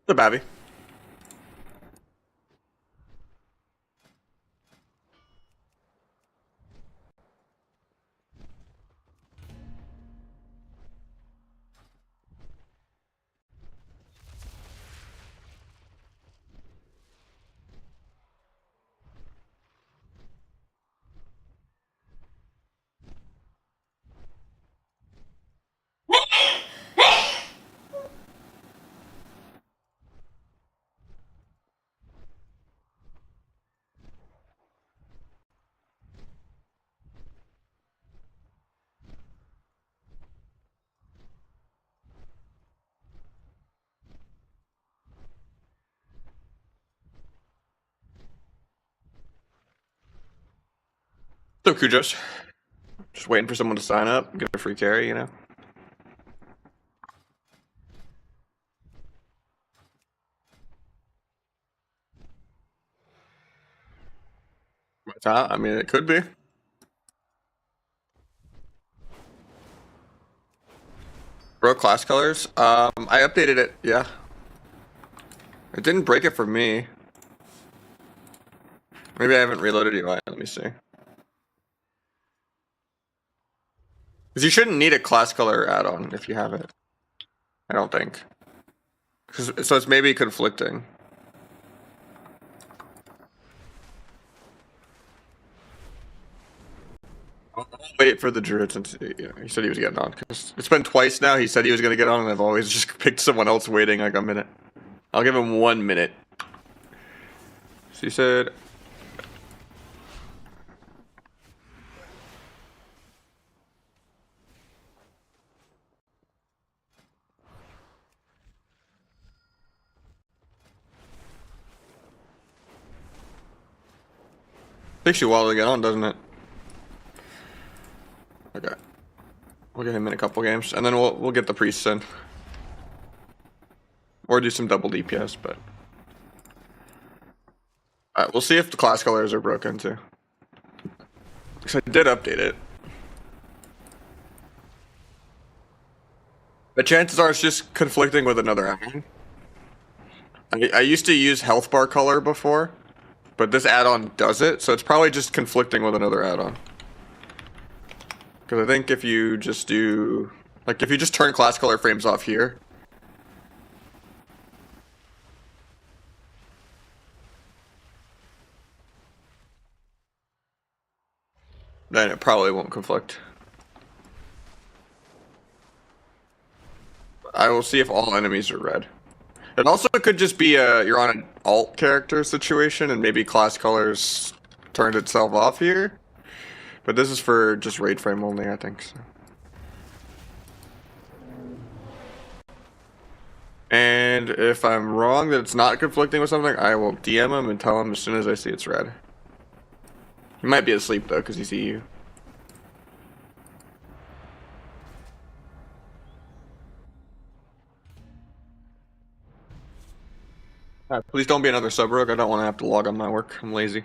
The Babby. So Kujos. Just waiting for someone to sign up, get a free carry, you know? I mean, it could be. Bro, class colors. I updated it, yeah. It didn't break it for me. Maybe I haven't reloaded UI, let me see. Because you shouldn't need a class color add-on if you have it. I don't think. So it's maybe conflicting. I'll wait for the druid since he said he was getting on. Cause it's been twice now. He said he was going to get on, and I've always just picked someone else waiting like a minute. I'll give him 1 minute. So he said. Takes you a while to get on, doesn't it? Okay. We'll get him in a couple games, and then we'll get the priests in. Or do some double DPS, but... Alright, we'll see if the class colors are broken, too. Because I did update it. The chances are it's just conflicting with another add-on. I used to use health bar color before, but this add-on does it, so it's probably just conflicting with another add-on. Because I think if you just do... Like, if you just turn class color frames off here... then it probably won't conflict. I will see if all enemies are red. It also could just be you're on an alt character situation and maybe class colors turned itself off here. But this is for just raid frame only, I think. So. And if I'm wrong that it's not conflicting with something, I will DM him and tell him as soon as I see it's red. He might be asleep though, because he's EU. Please don't be another sub rogue. I don't want to have to log on my work. I'm lazy.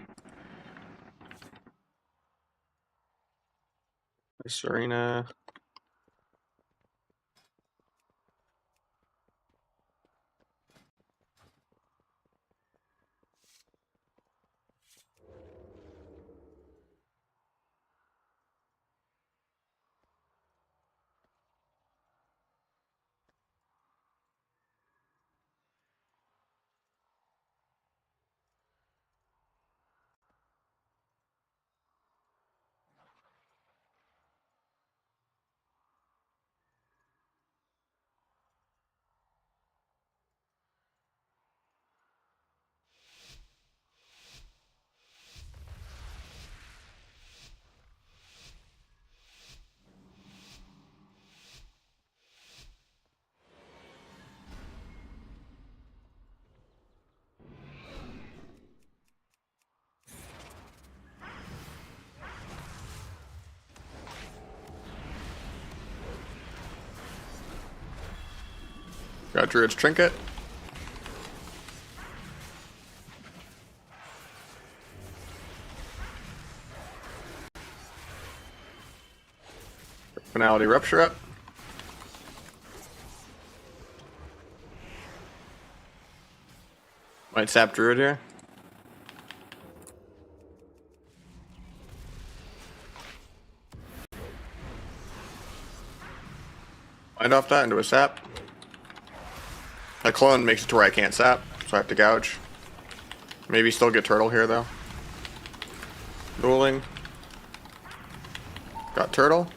Serena. Got Druid's Trinket. Finality Rupture up. Might sap druid here. Mind off that into a sap. That clone makes it to where I can't sap, so I have to gouge. Maybe still get turtle here though. Dueling. Got turtle.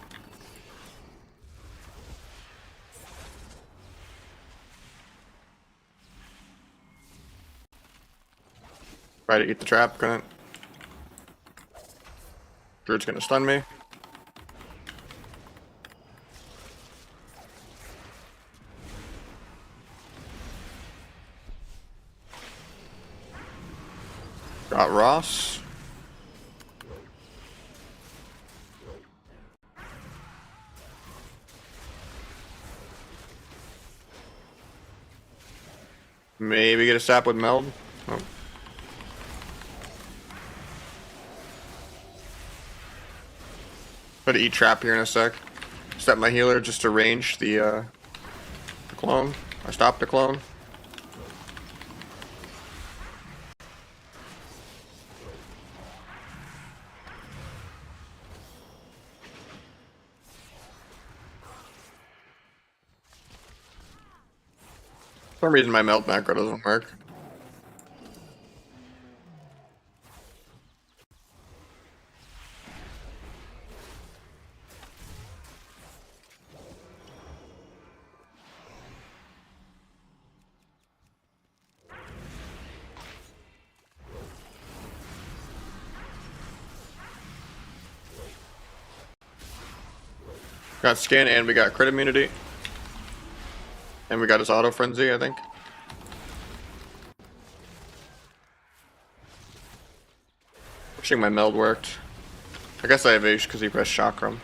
Try to eat the trap, couldn't. Druid's gonna stun me. Got Ross. Maybe get a sap with meld. Oh. Try to eat trap here in a sec. Step my healer just to range the clone. I stopped the clone. For some reason my melt macro doesn't work. Got scan and we got crit immunity. And we got his auto frenzy, I think. Wishing my meld worked. I guess I have Ace because he pressed Chakram.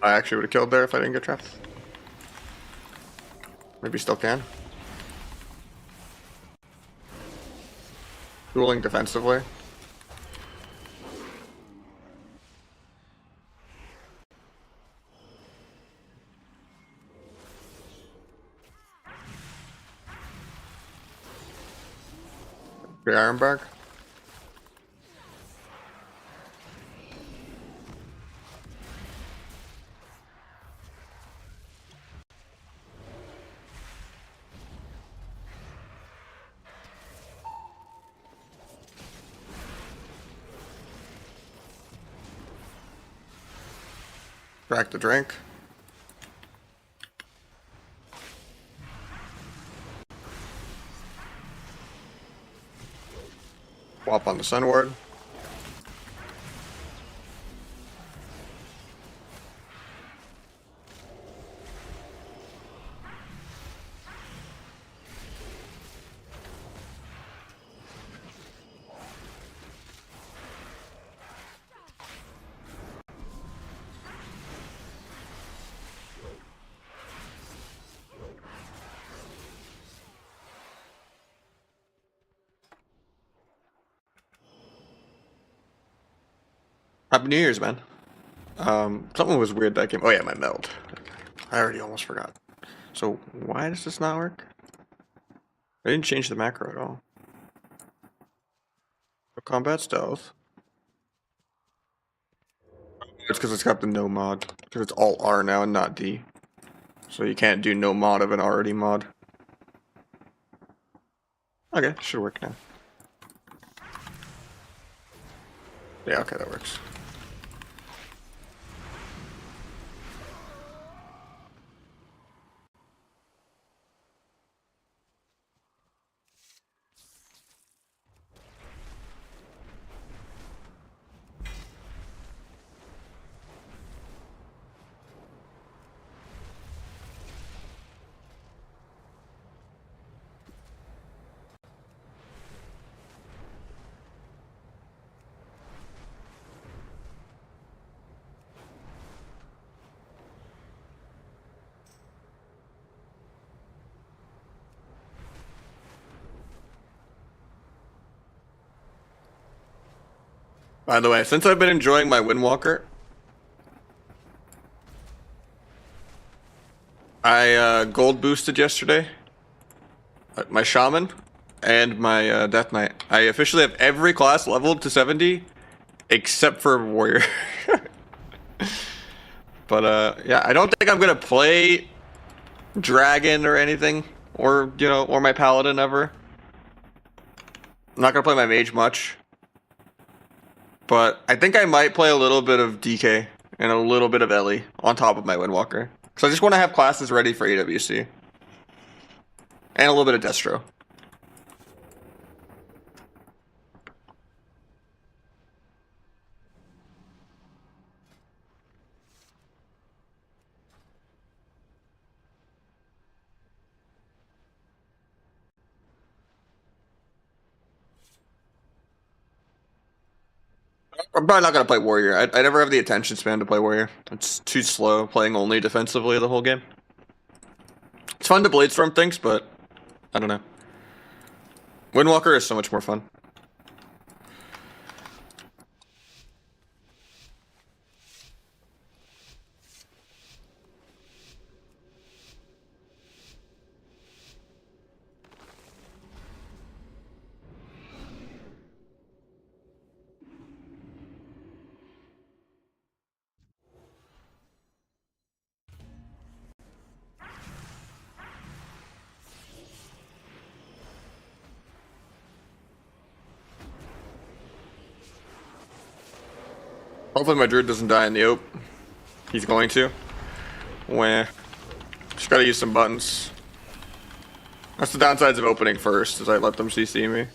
I actually would have killed there if I didn't get trapped. Maybe still can. Dueling defensively. The Ironbark. Crack the drink. Swap on the Sun Ward. Happy New Year's, man. Something was weird that game. Oh yeah, my meld. I already almost forgot. So why does this not work? I didn't change the macro at all. Combat stealth. It's because it's got the no mod. Because it's all R now and not D. So you can't do no mod of an already mod. Okay, should work now. Yeah, okay, that works. By the way, since I've been enjoying my Windwalker, I gold boosted yesterday. My Shaman and my Death Knight. I officially have every class leveled to 70 except for Warrior. But yeah, I don't think I'm gonna play Dragon or anything, or or my Paladin ever. I'm not gonna play my Mage much, but I think I might play a little bit of DK and a little bit of Ellie on top of my Windwalker. So I just want to have classes ready for AWC and a little bit of Destro. I'm probably not gonna play Warrior. I never have the attention span to play Warrior. It's too slow playing only defensively the whole game. It's fun to Bladestorm things, but I don't know. Windwalker is so much more fun. Hopefully my druid doesn't die in the ope. He's going to. Wah. Just gotta use some buttons. That's the downsides of opening first, is I let them CC me.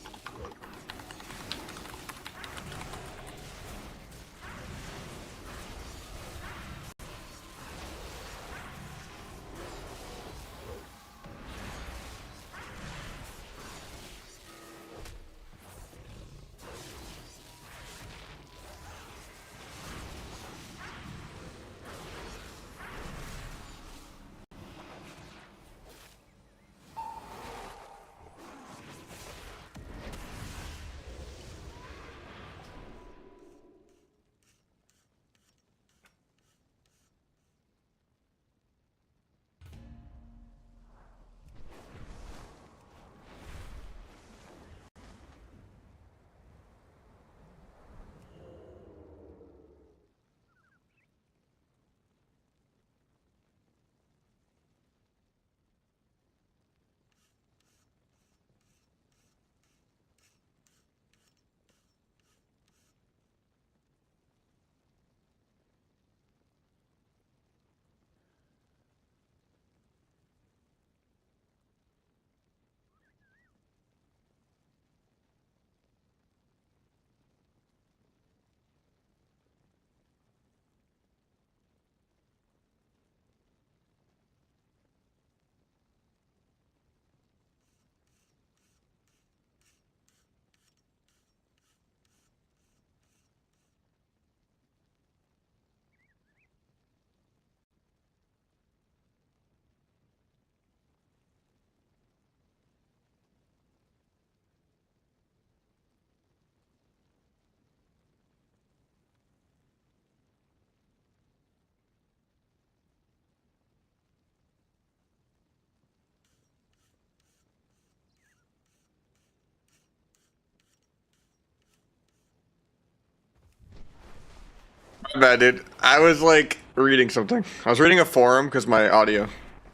My bad, dude. I was like reading something. I was reading a forum because my audio.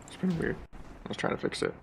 It's been weird. I was trying to fix it.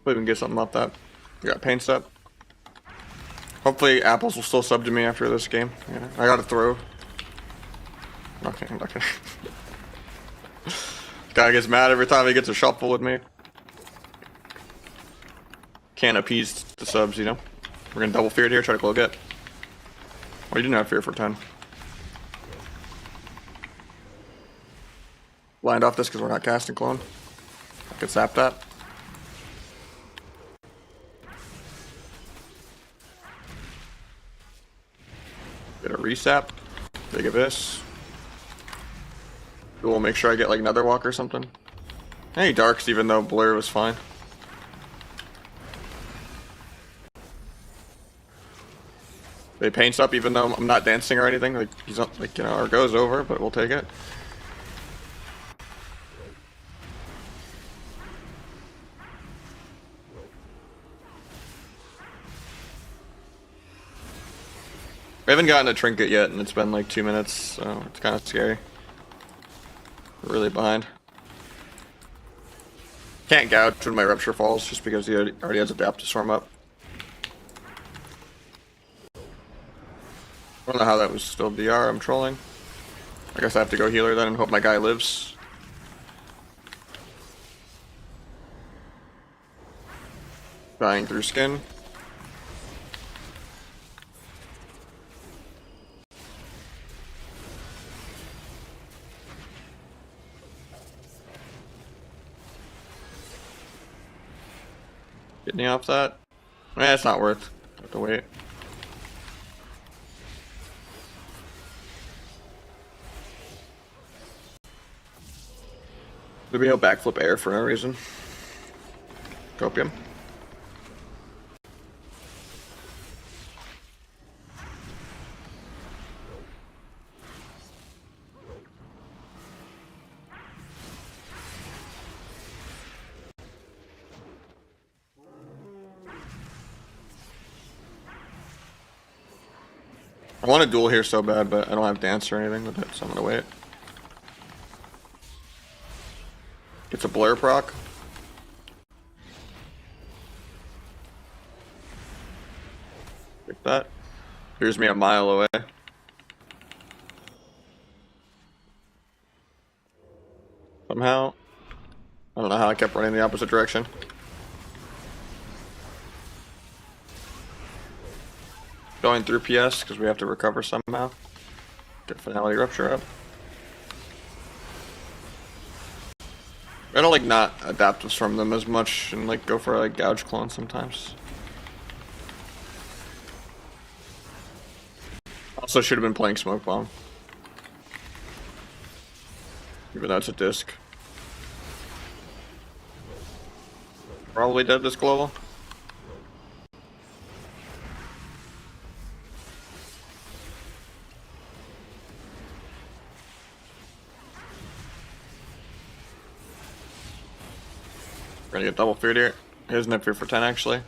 Hopefully we can get something off that. We got paint step. Hopefully apples will still sub to me after this game. Yeah, I gotta throw. Okay, okay. Guy gets mad every time he gets a shuffle with me. Can't appease the subs, you know? We're gonna double fear it here, try to glow get. Oh, you didn't have fear for 10. Blind off this because we're not casting clone. I could sap that. Get a resap. Big abyss. We'll make sure I get like another walk or something. Hey, darks, even though blur was fine. They paints up even though I'm not dancing or anything. Like he's not, like, you know, our go's over, but we'll take it. We haven't gotten a trinket yet, and it's been like 2 minutes, so it's kind of scary. We're really behind. Can't gouge when my rupture falls, just because he already has adapt to storm up. I don't know how that was still DR, I'm trolling. I guess I have to go healer then and hope my guy lives. Dying through skin. Get me off that. Eh, it's not worth. I have to wait. Maybe he'll backflip air for no reason. Copium. I want to duel here so bad, but I don't have dance or anything with it, so I'm gonna wait. It's a blur proc. Like that. Here's me a mile away. Somehow. I don't know how I kept running the opposite direction. Going through PS because we have to recover somehow. Get finality rupture up. I don't like not adaptives from them as much and like go for like gouge clone sometimes. Also should have been playing smoke bomb. Even though it's a disc. Probably dead this global. We're gonna get double feared here. Here's an fear for 10 actually.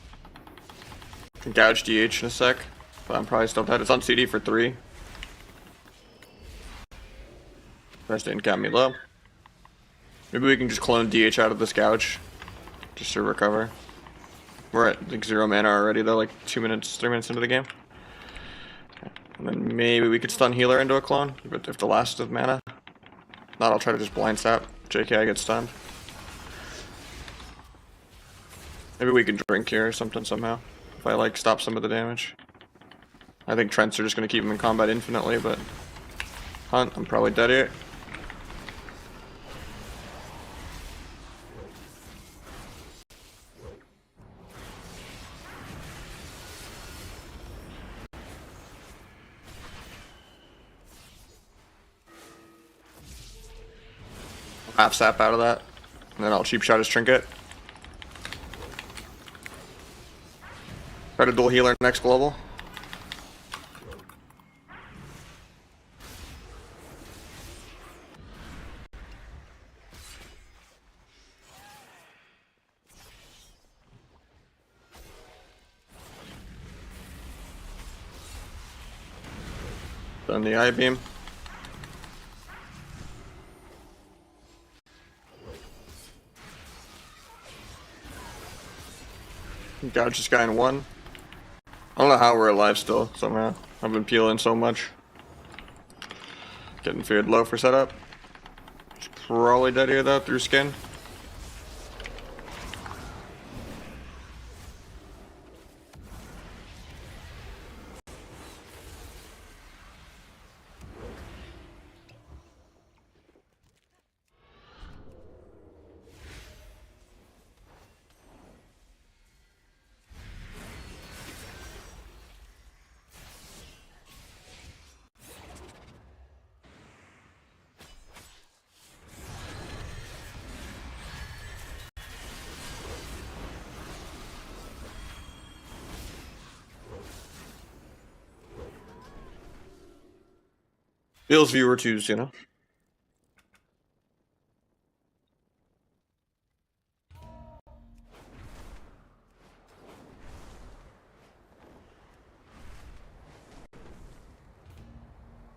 Can gouge DH in a sec, but I'm probably still dead. It's on CD for 3. Rest didn't cap me low. Maybe we can just clone DH out of this gouge. Just to recover. We're at like 0 mana already though, like 2 minutes, 3 minutes into the game. And then maybe we could stun healer into a clone, if the last of mana. If not, I'll try to just blind sap. JK, I get stunned. Maybe we can drink here or something somehow. If I like stop some of the damage. I think Trents are just gonna keep him in combat infinitely, but Hunt, I'm probably dead here. Half sap out of that, and then I'll cheap shot his trinket. Try to dual healer next global. Done the eye beam. Gouge this guy in one. I don't know how we're alive still, somehow. I've been peeling so much. Getting feared low for setup. He's probably dead here though, through skin. Feels viewer twos, you know?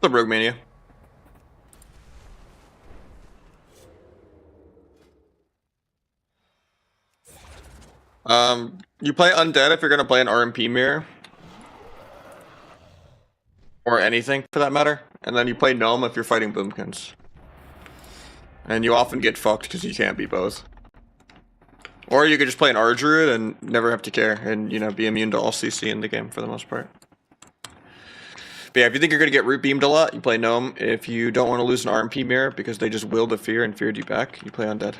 The Rogue Mania. You play Undead if you're gonna play an RMP mirror. Or anything, for that matter. And then you play Gnome if you're fighting Boomkins. And you often get fucked because you can't be both. Or you could just play an R-Druid and never have to care, and, you know, be immune to all CC in the game for the most part. But yeah, if you think you're gonna get root beamed a lot, you play Gnome. If you don't want to lose an RMP mirror because they just willed a fear and feared you back, you play Undead.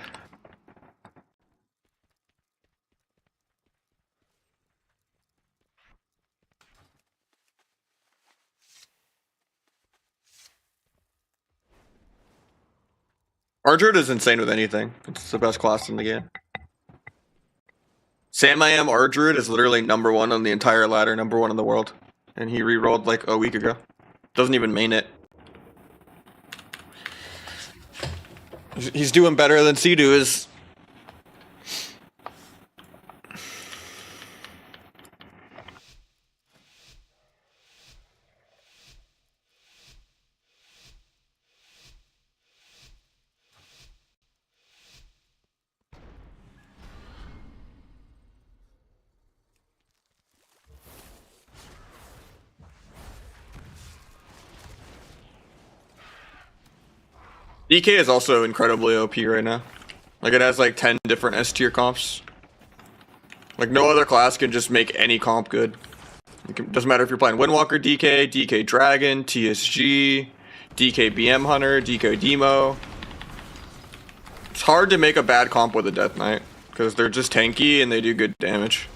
R-Druid is insane with anything. It's the best class in the game. Sam I Am R-Druid is literally #1 on the entire ladder, #1 in the world. And he re-rolled like a week ago. Doesn't even main it. He's doing better than Sea-Doo is. DK is also incredibly OP right now. Like, it has like 10 different S tier comps. Like, no other class can just make any comp good. Doesn't matter if you're playing Windwalker DK, DK Dragon, TSG, DK BM Hunter, DK Demo. It's hard to make a bad comp with a Death Knight, because they're just tanky and they do good damage.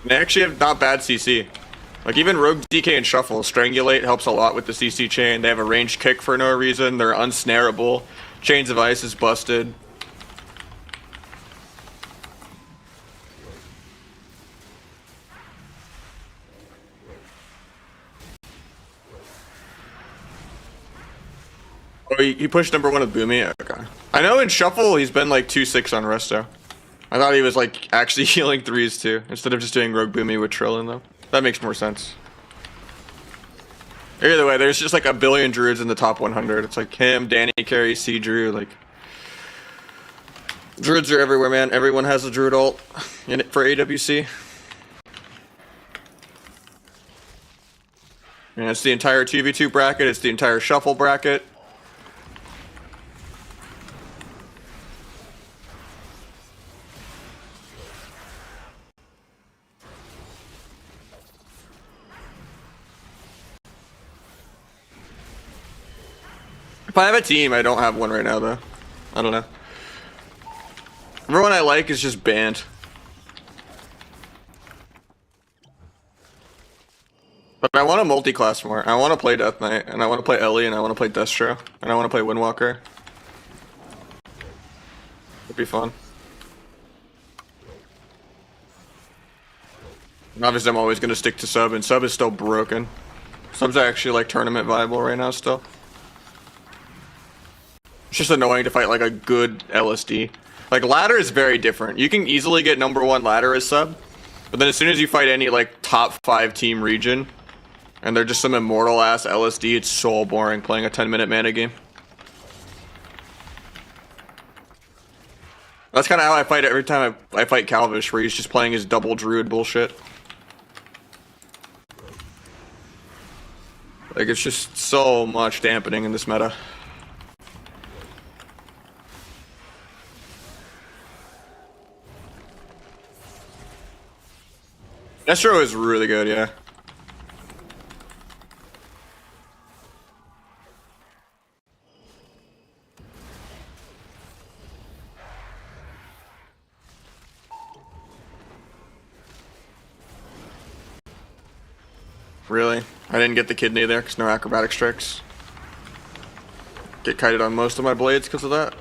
They actually have not bad CC. Like, even Rogue DK and Shuffle, Strangulate helps a lot with the CC chain. They have a ranged kick for no reason. They're unsnarable. Chains of Ice is busted. Oh, he pushed #1 with Boomy? Okay. I know in Shuffle he's been like 2-6 on Resto. I thought he was like actually healing 3s too, instead of just doing Rogue Boomy with Trillin though. That makes more sense. Either way, there's just like a billion druids in the top 100. It's like him, Danny Carey, C Drew, like druids are everywhere, man. Everyone has a druid ult in it for AWC. And it's the entire 2v2 bracket, it's the entire shuffle bracket. If I have a team, I don't have one right now, though. I don't know. Everyone I like is just banned. But I want to multi-class more. I want to play Death Knight, and I want to play Ellie, and I want to play Destro, and I want to play Windwalker. It'd be fun. And obviously, I'm always going to stick to sub, and sub is still broken. Sub's actually, like, tournament viable right now still. It's just annoying to fight like a good LSD. Like, ladder is very different. You can easily get #1 ladder as sub, but then as soon as you fight any like top 5 team region, and they're just some immortal ass LSD, it's so boring playing a 10-minute mana game. That's kind of how I fight every time I fight Calvish, where he's just playing his double druid bullshit. Like, it's just so much dampening in this meta. Destro is really good, yeah. Really? I didn't get the kidney there because no acrobatic strikes. Get kited on most of my blades because of that.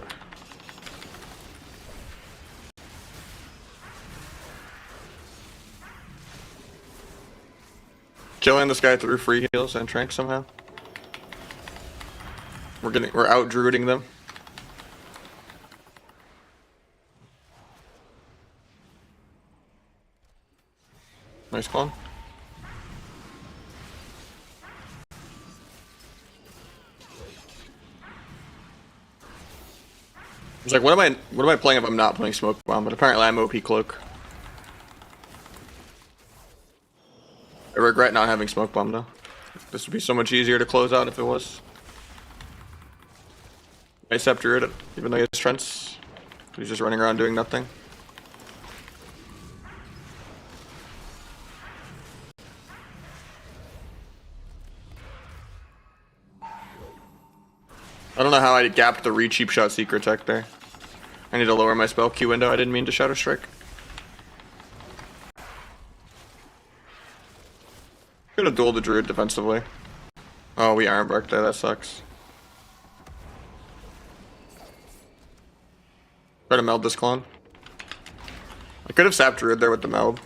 Killing this guy through free heals and trank somehow. We're out druiding them. Nice clone. It's like, what am I playing if I'm not playing Smoke Bomb? But apparently I'm OP Cloak. I regret not having Smoke Bomb though. This would be so much easier to close out if it was. Nice up druid, even though he has Trents. He's just running around doing nothing. I don't know how I gapped the re-cheap shot secret tech there. I need to lower my spell Q window. I didn't mean to Shadow Strike. Could have dueled the druid defensively. Oh, we iron barked there. That sucks. Try to meld this clone. I could have sapped druid there with the meld.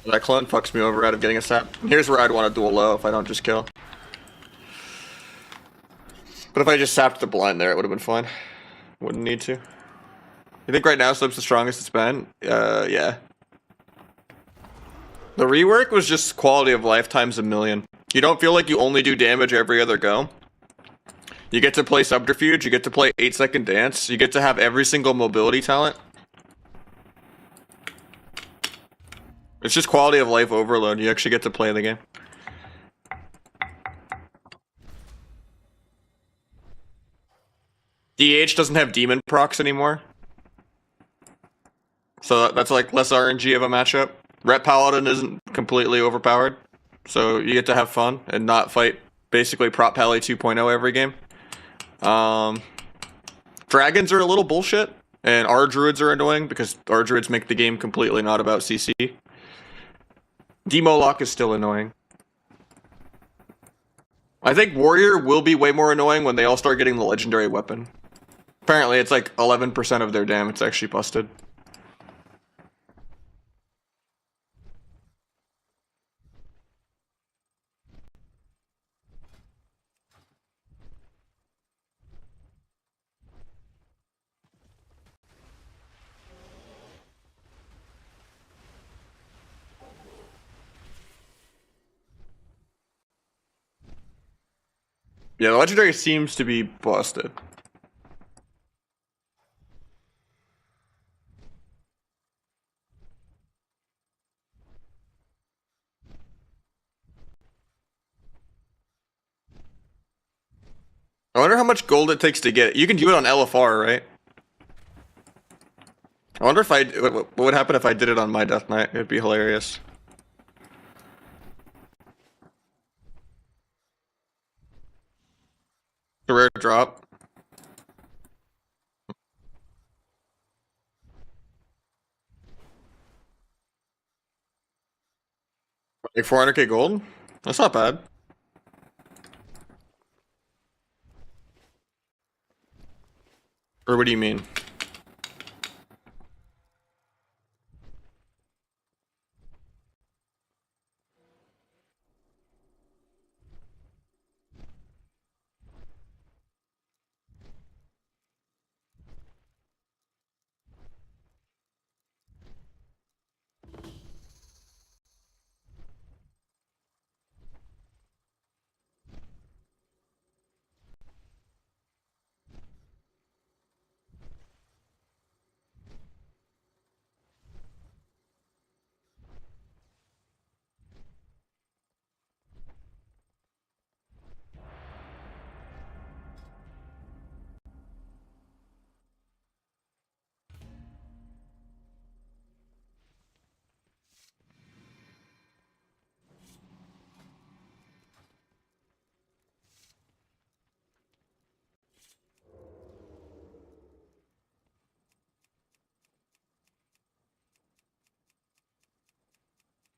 That clone fucks me over out of getting a sap. Here's where I'd want to duel low if I don't just kill. But if I just sapped the blind there, it would have been fine. Wouldn't need to. You think right now Slip's the strongest it's been? Yeah. The rework was just quality of life times a million. You don't feel like you only do damage every other go. You get to play Subterfuge, you get to play 8-second dance, you get to have every single mobility talent. It's just quality of life overload. You actually get to play the game. DH doesn't have demon procs anymore. So that's like less RNG of a matchup. Ret Paladin isn't completely overpowered. So you get to have fun and not fight basically Prop Pally 2.0 every game. Dragons are a little bullshit. And our druids are annoying because our druids make the game completely not about CC. Demo lock is still annoying. I think Warrior will be way more annoying when they all start getting the legendary weapon. Apparently it's like 11% of their damage it's actually busted. Yeah, the legendary seems to be busted. I wonder how much gold it takes to get it. You can do it on LFR, right? I wonder if what would happen if I did it on my Death Knight. It'd be hilarious. A rare drop. Like 400k gold? That's not bad. Or what do you mean?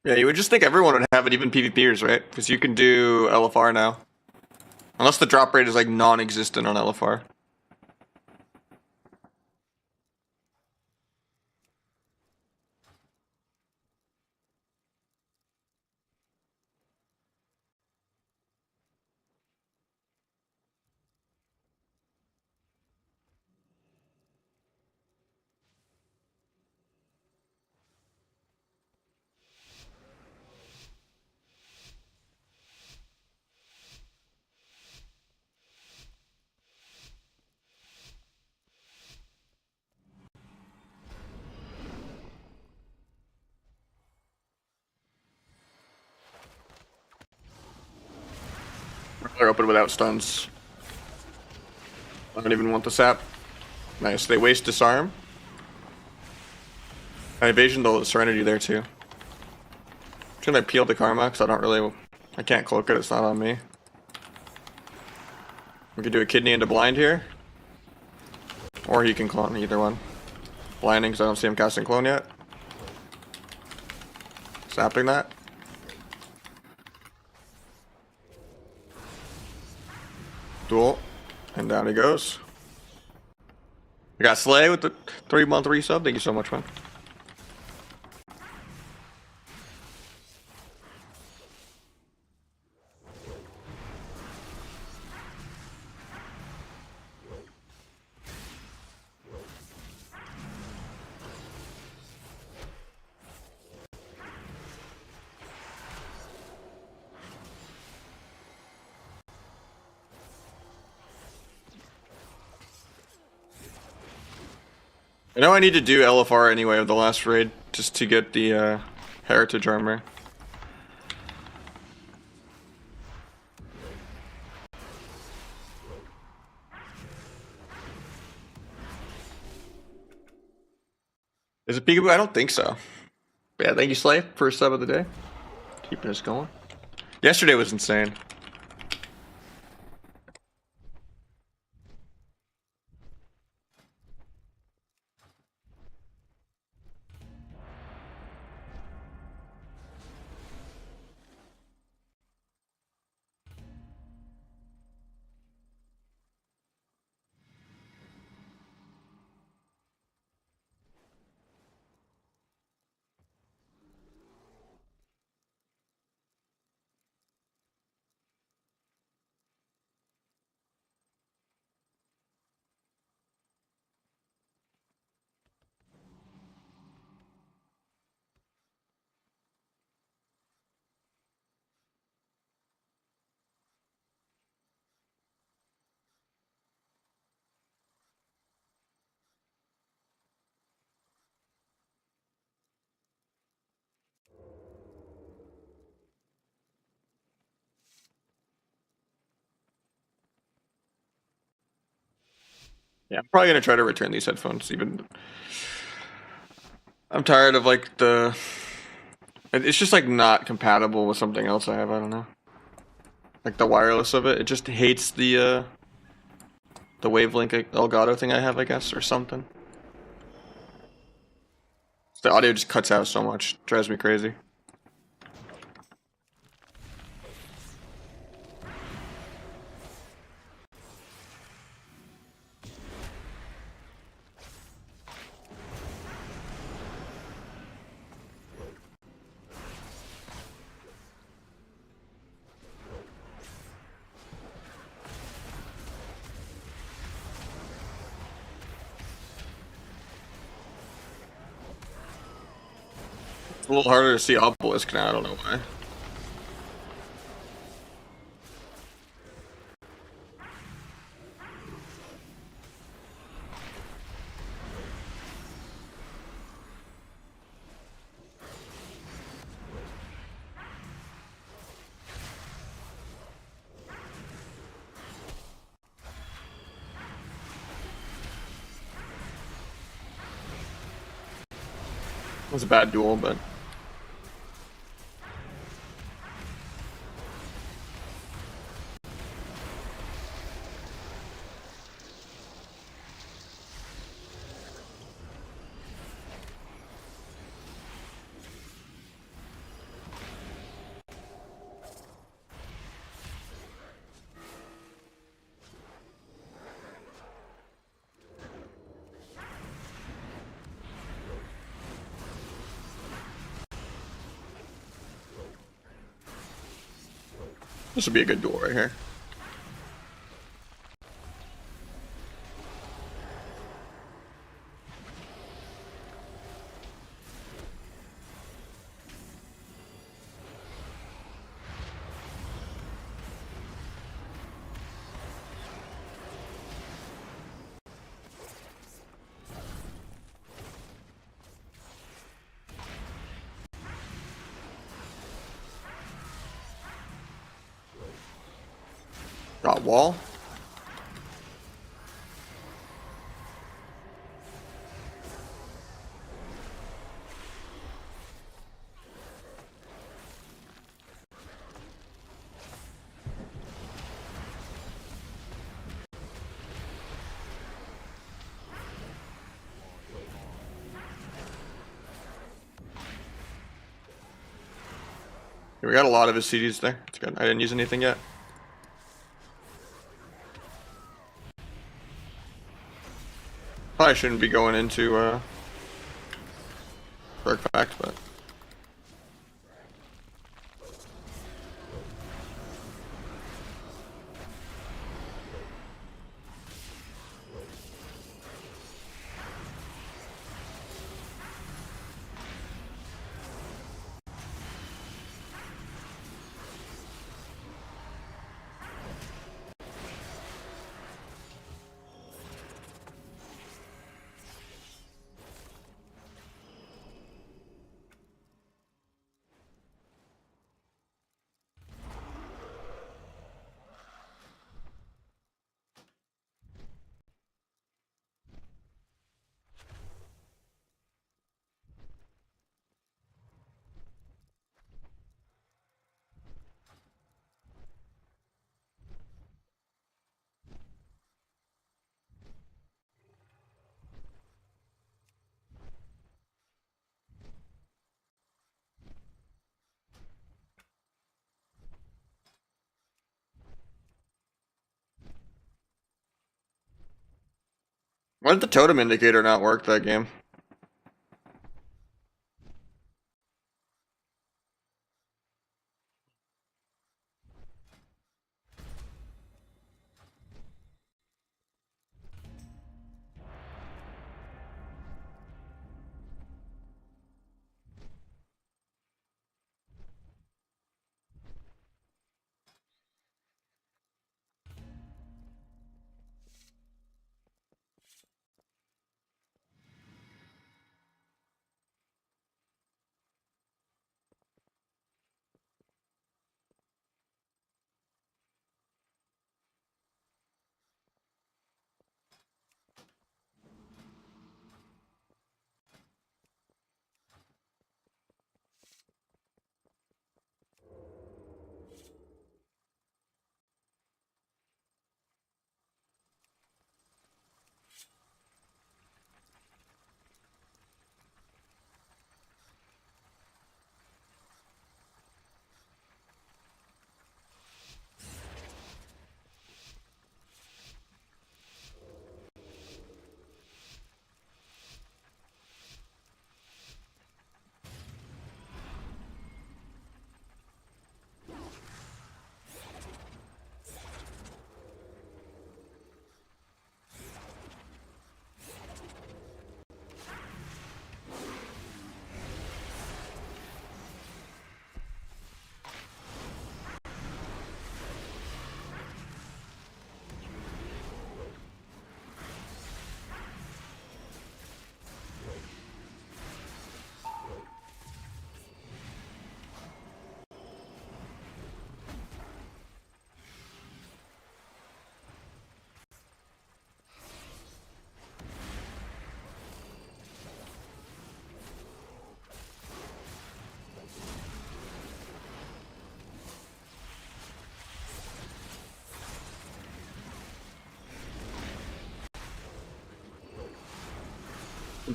Yeah, you would just think everyone would have it, even PvPers, right? Because you can do LFR now. Unless the drop rate is like non-existent on LFR. They're open without stuns. I don't even want the sap. Nice. They waste disarm. I evasion the serenity there too. Should I peel the karma? Because I don't really. I can't cloak it. It's not on me. We could do a kidney into blind here. Or he can clone either one. Blinding because I don't see him casting clone yet. Sapping that. Duel. And down he goes. We got Slay with the 3-month resub. Thank you so much, man. I know I need to do LFR anyway with the last raid, just to get the heritage armor. Is it peekaboo? I don't think so. But yeah, thank you, Slay, first sub of the day. Keeping us going. Yesterday was insane. Yeah, I'm probably gonna try to return these headphones. Even I'm tired of like the. It's just like not compatible with something else I have. I don't know. Like the wireless of it, it just hates the wavelength Elgato thing I have, I guess, or something. The audio just cuts out so much, drives me crazy. It's a little harder to see Obelisk now. I don't know why. It was a bad duel, but. This would be a good duel right here. Got wall. We got a lot of his CDs there. It's good. I didn't use anything yet. Probably shouldn't be going into Artifact, but why did the totem indicator not work that game?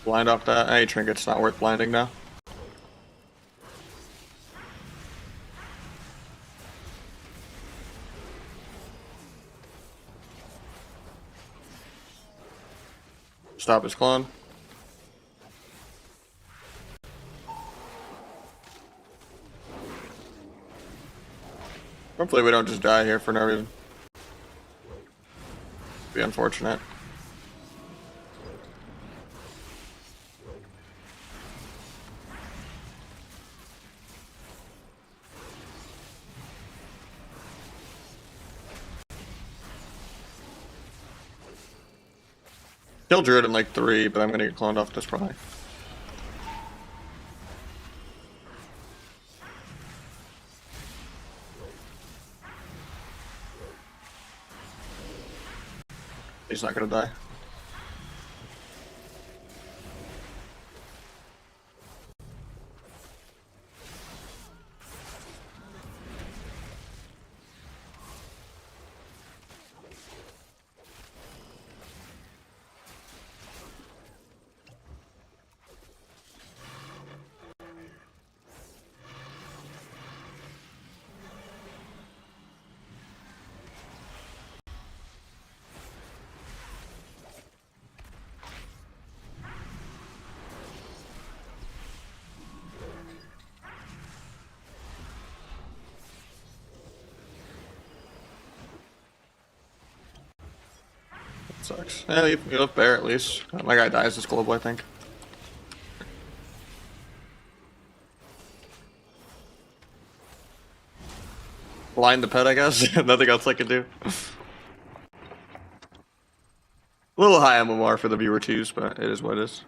Blind off that. Hey, Trinket's not worth blinding now. Stop his clone. Hopefully we don't just die here for no reason. Be unfortunate. Kill Druid in like 3, but I'm gonna get cloned off this probably. He's not gonna die. Sucks. Yeah, you get up there at least. My guy dies this global, I think. Blind the pet, I guess. Nothing else I can do. A little high MMR for the viewer twos, but it is what it is.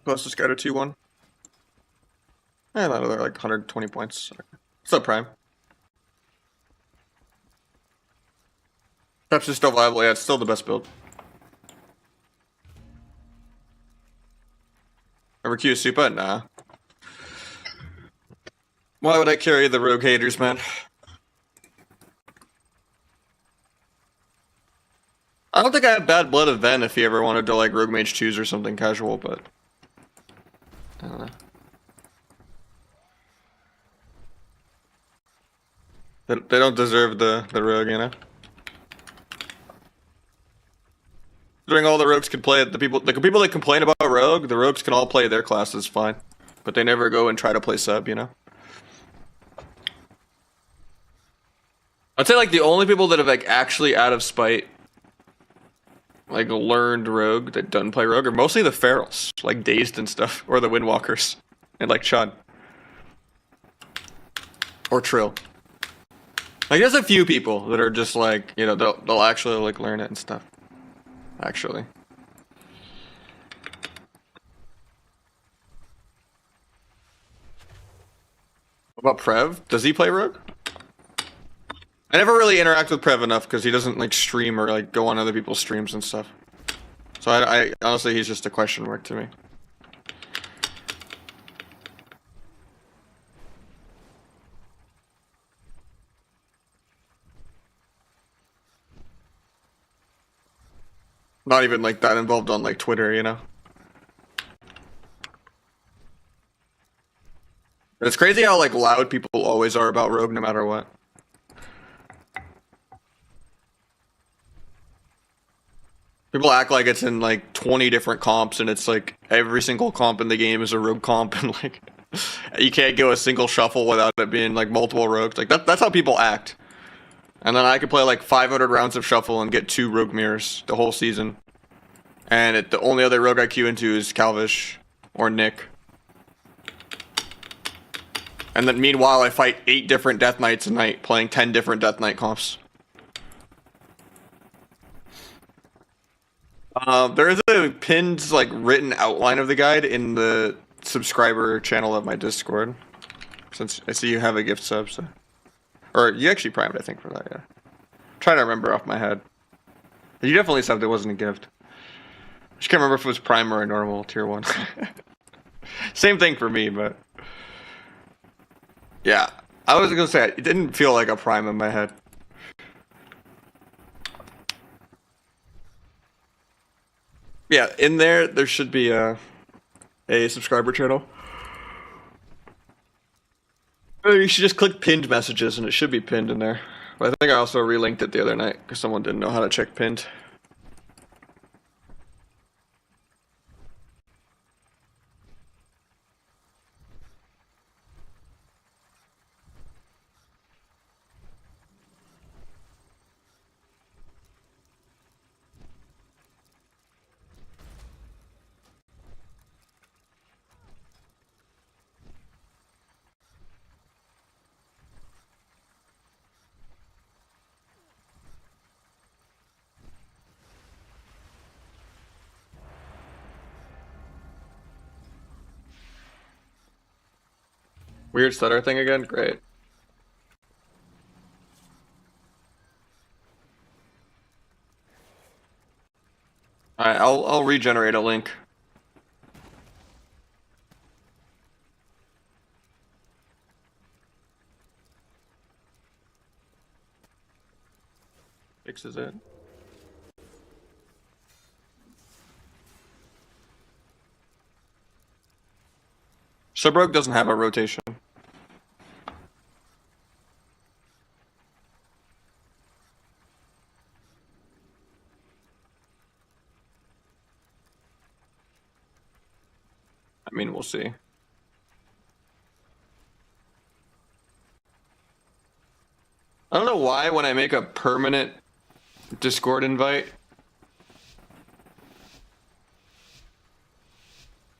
Closest guy to 2-1. And another like 120 points. What's up, Prime? Peps is still viable, yeah, it's still the best build. Ever Q Supa? Nah. Why would I carry the rogue haters, man? I don't think I have bad blood of Ven if he ever wanted to like Rogue Mage choose or something casual, but I don't know. They don't deserve the rogue, you know? During all the rogues can play it, the people that complain about rogue, the rogues can all play their classes fine. But they never go and try to play sub, you know? I'd say like the only people that have like actually out of spite like learned rogue that doesn't play rogue are mostly the ferals, like Dazed and stuff, or the Windwalkers, and like Chun. Or Trill. Like there's a few people that are just like, you know, they'll actually like learn it and stuff. Actually. What about Prev? Does he play rogue? I never really interact with Prev enough because he doesn't like stream or like go on other people's streams and stuff. So I honestly, he's just a question mark to me. Not even like that involved on like Twitter, you know? It's crazy how like loud people always are about rogue no matter what. People act like it's in like 20 different comps and it's like every single comp in the game is a rogue comp and like you can't go a single shuffle without it being like multiple rogues. Like that's how people act. And then I could play like 500 rounds of shuffle and get 2 rogue mirrors the whole season. And the only other rogue I queue into is Calvish or Nick. And then meanwhile I fight 8 different Death Knights a night playing 10 different Death Knight comps. There is a pinned, like, written outline of the guide in the subscriber channel of my Discord. Since I see you have a gift sub, so. Or you actually primed, I think, for that, yeah. I'm trying to remember off my head. You definitely subbed, it wasn't a gift. I just can't remember if it was prime or a normal tier 1. Same thing for me, but. Yeah. I was gonna say, it didn't feel like a prime in my head. Yeah, in there should be a a subscriber channel. You should just click pinned messages and it should be pinned in there. But I think I also relinked it the other night because someone didn't know how to check pinned. Weird stutter thing again? Great. Alright, I'll regenerate a link. Fixes it. Subbroke doesn't have a rotation. I mean, we'll see. I don't know why when I make a permanent Discord invite,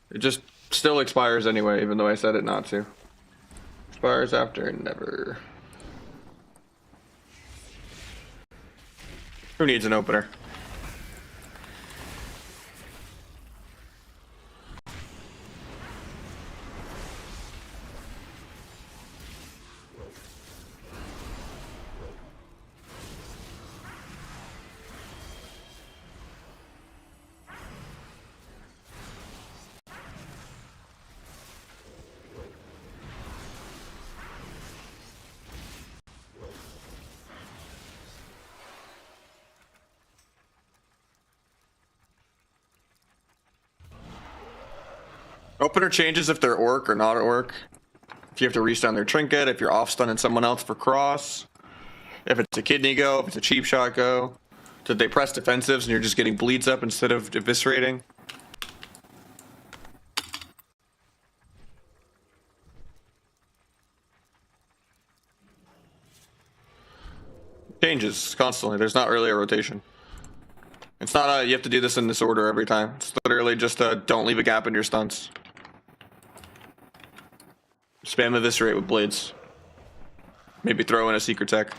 it just still expires anyway, even though I said it not to. Expires after never. Who needs an opener? Opener changes if they're orc or not orc. If you have to restun their trinket, if you're off stunning someone else for cross, if it's a kidney go, if it's a cheap shot go. Did they press defensives and you're just getting bleeds up instead of eviscerating? Changes constantly. There's not really a rotation. It's not you have to do this in this order every time. It's literally just don't leave a gap in your stunts. Spam eviscerate with blades. Maybe throw in a secret tech.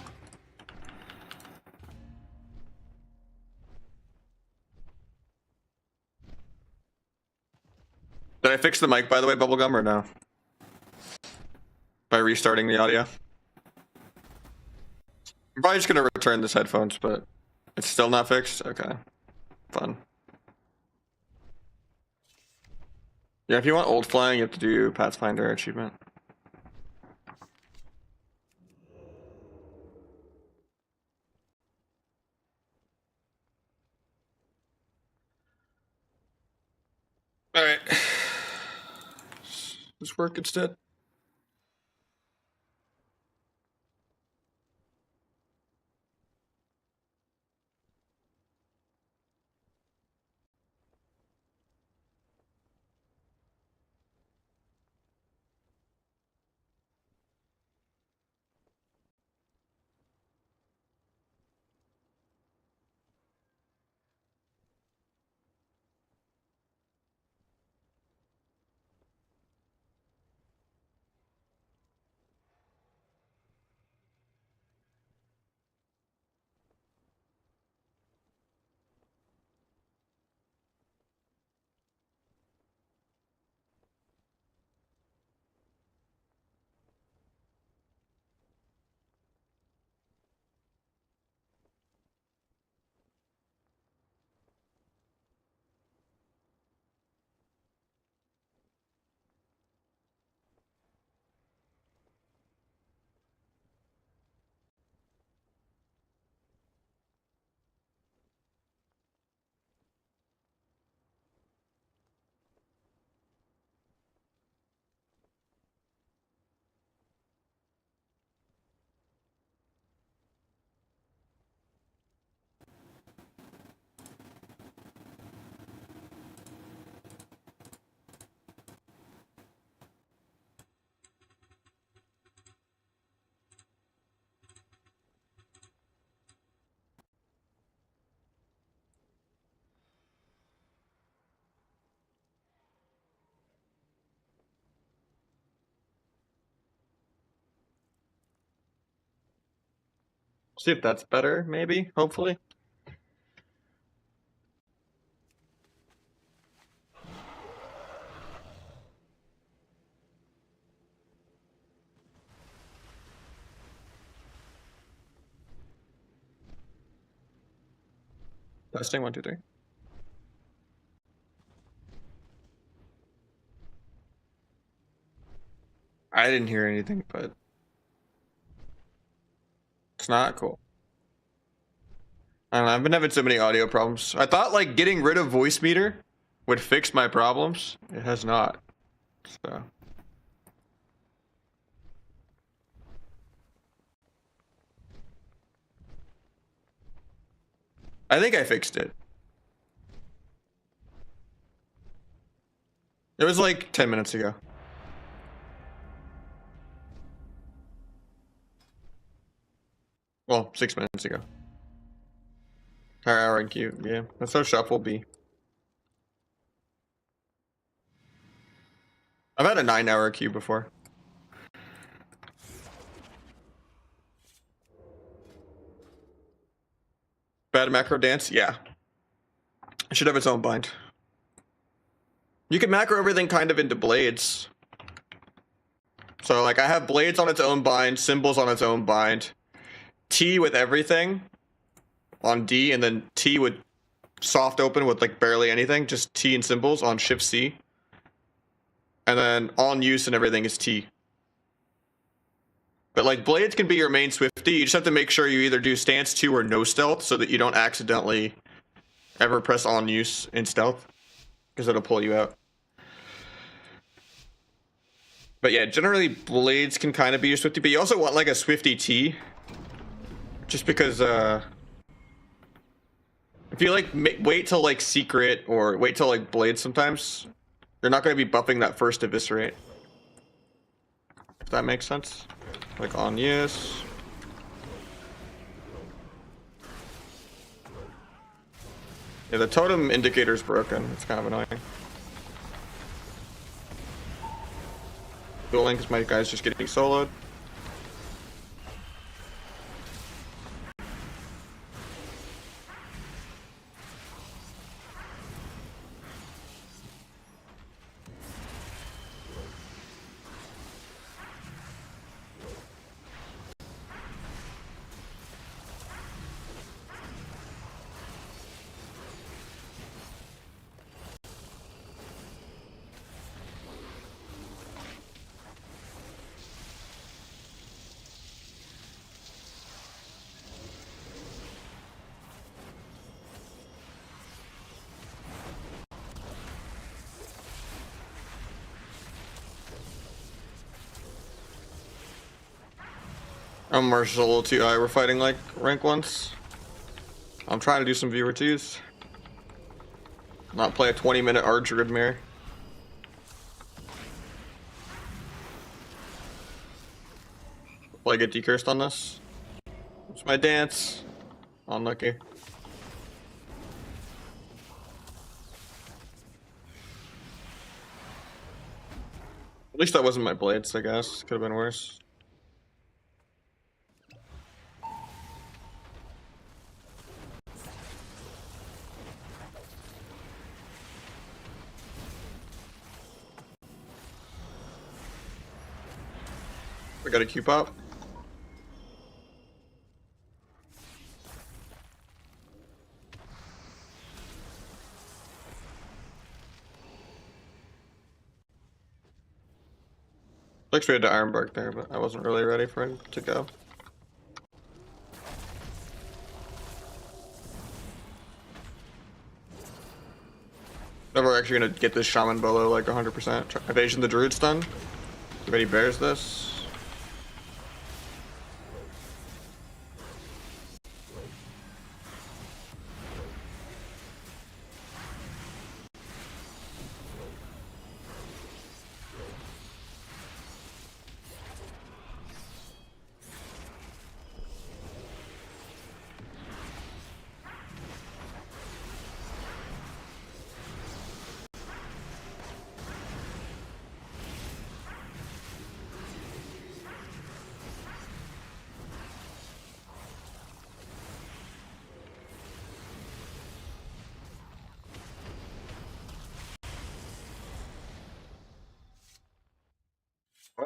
Did I fix the mic, by the way, Bubblegum, or no? By restarting the audio? I'm probably just gonna return this headphones, but it's still not fixed? Okay. Fun. Yeah, if you want old flying, you have to do Pathfinder achievement. Alright. This work instead? See if that's better, maybe, hopefully. Testing, 1, 2, 3. I didn't hear anything, but it's not cool. I don't know, I've been having so many audio problems. I thought like getting rid of voice meter would fix my problems. It has not. So. I think I fixed it. It was like 10 minutes ago. Well, 6 minutes ago. Hour and queue, yeah. That's how shuffle be. I've had a 9-hour queue before. Bad macro dance? Yeah. It should have its own bind. You can macro everything kind of into blades. So like I have blades on its own bind, symbols on its own bind, T with everything on D, and then T with soft open with like barely anything, just T and symbols on shift C. And then on use and everything is T. But like blades can be your main Swifty. You just have to make sure you either do stance 2 or no stealth so that you don't accidentally ever press on use in stealth, because it'll pull you out. But yeah, generally blades can kind of be your Swifty, but you also want like a Swifty T. Just because if you like wait till like secret or wait till like blades sometimes, you're not going to be buffing that first eviscerate. If that makes sense. Like on yes. Yeah, the totem indicator's broken. It's kind of annoying. Dueling because my guy's just getting soloed. I'm Marshall's a little too high. We're fighting like rank 1s. I'm trying to do some viewer 2s. Not play a 20-minute Archer mirror. Will I get decursed on this? It's my dance. Unlucky. At least that wasn't my blades, I guess. Could have been worse. We got a Q pop. Looks we had to Ironbark there, but I wasn't really ready for him to go. Never actually gonna get this Shaman Bolo like 100%. Evasion the Druid stun. If he bears this.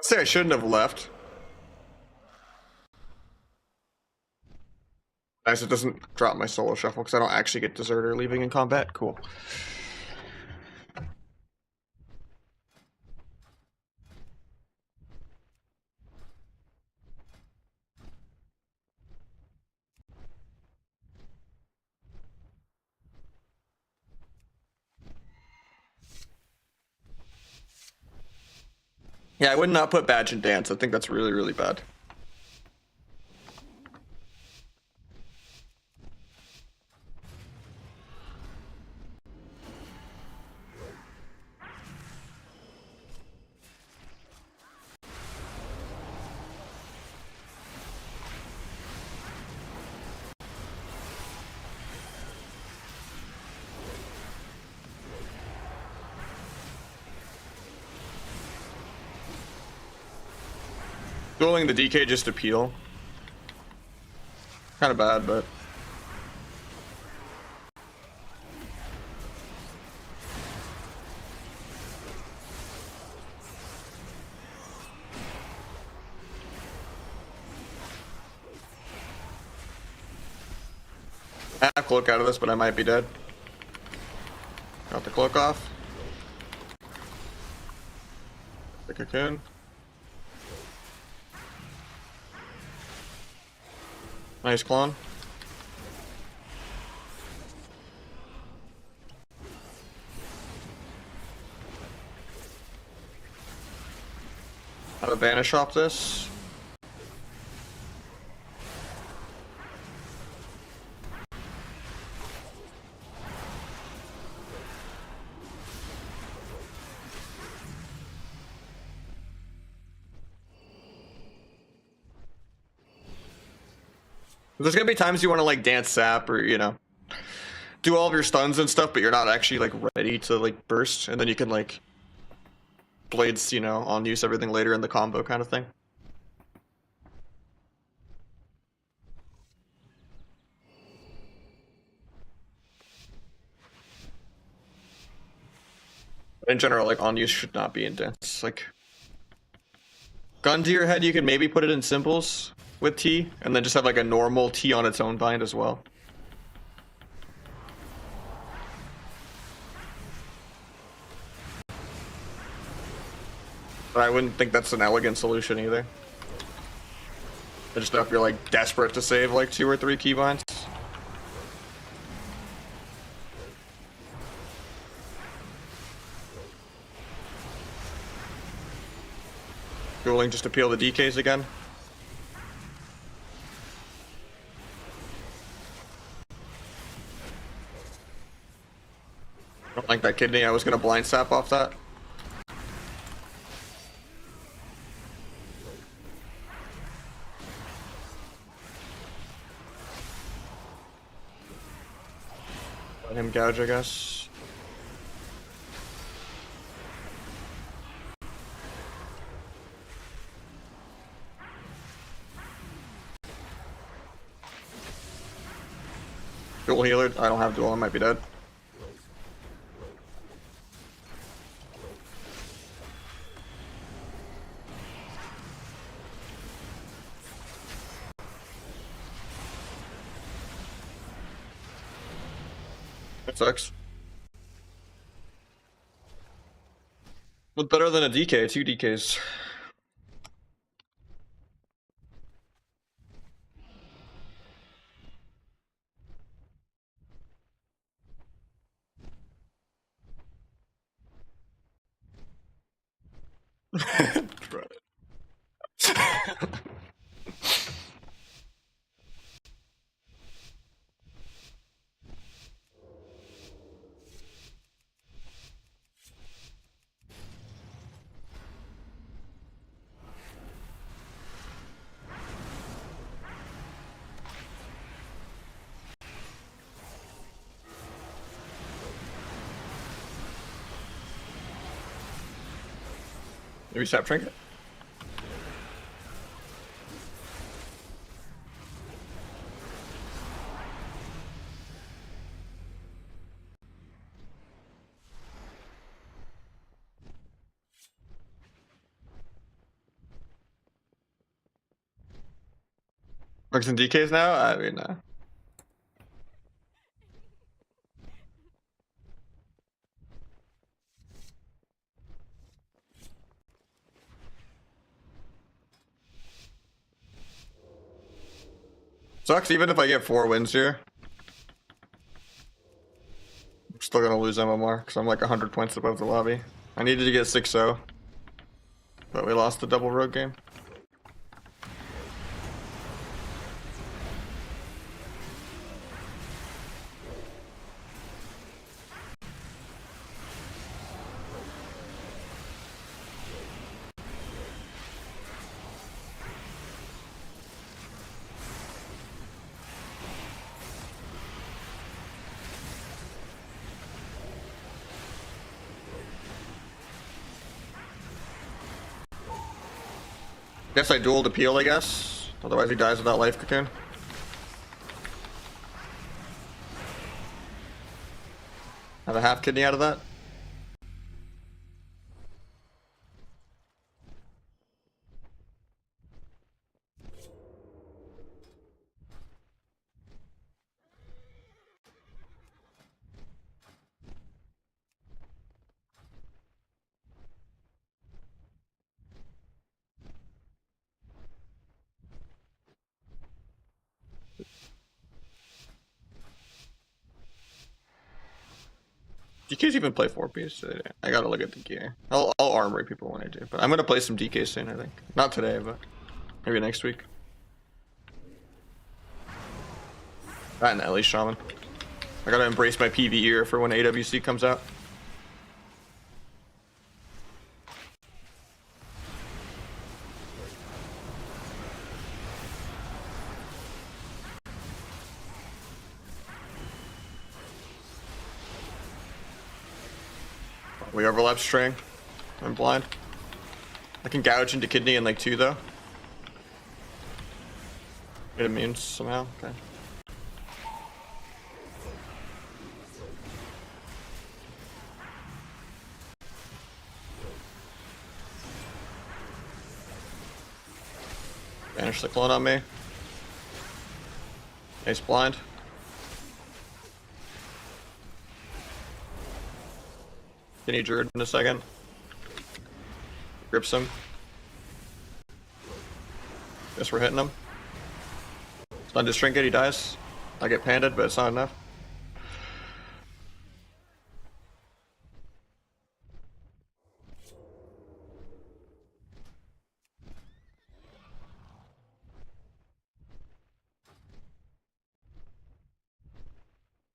Say I shouldn't have left. Nice, it doesn't drop my solo shuffle because I don't actually get deserter leaving in combat. Cool. Yeah, I would not put badge in dance. I think that's really, really bad. Dueling the DK just to peel. Kind of bad, but. I have cloak out of this, but I might be dead. Got the cloak off. The cocoon. Nice clone. How to banish off this. There's gonna be times you want to like dance sap or do all of your stuns and stuff, but you're not actually like ready to like burst, and then you can like blades on use everything later in the combo kind of thing. In general, like on use should not be in dance. Like gun to your head, you can maybe put it in symbols with T, and then just have like a normal T on its own bind as well. But I wouldn't think that's an elegant solution either. I just know if you're like desperate to save like 2 or 3 keybinds. Dueling just to peel the DKs again. I don't like that kidney. I was gonna blind sap off that. Let him gouge, I guess. Dual healer. I don't have dual. I might be dead. That sucks. But better than a DK. 2 DKs. Maybe sap trinket. Works in DKs now? I mean, sucks even if I get 4 wins here. I'm still gonna lose MMR because I'm like 100 points above the lobby. I needed to get 6-0, but we lost the double rogue game. Guess I dueled appeal, I guess. Otherwise he dies without life cocoon. Have a half kidney out of that. DKs even play 4-piece. I gotta look at the gear. I'll armory people when I do, but I'm gonna play some DK soon, I think. Not today, but maybe next week. That and Ellie Shaman. I gotta embrace my PV ear for when AWC comes out. We overlap string. I'm blind. I can gouge into kidney in like 2 though. Get immune somehow. Okay. Banish the clone on me. Ace blind. Kidney druid in a second. Grips him. Guess we're hitting him. Stunned his trinket, he dies. I get panded, but it's not enough.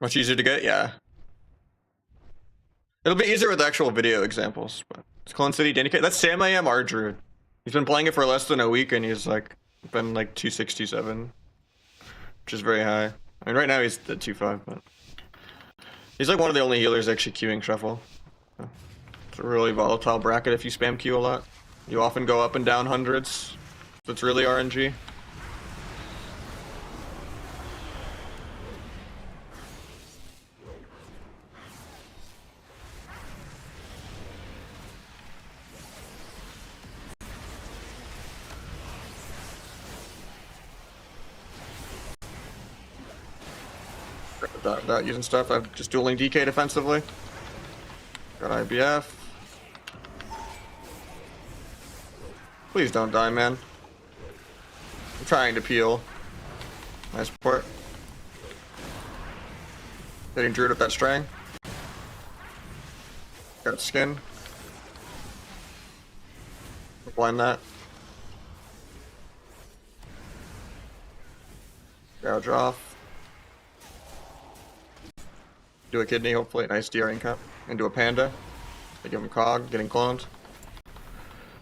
Much easier to get, yeah. It'll be easier with actual video examples, but it's Clone City Dandy. That's Sam I am our druid. He's been playing it for less than a week and he's like been like 267, which is very high. I mean, right now he's at 2.5, but he's like one of the only healers actually queuing shuffle. It's a really volatile bracket if you spam Q a lot. You often go up and down hundreds. That's really RNG. Without using stuff, I'm just dueling DK defensively. Got IBF. Please don't die, man. I'm trying to peel. Nice port. Getting druid with that string. Got skin. Blind that. Gouge off. Do a kidney, hopefully. Nice DRing cup. Into a panda. I give him cog, getting cloned.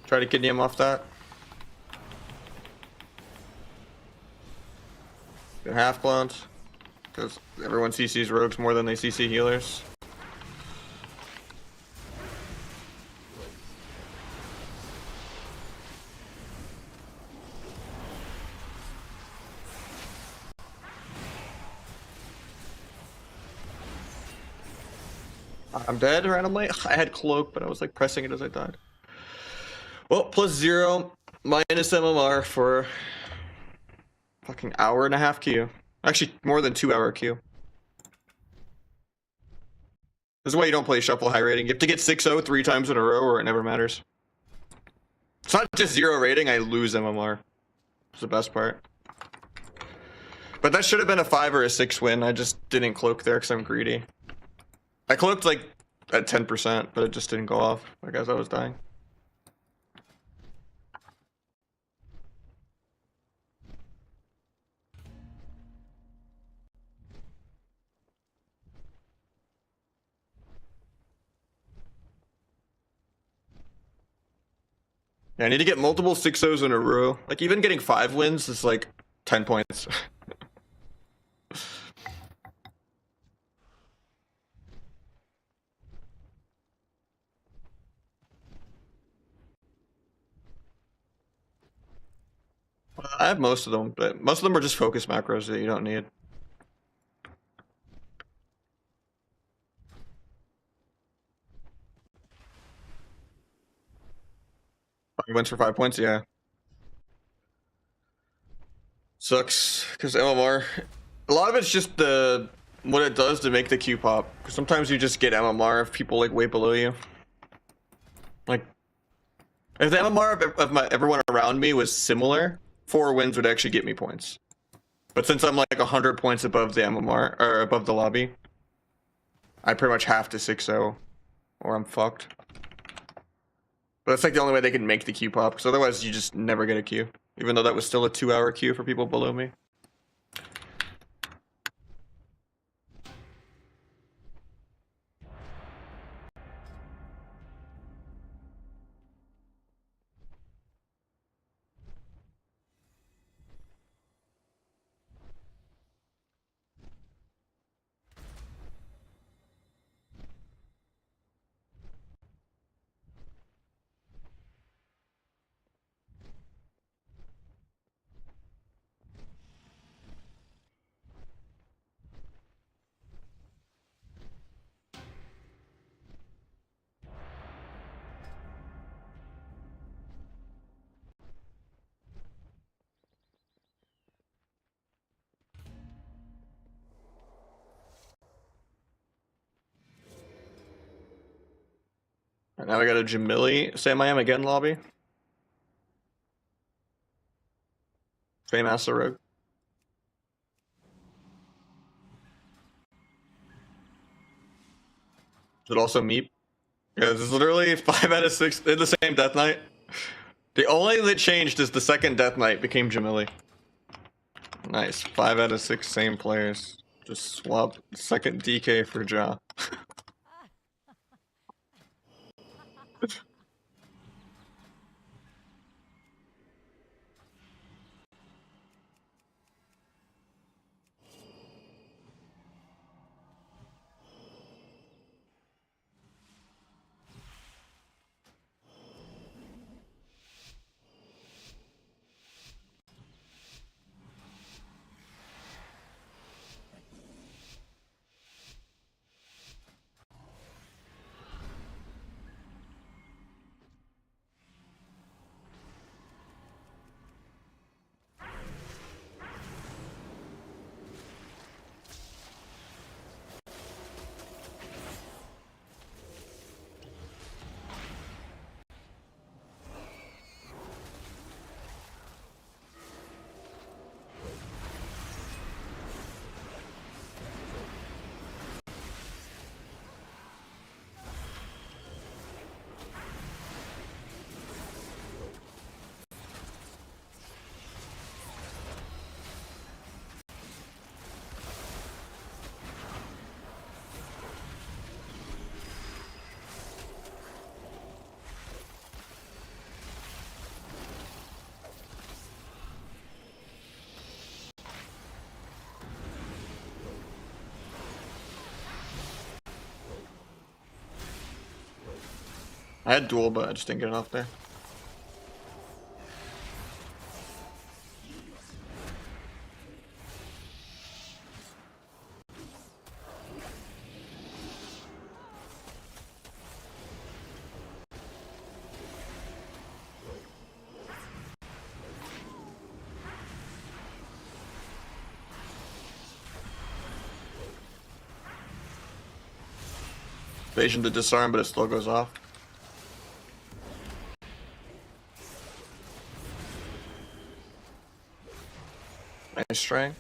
Try to kidney him off that. Get half cloned. Because everyone CCs rogues more than they CC healers. I'm dead randomly. I had cloak, but I was like pressing it as I died. Well, +0, minus MMR for Fucking hour and a half queue. Actually, more than 2 hour queue. This is why you don't play shuffle high rating. You have to get 6-0 3 times in a row or it never matters. It's not just 0 rating, I lose MMR. It's the best part. But that should have been a 5 or a 6 win. I just didn't cloak there because I'm greedy. I cloaked like at 10%, but it just didn't go off, like as I was dying. Yeah, I need to get multiple 6-0s in a row. Like even getting 5 wins is like 10 points. I have most of them, but most of them are just focus macros that you don't need. 5 wins for 5 points, yeah. Sucks, because MMR, a lot of it's just what it does to make the queue pop. Because sometimes you just get MMR if people like way below you. Like, if the MMR of everyone around me was similar, 4 wins would actually get me points. But since I'm like 100 points above the MMR, or above the lobby, I pretty much have to 6-0, or I'm fucked. But that's like the only way they can make the queue pop, because otherwise you just never get a queue. Even though that was still a 2-hour queue for people below me. And now we got a Jamili Sam I Am again lobby. Same Asa Rogue. Is it also Meep? Yeah, this is literally 5 out of 6 in the same Death Knight. The only thing that changed is the second Death Knight became Jamili. Nice. 5 out of 6 same players. Just swap second DK for Ja. I had duel, but I just didn't get it off there. Evasion to disarm, but it still goes off. Nice string.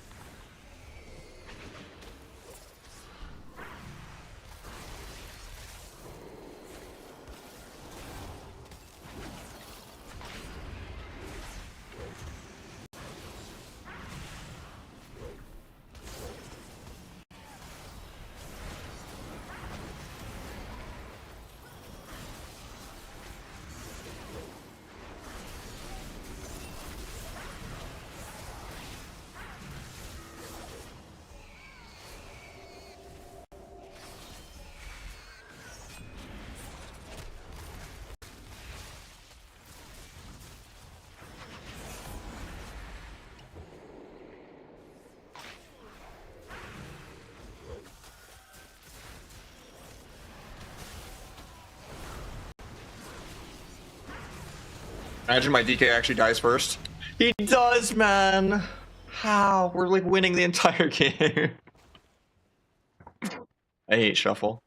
Imagine my DK actually dies first. He does, man! How? We're like winning the entire game. I hate shuffle.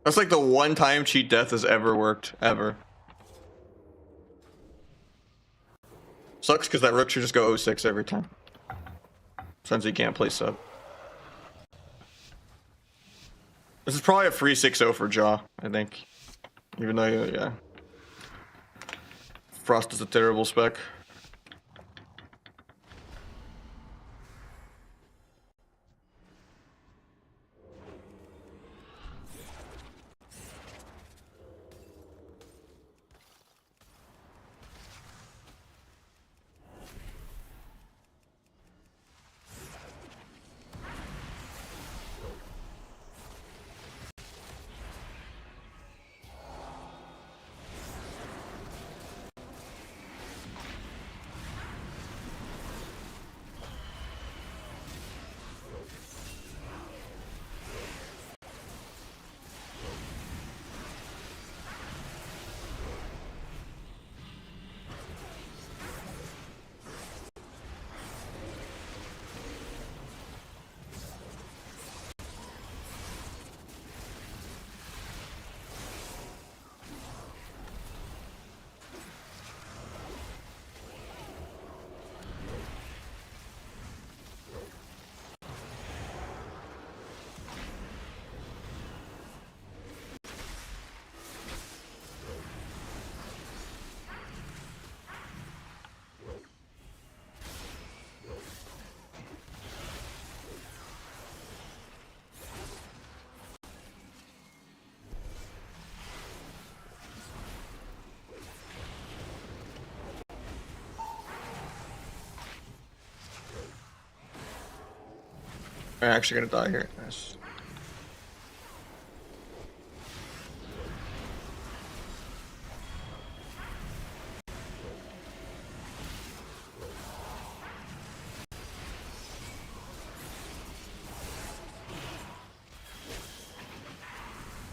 That's like the one time cheat death has ever worked, ever. Sucks because that rook should just go 06 every time. Since he can't play sub. This is probably a free 6-0 for Jaw, I think. Even though, yeah. Frost is a terrible spec. I'm actually gonna die here. Nice.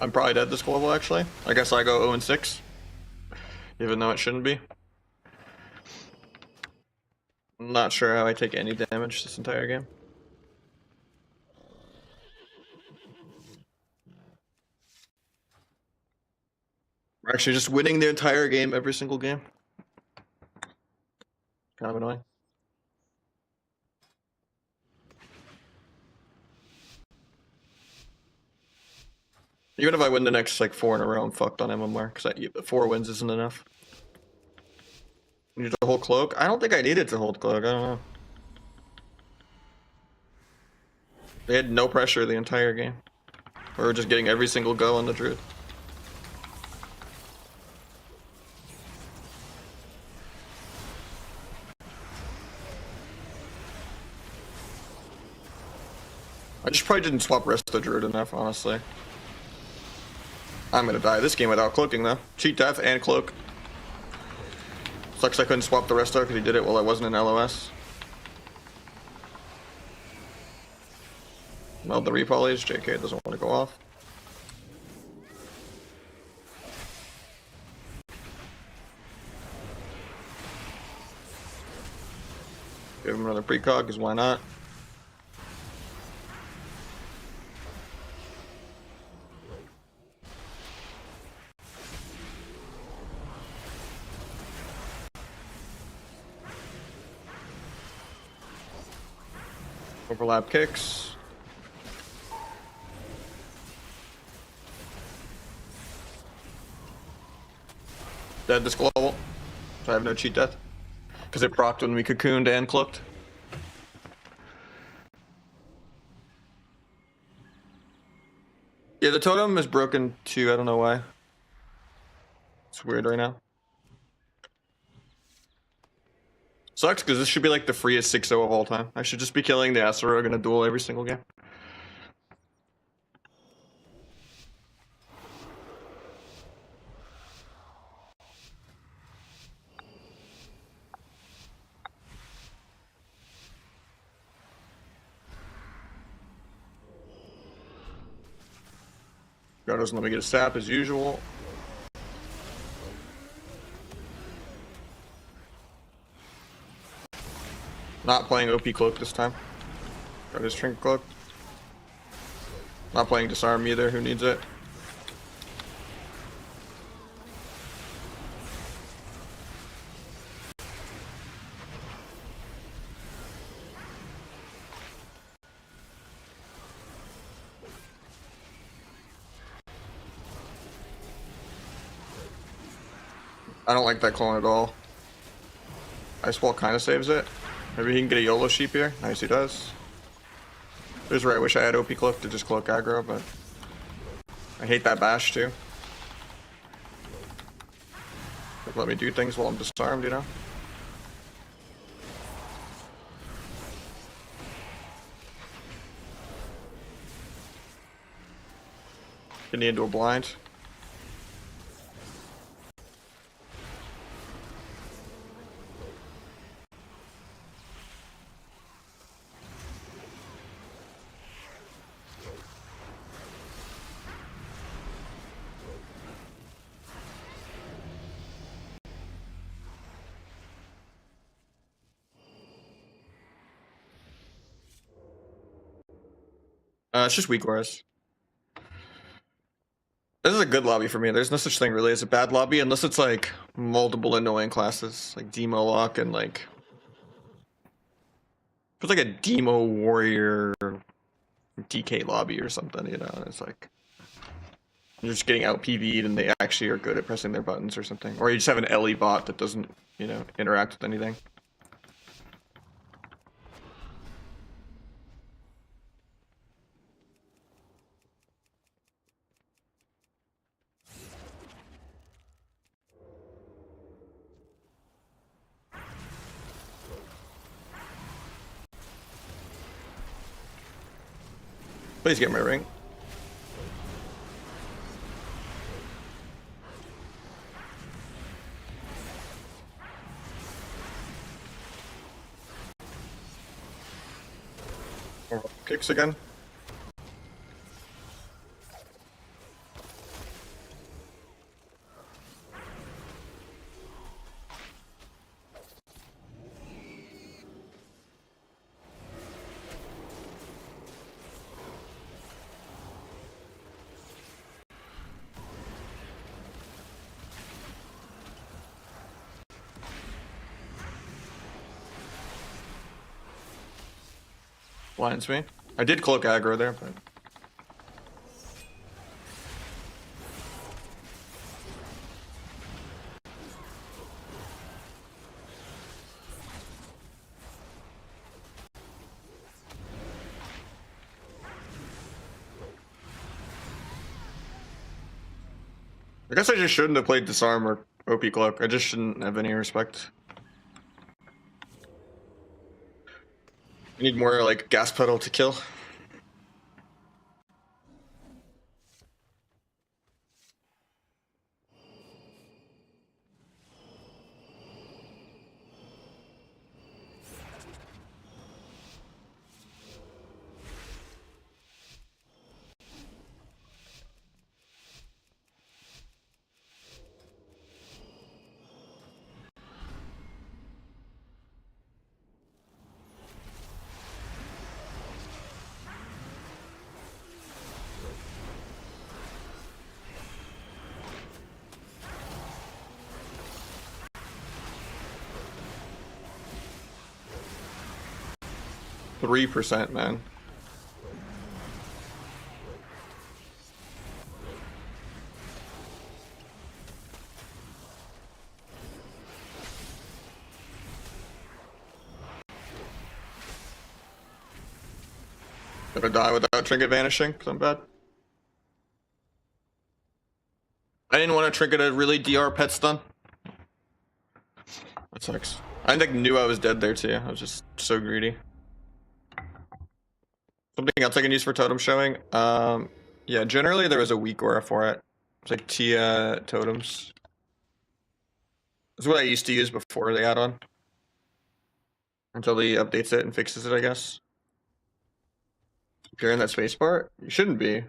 I'm probably dead this global, actually. I guess I go 0-6. Even though it shouldn't be. I'm not sure how I take any damage this entire game. We're actually just winning the entire game, every single game. Kind of annoying. Even if I win the next like 4 in a row, I'm fucked on MMR because 4 wins isn't enough. You need to hold cloak? I don't think I needed to hold cloak. I don't know. They had no pressure the entire game. We were just getting every single go on the druid. I just probably didn't swap rest of the druid enough, honestly. I'm gonna die this game without cloaking though. Cheat death and cloak. Sucks I couldn't swap the rest out because he did it while I wasn't in LOS. Meld the repolys, JK doesn't want to go off. Give him another precog, because why not? Overlap kicks. Dead this global. So I have no cheat death. Because it procced when we cocooned and cloaked. Yeah, the totem is broken too, I don't know why. It's weird right now. Sucks because this should be like the freest 6-0 of all time. I should just be killing the Asurog in a duel every single game. God doesn't let me get a sap as usual. Not playing OP Cloak this time. Got his Trinket Cloak. Not playing Disarm either, who needs it? I don't like that clone at all. Ice Wall kind of saves it. Maybe he can get a YOLO sheep here. Nice, he does. Here's where I wish I had OP Cloak to just cloak aggro, but I hate that bash too. Let me do things while I'm disarmed, you know? Getting into a blind. It's just weak auras. This is a good lobby for me. There's no such thing really as a bad lobby unless it's like multiple annoying classes, like Demo Lock and like it's like a Demo Warrior DK lobby or something, you know. It's like you're just getting out PV'd and they actually are good at pressing their buttons or something, or you just have an LE bot that doesn't, you know, interact with anything. Please get my ring. Kicks again. Blinds me. I did cloak aggro there, but I guess I just shouldn't have played Disarm or OP Cloak. I just shouldn't have any respect. I need more like gas pedal to kill. 3%, man. Gonna die without trinket vanishing, because I'm bad. I didn't want to trinket a really DR pet stun. That sucks. I like knew I was dead there too. I was just so greedy. Something else I can use for totem showing. Yeah, generally there was a weak aura for it. It's like Tia totems. This is what I used to use before the add-on. Until he updates it and fixes it, I guess. If you're in that spacebar, you shouldn't be.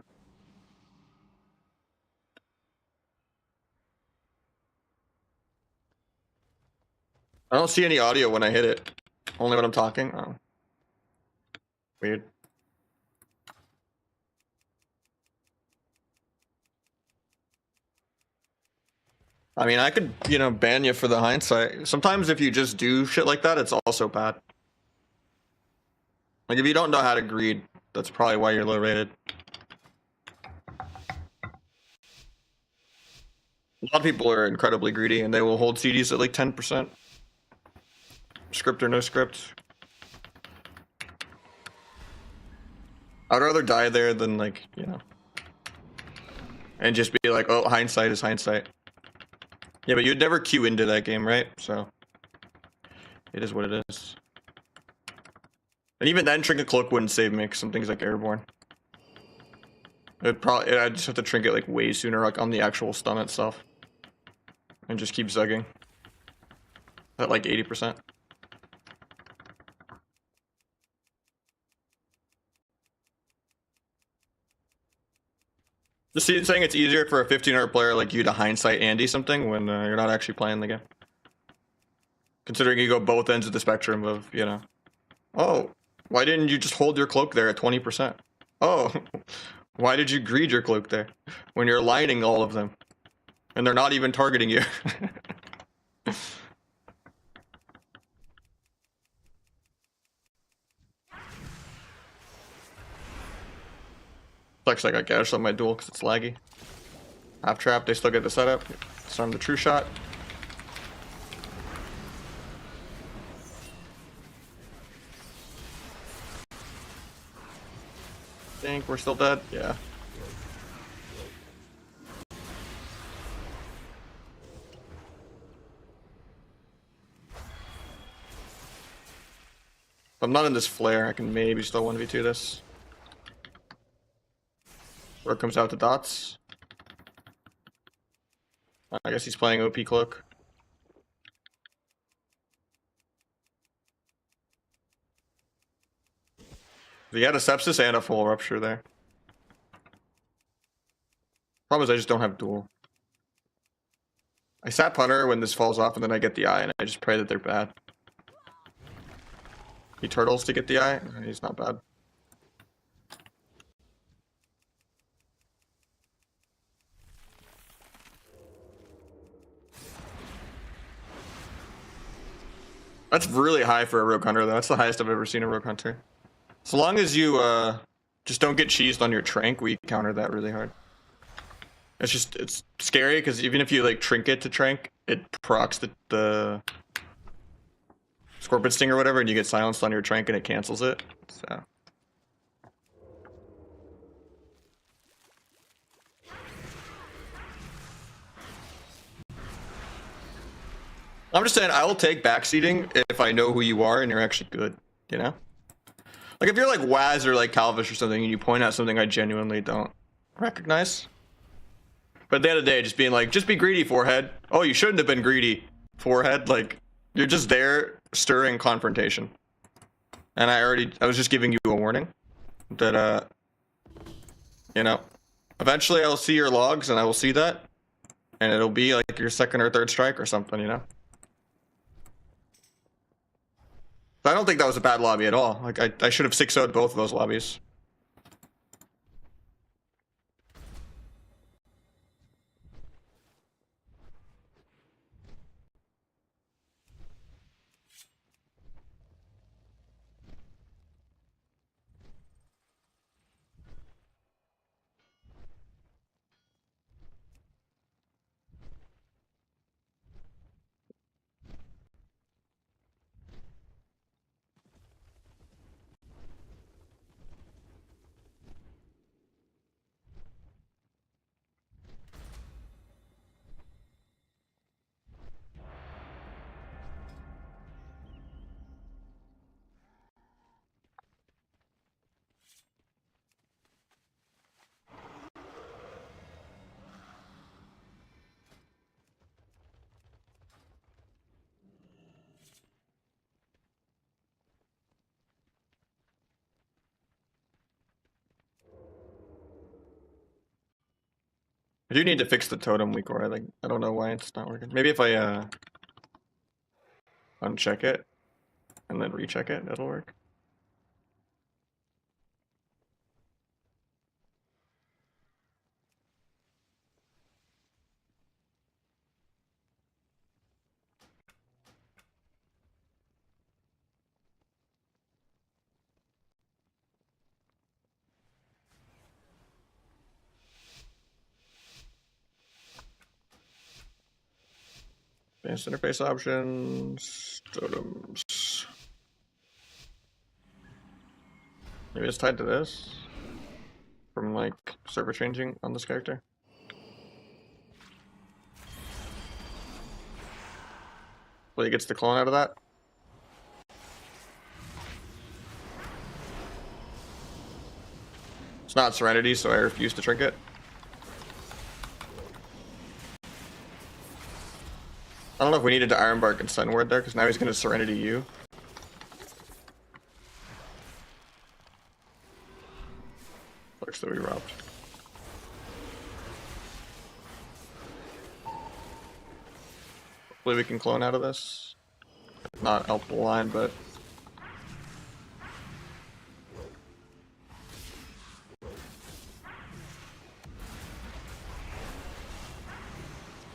I don't see any audio when I hit it. Only when I'm talking. Oh. Weird. I mean, I could, you know, ban you for the hindsight. Sometimes if you just do shit like that, it's also bad. Like, if you don't know how to greed, that's probably why you're low rated. A lot of people are incredibly greedy, and they will hold CDs at like 10%. Script or no script. I'd rather die there than, like, you know, and just be like, oh, hindsight is hindsight. Yeah, but you'd never queue into that game, right? So it is what it is. And even then, Trinket Cloak wouldn't save me, because some things like Airborne. I'd just have to Trinket like way sooner, like on the actual stun itself. And just keep zugging. At like 80%. Just saying it's easier for a 1500 player like you to hindsight Andy something when you're not actually playing the game. Considering you go both ends of the spectrum of, you know, oh, why didn't you just hold your cloak there at 20%? Oh, why did you greed your cloak there when you're lining all of them and they're not even targeting you? Actually, I got gashed on my duel because it's laggy. Half trap, they still get the setup. Storm the true shot. Think we're still dead? Yeah. If I'm not in this flare, I can maybe still 1v2 this. Where it comes out to dots. I guess he's playing OP cloak. He had a sepsis and a full rupture there. Problem is I just don't have duel. I sat punter when this falls off and then I get the eye and I just pray that they're bad. He turtles to get the eye. He's not bad. That's really high for a Rogue Hunter, though. That's the highest I've ever seen a Rogue Hunter. So long as you just don't get cheesed on your Trank, we counter that really hard. It's scary, because even if you like Trinket to Trank, it procs the Scorpion Sting or whatever, and you get silenced on your Trank and it cancels it. So. I'm just saying, I will take backseating if I know who you are and you're actually good, you know? Like, if you're like Waz or like Calvish or something and you point out something I genuinely don't recognize. But at the end of the day, just being like, just be greedy, forehead. Oh, you shouldn't have been greedy, forehead. Like, you're just there stirring confrontation. And I was just giving you a warning that, you know, eventually I'll see your logs and I will see that. And it'll be like your second or third strike or something, you know? I don't think that was a bad lobby at all. Like, I should have 6-0'd both of those lobbies. I do need to fix the totem weak core. I don't know why it's not working. Maybe if I uncheck it and then recheck it, it'll work. Advanced interface options, totems. Maybe it's tied to this from like server changing on this character. Well, he gets the clone out of that. It's not Serenity, so I refuse to trinket. I don't know if we needed to Ironbark and Sunward there, because now he's going to Serenity you. Looks that we robbed. Hopefully we can clone out of this. Not help the line, but...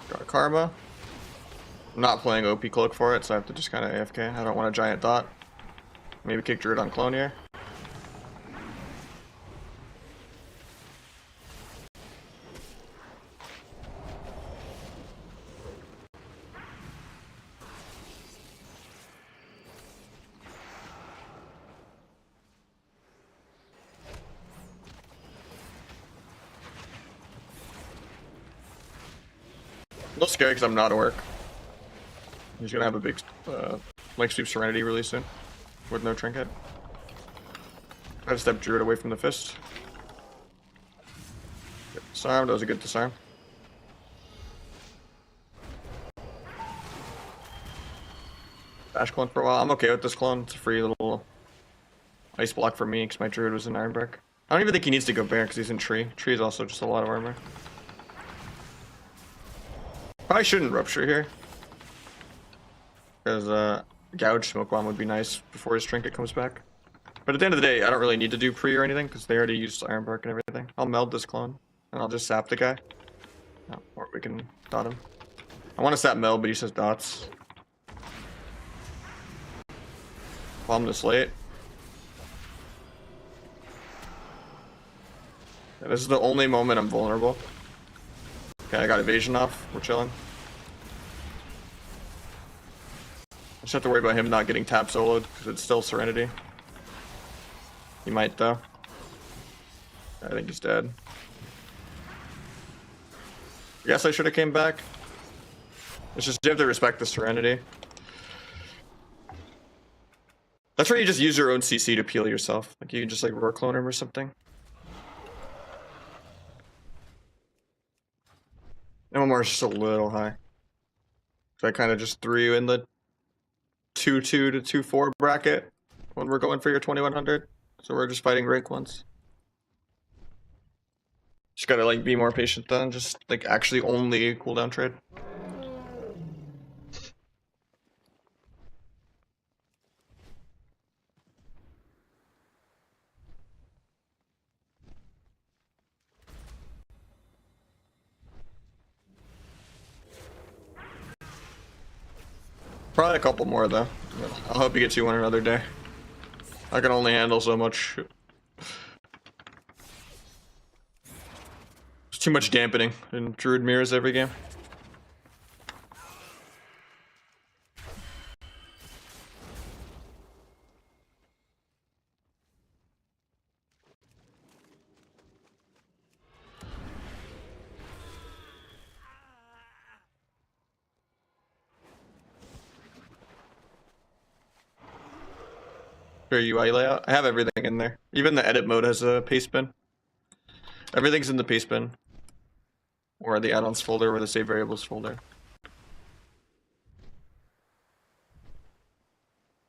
Got Karma. I'm not playing OP Cloak for it, so I have to just kind of AFK. I don't want a Giant Dot. Maybe kick Druid on Clone here. A little scary because I'm not Orc. He's gonna have a big Link Sweep Serenity really soon with no trinket. Try to step Druid away from the fist. Good disarm, that was a good disarm. Bash clone for a while. I'm okay with this clone. It's a free little ice block for me because my Druid was in Ironbark. I don't even think he needs to go Bear because he's in Tree. Tree is also just a lot of armor. Probably shouldn't Rupture here. Because Gouge Smoke Bomb would be nice before his trinket comes back. But at the end of the day, I don't really need to do pre or anything because they already used Ironbark and everything. I'll meld this clone and I'll just sap the guy. No, or we can dot him. I want to sap meld, but he says dots. Bomb this late. Yeah, this is the only moment I'm vulnerable. Okay, I got evasion off. We're chilling. I just have to worry about him not getting tap soloed because it's still Serenity. He might though. I think he's dead. I guess I should have came back. It's just you have to respect the Serenity. That's where you just use your own CC to peel yourself. Like you can just like roar clone him or something. MMR is just a little high. So I kind of just threw you in the 2-2 to 2-4 bracket when we're going for your 2100. So we're just fighting rank ones. Just gotta like be more patient then, just like actually only cooldown trade. Probably a couple more though. I'll hope you get you one another day. I can only handle so much. There's too much dampening in Druid mirrors every game. For UI layout, I have everything in there. Even the edit mode has a paste bin. Everything's in the paste bin. Or the add-ons folder or the save variables folder.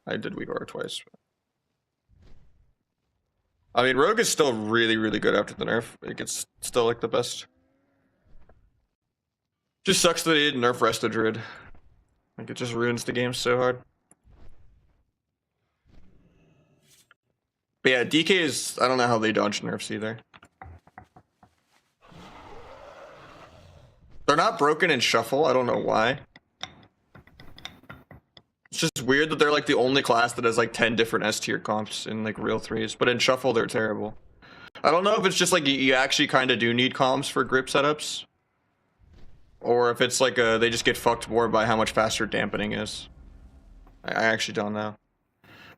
I did Weedor twice. I mean, Rogue is still really, really good after the nerf. Like, it's still like the best. Just sucks that they didn't nerf Resta Druid. Like, it just ruins the game so hard. But yeah, DK is... I don't know how they dodge nerfs either. They're not broken in Shuffle. I don't know why. It's just weird that they're like the only class that has like 10 different S tier comps in like real threes. But in Shuffle, they're terrible. I don't know if it's just like you actually kind of do need comps for grip setups. Or if it's like they just get fucked more by how much faster dampening is. I actually don't know.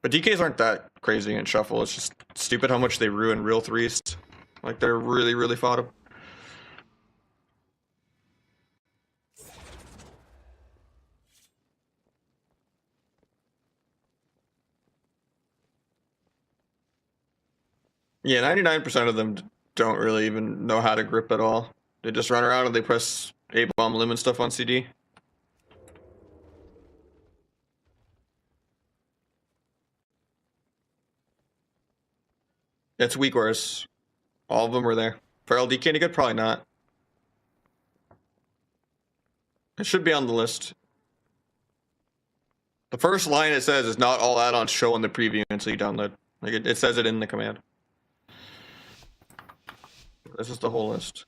But DKs aren't that crazy in Shuffle. It's just stupid how much they ruin real threes. Like, they're really, really fought up. Yeah, 99% of them don't really even know how to grip at all. They just run around and they press A-bomb limb and stuff on CD. It's weak wars. All of them were there. For LDK any good? Probably not. It should be on the list. The first line it says is not all add-ons show in the preview until you download. Like it says it in the command. This is the whole list.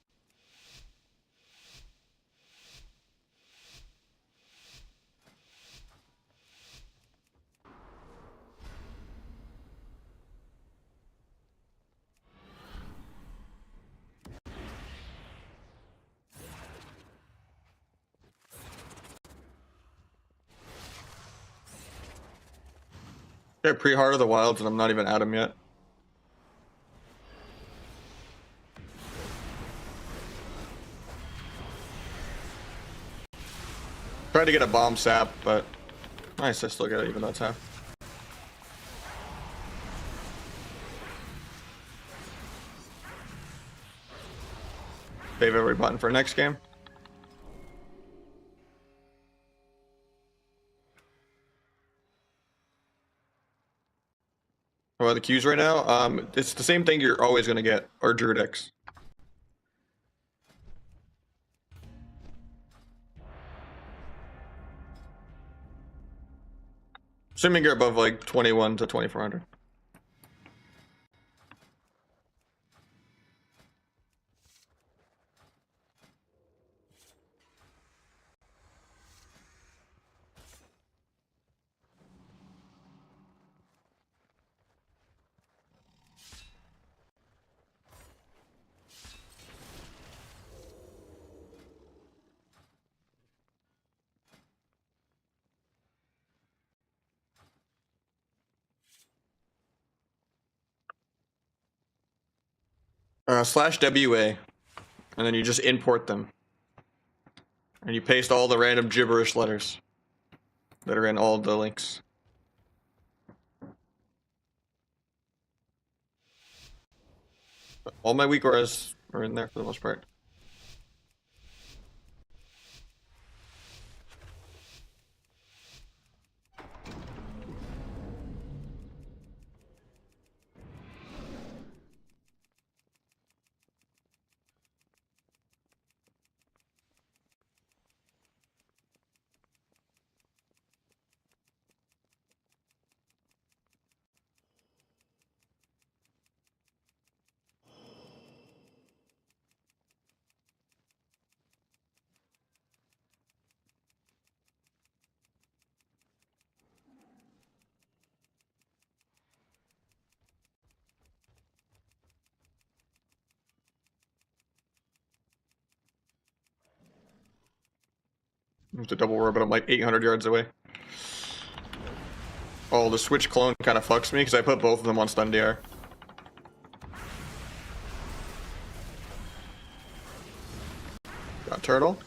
They're pre-Heart of the Wilds and I'm not even at them yet. Tried to get a bomb sap, but nice, I still get it even though it's half. Save every button for next game. What are the queues right now? It's the same thing you're always gonna get, or Druid X. Assuming you're above like 21 to 2400. Slash WA, and then you just import them. And you paste all the random gibberish letters that are in all the links. All my weak auras are in there for the most part. It's a double roar, but I'm like 800 yards away. Oh, the switch clone kind of fucks me because I put both of them on stun DR. Got turtle.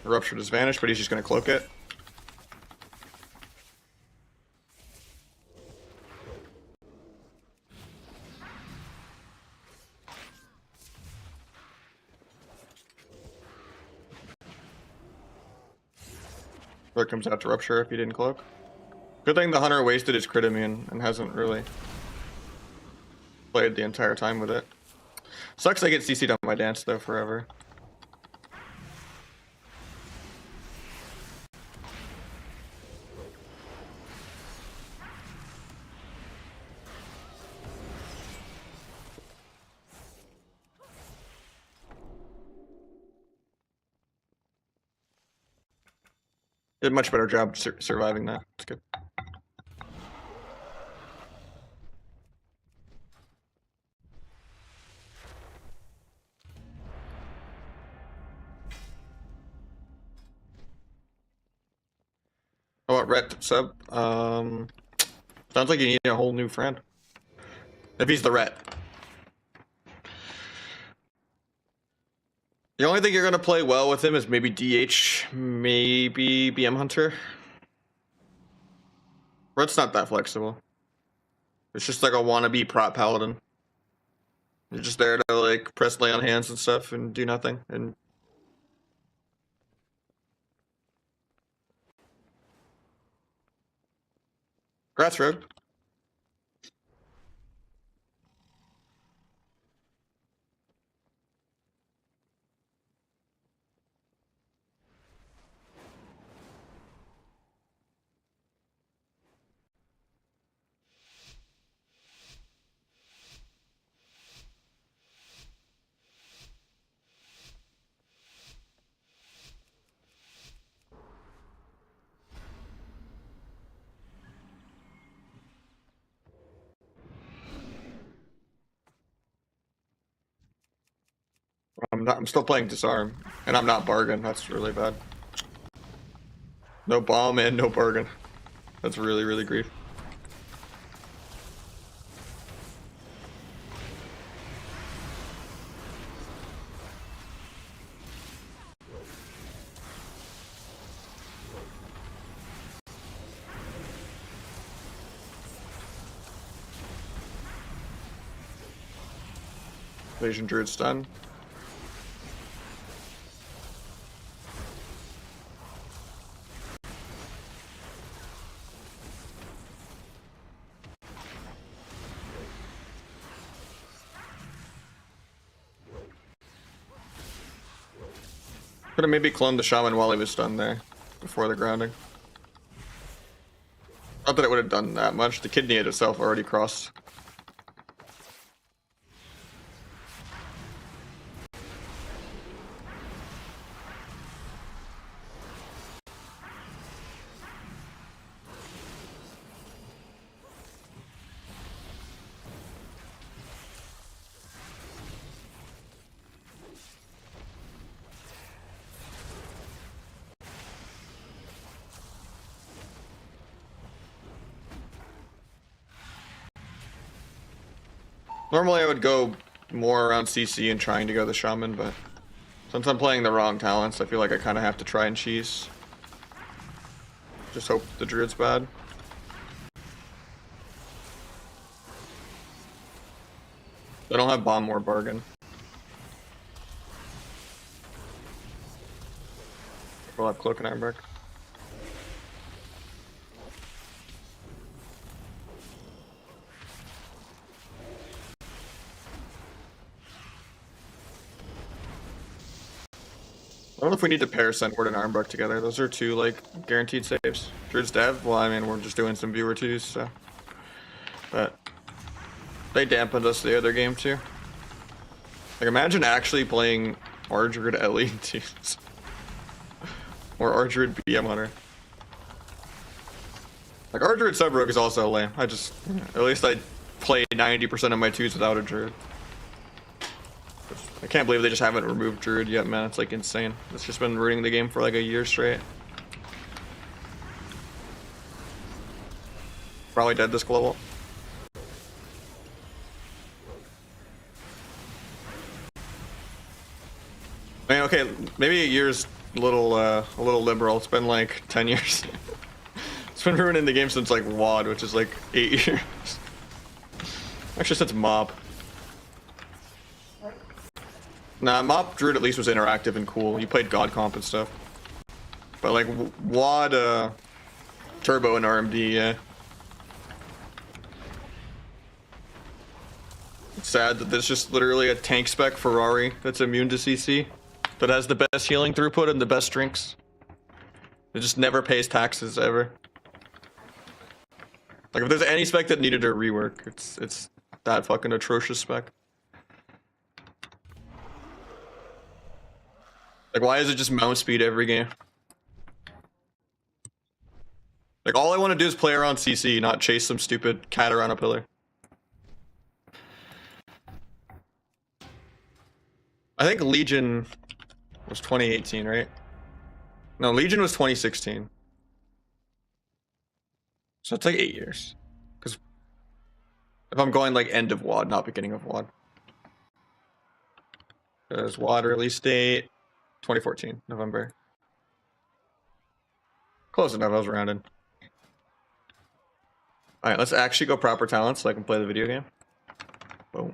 Rupture has vanished, but he's just gonna cloak it. Or it comes out to rupture if he didn't cloak. Good thing the hunter wasted his crit immune and hasn't really played the entire time with it. Sucks I get CC'd on my dance though forever. Did a much better job surviving that. It's good. Oh, what, Ret sub? Sounds like you need a whole new friend. If he's the Ret. The only thing you're gonna play well with him is maybe DH, maybe BM Hunter. Ret's not that flexible. It's just like a wannabe prop paladin. You're just there to like press lay on hands and stuff and do nothing. And Grass Road. I'm still playing Disarm, and I'm not Bargain. That's really bad. No bomb and no Bargain. That's really, really grief. Invasion Druid stun. Could have maybe cloned the Shaman while he was stunned there, before the grounding. Not that it would have done that much. The kidney itself already crossed. Normally I would go more around CC and trying to go the Shaman, but since I'm playing the wrong talents, I feel like I kind of have to try and cheese. Just hope the Druid's bad. I don't have Bomb or Bargain. We'll have Cloak and Ironbark. I don't know if we need to pair Scentward and Armbark together. Those are two, like, guaranteed saves. Druid's dev? Well, I mean, we're just doing some viewer twos, so. But they dampened us the other game, too. Like, imagine actually playing R-Druid Ellie teams. Or R-Druid BM Hunter. Like, R-Druid Sub-Rogue is also lame. At least I play 90% of my twos without a Druid. I can't believe they just haven't removed Druid yet, man. It's like insane. It's just been ruining the game for like a year straight. Probably dead this global. I mean, okay, maybe a year's a little liberal. It's been like 10 years. It's been ruining the game since like WoD, which is like 8 years. Actually, since Mob. Nah, Mob Druid at least was interactive and cool. You played God Comp and stuff. But like WAD, Turbo and RMD, yeah. It's sad that there's just literally a tank spec Ferrari that's immune to CC, that has the best healing throughput and the best drinks. It just never pays taxes ever. Like if there's any spec that needed a rework, it's that fucking atrocious spec. Like why is it just mount speed every game? Like all I want to do is play around CC, not chase some stupid cat around a pillar. I think Legion was 2018, right? No, Legion was 2016. So it's like 8 years. Because if I'm going like end of WAD, not beginning of WAD. Because WAD release date 2014, November. Close enough, I was rounded. Alright, let's actually go proper talent so I can play the video game. Boom.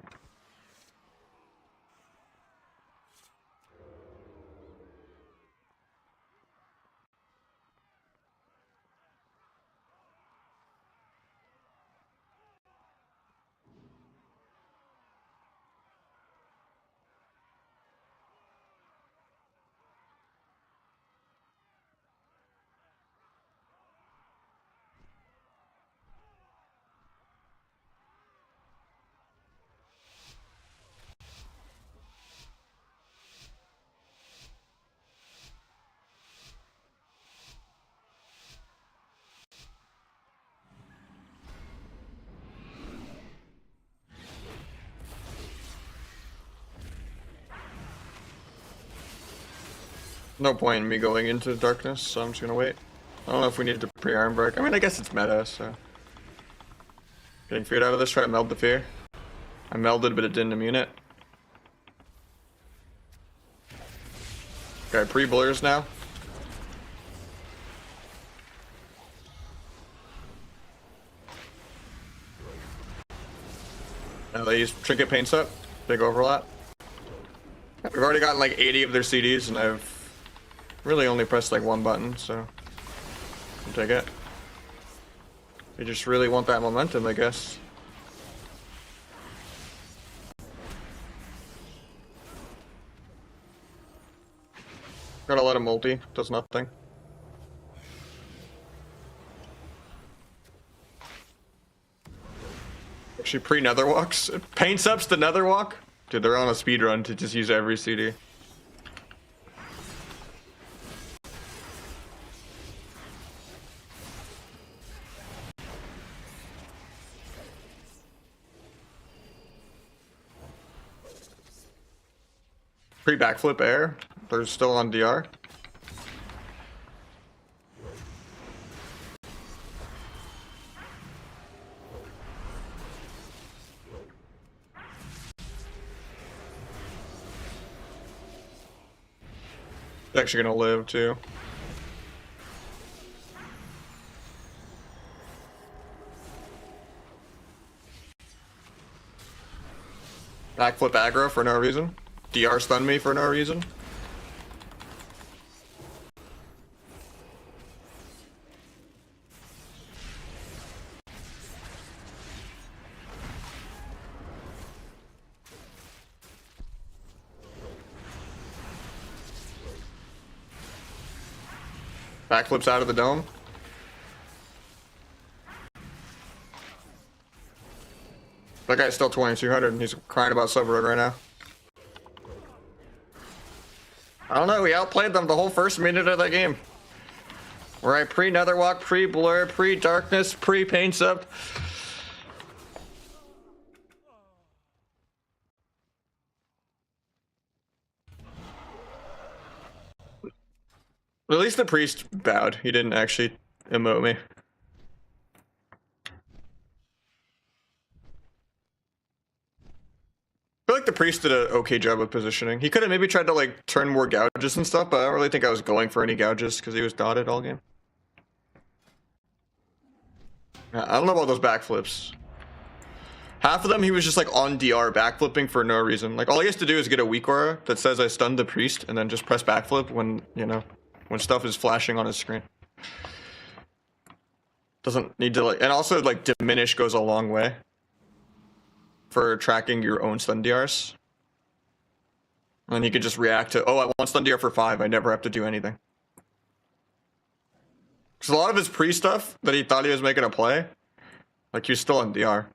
No point in me going into darkness, so I'm just gonna wait. I don't know if we need to pre-arm break. I mean, I guess it's meta, so. Getting feared out of this, try to meld the fear. I melded, but it didn't immune it. Okay, pre-blurs now. Now they use Trinket Paints up. Big overlap. We've already gotten like 80 of their CDs, and I've really only pressed like one button, so I'll take it. They just really want that momentum, I guess. Gotta let him multi, does nothing. Actually pre-nether walks. It paints ups the nether walk. Dude, they're on a speed run to just use every CD. Pre-backflip air. They're still on DR. They're actually gonna live too. Backflip aggro for no reason. DR stun me for no reason. Backflips out of the dome. That guy's still 2200 and he's crying about sub road right now. I don't know, we outplayed them the whole first minute of that game. Where I pre-netherwalk, pre-blur, pre-darkness, pre-paints up. At least the priest bowed. He didn't actually emote me. I feel like the priest did an okay job of positioning. He could have maybe tried to like turn more gouges and stuff, but I don't really think I was going for any gouges because he was dotted all game. I don't know about those backflips. Half of them he was just like on DR backflipping for no reason. Like all he has to do is get a weak aura that says I stunned the priest and then just press backflip when, you know, when stuff is flashing on his screen. Doesn't need to like, and also like diminish goes a long way for tracking your own stun DRs. And he could just react to, oh, I want stun DR for 5. I never have to do anything. Because a lot of his pre-stuff that he thought he was making a play, like he was still in DR.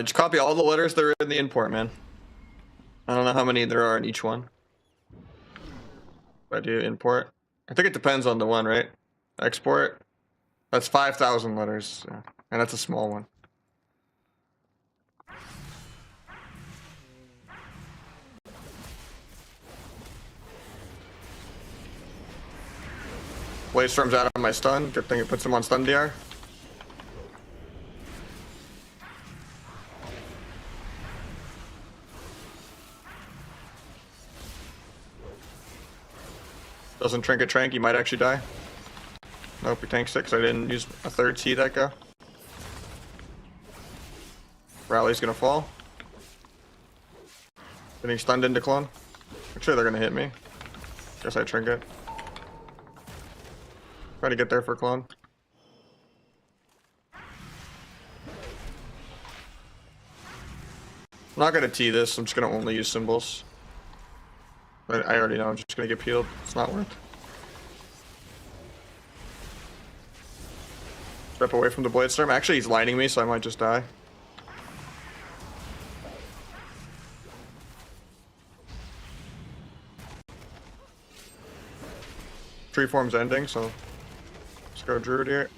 Just copy all the letters that are in the import, man. I don't know how many there are in each one. If I do import, I think it depends on the one, right? Export, that's 5,000 letters, yeah. And that's a small one. Blade Storm's out of my stun. Good thing it puts him on stun DR. Doesn't trinket trank, he might actually die. Nope, he tanked 6. I didn't use a third T that go. Rally's gonna fall. Getting stunned into clone. Actually, they're gonna hit me. Guess I trinket. Try to get there for clone. I'm not gonna T this, I'm just gonna only use symbols. But I already know I'm just gonna get peeled. It's not worth. Step away from the Blade Storm. Actually, he's lining me, so I might just die. Tree form's ending, so let's go Druid here.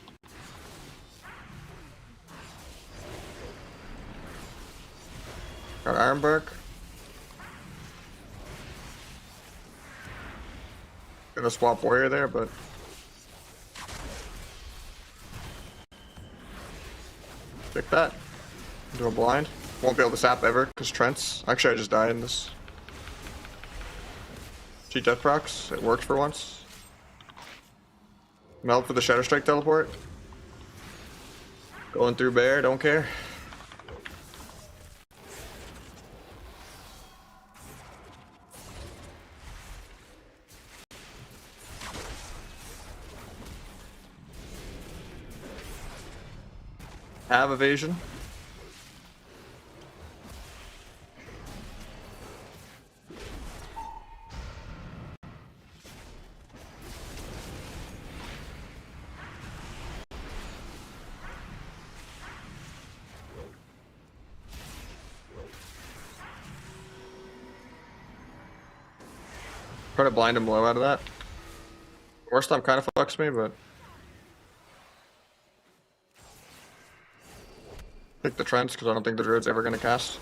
Got Ironbark. Gonna swap Warrior there, but pick that. Do a blind. Won't be able to sap ever because Trent's. Actually, I just died in this. Cheat Death procs. It worked for once. Melt for the Shadow Strike teleport. Going through Bear, don't care. Have evasion. Try to blind him low out of that. Worst time kind of fucks me, but pick the Trents because I don't think the Druid's ever going to cast.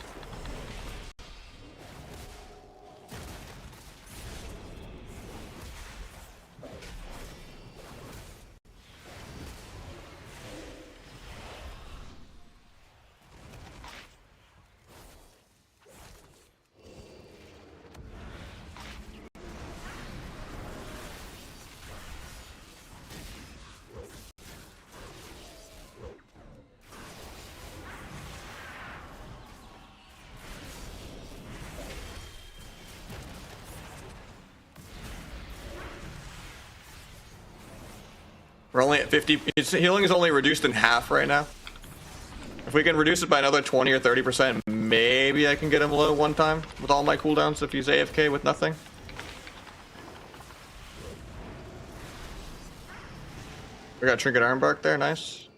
We're only at 50. His healing is only reduced in half right now. If we can reduce it by another 20 or 30%, maybe I can get him low one time with all my cooldowns if he's AFK with nothing. We got Trinket Ironbark there, nice.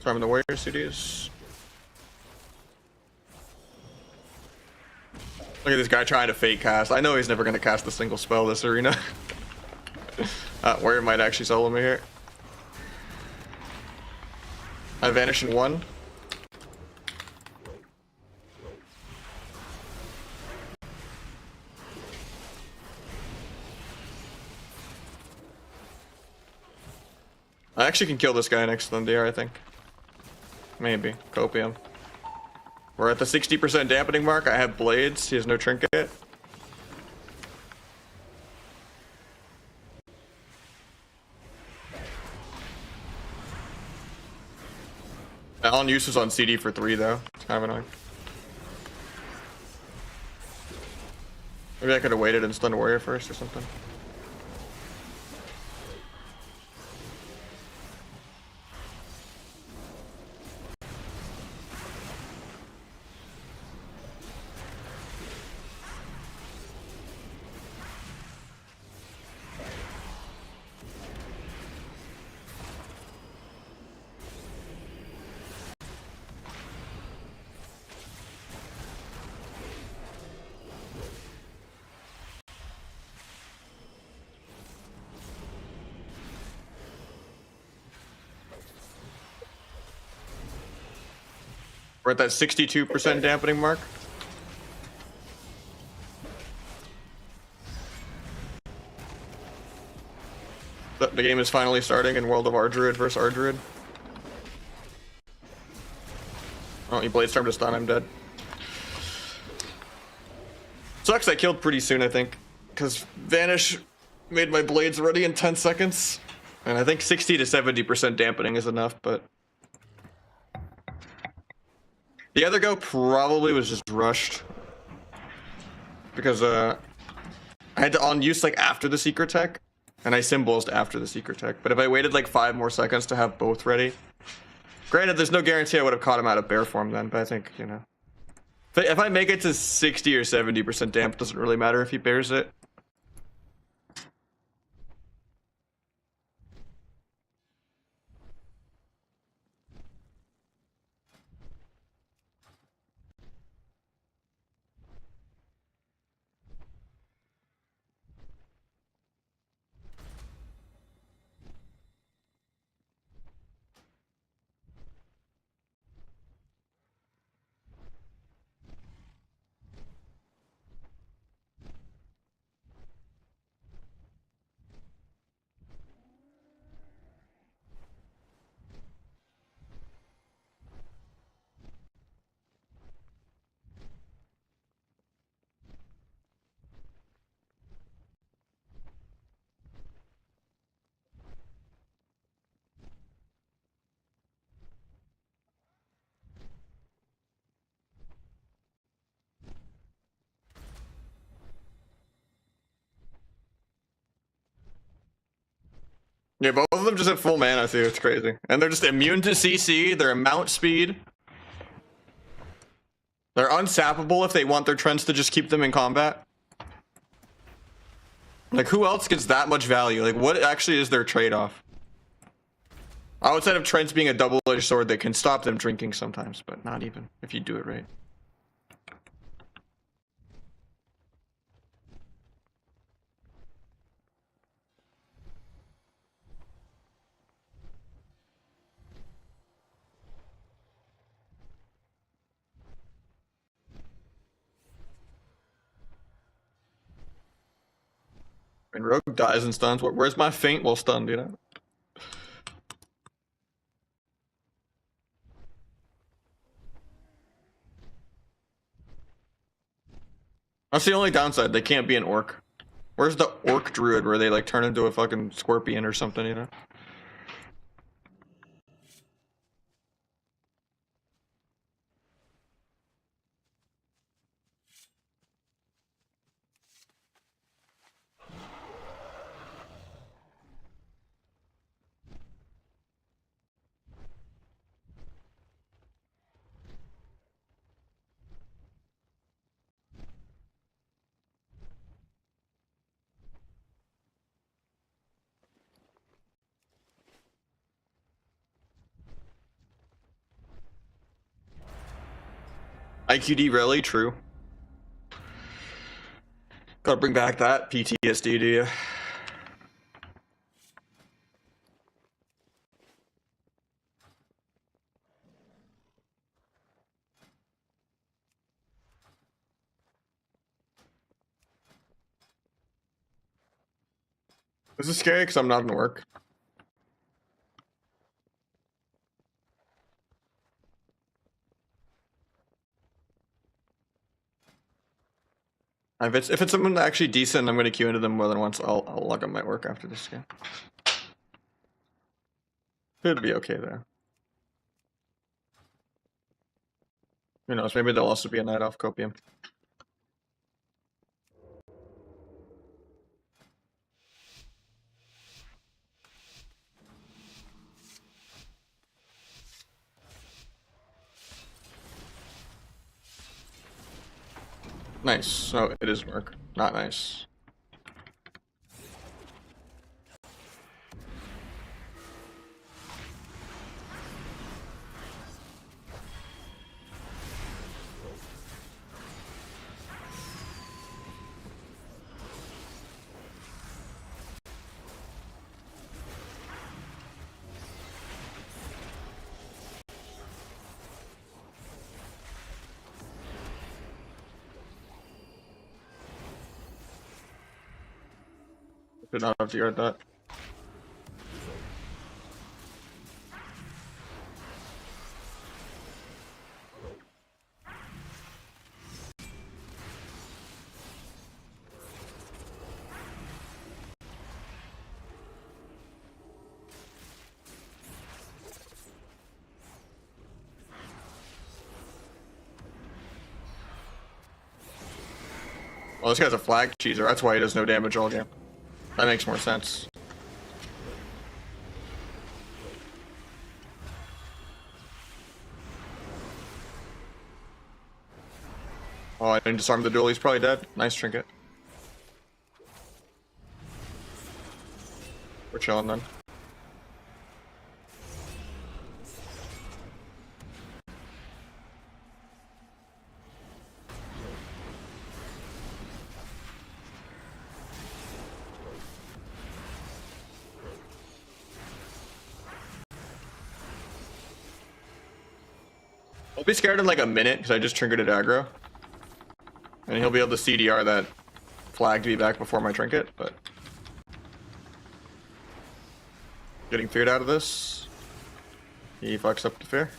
So I'm in the Warrior CDs. Look at this guy trying to fake cast. I know he's never going to cast a single spell this arena. Warrior might actually solo me here. I vanish in 1. I actually can kill this guy next to Lindier, I think. Maybe. Copium. We're at the 60% dampening mark. I have blades. He has no trinket. Alan Use is on CD for 3 though. It's kind of annoying. Maybe I could have waited and stunned Warrior first or something. We're at that 62% dampening mark. The game is finally starting in World of Ardruid versus Ardruid. Oh, he Blade Storm to stun, I'm dead. Sucks I killed pretty soon, I think. Because Vanish made my blades ready in 10 seconds. And I think 60 to 70% dampening is enough, but... The other go probably was just rushed. Because I had to on-use like after the secret tech. And I symbolized after the secret tech. But if I waited like 5 more seconds to have both ready... Granted, there's no guarantee I would have caught him out of bear form then, but I think, you know... If I make it to 60 or 70% damp, it doesn't really matter if he bears it. Yeah, both of them just have full mana too, it's crazy. And they're just immune to CC, they're mount speed. They're unsappable if they want their trends to just keep them in combat. Like, who else gets that much value? Like, what actually is their trade-off? Outside of trends being a double-edged sword that can stop them drinking sometimes, but not even, if you do it right. And Rogue dies and stuns. Where's my feint while stunned, you know? That's the only downside. They can't be an orc. Where's the orc druid where they like turn into a fucking scorpion or something, you know? IQD really true. Gotta bring back that PTSD, do you? This is scary because I'm not in work. If it's someone actually decent, I'm gonna queue into them more than once. I'll log on my work after this game. Could be okay there. Who knows? Maybe there'll also be a night off copium. Nice. So it is work. Not nice. Did not have to yard that. Well, this guy's a flag cheeser. That's why he does no damage all game. That makes more sense. Oh, I didn't disarm the duel. He's probably dead. Nice trinket. We're chilling then. I'll be scared in like a minute because I just trinketed aggro. And he'll be able to CDR that flag to be back before my trinket, but... Getting feared out of this. He fucks up the fear.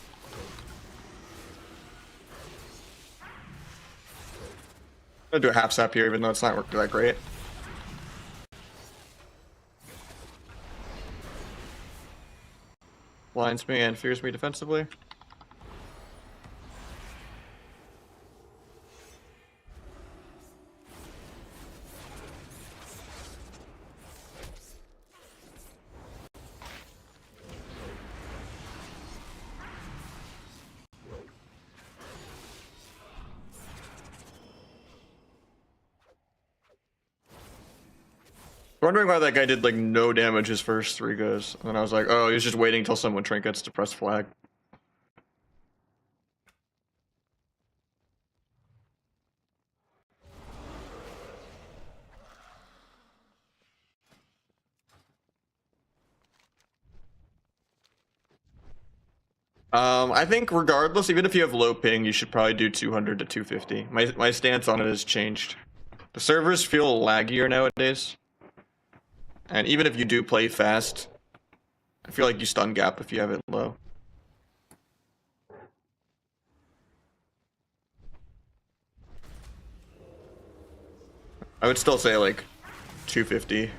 I'm gonna do a half sap here even though it's not working that great. Blinds me and fears me defensively. Wondering why that guy did like no damage his first 3 goes. And then I was like, oh, he was just waiting until someone trinkets to press flag. I think regardless, even if you have low ping, you should probably do 200 to 250. My stance on it has changed. The servers feel laggier nowadays. And even if you do play fast, I feel like you stun gap if you have it low. I would still say like 250.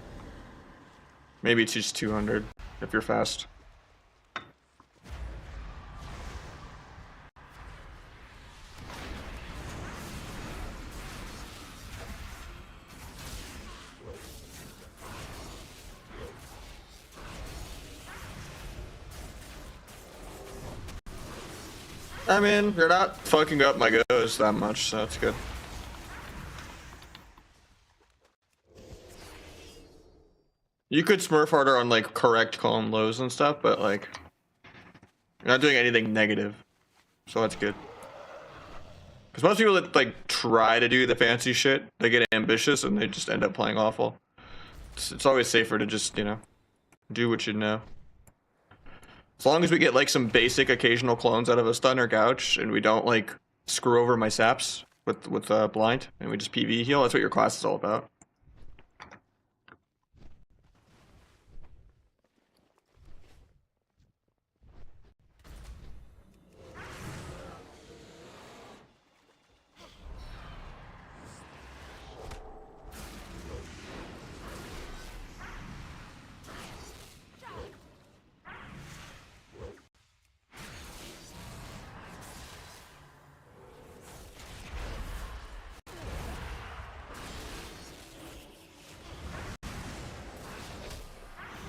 Maybe just 200 if you're fast. I mean, you're not fucking up my goes that much, so that's good. You could smurf harder on like correct column lows and stuff, but like you're not doing anything negative, so that's good. Because most people that like try to do the fancy shit, they get ambitious and they just end up playing awful. It's always safer to just, you know, do what you know. As long as we get like some basic occasional clones out of a stun or gouge, and we don't like screw over my saps with blind, and we just PV heal, that's what your class is all about.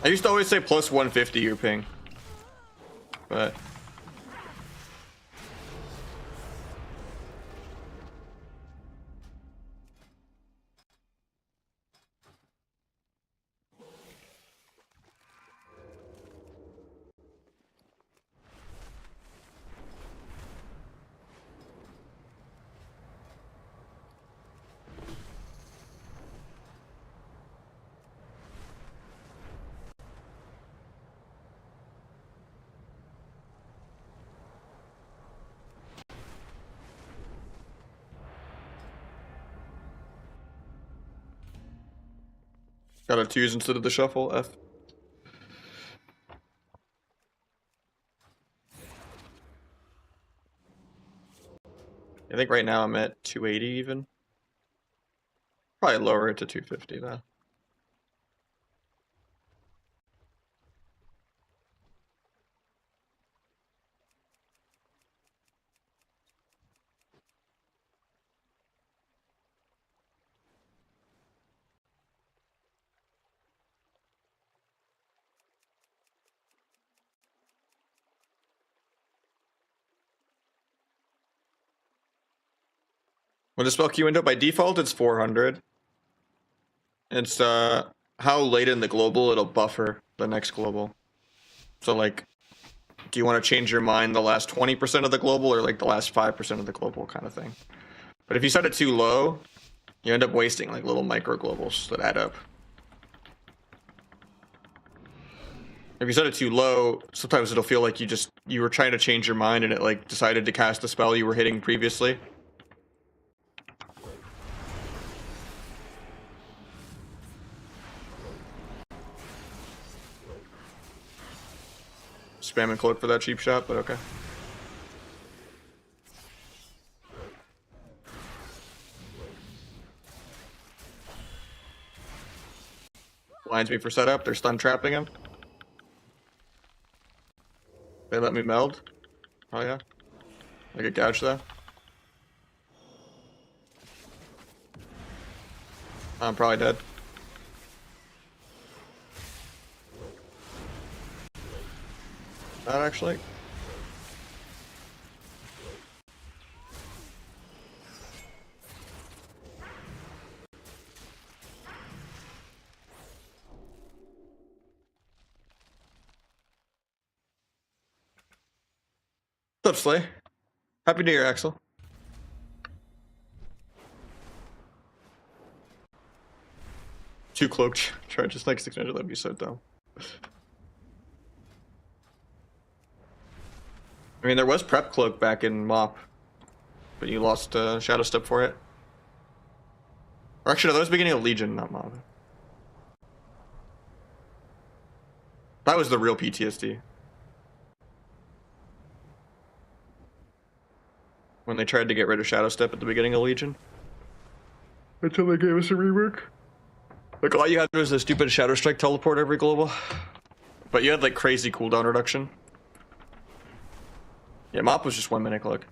I used to always say plus 150 your ping, but gotta choose instead of the shuffle. F. I think right now I'm at 280 even. Probably lower it to 250 though. When the spell queue window by default, it's 400. It's how late in the global it'll buffer the next global. So like, do you want to change your mind the last 20% of the global or like the last 5% of the global kind of thing? But if you set it too low, you end up wasting like little micro globals that add up. If you set it too low, sometimes it'll feel like you were trying to change your mind and it like decided to cast the spell you were hitting previously. Spam and cloak for that cheap shot, but okay. Blinds me for setup, they're stun trapping him. They let me meld. Oh yeah. I get gouged though. I'm probably dead. Not actually. What's up, Slay? Happy New Year, Axel. Two cloak charges like 600, that'd be so dumb. I mean, there was prep cloak back in MOP, but you lost Shadow Step for it. Or actually, no, that was beginning of Legion, not MOP. That was the real PTSD. When they tried to get rid of Shadow Step at the beginning of Legion. Until they gave us a rework. Like, all you had was a stupid Shadow Strike teleport every global. But you had, like, crazy cooldown reduction. Yeah, MOP was just 1 minute click.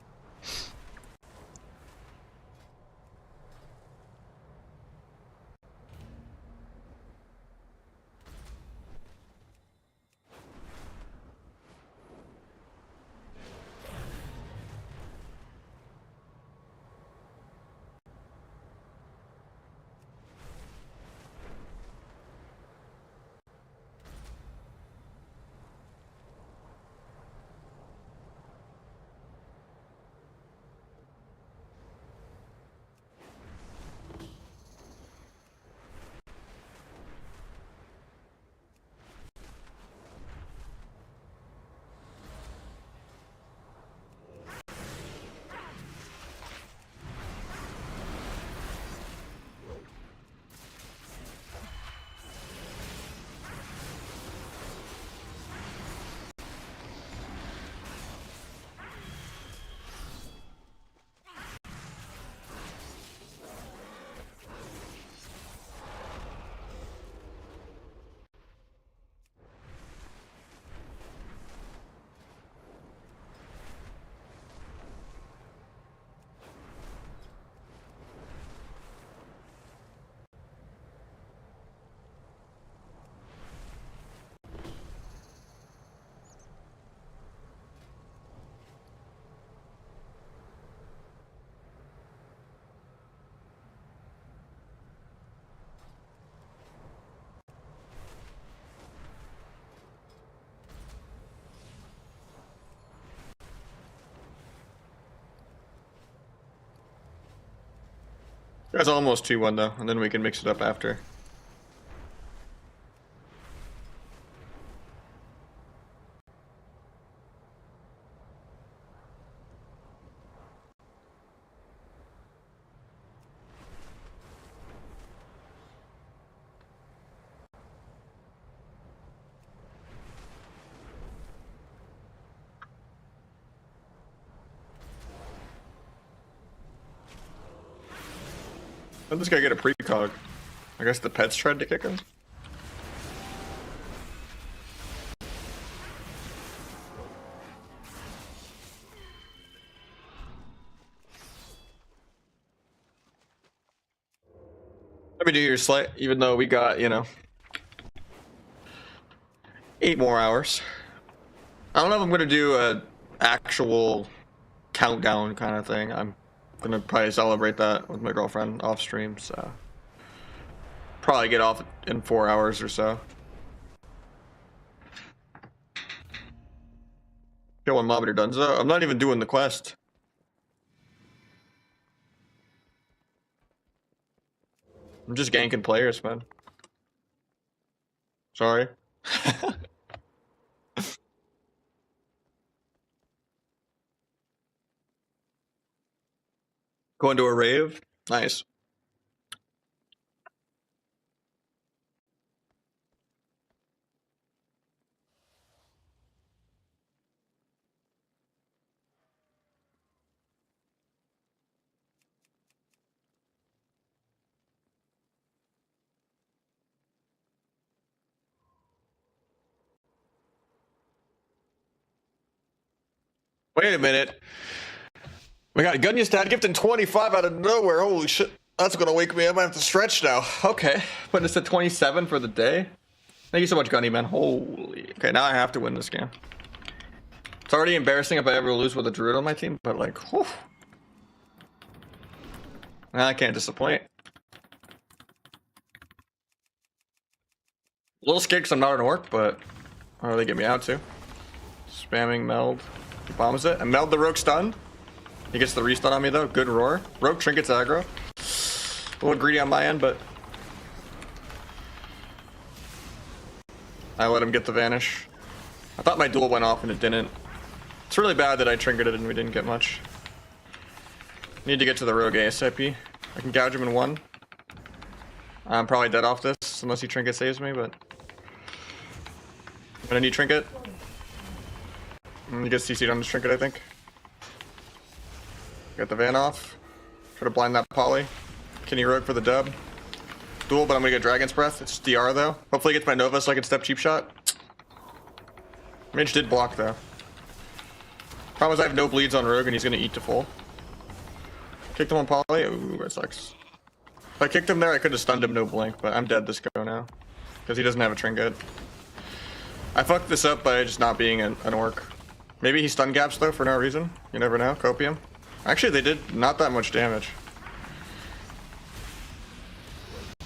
That's almost 2-1 though, and then we can mix it up after. How did this guy get a precog? I guess the pets tried to kick him. Let me do your slate, even though we got, you know, 8 more hours. I don't know if I'm gonna do a actual countdown kind of thing. I'm gonna probably celebrate that with my girlfriend off stream, so probably get off in 4 hours or so. Killing Mobber Dunzo. I'm not even doing the quest. I'm just ganking players, man. Sorry. Going to a rave? Nice. Wait a minute. We got a Gunya stat gift in 25 out of nowhere. Holy shit. That's gonna wake me up. I have to stretch now. Okay. Putting us at 27 for the day. Thank you so much, Gunny, man. Holy. Okay, now I have to win this game. It's already embarrassing if I ever lose with a Druid on my team, but like, whew. I can't disappoint. A little scared because I'm not an orc, but how do they get me out to? Spamming meld. He bombs it. And meld the rogue stun. He gets the restun on me though. Good roar. Rogue trinkets aggro. A little greedy on my end, but I let him get the vanish. I thought my duel went off and it didn't. It's really bad that I trinketed and we didn't get much. Need to get to the rogue ASAP. I can gouge him in 1. I'm probably dead off this unless he trinket saves me, but I'm gonna need trinket. I'm gonna get CC'd on this trinket, I think. Get the van off. Try to blind that poly. Can he rogue for the dub? Duel, but I'm gonna get Dragon's Breath. It's DR though. Hopefully he gets my Nova so I can step cheap shot. Mage did block though. Problem is I have no bleeds on rogue and he's gonna eat to full. Kicked him on poly. Ooh, that sucks. If I kicked him there, I could have stunned him no blink, but I'm dead this go now. Because he doesn't have a trinket. I fucked this up by just not being an orc. Maybe he stun gaps though for no reason. You never know. Copium. Actually, they did not that much damage.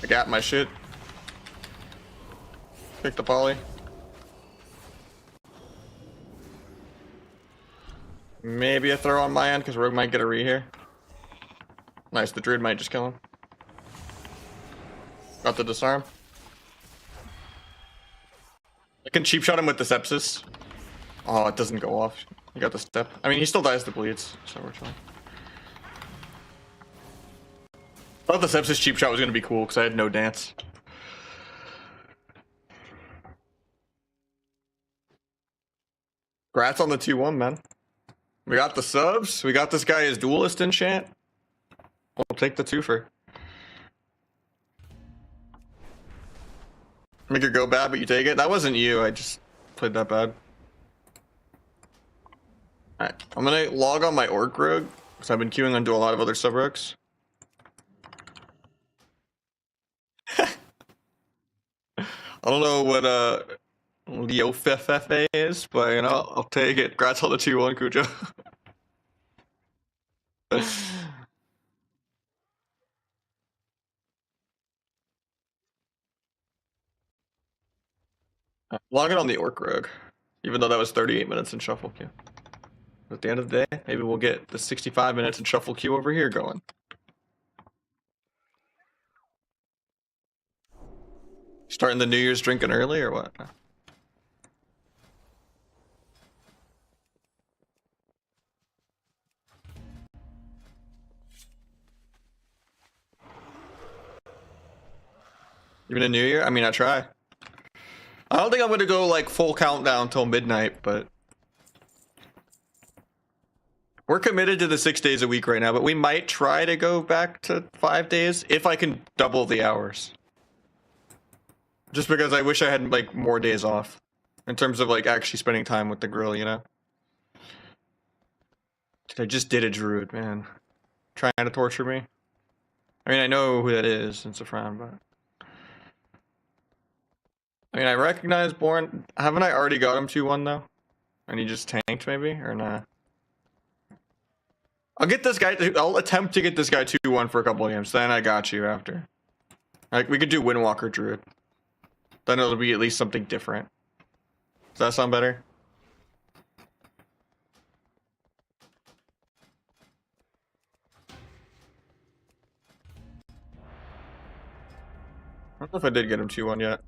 I got my shit. Pick the poly. Maybe a throw on my end because rogue might get a re here. Nice, the druid might just kill him. Got the disarm. I can cheap shot him with the sepsis. Oh, it doesn't go off. He got the step. I mean, he still dies to bleeds, so we're fine. I thought the sepsis cheap shot was gonna be cool because I had no dance. Congrats on the 2-1, man. We got the subs. We got this guy as duelist enchant. We'll take the twofer. Make it go bad, but you take it. That wasn't you. I just played that bad. Alright, I'm gonna log on my orc rogue because I've been queuing onto a lot of other sub rogues. I don't know what Leo FFA is, but you know, I'll take it. Congrats on the 2-1, Cujo. Log it on the orc rogue, even though that was 38 minutes in shuffle queue. At the end of the day, maybe we'll get the 65 minutes in shuffle queue over here going. Starting the New Year's drinking early or what? Even a New Year? I mean, I try. I don't think I'm gonna go like full countdown till midnight, but we're committed to the 6 days a week right now, but we might try to go back to 5 days if I can double the hours. Just because I wish I had like more days off in terms of like actually spending time with the grill, you know? Dude, I just did a druid, man. Trying to torture me. I mean, I know who that is, it's a friend, but I mean, I recognize Born. Haven't I already got him 2-1 though? And he just tanked maybe, or nah? I'll get this guy. I'll attempt to get this guy 2-1 for a couple of games. Then I got you after. Like we could do Windwalker Druid. Then it'll be at least something different. Does that sound better? I don't know if I did get him 2-1 yet.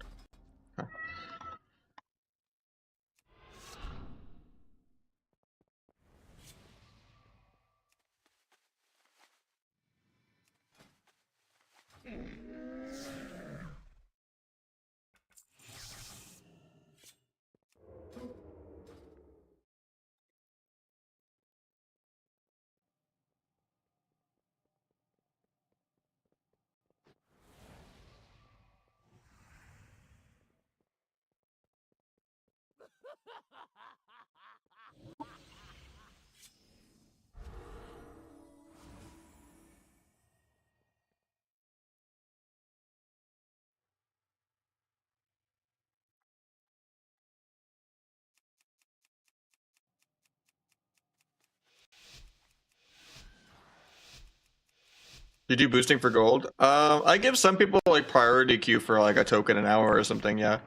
You do boosting for gold? I give some people like priority queue for like a token an hour or something, yeah.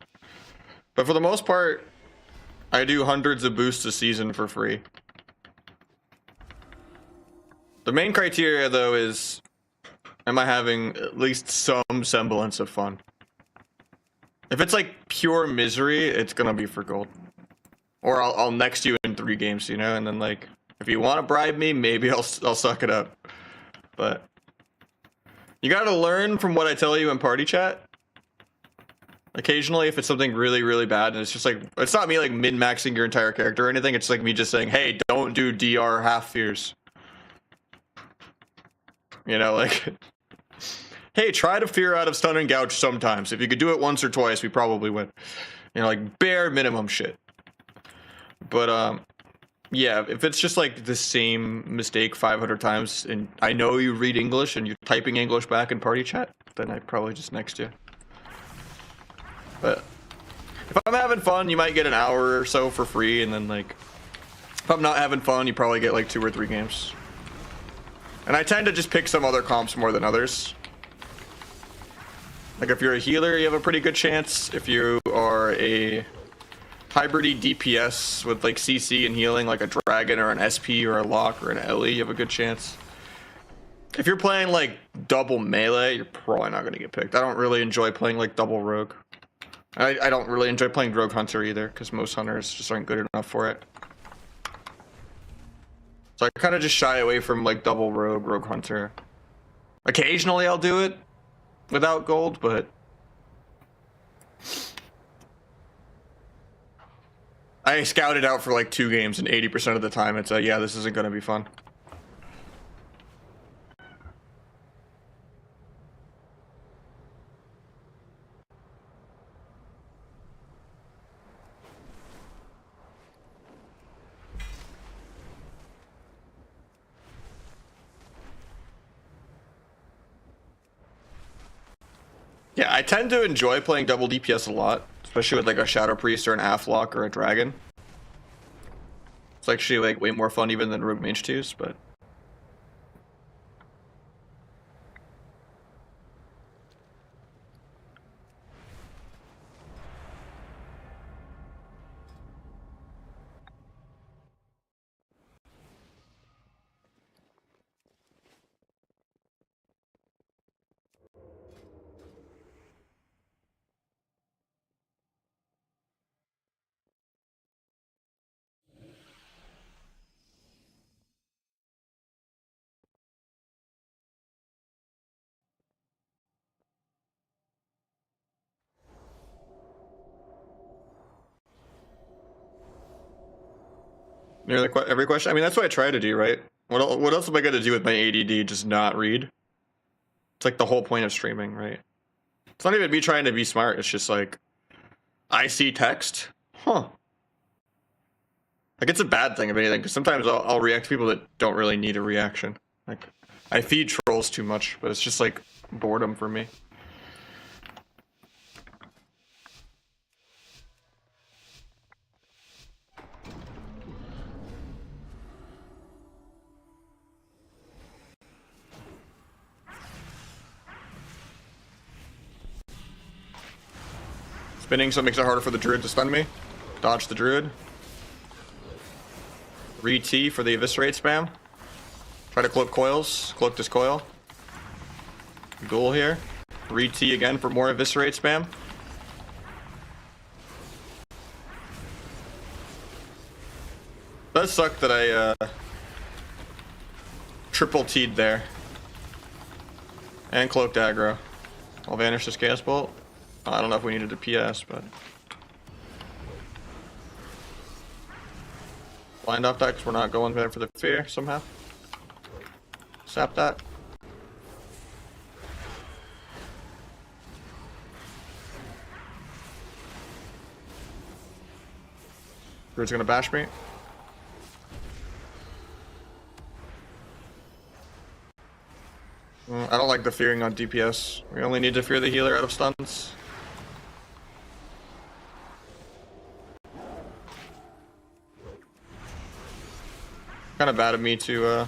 But for the most part, I do hundreds of boosts a season for free. The main criteria though is, am I having at least some semblance of fun? If it's like pure misery, it's gonna be for gold. Or I'll next you in 3 games, you know, and then like, if you want to bribe me, maybe I'll suck it up. But you gotta learn from what I tell you in party chat. Occasionally, if it's something really, really bad, and it's just like, it's not me like min-maxing your entire character or anything, it's like me just saying, hey, don't do DR half fears. You know, like, hey, try to fear out of stun and gouge sometimes. If you could do it once or twice, we probably win. You know, like bare minimum shit. But, yeah, if it's just like the same mistake 500 times, and I know you read English and you're typing English back in party chat, then I'd probably just next you. But if I'm having fun, you might get an hour or so for free, and then like, if I'm not having fun, you probably get like 2 or 3 games. And I tend to just pick some other comps more than others. Like if you're a healer, you have a pretty good chance. If you are a hybridy DPS with like CC and healing, like a dragon or an SP or a lock or an LE, you have a good chance. If you're playing like double melee, you're probably not going to get picked. I don't really enjoy playing like double rogue. I don't really enjoy playing rogue hunter either, because most hunters just aren't good enough for it. So I kind of just shy away from like double rogue hunter. Occasionally I'll do it without gold, but I scout it out for like 2 games, and 80% of the time it's yeah, this isn't going to be fun. Yeah, I tend to enjoy playing double DPS a lot, especially with like a Shadow Priest or an Athlock or a Dragon. It's actually like way more fun even than Rogue Mage 2s, but Nearly every question. I mean, that's what I try to do, right? What else am I gonna do with my ADD? Just not read. It's like the whole point of streaming, right? It's not even me trying to be smart. It's just like I see text, huh? Like it's a bad thing if anything, because sometimes I'll react to people that don't really need a reaction. Like I feed trolls too much, but it's just like boredom for me. Spinning, so it makes it harder for the druid to stun me. Dodge the druid. Re-T for the eviscerate spam. Try to cloak coils. Cloak this coil. Duel here. Re-T again for more eviscerate spam. Does suck that I triple T'd there. And cloaked aggro. I'll vanish this Chaos Bolt. I don't know if we needed a PS, but... Blind off that because we're not going there for the fear somehow. Sap that. Druid's gonna bash me. I don't like the fearing on DPS. We only need to fear the healer out of stuns. Kind of bad of me to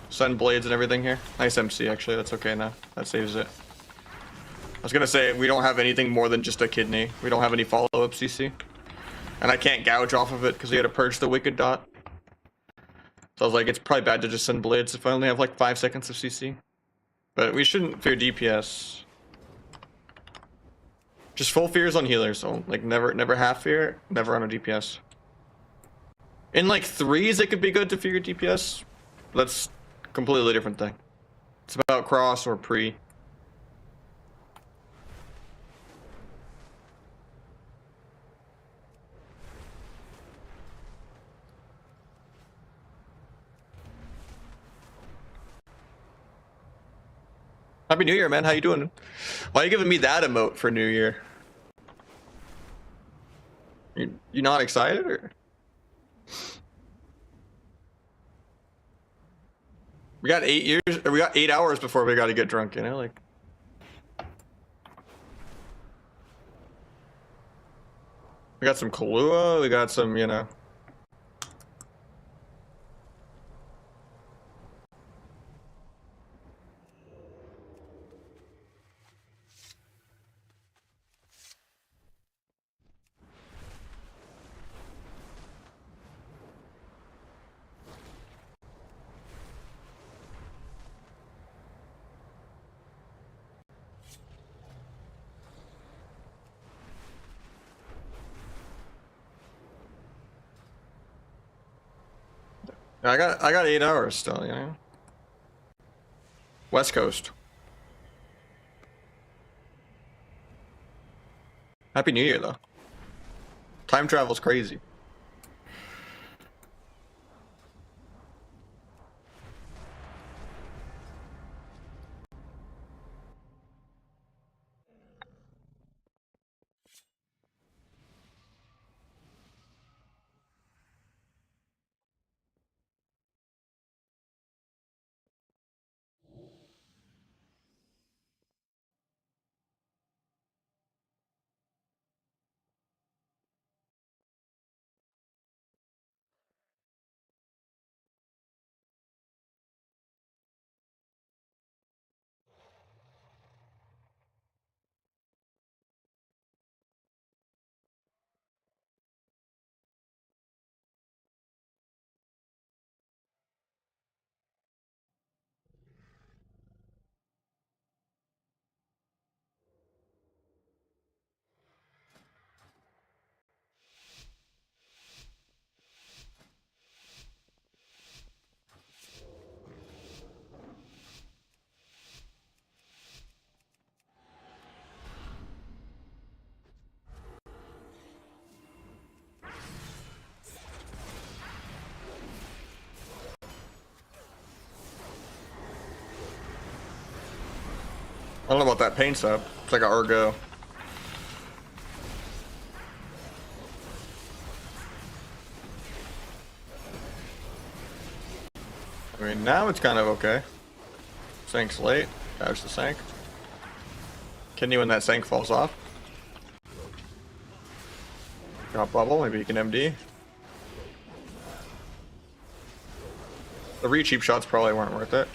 send blades and everything here. Nice MC actually, that's okay now. That saves it. I was gonna say, we don't have anything more than just a kidney. We don't have any follow-up CC. And I can't gouge off of it because we had to purge the Wicked Dot. So I was like, it's probably bad to just send blades if I only have like 5 seconds of CC. But we shouldn't fear DPS. Just full fears on healers, so like never half fear, never on a DPS. In like threes, it could be good to fear DPS. That's a completely different thing. It's about cross or pre. Happy New Year, man. How you doing? Why are you giving me that emote for New Year? You not excited or? We got 8 years, or we got 8 hours before we got to get drunk, you know, like. We got some Kahlua, we got some, you know. I got 8 hours still, you know. West Coast. Happy New Year though. Time travel's crazy. I don't know about that pain sub. It's like a Argo. I mean, now it's kind of okay. Sank's late. Dodge the Sank. Can you when that Sank falls off? Drop bubble, maybe you can MD. The re-cheap shots probably weren't worth it.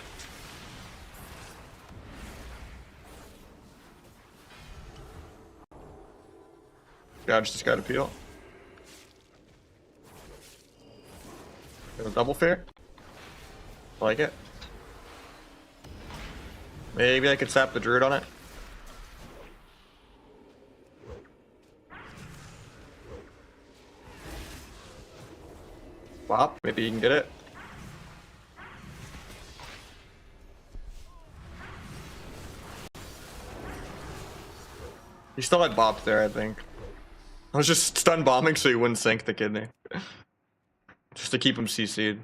Dodge just got a peel. Double fair. I like it. Maybe I could sap the Druid on it. Bop, maybe you can get it. He still had bop there, I think. I was just stun bombing so he wouldn't sink the kidney. Just to keep him CC'd.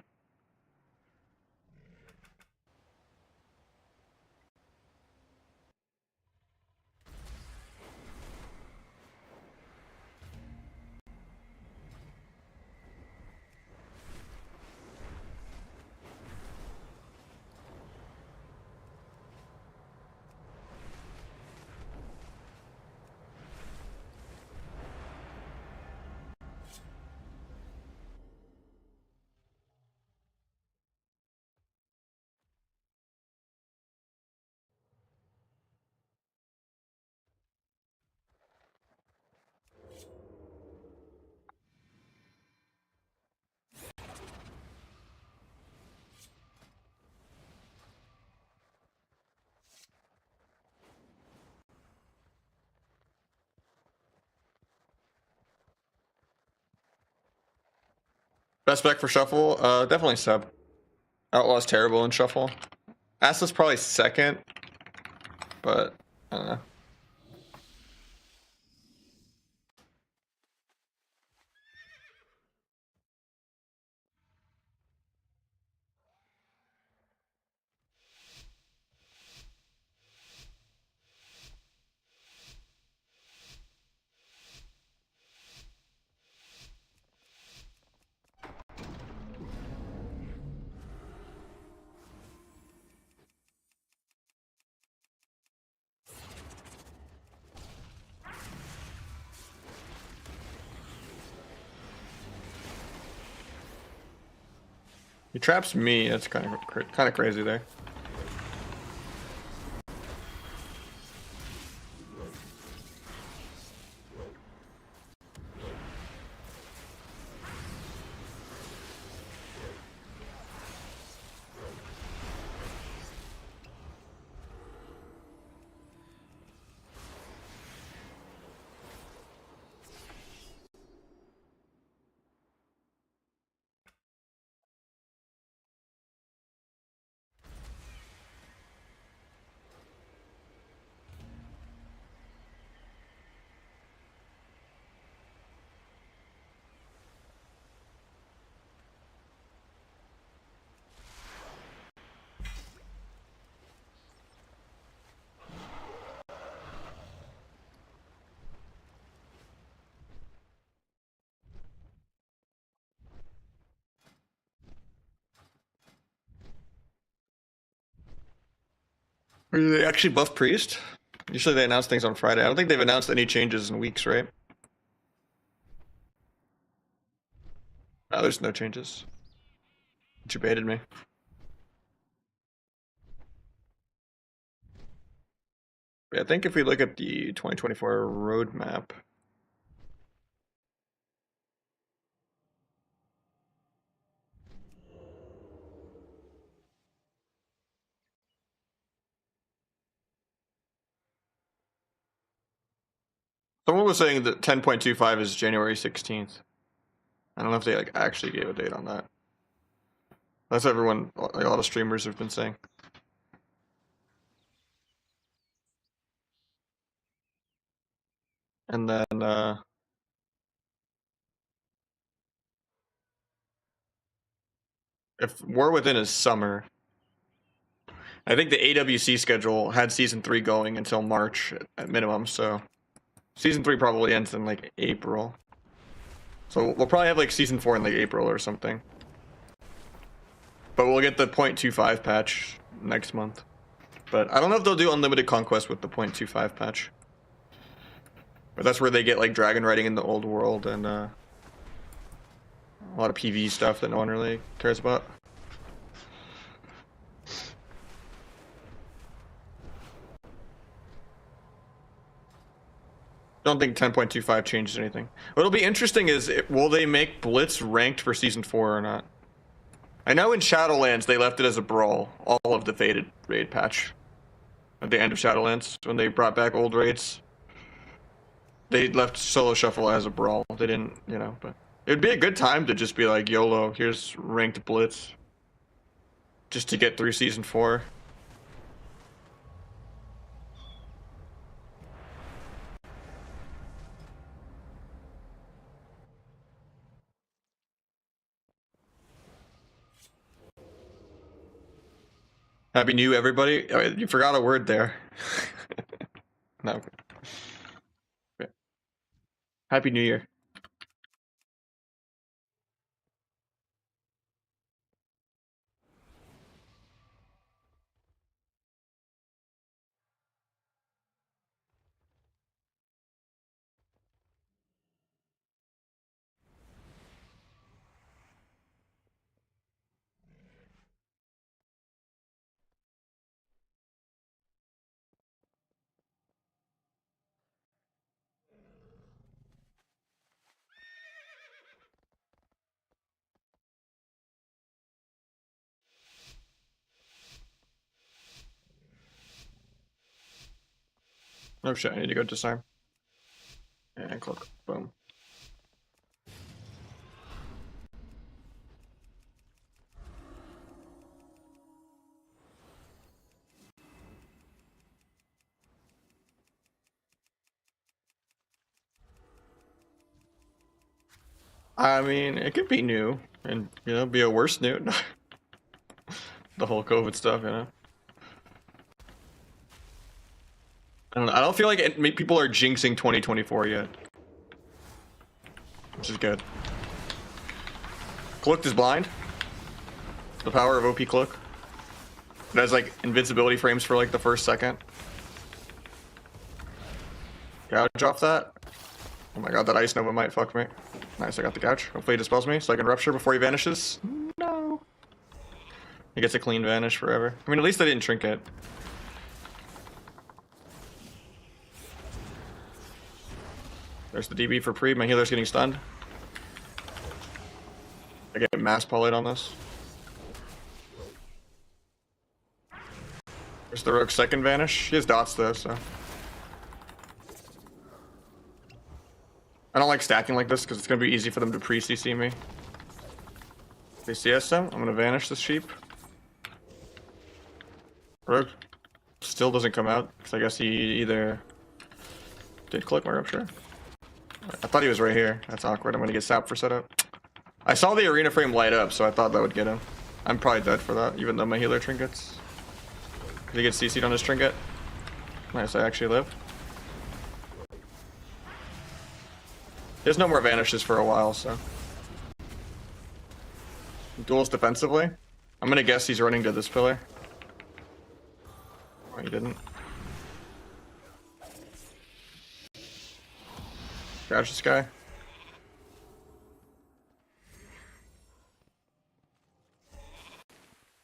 Best spec for Shuffle? Definitely Sub. Outlaw's terrible in Shuffle. Asta's probably second, but I don't know. He traps me. That's kind of crazy there. Did they actually buff Priest? Usually they announce things on Friday. I don't think they've announced any changes in weeks, right? No, there's no changes. You baited me. Yeah, I think if we look at the 2024 roadmap, someone was saying that 10.25 is January 16th. I don't know if they like actually gave a date on that. That's everyone, like a lot of streamers have been saying. And then if War Within is summer, I think the AWC schedule had season 3 going until March at minimum, so season 3 probably ends in like April. So we'll probably have like season 4 in like April or something. But we'll get the 0.25 patch next month. But I don't know if they'll do unlimited conquest with the 0.25 patch. But that's where they get like dragon riding in the old world and a lot of PV stuff that no one really cares about. Don't think 10.25 changes anything. What'll be interesting is, will they make Blitz ranked for Season 4 or not? I know in Shadowlands they left it as a brawl, all of the Faded raid patch. At the end of Shadowlands, when they brought back old raids. They left Solo Shuffle as a brawl. They didn't, you know, but it'd be a good time to just be like, YOLO, here's ranked Blitz. Just to get through Season 4. Happy New everybody. Oh, you forgot a word there. No. Happy New Year. Oh shit, I need to go disarm. And click. Boom. I mean, it could be new, and, you know, be a worse new. The whole COVID stuff, you know? I don't feel like people are jinxing 2024 yet. Which is good. Cloaked is blind. The power of OP Cloak. It has like invincibility frames for like the first second. Gouge off that. Oh my god, that Ice Nova might fuck me. Nice, I got the gouge. Hopefully he dispels me so I can rupture before he vanishes. No. He gets a clean vanish forever. I mean, at least I didn't trinket. There's the DB for pre. My healer's getting stunned. I get mass polyed on this. There's the Rogue's second vanish. He has dots though, so. I don't like stacking like this because it's going to be easy for them to pre-CC me. If they CS him, I'm going to vanish this sheep. Rogue still doesn't come out because I guess he either did click my rupture. I thought he was right here. That's awkward. I'm going to get sapped for setup. I saw the arena frame light up, so I thought that would get him. I'm probably dead for that, even though my healer trinkets. He gets CC'd on his trinket. Nice, I actually live. There's no more vanishes for a while, so. Duels defensively. I'm gonna guess he's running to this pillar. Oh, he didn't. Gouge this guy.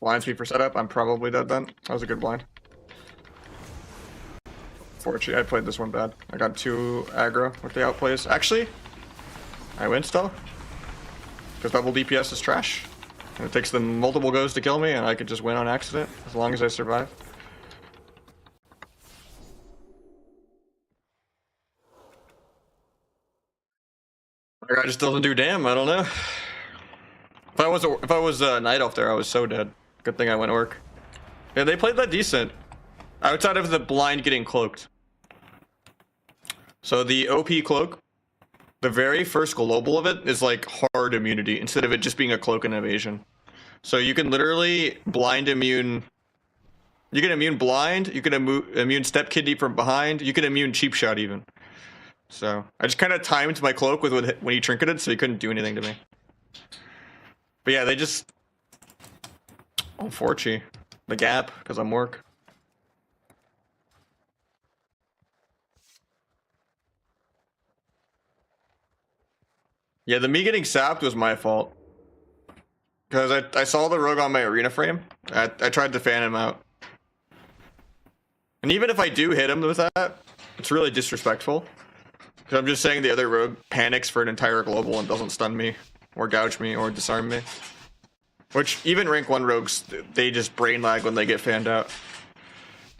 Blind speed for setup. I'm probably dead then. That was a good blind. Fortunately, I played this one bad. I got 2 aggro with the outplays. Actually, I win still. Because double DPS is trash. And it takes them multiple goes to kill me, and I could just win on accident as long as I survive. My guy just doesn't do damn. I don't know. If I was Night Elf there, I was so dead. Good thing I went Orc. Yeah, they played that decent. Outside of the blind getting cloaked. So the OP cloak, the very first global of it is like hard immunity instead of it just being a cloak and evasion. So you can literally blind immune You can immune blind. You can immune step kidney from behind. You can immune cheap shot even. So I just kind of timed my cloak with when he trinketed, so he couldn't do anything to me. But yeah, they just. Unfortunately, the gap because I'm work. Yeah, the me getting sapped was my fault. Because I saw the rogue on my arena frame. I tried to fan him out. And even if I do hit him with that, it's really disrespectful. Because I'm just saying the other rogue panics for an entire global and doesn't stun me, or gouge me, or disarm me. Which, even rank 1 rogues, they just brain lag when they get fanned out.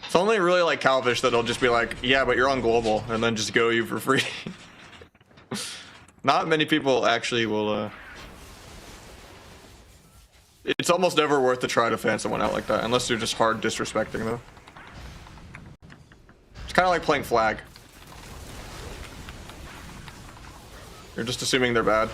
It's only really like Calvish that'll just be like, yeah, but you're on global, and then just go you for free. Not many people actually will, It's almost never worth to try to fan someone out like that, unless they're just hard disrespecting them. It's kind of like playing flag. You're just assuming they're bad.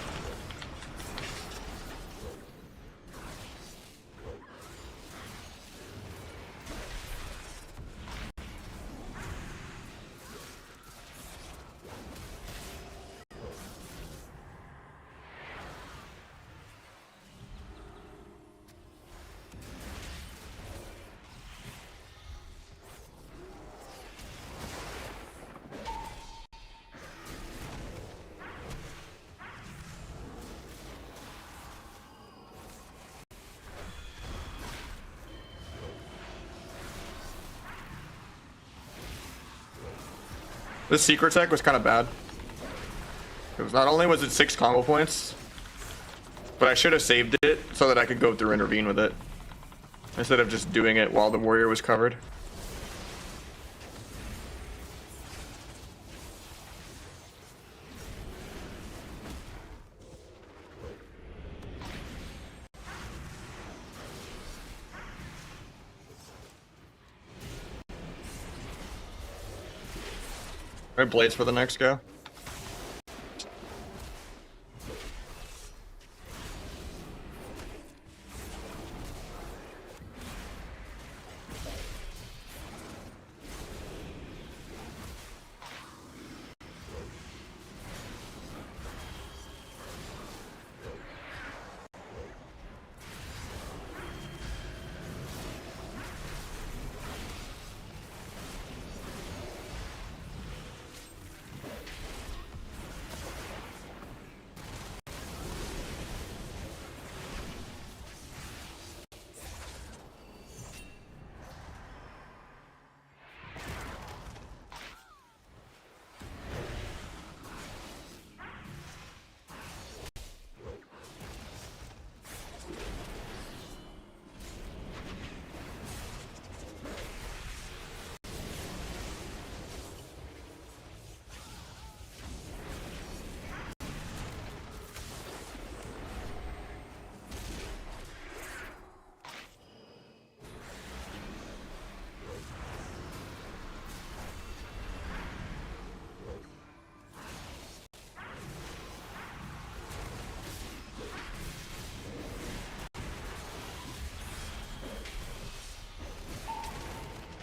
This secret tech was kind of bad. Because not only was it 6 combo points, but I should have saved it so that I could go through intervene with it. Instead of just doing it while the warrior was covered. Alright, blades for the next go.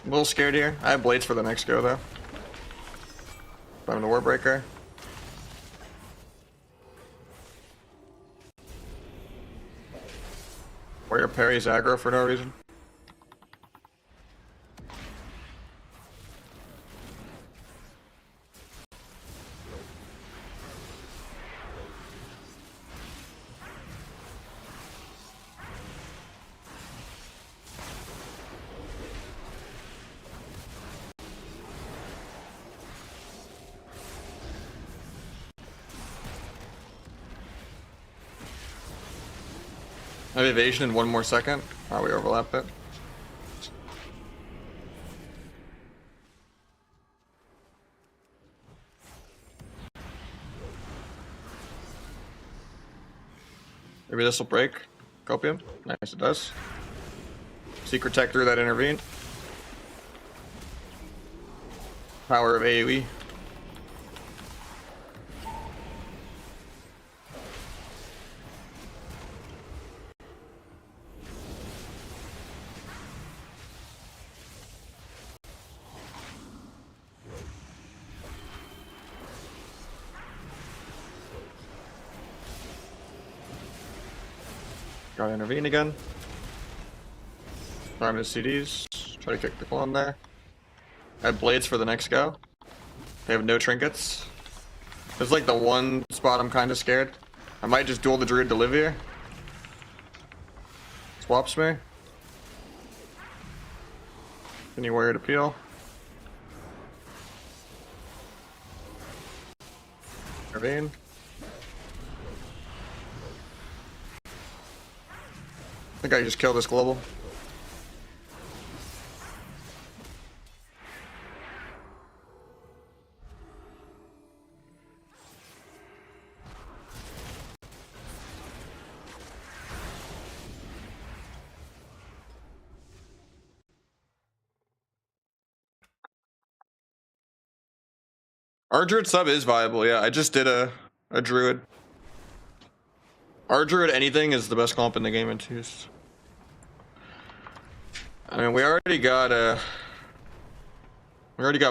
A little scared here. I have blades for the next go though. I'm the Warbreaker. Warrior parries aggro for no reason. I have evasion in 1 more second. Oh, we overlap it. Maybe this will break. Copium. Nice, it does. Secret tech through that intervened. Power of AoE. Gotta intervene again. Prime his CDs. Try to kick the clone there. I have blades for the next go. They have no trinkets. It's like the one spot I'm kind of scared. I might just duel the druid to live here. Swaps me. Any warrior to peel. Intervene. I think I just killed this global. Our druid sub is viable, yeah. I just did a druid. Our druid anything is the best comp in the game in twos. I mean, we already got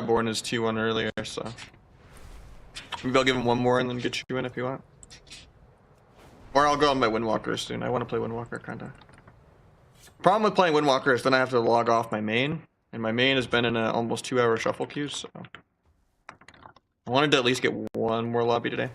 born as T1 earlier, so maybe I'll give him one more and then get you in if you want. Or I'll go on my Windwalker soon. I want to play Windwalker kinda. Problem with playing Windwalker is then I have to log off my main, and my main has been in a almost 2-hour shuffle queue, so I wanted to at least get one more lobby today.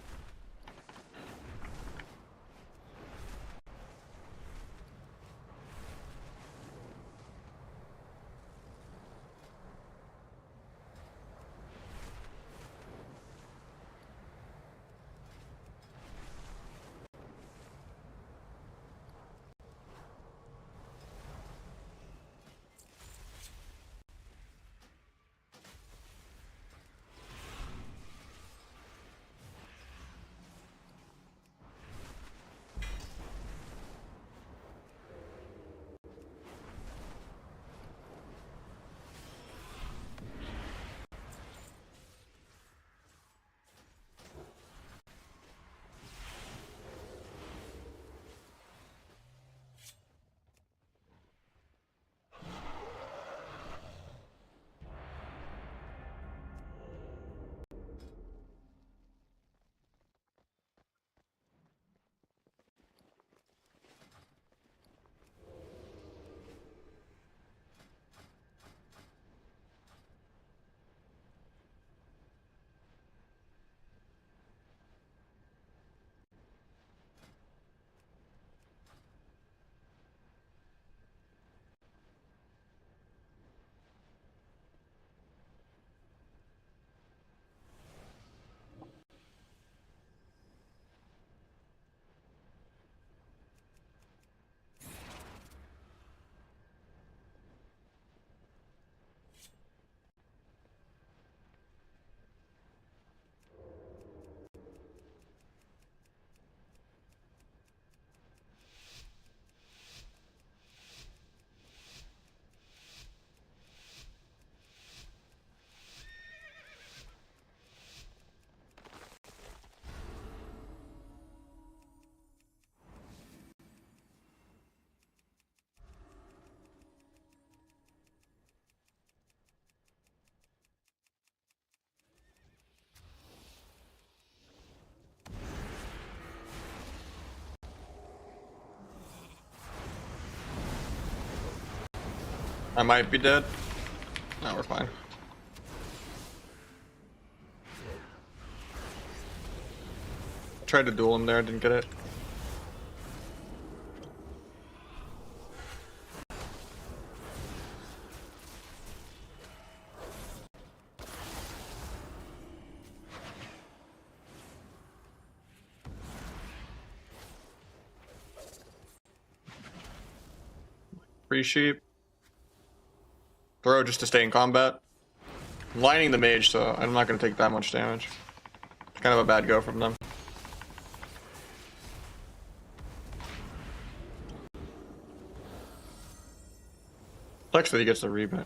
I might be dead. No, we're fine. Tried to duel him there, didn't get it. Free sheep. Throw just to stay in combat. I'm lining the mage, so I'm not going to take that much damage. It's kind of a bad go from them. Sucks that he gets the rebate.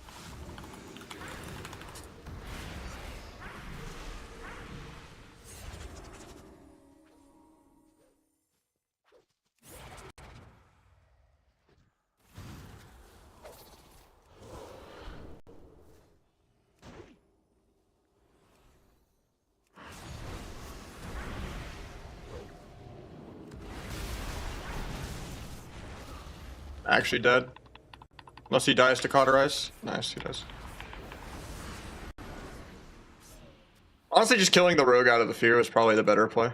actually dead. Unless he dies to cauterize. Nice, he does. Honestly, just killing the rogue out of the fear is probably the better play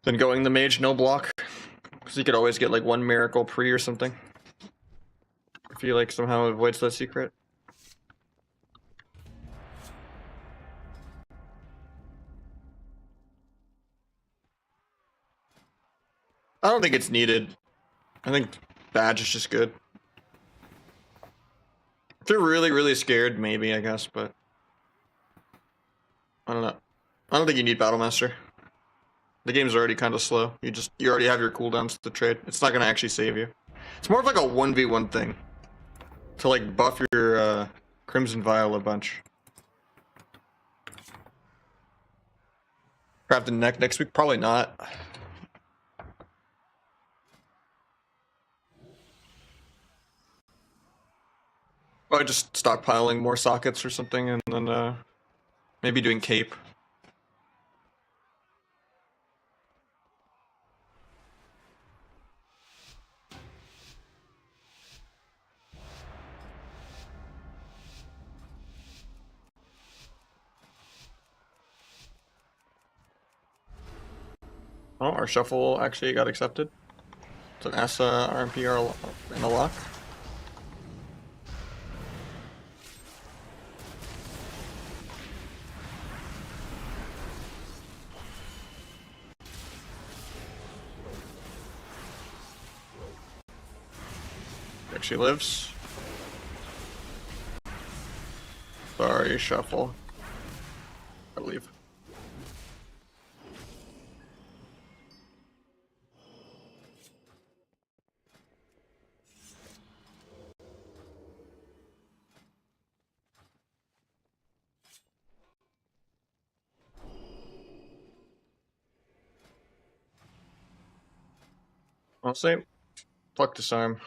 than going the mage no block. Because you could always get like one miracle pre or something. If he like somehow avoids that secret. I don't think it's needed. I think badge is just good. If you're really, really scared, maybe, I guess, but I don't know. I don't think you need Battle Master. The game's already kind of slow. You already have your cooldowns to trade. It's not gonna actually save you. It's more of like a 1v1 thing. To like buff your Crimson Vial a bunch. Crafting next week? Probably not. Probably just stockpiling more sockets or something, and then maybe doing cape. Oh, our shuffle actually got accepted. It's an Asa RMP in a lock. Actually lives. Sorry, shuffle. I leave. I'll say, pluck disarm.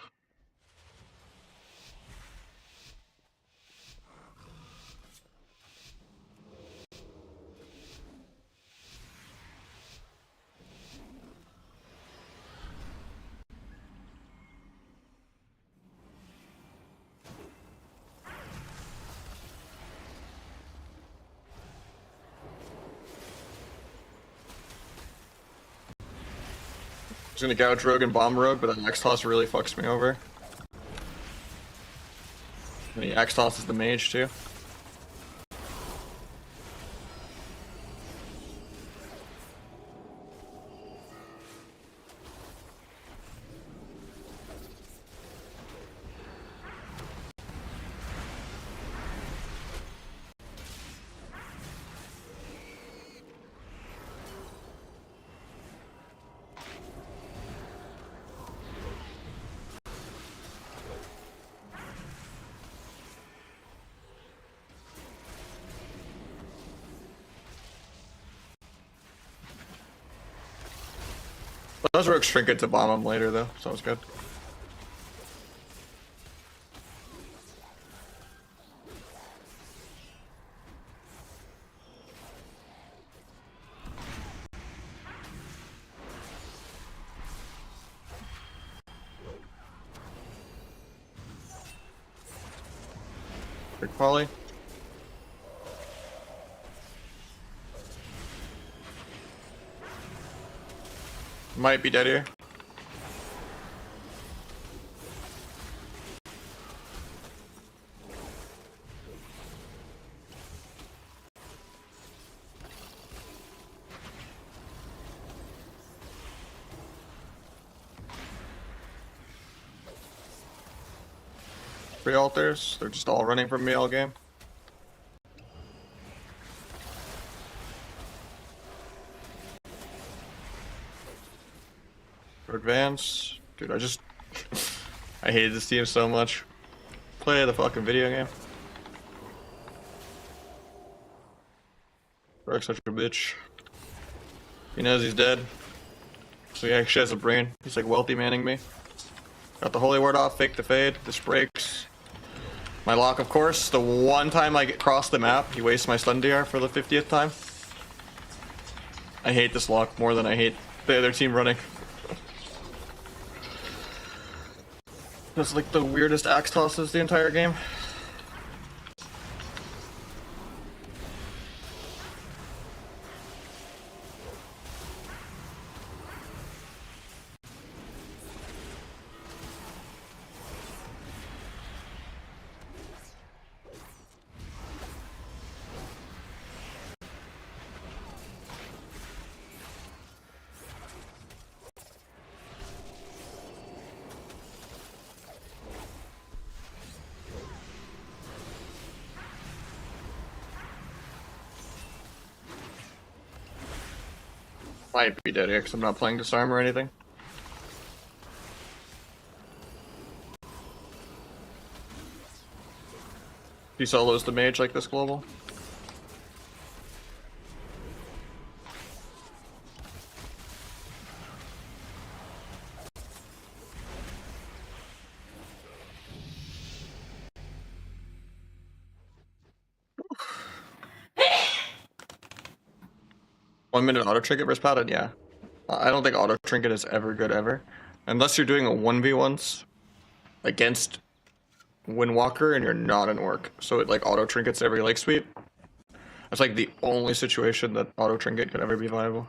I was gonna gouge rogue and bomb rogue, but then X-Toss really fucks me over. And the X-Toss is the mage too. Those rogues shrink it to bomb him later though, so it's good. Big poly. Might be dead here. Three altars. They're just all running from me all game. Advance. Dude, I hated this team so much. Play the fucking video game. Rogue's such a bitch. He knows he's dead. So he actually has a brain. He's like wealthy manning me. Got the holy word off, fake the fade. This breaks. My lock, of course. The one time I get cross the map, he wastes my stun DR for the 50th time. I hate this lock more than I hate the other team running. That's like the weirdest axe tosses the entire game. Might be dead here because I'm not playing Disarm or anything. He solos the mage like this global. One minute auto trinket versus paladin, yeah. I don't think auto trinket is ever good ever, unless you're doing a 1v1s against Windwalker and you're not an orc. So it like auto trinkets every leg sweep. That's like the only situation that auto trinket could ever be viable.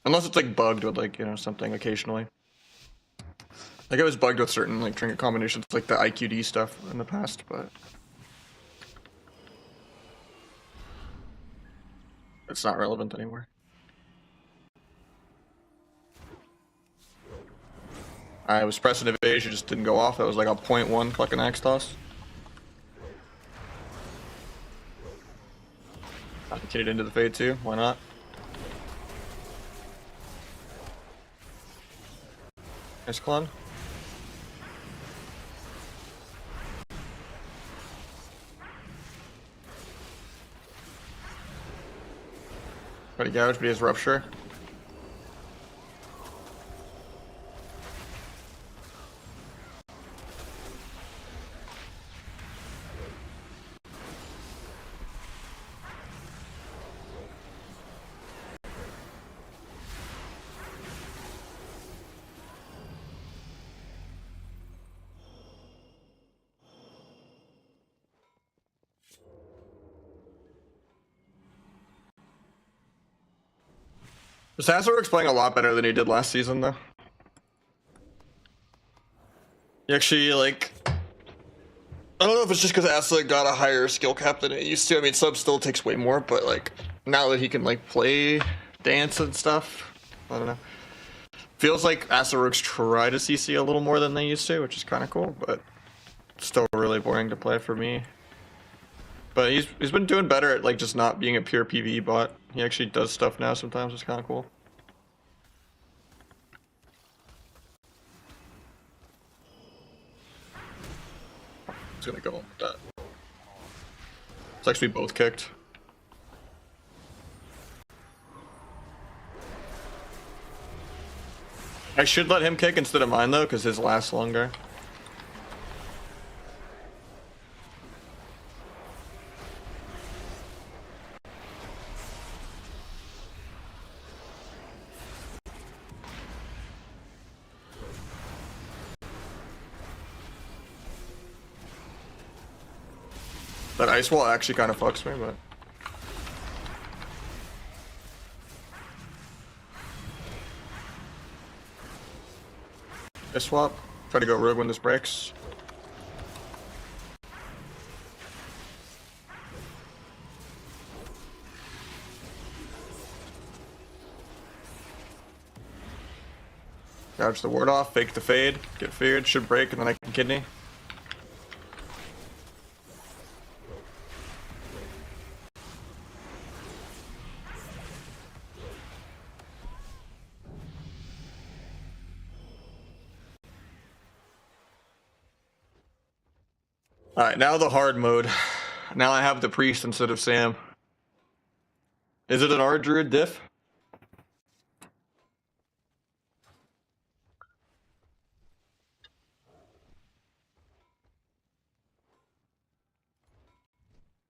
Unless it's like bugged with like, you know, something occasionally. Like it was bugged with certain like trinket combinations, like the IQD stuff in the past, but it's not relevant anymore. I was pressing evasion, just didn't go off. That was like a 0.1 fucking axe toss. Advocated into the fade too, why not? Nice clone. Try to gouge, but he has rupture. Sazorik's playing a lot better than he did last season, though. He actually, like... I don't know if it's just because Asa got a higher skill cap than it used to. I mean, sub still takes way more, but, like, now that he can, like, play, dance and stuff, I don't know. Feels like Asarooks try to CC a little more than they used to, which is kind of cool, but still really boring to play for me. But he's been doing better at, like, just not being a pure PvE bot. He actually does stuff now sometimes, it's kind of cool. He's gonna go with that. It's actually both kicked. I should let him kick instead of mine though, because his lasts longer. That ice wall actually kind of fucks me, but... I swap. Try to go rogue when this breaks. Gouge the ward off, fake the fade, get feared, should break, and then I can kidney. Alright, now the hard mode. Now I have the priest instead of Sam. Is it an R druid diff?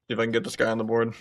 See if I can get this guy on the board.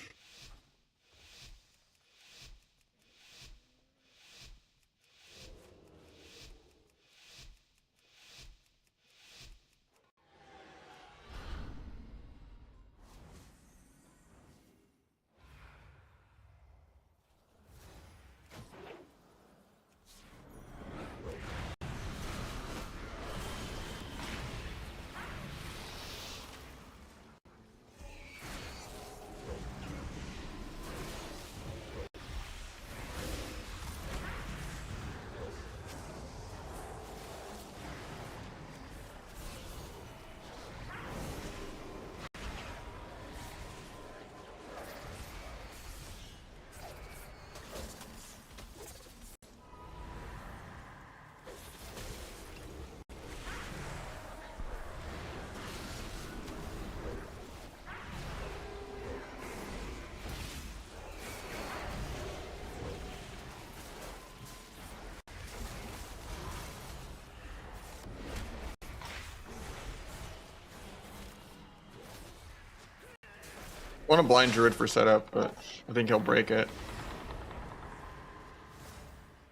want to blind druid for setup, but I think he'll break it.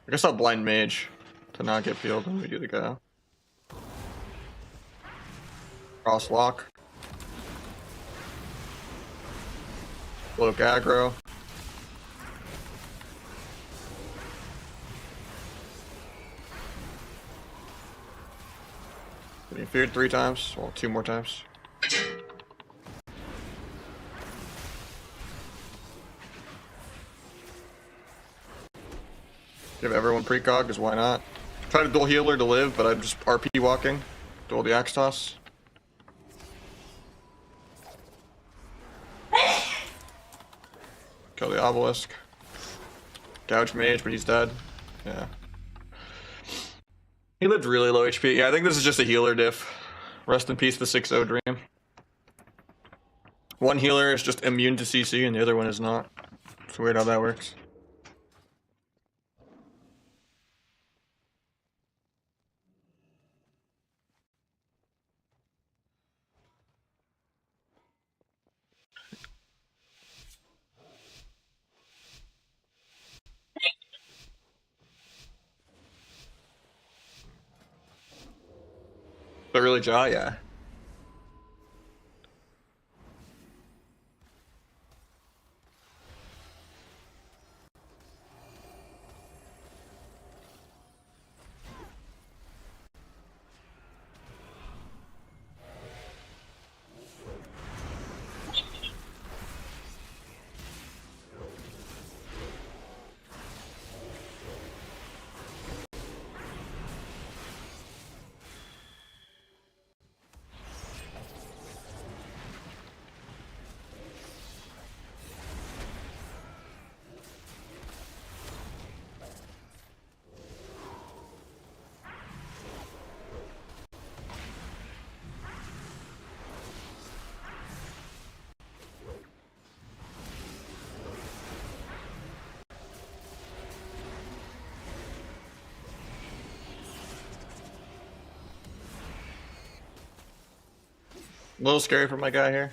I guess I'll blind mage to not get peeled when we do the go. Cross lock. Cloak aggro. Getting feared 3 times. Well, 2 more times. Give everyone precog, because why not? Try to dual healer to live, but I'm just RP walking. Dual the axe toss. Kill the obelisk. Gouge mage, but he's dead. Yeah. He lived really low HP. Yeah, I think this is just a healer diff. Rest in peace, the 6-0 dream. One healer is just immune to CC, and the other one is not. It's weird how that works. But really, jaw, yeah. A little scary for my guy here.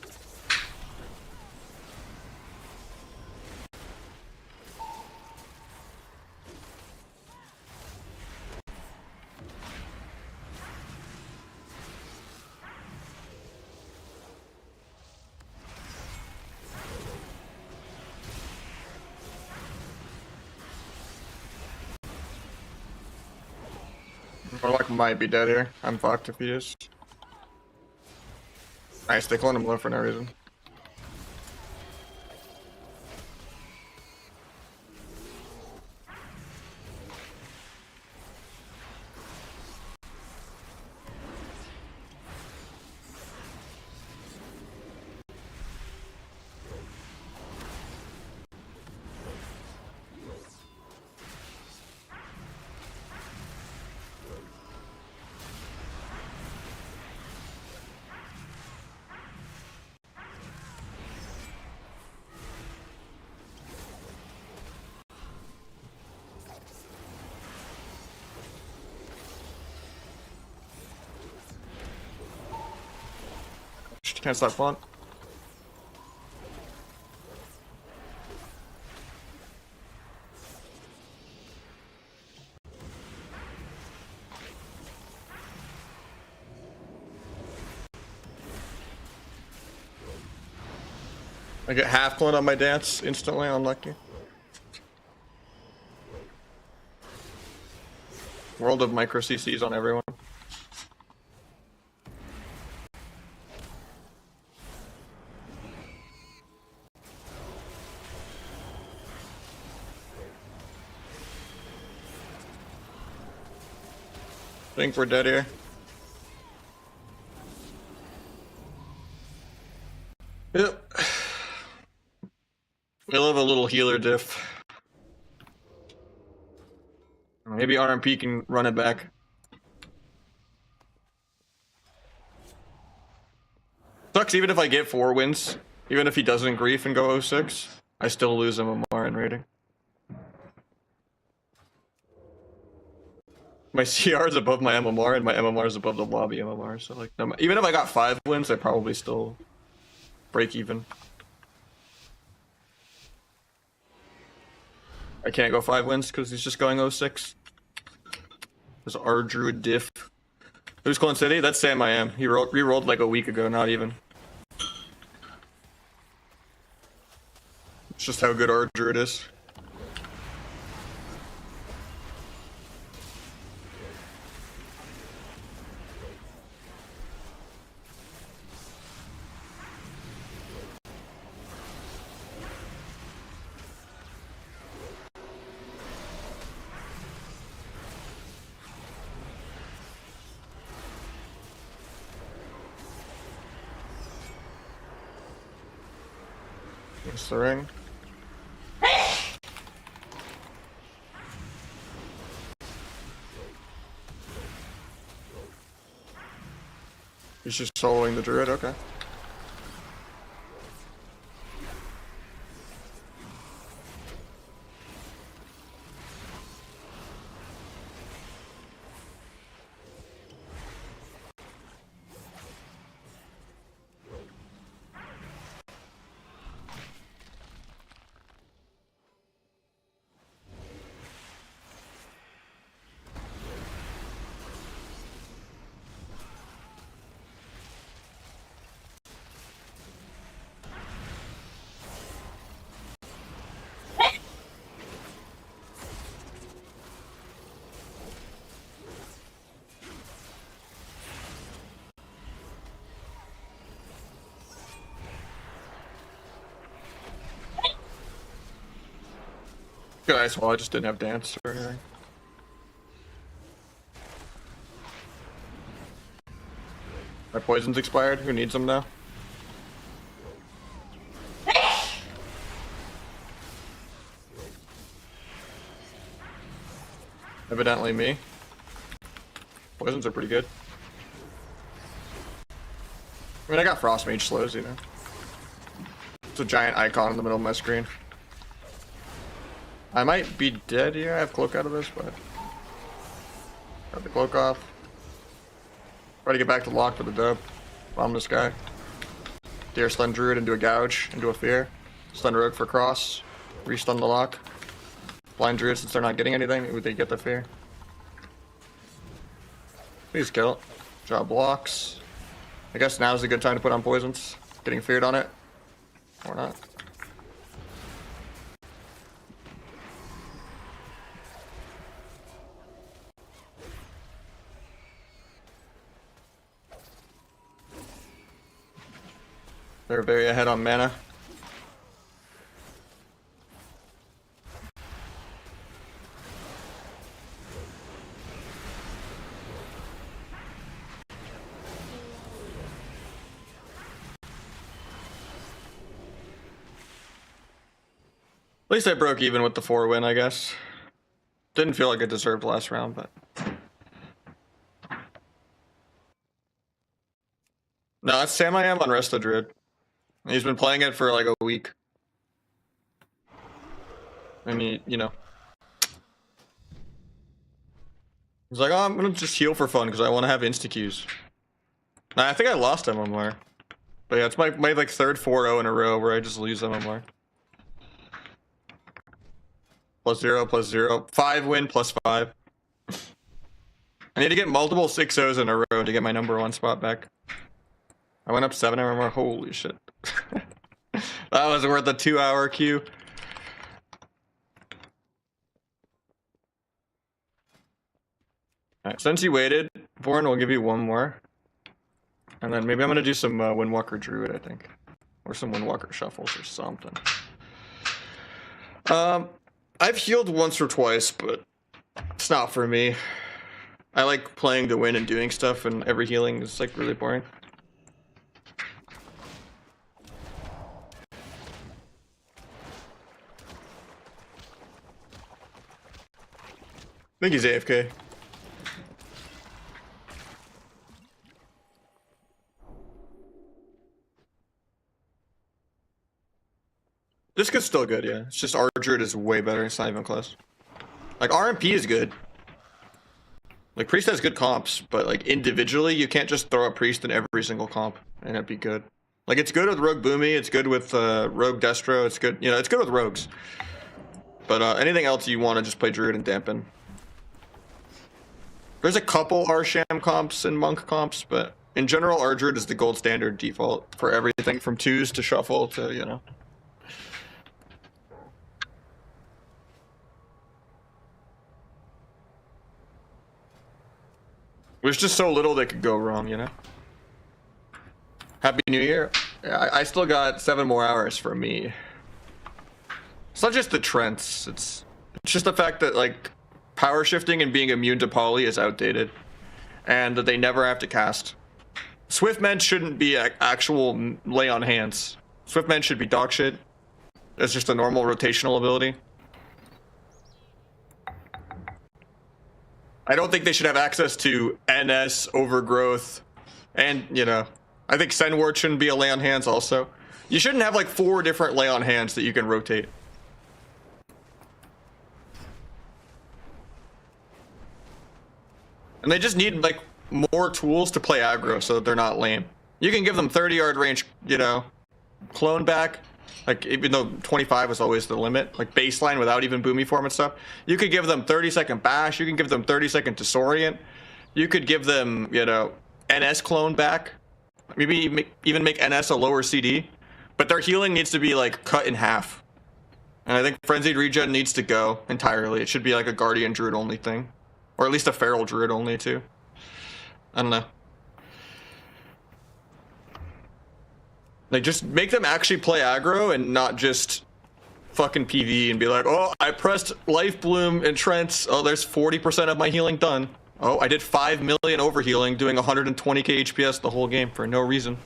Warlock might be dead here. I'm fucked if he is. Nice, they cloned him low for no reason. Can't stop font. I get half clone on my dance instantly, unlucky. World of micro CCs on everyone. I think we're dead here. Yep. We love a little healer diff. Maybe RMP can run it back. Sucks even if I get 4 wins. Even if he doesn't grief and go 06, I still lose MMR in rating. My CR is above my MMR, and my MMR is above the lobby MMR. So like, even if I got 5 wins, I probably still break even. I can't go 5 wins because he's just going 06. There's our Druid diff. Who's Clone City? That's Sam I am. He re-rolled like a week ago, not even. It's just how good our Druid is. Here's the ring. He's just soloing the Druid, okay. Good ice wall, I just didn't have dance or anything. My poison's expired. Who needs them now? Evidently me. Poisons are pretty good. I mean, I got Frost Mage slows, you know. It's a giant icon in the middle of my screen. I might be dead here. I have cloak out of this, but got the cloak off. Try to get back to lock for the dub. Bomb this guy. Dare stun Druid into a gouge, into a fear. Stun Rogue for cross. Restun the lock. Blind Druid since they're not getting anything. Maybe they get the fear. Please kill it. Draw blocks. I guess now's a good time to put on poisons. Getting feared on it. Or not. They're very ahead on mana. At least I broke even with the 4 win, I guess. Didn't feel like it deserved last round, but... No, that's Sam I am on Resto Druid. He's been playing it for like a week. And you know. He's like, oh, I'm gonna just heal for fun because I want to have insta-Qs. Nah, I think I lost MMR. But yeah, it's my like third 4-0 in a row where I just lose MMR. +0, +0. 5 win, +5. I need to get multiple 6-0s in a row to get my #1 spot back. I went up 7 MMR. Holy shit. That was worth a 2-hour queue. Alright, since you waited, Vorn will give you one more. And then maybe I'm gonna do some Windwalker Druid, I think. Or some Windwalker Shuffles or something. I've healed once or twice, but it's not for me. I like playing to win and doing stuff, and every healing is like really boring. I think he's AFK. This kid's still good, yeah. It's just our Druid is way better. It's not even close. Like, RMP is good. Like, Priest has good comps, but like individually, you can't just throw a Priest in every single comp and it'd be good. Like, it's good with Rogue Boomy, it's good with Rogue Destro, it's good, you know, it's good with Rogues. But anything else you want to just play Druid and dampen. There's a couple Arsham comps and Monk comps, but in general, our Druid is the gold standard default for everything from 2s to shuffle to, you know. There's just so little that could go wrong, you know? Happy New Year. Yeah, I still got 7 more hours for me. It's not just the Trents, it's just the fact that, like, power shifting and being immune to poly is outdated. And that they never have to cast. Swiftmen shouldn't be actual lay on hands. Swiftmen should be dog shit. That's just a normal rotational ability. I don't think they should have access to NS, Overgrowth, and, you know, I think Senward shouldn't be a lay on hands also. You shouldn't have like 4 different lay on hands that you can rotate. And they just need like more tools to play aggro so that they're not lame. You can give them 30-yard range, you know, clone back. Like, even though 25 was always the limit, like baseline without even boomy form and stuff. You could give them 30-second bash. You can give them 30-second disorient. You could give them, you know, NS clone back. Maybe even make NS a lower CD. But their healing needs to be like cut in half. And I think Frenzied Regen needs to go entirely. It should be like a Guardian Druid only thing. Or at least a Feral Druid only too. I don't know. Like, just make them actually play aggro and not just fucking PV and be like, oh, I pressed Life Bloom and Trents. Oh, there's 40% of my healing done. Oh, I did 5 million overhealing doing 120k HPS the whole game for no reason.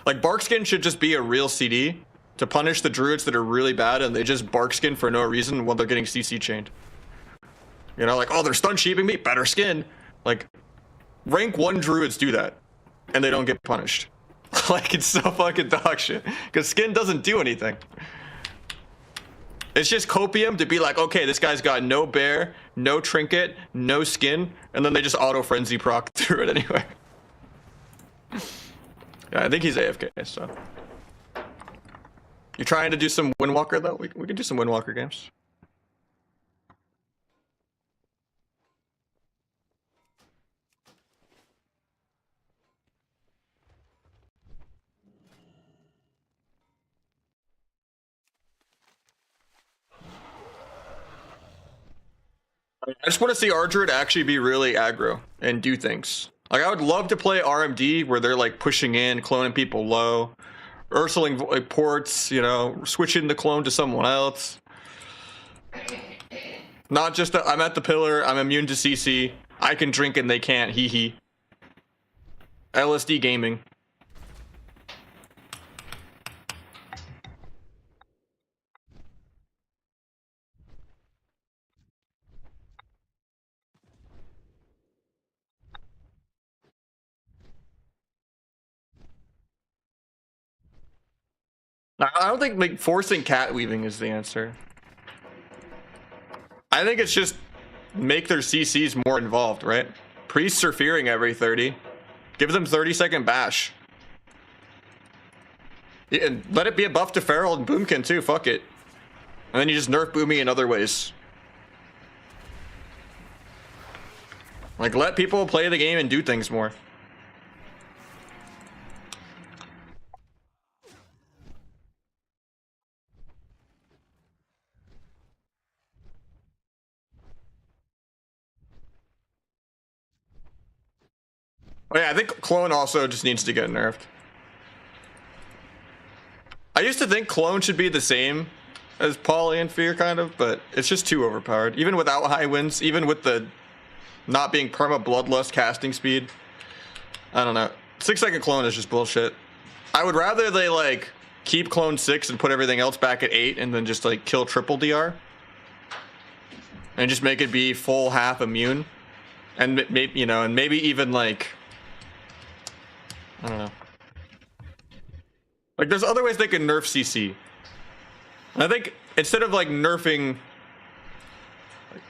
Like, Barkskin should just be a real CD to punish the druids that are really bad and they just Barkskin for no reason while they're getting CC chained. You know, like, oh, they're stun sheeping me, better skin. Like, rank 1 druids do that. And they don't get punished. Like, it's so fucking dog shit. Because skin doesn't do anything. It's just copium to be like, okay, this guy's got no bear, no trinket, no skin, and then they just auto frenzy proc through it anyway. Yeah, I think he's AFK, so. You trying to do some Windwalker though? We can do some Windwalker games. I just want to see our Druid actually be really aggro and do things. Like, I would love to play RMD where they're like pushing in, cloning people low, Ursuling like, ports, you know, switching the clone to someone else. Not just I'm at the pillar, I'm immune to CC, I can drink and they can't, hee hee. LSD gaming. I don't think like forcing cat weaving is the answer. I think it's just make their CCs more involved, right? Priests are fearing every 30. Give them 30-second bash. Yeah, and let it be a buff to Feral and Boomkin too, fuck it. And then you just nerf Boomy in other ways. Like, let people play the game and do things more. Oh yeah, I think Clone also just needs to get nerfed. I used to think Clone should be the same as Poly and Fear, kind of, but it's just too overpowered. Even without high winds, even with the not being perma Bloodlust casting speed. I don't know. 6-second Clone is just bullshit. I would rather they, like, keep Clone 6 and put everything else back at 8 and then just, like, kill triple DR. And just make it be full half immune. And maybe, you know, and maybe even, like, I don't know. Like, there's other ways they can nerf CC. And I think instead of like nerfing,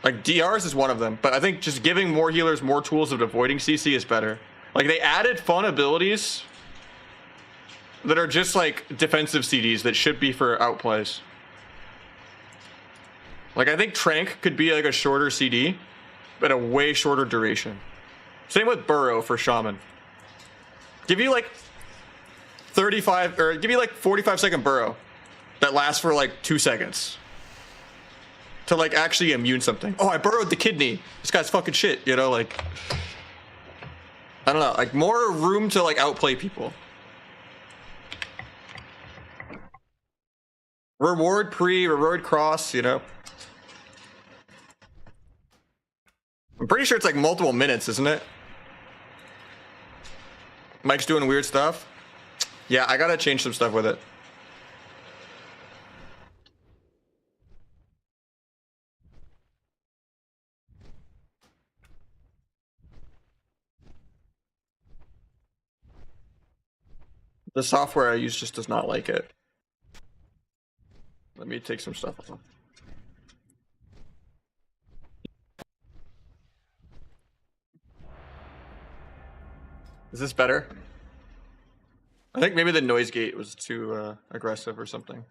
like DRs is one of them, but I think just giving more healers more tools of avoiding CC is better. Like, they added fun abilities that are just like defensive CDs that should be for outplays. Like I think Trank could be like a shorter CD, but a way shorter duration. Same with Burrow for Shaman. Give you like 35 or give you like 45-second Burrow that lasts for like 2 seconds to like actually immune something. Oh, I burrowed the kidney. This guy's fucking shit, you know, like I don't know, like more room to like outplay people. Reward pre, reward cross, you know. I'm pretty sure it's like multiple minutes, isn't it? Mike's doing weird stuff. Yeah, I gotta change some stuff with it. The software I use just does not like it. Let me take some stuff off. Is this better? I think maybe the noise gate was too aggressive or something.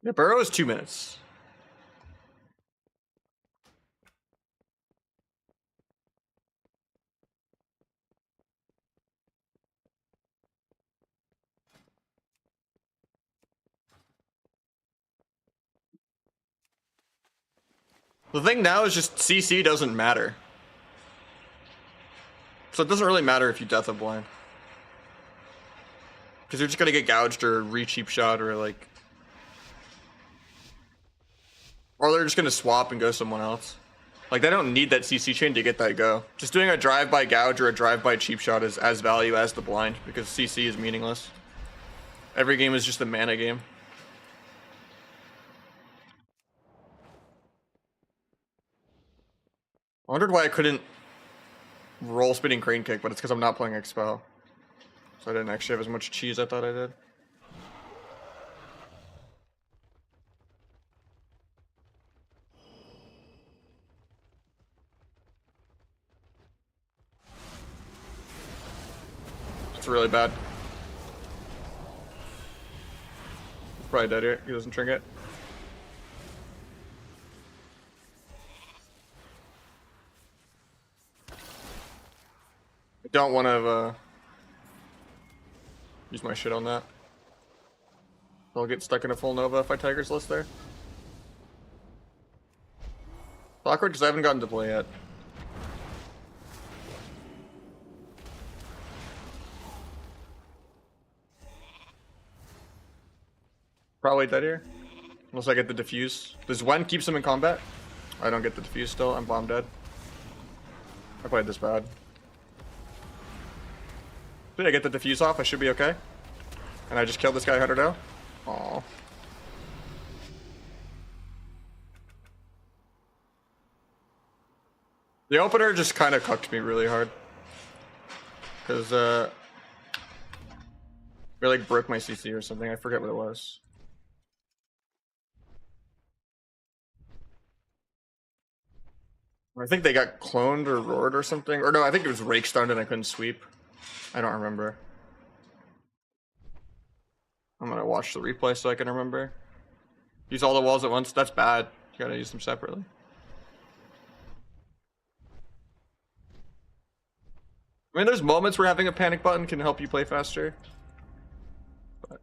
Yeah, Burrow is 2 minutes. The thing now is just CC doesn't matter. So it doesn't really matter if you death a blind. Because you're just gonna get gouged or re-cheap shot or like... Or they're just gonna swap and go someone else. Like they don't need that CC chain to get that go. Just doing a drive-by gouge or a drive-by cheap shot is as value as the blind because CC is meaningless. Every game is just a mana game. I wondered why I couldn't roll spinning crane kick, but it's because I'm not playing Expel. So I didn't actually have as much cheese I thought I did. It's really bad. He's probably dead here. He doesn't trinket. I don't want to use my shit on that. I'll get stuck in a full Nova if I Tiger's List there. It's awkward because I haven't gotten to play yet. Probably dead here. Unless I get the diffuse. Does one keeps him in combat? I don't get the diffuse still. I'm bomb dead. I played this bad. Did I get the diffuse off? I should be okay. And I just killed this guy 100-0. Aww. The opener just kind of cucked me really hard. Because, it like broke my CC or something. I forget what it was. I think they got cloned or roared or something. Or no, I think it was rake stunned and I couldn't sweep. I don't remember. I'm gonna watch the replay so I can remember. Use all the walls at once. That's bad. You gotta use them separately. I mean, there's moments where having a panic button can help you play faster. But...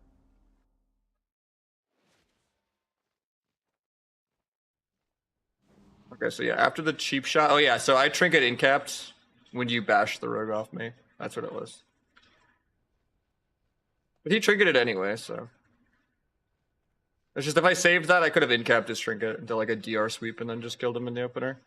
Okay, so yeah, after the cheap shot. Oh yeah, so I trinket incapped when you bash the rogue off me. That's what it was. But he trinketed anyway, so. It's just if I saved that, I could have incapped his trinket into like a DR sweep and then just killed him in the opener.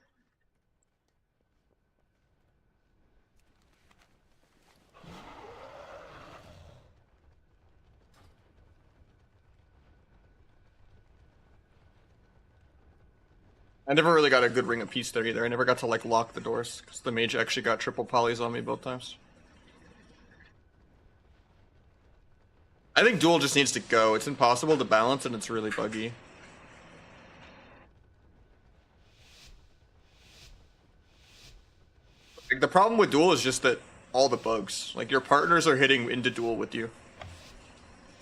I never really got a good ring of peace there either. I never got to like lock the doors because the mage actually got triple polys on me both times. I think duel just needs to go. It's impossible to balance and it's really buggy. Like, the problem with duel is just that all the bugs. Like, your partners are hitting into duel with you.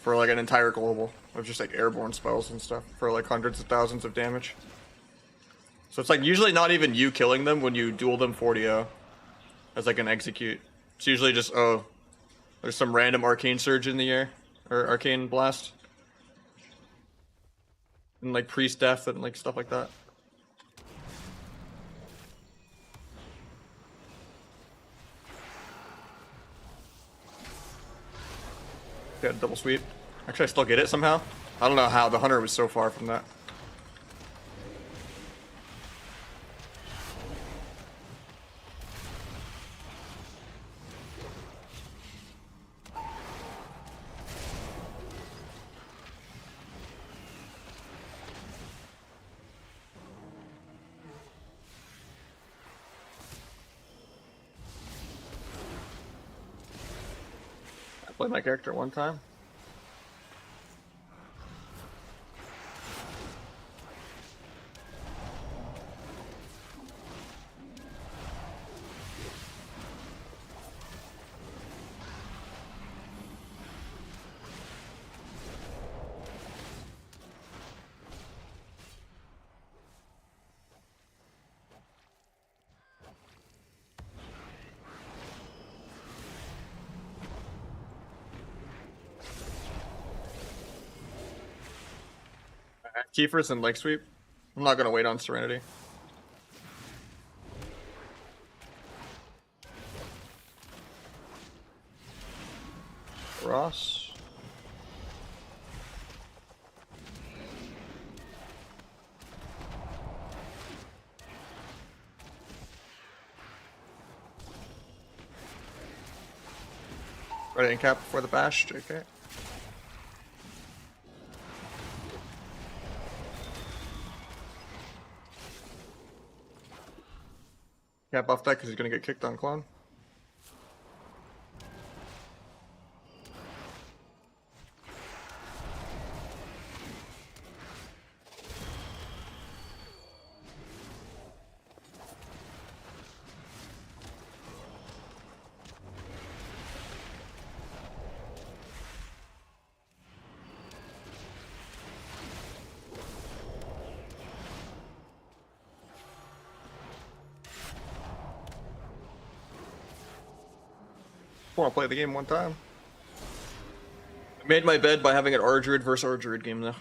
For like an entire global. Of just like airborne spells and stuff. For like hundreds of thousands of damage. So it's like usually not even you killing them when you duel them 40-0. As like an execute. It's usually just, oh, there's some random arcane surge in the air. Or arcane blast. And like priest death and like stuff like that. Got double sweep. Actually, I still get it somehow. I don't know how. The hunter was so far from that. I played my character one time. Kiefer's and leg sweep. I'm not gonna wait on Serenity. Ross. Ready and cap before the bash, JK. Can't buff that because he's gonna get kicked on clone. I want to play the game one time. I made my bed by having an Ardruid versus Ardruid game though.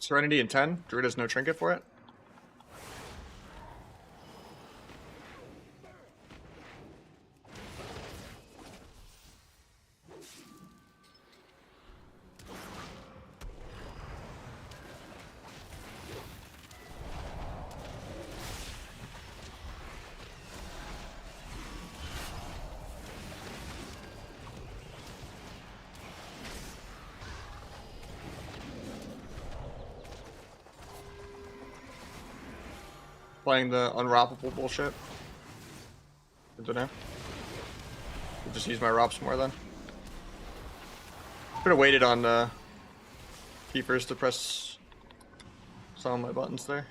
Serenity in 10. Druid has no trinket for it. Playing the unwrappable bullshit. Good to know. I'll just use my Rops more then. Could have waited on Keepers to press some of my buttons there.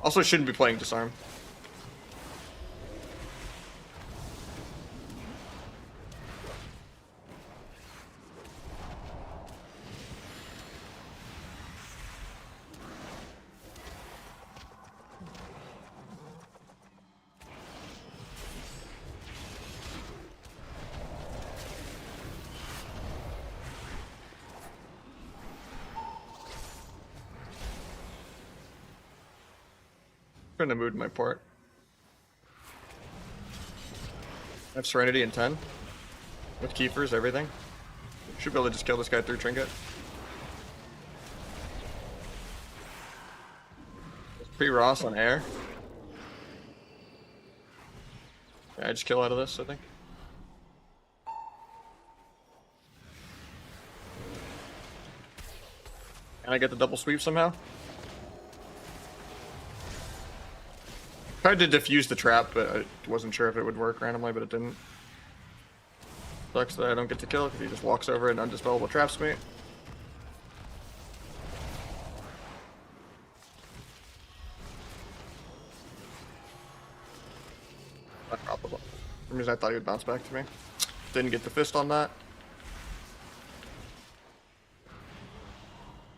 Also shouldn't be playing Disarm. in the mood in my port. I have Serenity in 10. With Keepers, everything. Should be able to just kill this guy through Trinket. Pre-Ross on air. Yeah, I just kill out of this, I think. Can I get the double sweep somehow? Tried to defuse the trap, but I wasn't sure if it would work randomly, but it didn't. Sucks that I don't get to kill because he just walks over and undispellable traps me. For some reason I thought he would bounce back to me. Didn't get the fist on that.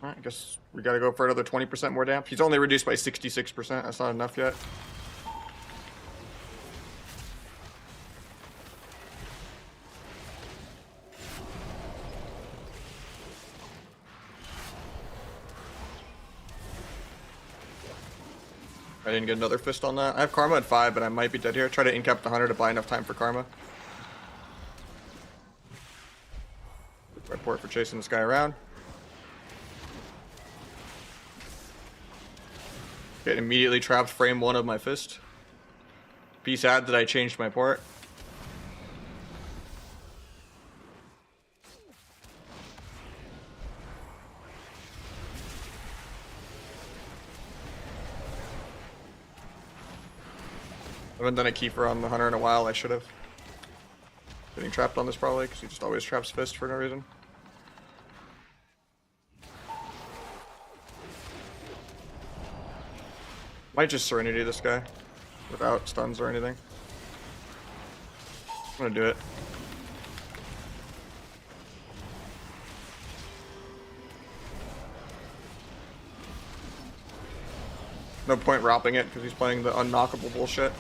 Alright, I guess we gotta go for another 20% more damp. He's only reduced by 66%, that's not enough yet. I didn't get another fist on that. I have Karma at 5, but I might be dead here. Try to incap the Hunter to buy enough time for Karma. Report for chasing this guy around. Get immediately trapped frame 1 of my fist. Be sad that I changed my port. I haven't done a keeper on the Hunter in a while, I should have. Getting trapped on this probably, because he just always traps fist for no reason. Might just Serenity this guy, without stuns or anything. I'm gonna do it. No point ropping it, because he's playing the unknockable bullshit.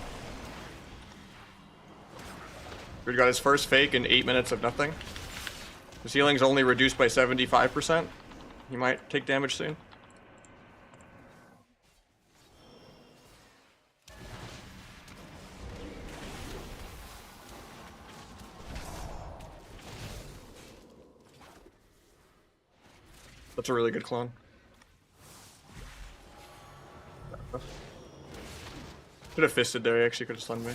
Dude got his first fake in 8 minutes of nothing. His healing's only reduced by 75%. He might take damage soon. That's a really good clone. Could have fisted there, he actually could have stunned me.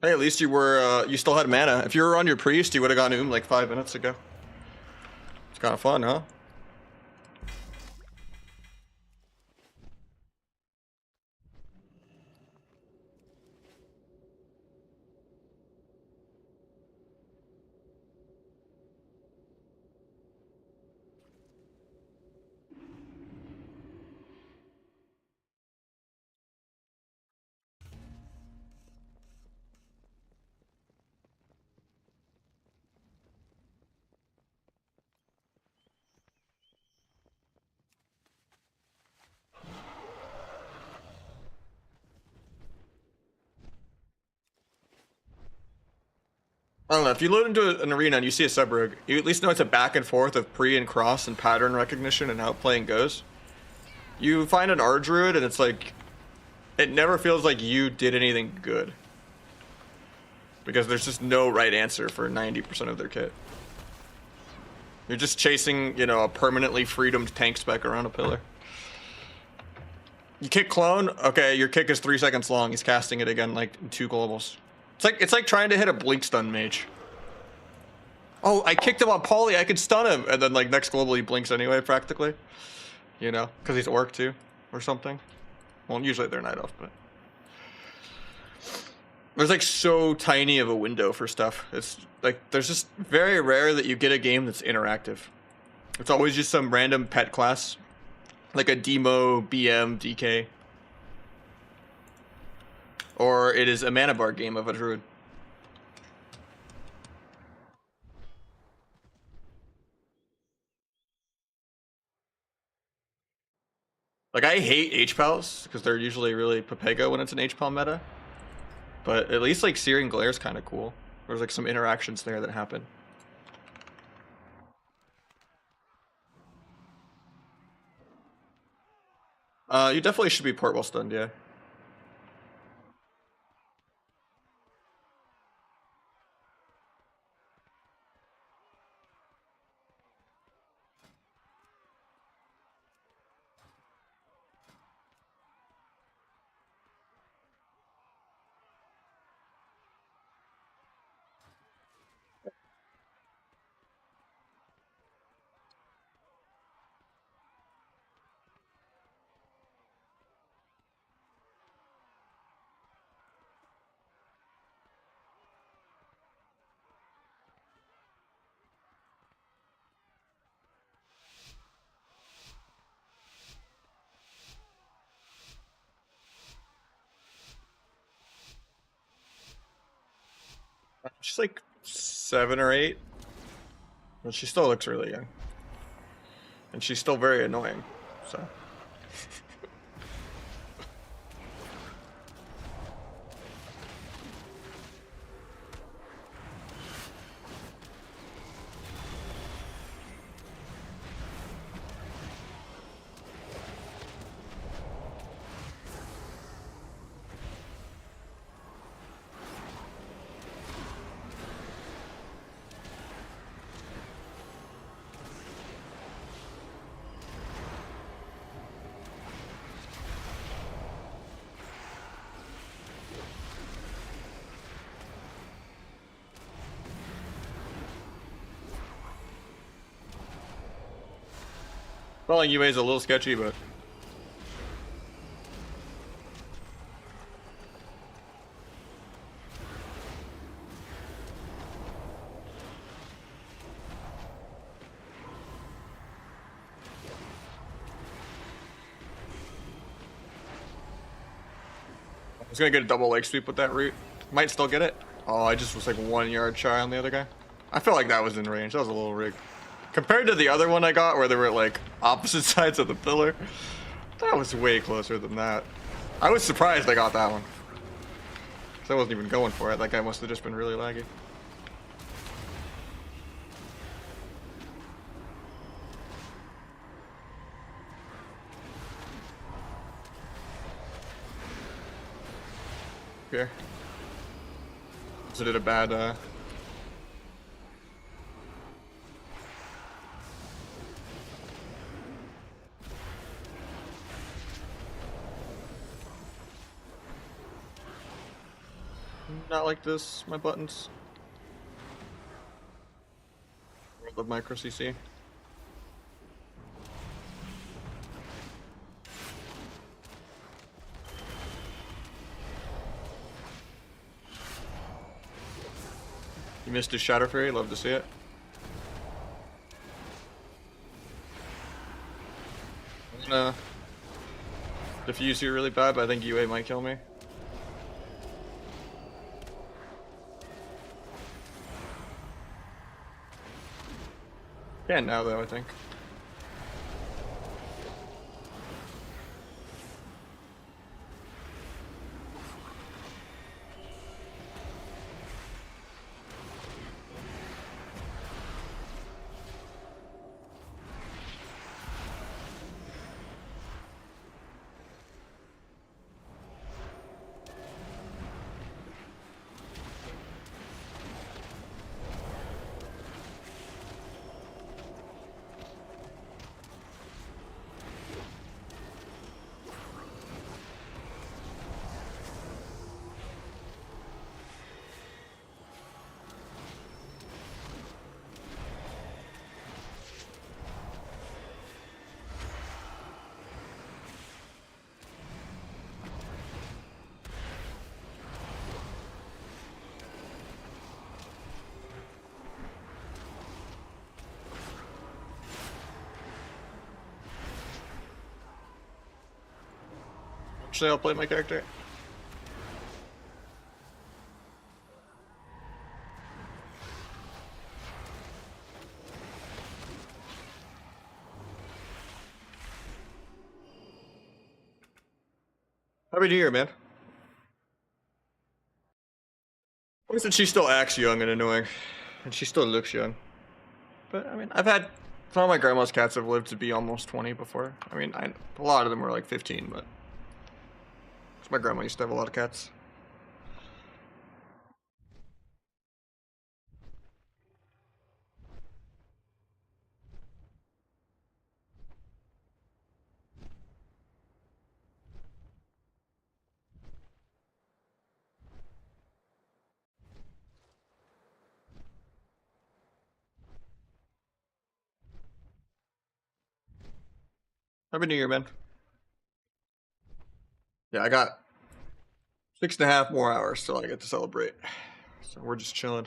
Hey, at least you were, you still had mana. If you were on your priest, you would have gone like 5 minutes ago. It's kind of fun, huh? I don't know, if you load into an arena and you see a sub-rogue, you at least know it's a back and forth of pre and cross and pattern recognition and how playing goes. You find an R-Druid and it's like, it never feels like you did anything good. Because there's just no right answer for 90% of their kit. You're just chasing, you know, a permanently freedomed tank spec around a pillar. You kick clone, okay, your kick is 3 seconds long. He's casting it again like in 2 globals. It's like trying to hit a blink stun mage. Oh, I kicked him on Poly, I could stun him, and then like next global he blinks anyway, practically. You know, because he's orc too, or something. Well, usually they're night elf, but there's like so tiny of a window for stuff. It's like there's just very rare that you get a game that's interactive. It's always just some random pet class, like a demo, BM, DK. Or it is a mana bar game of a druid. Like, I hate H-Pals, because they're usually really Papego when it's an H-Pal meta. But at least, like, Searing Glare is kind of cool. There's, like, some interactions there that happen. You definitely should be port well stunned, yeah. She's like 7 or 8. But she still looks really young. And she's still very annoying, so. Falling UA is a little sketchy, but I was gonna get a double leg sweep with that route. Might still get it. Oh, I just was like 1 yard shy on the other guy. I felt like that was in range. That was a little rigged. Compared to the other one I got where they were like opposite sides of the pillar, that was way closer than that. I was surprised I got that one. So I wasn't even going for it. That guy must have just been really laggy. Here. So did a bad not like this, my buttons. World of Micro CC. You missed his Shadow Fury, love to see it. I'm gonna diffuse here really bad, but I think UA might kill me. Can now though, I think. Actually, I'll play my character. Happy New Year, man. At least that she still acts young and annoying, and she still looks young. But I mean, I've had some of my grandma's cats have lived to be almost 20 before. I mean, a lot of them were like 15, but my grandma used to have a lot of cats. Happy New Year, man. Yeah, I got 6.5 more hours till I get to celebrate. So we're just chilling.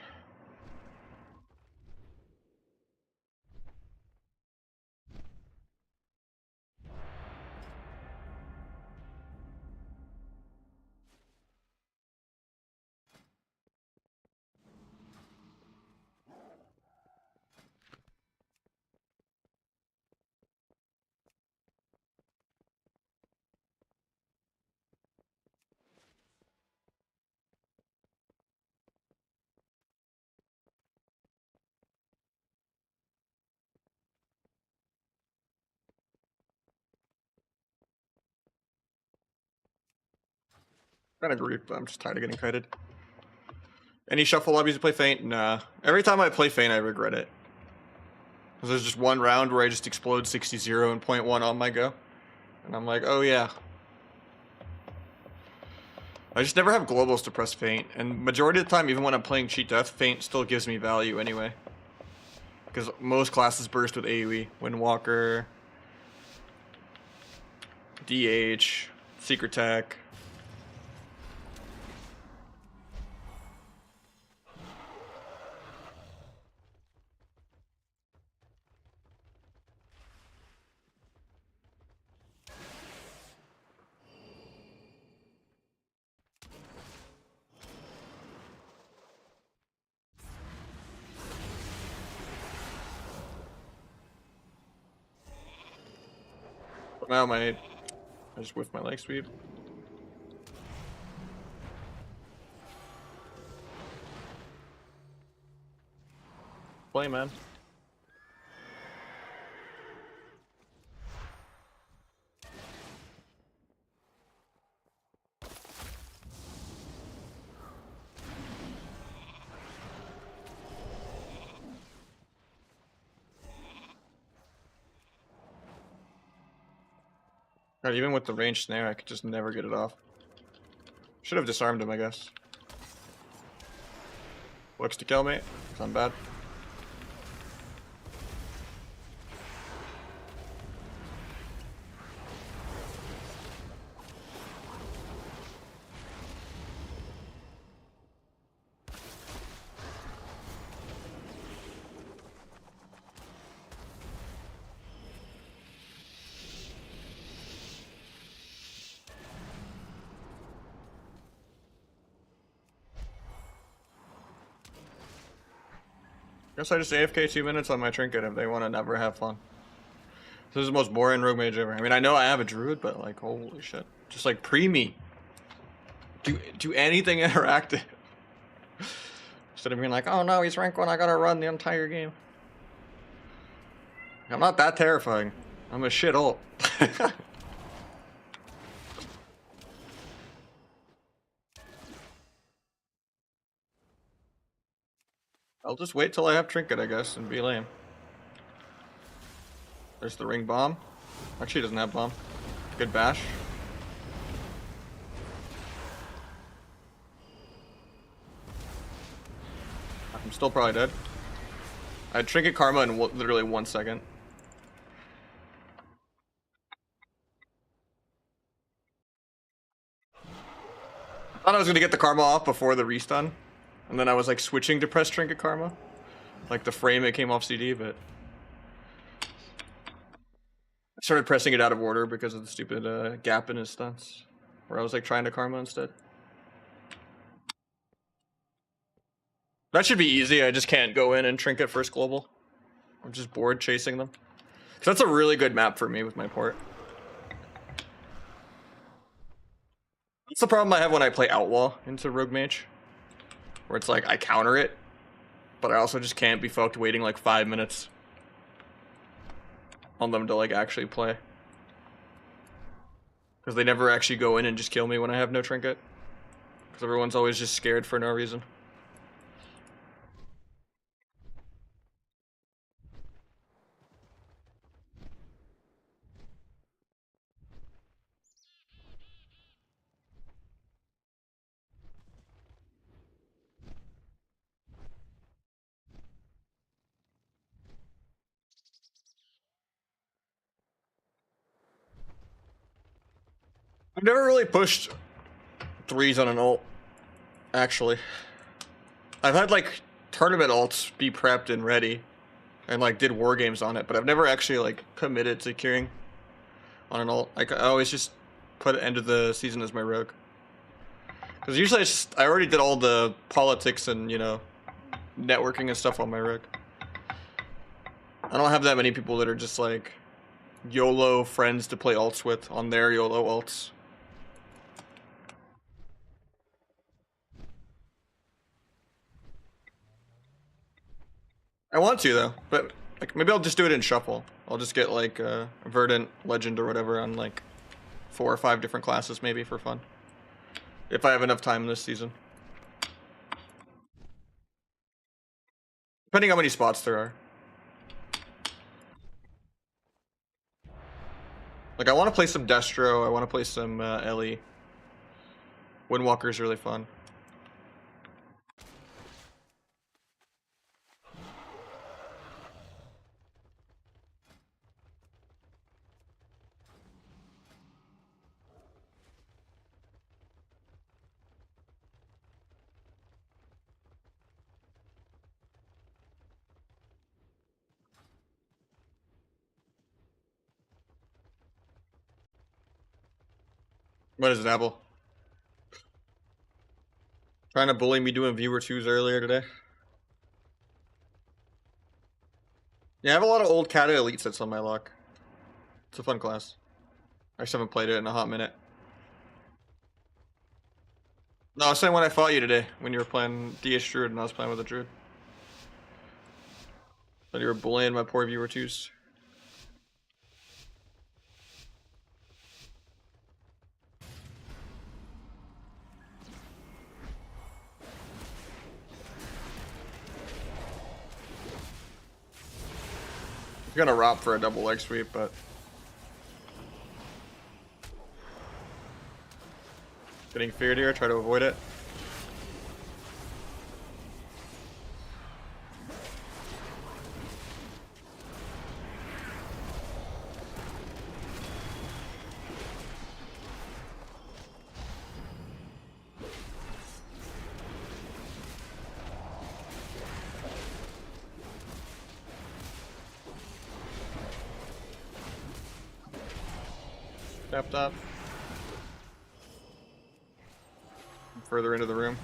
Kind of grief, but I'm just tired of getting kited. Any shuffle lobbies to play Feint? Nah. Every time I play Feint, I regret it. Because there's just one round where I just explode 60-0 and .1 on my go. And I'm like, oh yeah. I just never have globals to press Feint. And majority of the time, even when I'm playing Cheat Death, Feint still gives me value anyway. Because most classes burst with AoE. Windwalker, DH, Secret Tech. But now I just whiffed my leg sweep. Play, man. God, even with the range snare, I could just never get it off. Should have disarmed him, I guess. Looks to kill me, because I'm bad. Guess I just AFK 2 minutes on my trinket if they want to never have fun. This is the most boring rogue mage ever. I mean, I know I have a druid, but like, holy shit. Just like pre-me. Do anything interactive. Instead of being like, oh no, he's rank 1, I gotta run the entire game. I'm not that terrifying. I'm a shit ult. I'll just wait till I have trinket, I guess, and be lame. There's the ring bomb. Actually, he doesn't have bomb. Good bash. I'm still probably dead. I had trinket karma in literally 1 second. I thought I was gonna get the karma off before the restun. And then I was like switching to press trinket karma. Like the frame it came off CD, but I started pressing it out of order because of the stupid gap in his stunts. Where I was like trying to karma instead. That should be easy, I just can't go in and trinket first global. I'm just bored chasing them. Cause that's a really good map for me with my port. It's the problem I have when I play Outlaw into Rogue Mage. Where it's like, I counter it, but I also just can't be fucked waiting like 5 minutes on them to like actually play. Because they never actually go in and just kill me when I have no trinket. Because everyone's always just scared for no reason. I've never really pushed 3s on an ult, actually. I've had like tournament ults be prepped and ready, and like did war games on it, but I've never actually like committed to queuing on an ult. Like I always just put end of the season as my rogue. Because usually I already did all the politics and, you know, networking and stuff on my rogue. I don't have that many people that are just like YOLO friends to play ults with on their YOLO ults. I want to though, but like maybe I'll just do it in shuffle. I'll just get like Verdant, Legend, or whatever on like 4 or 5 different classes maybe for fun. If I have enough time this season. Depending on how many spots there are. Like I want to play some Destro, I want to play some Ellie. Windwalker's really fun. What is it, Apple? Trying to bully me doing viewer 2s earlier today. Yeah, I have a lot of old Kata Elite sets on my lock. It's a fun class. I just haven't played it in a hot minute. No, I was saying when I fought you today, when you were playing DH Druid and I was playing with a Druid. That you were bullying my poor viewer 2s. I'm gonna ROP for a double leg sweep, but getting feared here, try to avoid it. Tapped up. Further into the room.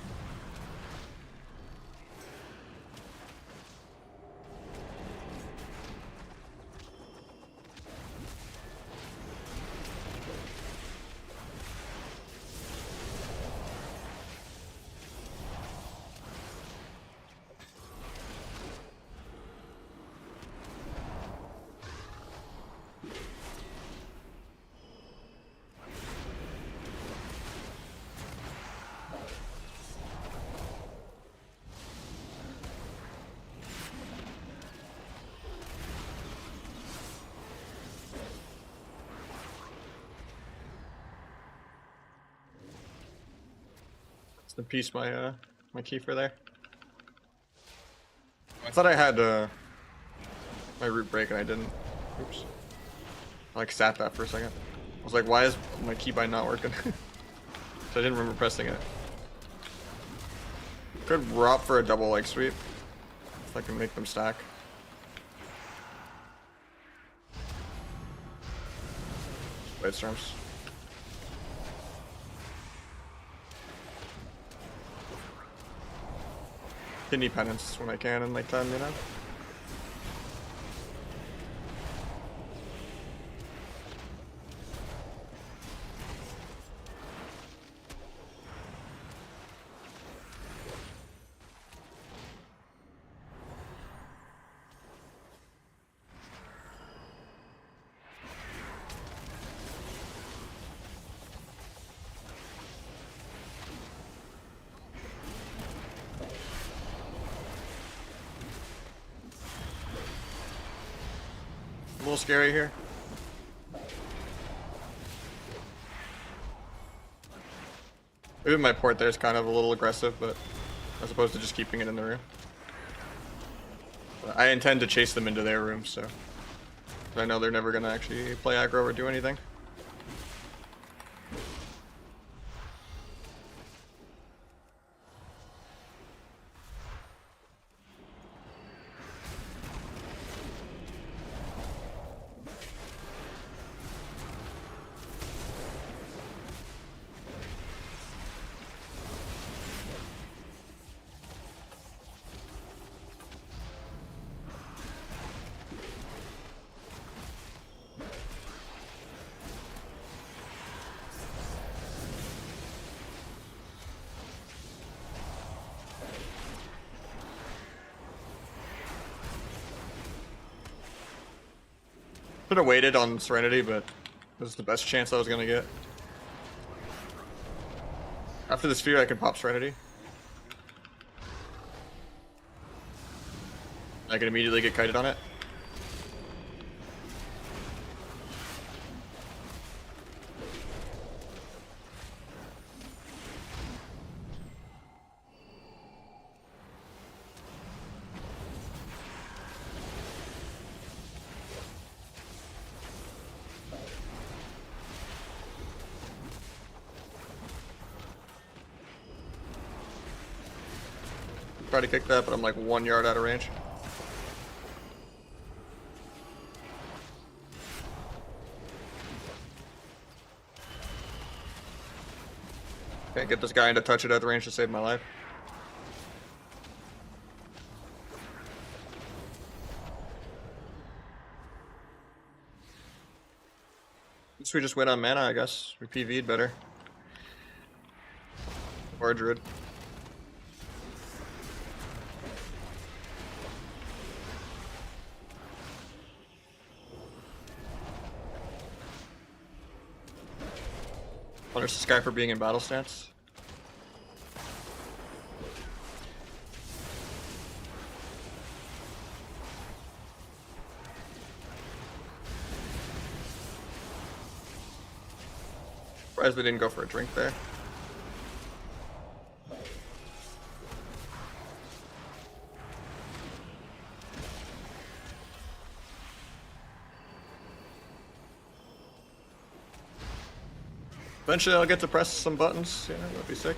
It's the piece my my keyfer there. I thought I had my root break and I didn't. Oops. I like sat that for a second. I was like, why is my keybind not working? So I didn't remember pressing it. Could ROP for a double leg sweep. If I can make them stack. Blade Storms. Kidney penance when I can in like time, you know? little scary here. Maybe my port there is kind of a little aggressive, but as opposed to just keeping it in the room. But I intend to chase them into their room, so I know they're never gonna actually play aggro or do anything. Should have waited on Serenity, but this is the best chance I was gonna get. After this fear, I can pop Serenity. I can immediately get kited on it. Try to kick that, but I'm like 1 yard out of range. Can't get this guy into touch it out of range to save my life. Guess we just win on mana, I guess. We PV'd better. Or a druid. Punish this guy for being in battle stance. Surprised they didn't go for a drink there. Eventually I'll get to press some buttons. Yeah, that'd be sick.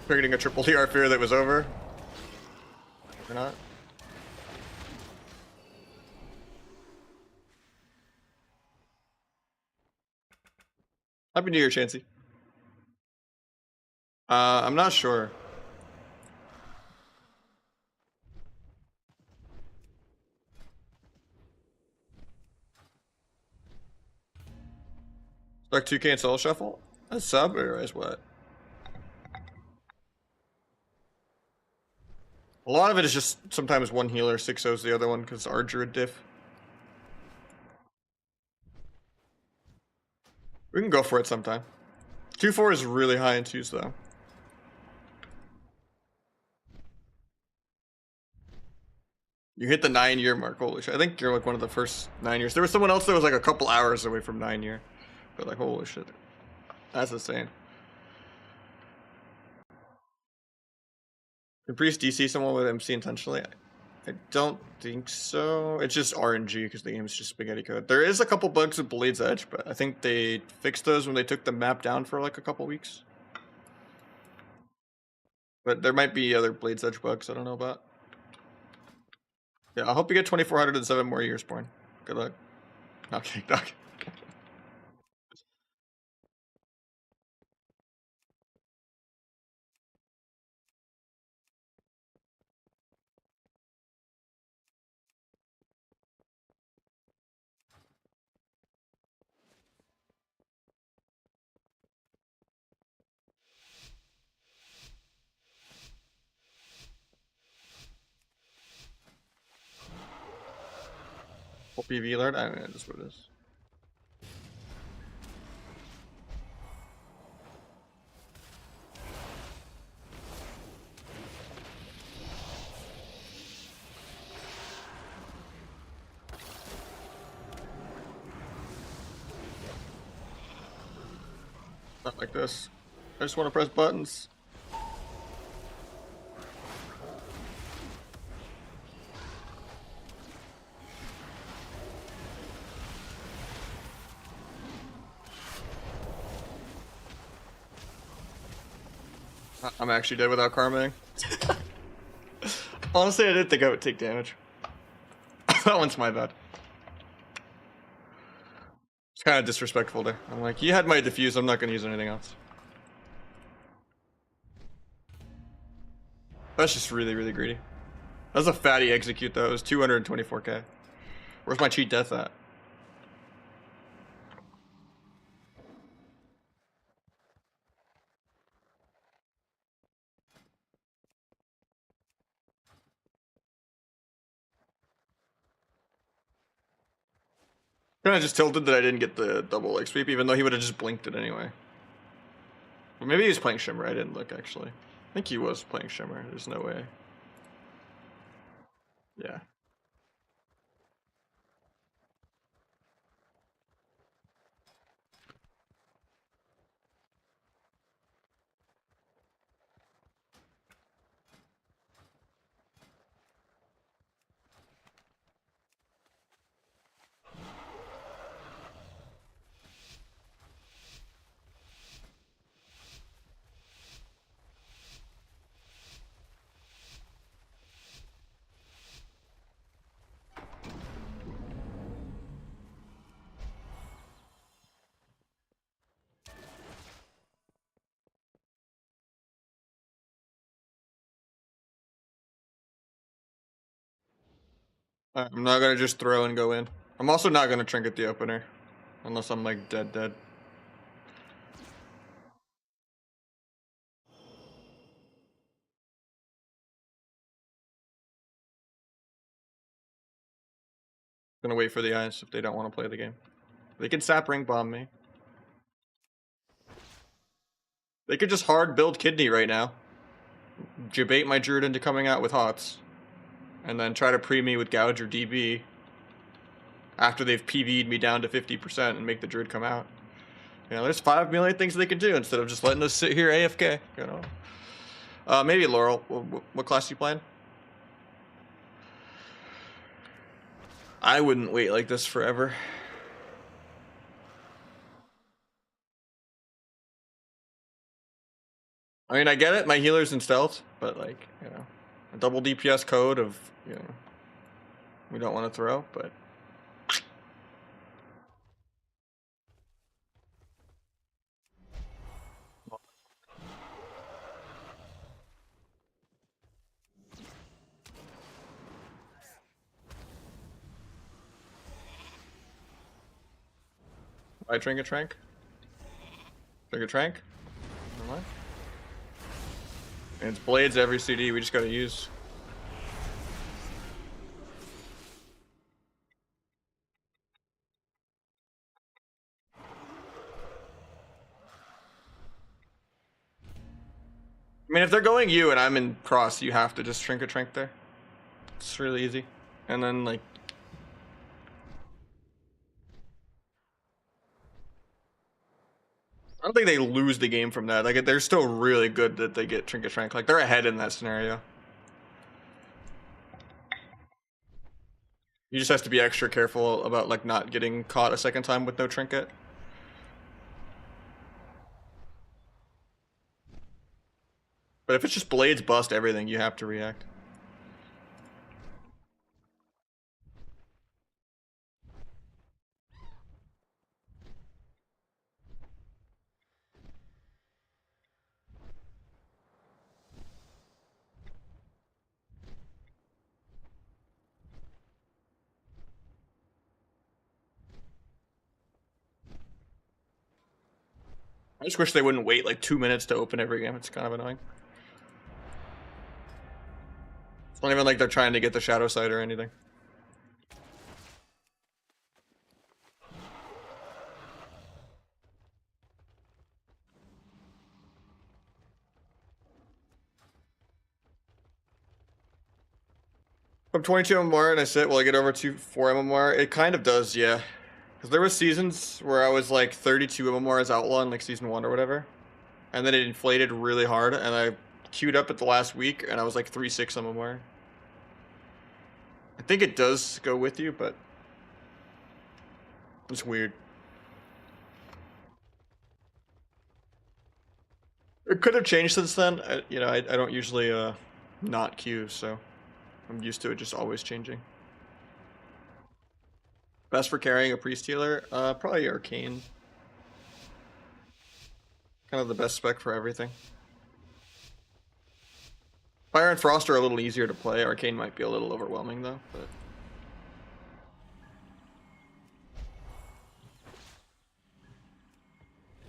Creating a triple TR fear that was over. Or not. Happy New Year, Chansey. I'm not sure. Like 2K and Soul Shuffle? A sub or is what? A lot of it is just sometimes one healer 6-0's the other one because our druid diff. We can go for it sometime. 2-4 is really high in 2s though. You hit the 9-year mark, holy shit. I think you're like one of the first 9 years. There was someone else that was like a couple hours away from 9 year. But like, holy shit. That's insane. Can Priest DC someone with MC intentionally? I don't think so. It's just RNG because the game's just spaghetti code. There is a couple bugs with Blade's Edge, but I think they fixed those when they took the map down for like a couple weeks. But there might be other Blade's Edge bugs I don't know about. Yeah, I hope you get 2,407 more years, Porn. Good luck. Not kidding, Doc. Full PV alert? I mean, that's what it is. Not like this. I just want to press buttons. I'm actually dead without karmaing. Honestly, I didn't think I would take damage. That one's my bad. It's kind of disrespectful there. I'm like, you had my diffuse, I'm not going to use anything else. That's just really, really greedy. That was a fatty execute though, it was 224k. Where's my cheat death at? Kinda just tilted that I didn't get the double leg sweep, even though he would have just blinked it anyway. Or maybe he was playing Shimmer, I didn't look actually. I think he was playing Shimmer, there's no way. Yeah. I'm not gonna just throw and go in. I'm also not gonna trinket the opener. Unless I'm like dead. Gonna wait for the eyes if they don't want to play the game. They can sap ring bomb me. They could just hard build kidney right now. Debate my druid into coming out with hots. And then try to pre me with gouge or DB. After they've PV'd me down to 50% and make the druid come out. You know, there's 5 million things they can do instead of just letting us sit here AFK, you know. Maybe Laurel. What class you playing? I wouldn't wait like this forever. I mean, I get it, my healer's in stealth, but like, you know, a double DPS code of, you know, we don't want to throw, but... I drink a trank? Drink a trank? Never mind. And it's blades every CD, we just gotta use. I mean, if they're going you and I'm in cross, you have to just shrink a trank there. It's really easy. And then, like... I don't think they lose the game from that. Like, they're still really good that they get Trinket Trank. Like, they're ahead in that scenario. You just have to be extra careful about, like, not getting caught a second time with no Trinket. But if it's just blades bust everything, you have to react. I just wish they wouldn't wait like 2 minutes to open every game. It's kind of annoying. It's not even like they're trying to get the shadow side or anything. I'm 22 MMR and I sit, will I get over to 4 MMR? It kind of does, yeah. Because there was seasons where I was like 32 MMR as Outlaw in like season 1 or whatever. And then it inflated really hard and I queued up at the last week and I was like 3-6 MMR. I think it does go with you, but it's weird. It could have changed since then. I don't usually not queue, so I'm used to it just always changing. Best for carrying a priest healer? Probably Arcane. Kind of the best spec for everything. Fire and Frost are a little easier to play. Arcane might be a little overwhelming though, but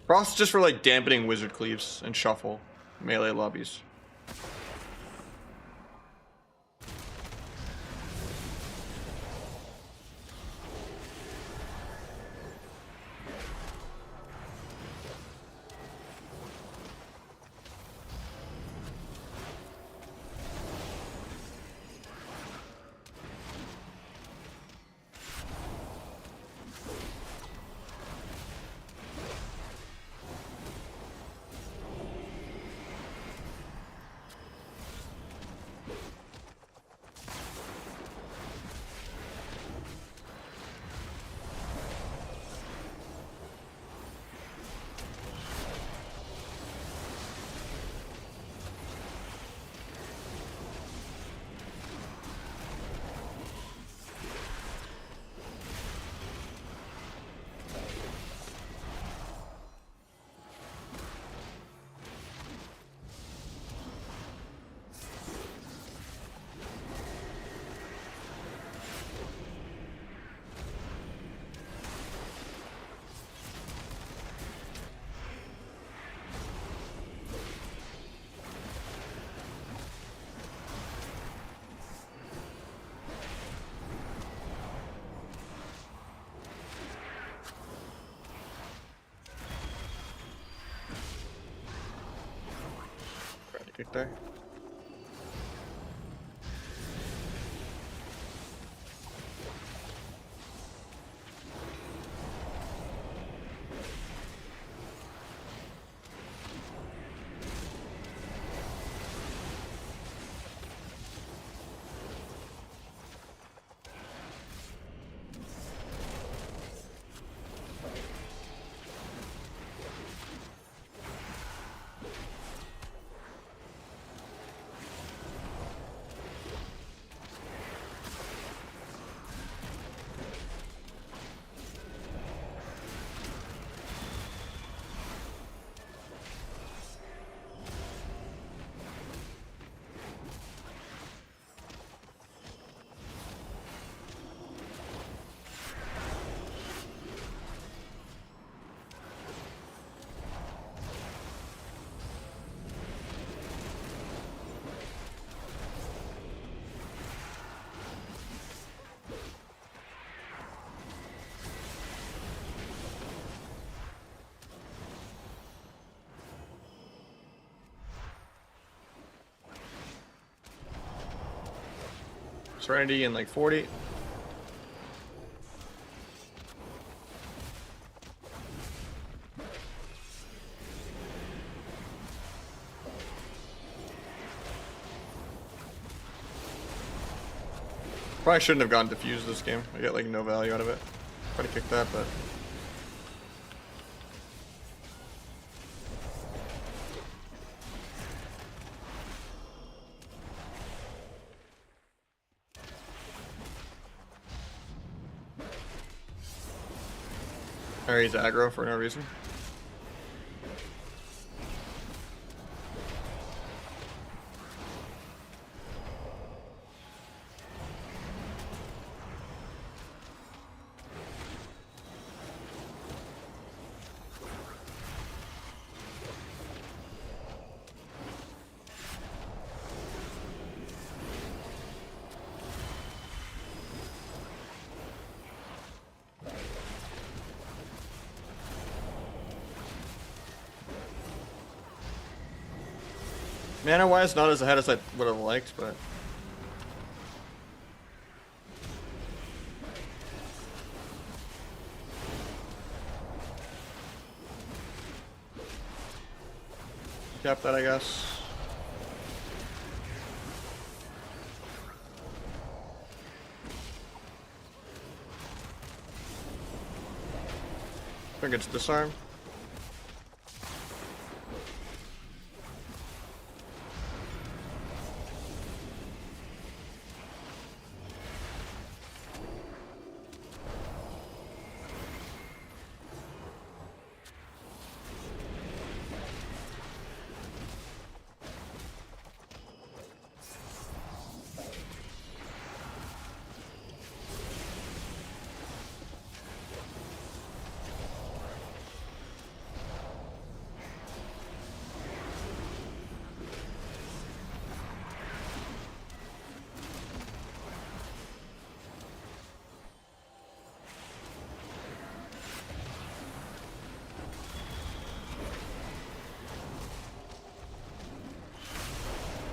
Frost just for like dampening wizard cleaves and shuffle melee lobbies. Kick there. Serenity in like 40. Probably shouldn't have gone diffuse this game. I get like no value out of it. Try to kick that, but or he's aggro for no reason. Mana-wise, not as ahead as I would have liked, but Cap that, I guess. I think it's disarm.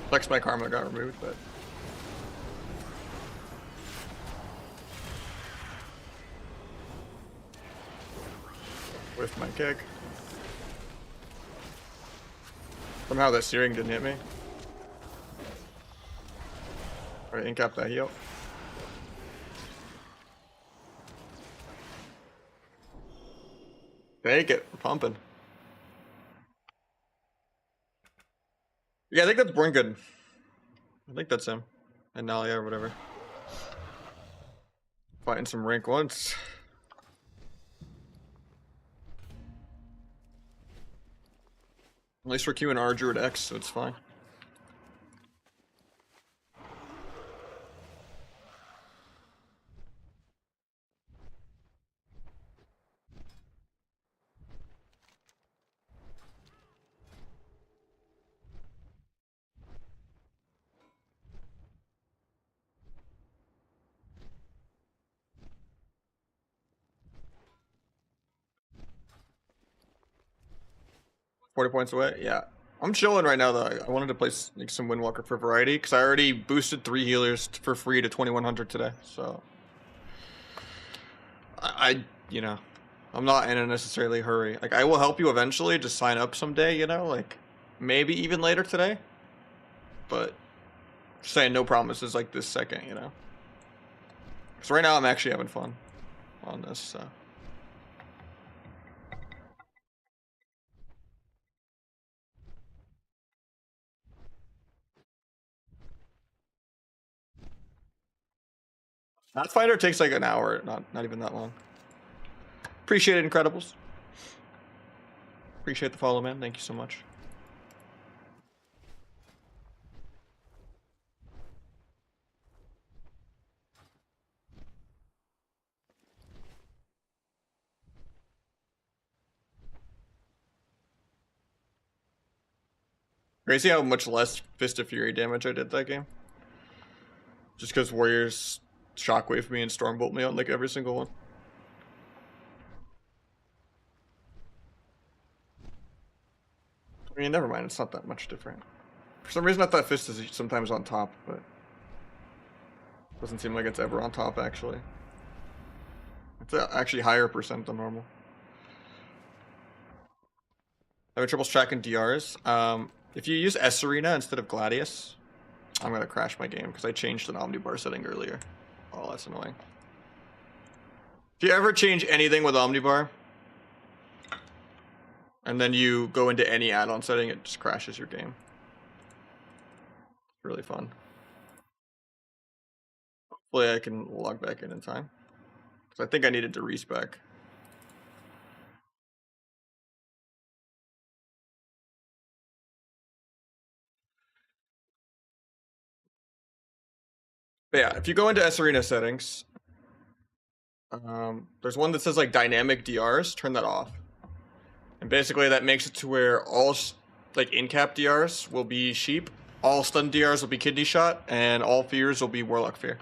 Flex my karma got removed, but with my kick. Somehow that searing didn't hit me. Alright, incap that heal. Take it, we're pumping. Yeah, I think that's Born Good. I think that's him. And Nalia or whatever. Fighting some rank ones. At least we're queuing R Druid X, so it's fine. $40 points away? Yeah. I'm chilling right now, though. I wanted to play like, some Windwalker for variety, because I already boosted 3 healers for free to 2100 today, so... you know, I'm not in a necessarily hurry. Like, I will help you eventually, just sign up someday, you know? Like, maybe even later today. But, saying no promises like this second, you know? Because right now I'm actually having fun on this, so... Pathfinder takes like an hour, not even that long. Appreciate it, Incredibles. Appreciate the follow, man. Thank you so much. Crazy how much less Fist of Fury damage I did that game. Just because Warriors shockwave me and Stormbolt me on like every single one. I mean, never mind. It's not that much different. For some reason, I thought Fist is sometimes on top, but doesn't seem like it's ever on top actually. It's actually higher percent than normal. Having troubles tracking DRs. If you use S Arena instead of Gladius, I'm gonna crash my game because I changed an Omnibar setting earlier. Oh, that's annoying. If you ever change anything with Omnibar, and then you go into any add-on setting, it just crashes your game. It's really fun. Hopefully I can log back in time. Because I think I needed to respec. But yeah, if you go into S Arena settings, there's one that says like dynamic DRs, turn that off. And basically that makes it to where all like in-cap DRs will be Sheep, all stun DRs will be Kidney Shot, and all fears will be Warlock Fear.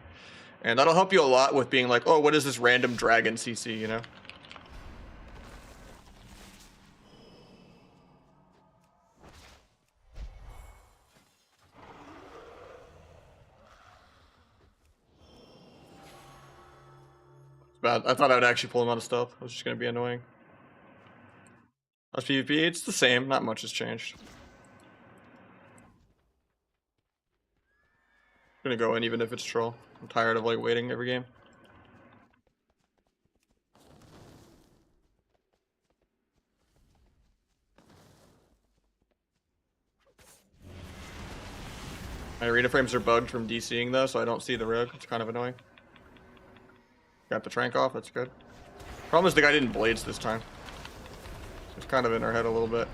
And that'll help you a lot with being like, oh, what is this random dragon CC, you know? Bad. I thought I would actually pull him out of stealth. It was just gonna be annoying. As PvP, it's the same. Not much has changed. Gonna go in even if it's troll. I'm tired of like waiting every game. My arena frames are bugged from DCing though, so I don't see the rogue. It's kind of annoying. Got the trank off, that's good. Problem is the guy didn't blades this time. So it's kind of in our head a little bit.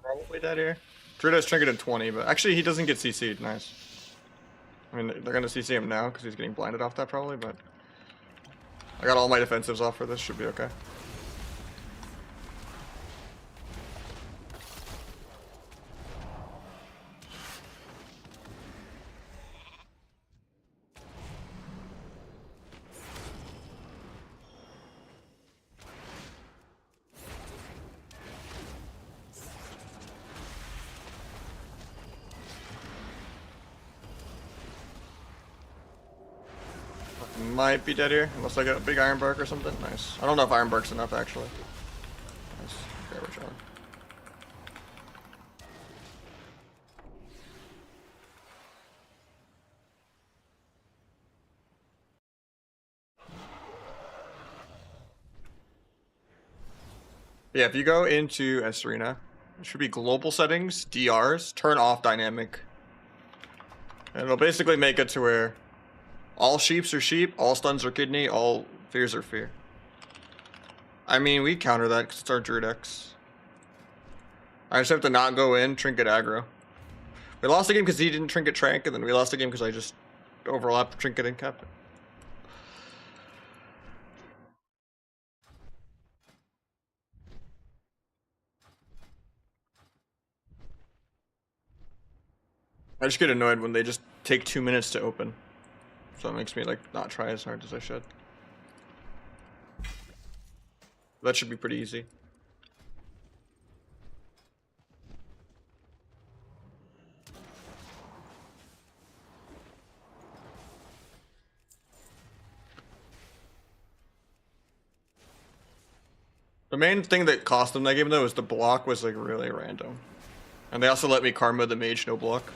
Probably dead here. Druido's trinket in 20, but actually he doesn't get CC'd. Nice. I mean, they're gonna CC him now because he's getting blinded off that probably, but I got all my defensives off for this. Should be okay. Might be dead here, unless I get a big iron bark or something. Nice. I don't know if iron bark's enough actually. Nice. Okay, we're chilling. Yeah, if you go into S Arena, it should be global settings, DRs, turn off dynamic. And it'll basically make it to where all sheeps are sheep, all stuns are kidney, all fears are fear. I mean, we counter that because it's our Druid X. I just have to not go in, trinket aggro. We lost the game because he didn't trinket trank, and then we lost the game because I just overlapped trinket and kept it. I just get annoyed when they just take 2 minutes to open. So it makes me like not try as hard as I should. That should be pretty easy. The main thing that cost them that game though is the block was like really random. And they also let me karma the mage no block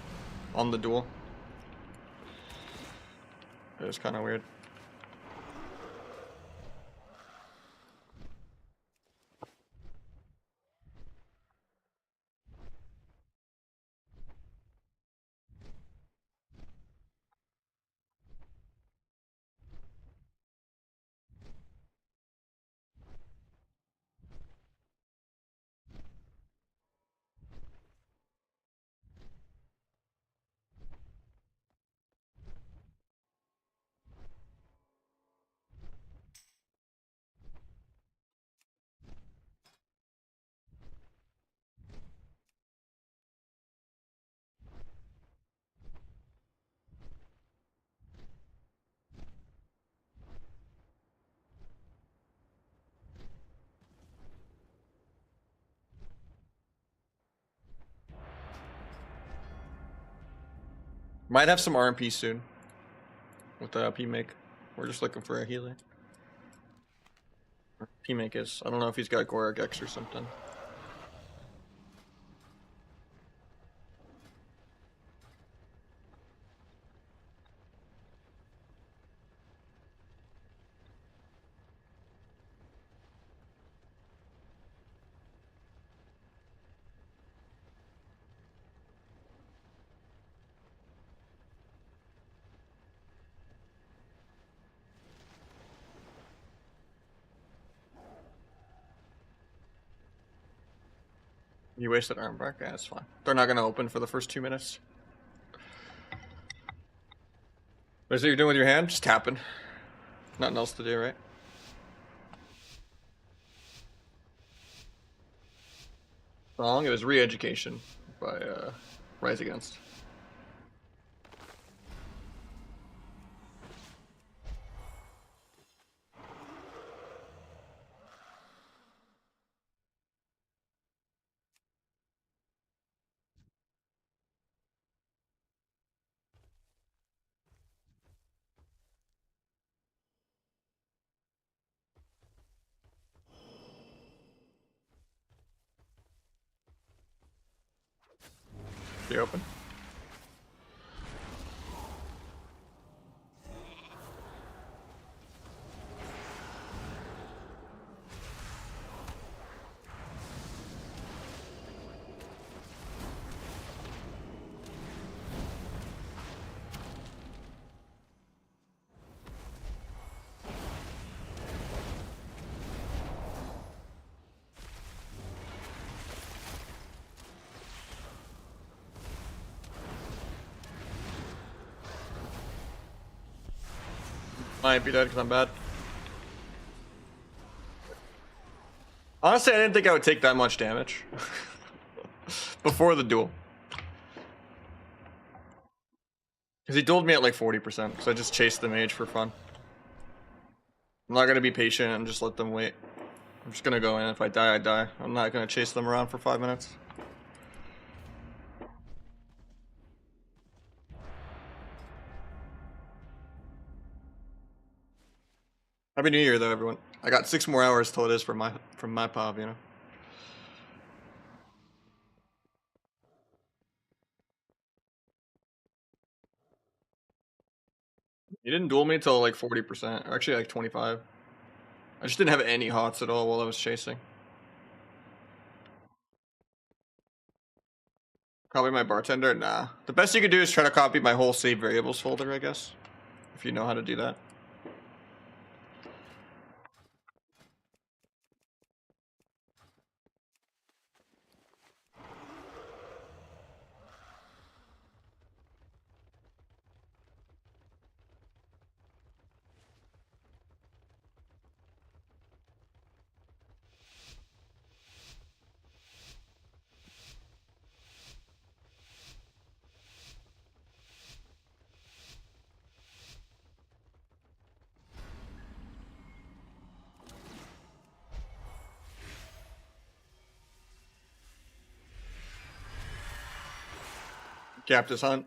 on the duel. It was kind of weird. Might have some RMP soon. With the P-Make. We're just looking for a healer. P-Make is. I don't know if he's got Gorak X or something. You wasted arm bark? Yeah, that's fine. They're not gonna open for the first 2 minutes. What is it you're doing with your hand? Just tapping. Nothing else to do, right? Wrong. It was re-education by Rise Against. Be open. Might be dead because I'm bad. Honestly, I didn't think I would take that much damage before the duel. Because he dueled me at like 40%, because I just chased the mage for fun. I'm not going to be patient and just let them wait. I'm just going to go in. If I die, I die. I'm not going to chase them around for 5 minutes. Happy New Year, though, everyone. I got 6 more hours till it is from my pub, you know. He didn't duel me till like 40%, or actually like 25. I just didn't have any hots at all while I was chasing. Copy my bartender? Nah. The best you could do is try to copy my whole save variables folder, I guess. If you know how to do that. Captus Hunt.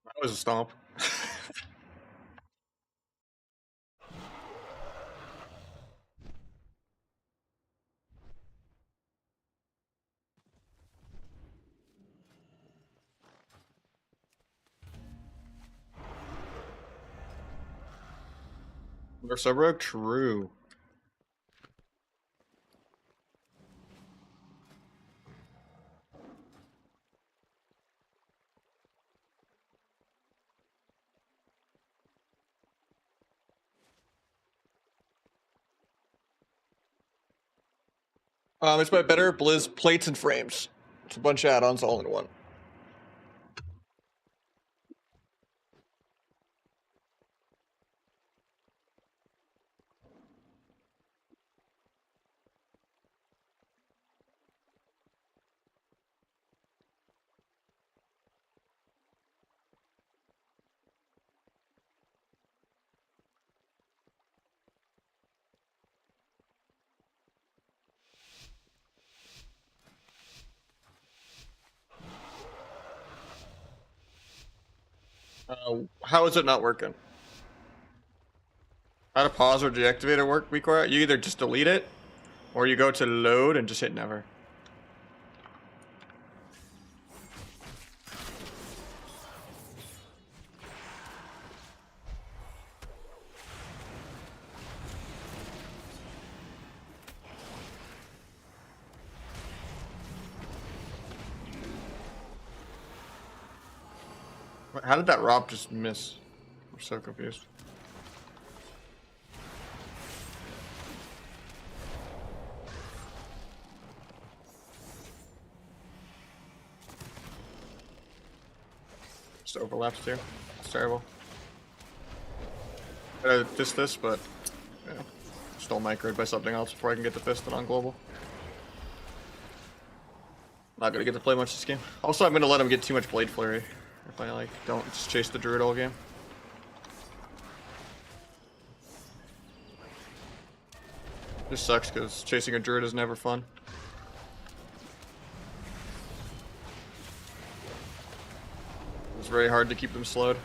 That was a stomp. Berserk, true. It's by Better Blizz Plates and Frames. It's a bunch of add-ons all in one. How is it not working? How to pause or deactivate a work require? You either just delete it, or you go to load and just hit never. How did that Rob just miss? I'm so confused. Just overlaps too. It's terrible. I fist this, but yeah. Stole microed by something else before I can get the fist on global. Not gonna get to play much this game. Also, I'm gonna let him get too much Blade Flurry if I like don't just chase the Druid all game. This sucks because chasing a Druid is never fun. It's very hard to keep them slowed.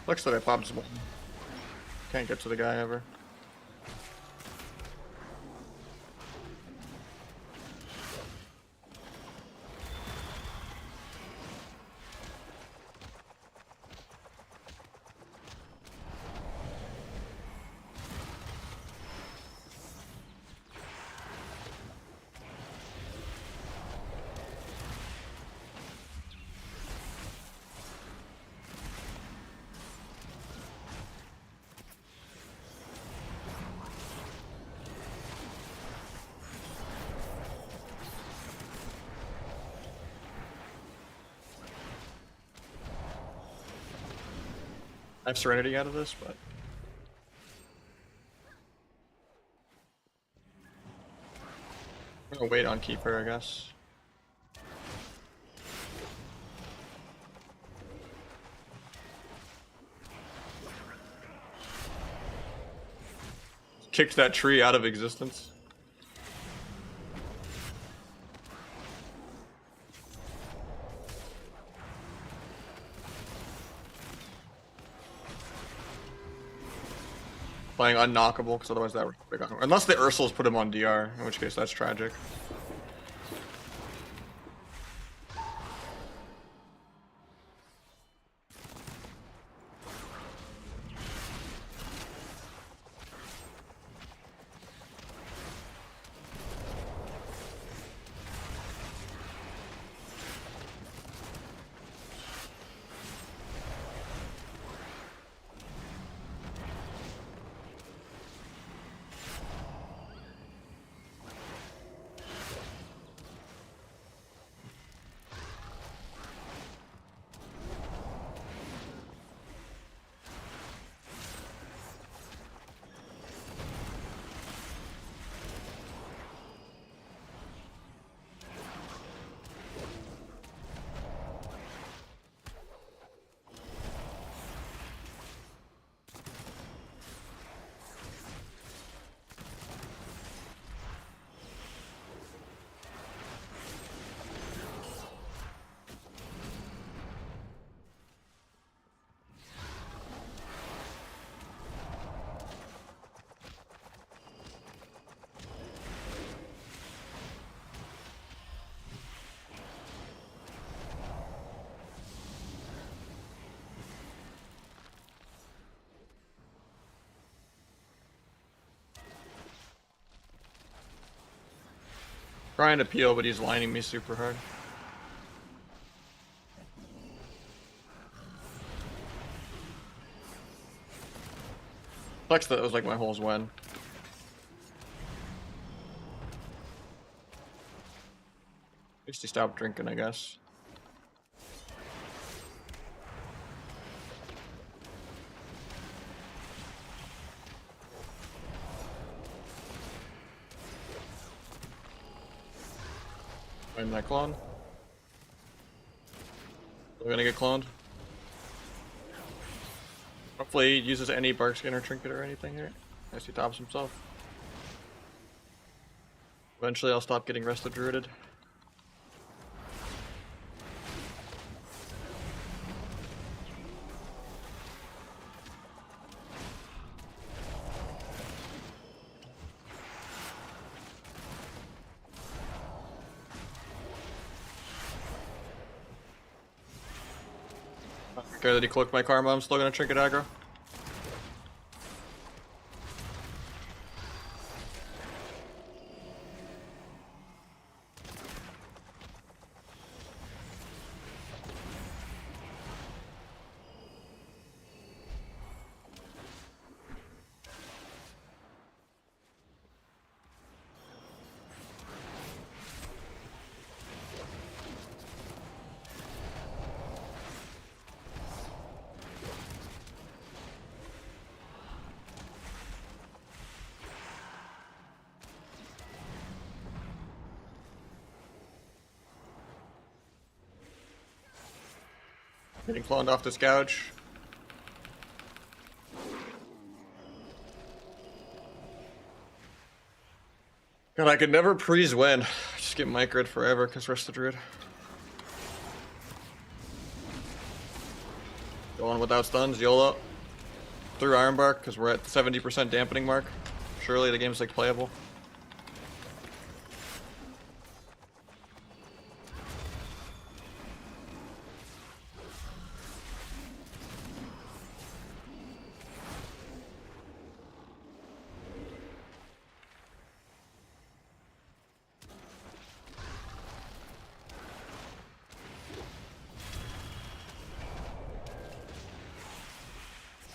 Looks that I popped some. Can't get to the guy ever. I have Serenity out of this, but I'm gonna wait on Keeper, I guess. Kicked that tree out of existence. Playing unknockable, because otherwise that would be gone. Unless the Ursul's put him on DR, in which case that's tragic. Trying to peel, but he's lining me super hard. Sucks that it was like my holes win. At least he stopped drinking, I guess. Find that clone. We're gonna get cloned. Hopefully he uses any bark skin or trinket or anything here. As he tops himself. Eventually I'll stop getting rested druided. I don't care that he cloaked my karma, I'm still gonna trinket aggro. Getting cloned off this gouge. God, I could never prees win. Just get microed forever because rest the druid. Going without stuns, YOLO. Through Ironbark because we're at the 70% dampening mark. Surely the game's like playable.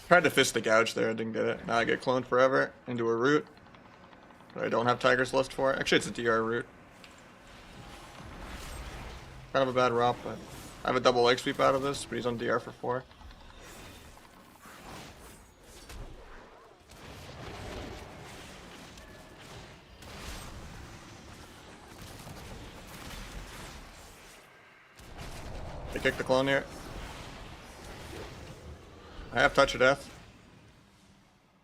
Tried to fist the gouge there, didn't get it. Now I get cloned forever into a root. But I don't have Tiger's Lust for. Actually, it's a DR root. Kind of a bad ROP, but I have a double leg sweep out of this, but he's on DR for 4. They kick the clone here. I have Touch of Death.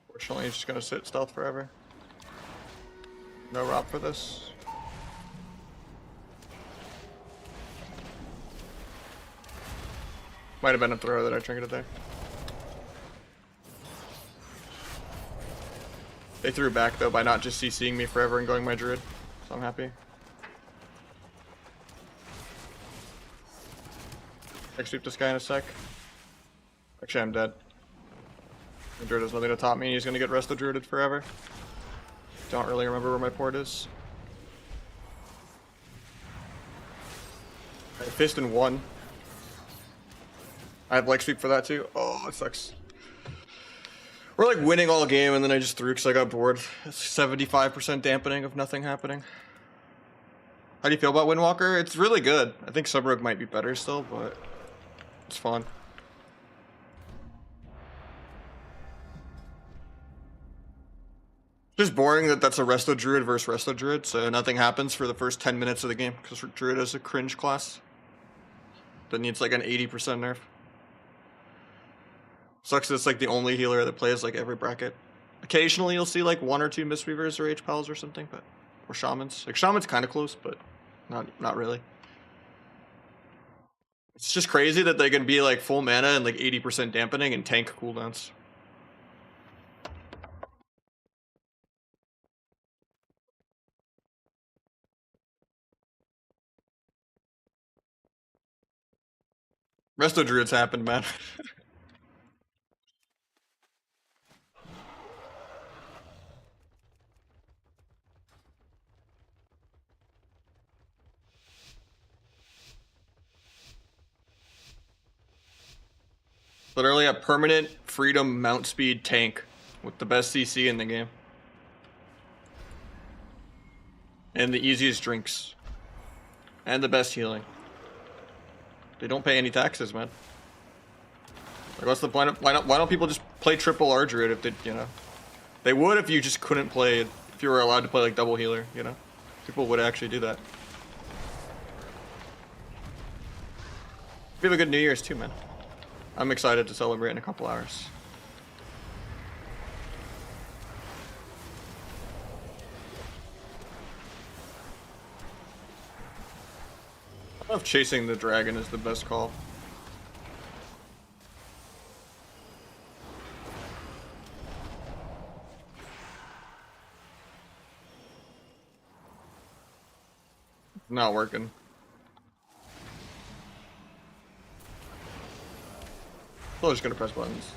Fortunately, he's just gonna sit stealth forever. No ROP for this. Might have been a throw that I trinketed there. They threw back though by not just CCing me forever and going my druid, so I'm happy. I sweep this guy in a sec. Actually, I'm dead. The druid has nothing to top me. He's gonna get rested druided forever. Don't really remember where my port is. I fist in 1. I have leg sweep for that too. Oh, it sucks. We're like winning all game and then I just threw because I got bored. It's 75% dampening of nothing happening. How do you feel about Windwalker? It's really good. I think Subrogue might be better still, but it's fun. Just boring that that's a Resto Druid versus Resto Druid, so nothing happens for the first 10 minutes of the game, because Druid is a cringe class that needs like an 80% nerf. Sucks that it's like the only healer that plays like every bracket. Occasionally you'll see like 1 or 2 Mistweavers or H-Pals or something, but or Shamans. Like Shaman's kind of close, but not really. It's just crazy that they can be like full mana and like 80% dampening and tank cooldowns. Resto Druids happened, man. Literally a permanent freedom mount speed tank with the best CC in the game. And the easiest drinks. And the best healing. They don't pay any taxes, man. Like, what's the point? Why don't people just play triple R Druid if they, you know? They would if you just couldn't play, if you were allowed to play like double healer, you know? People would actually do that. We have a good New Year's too, man. I'm excited to celebrate in a couple hours. I don't know if chasing the dragon is the best call. Not working. I'm just gonna press buttons.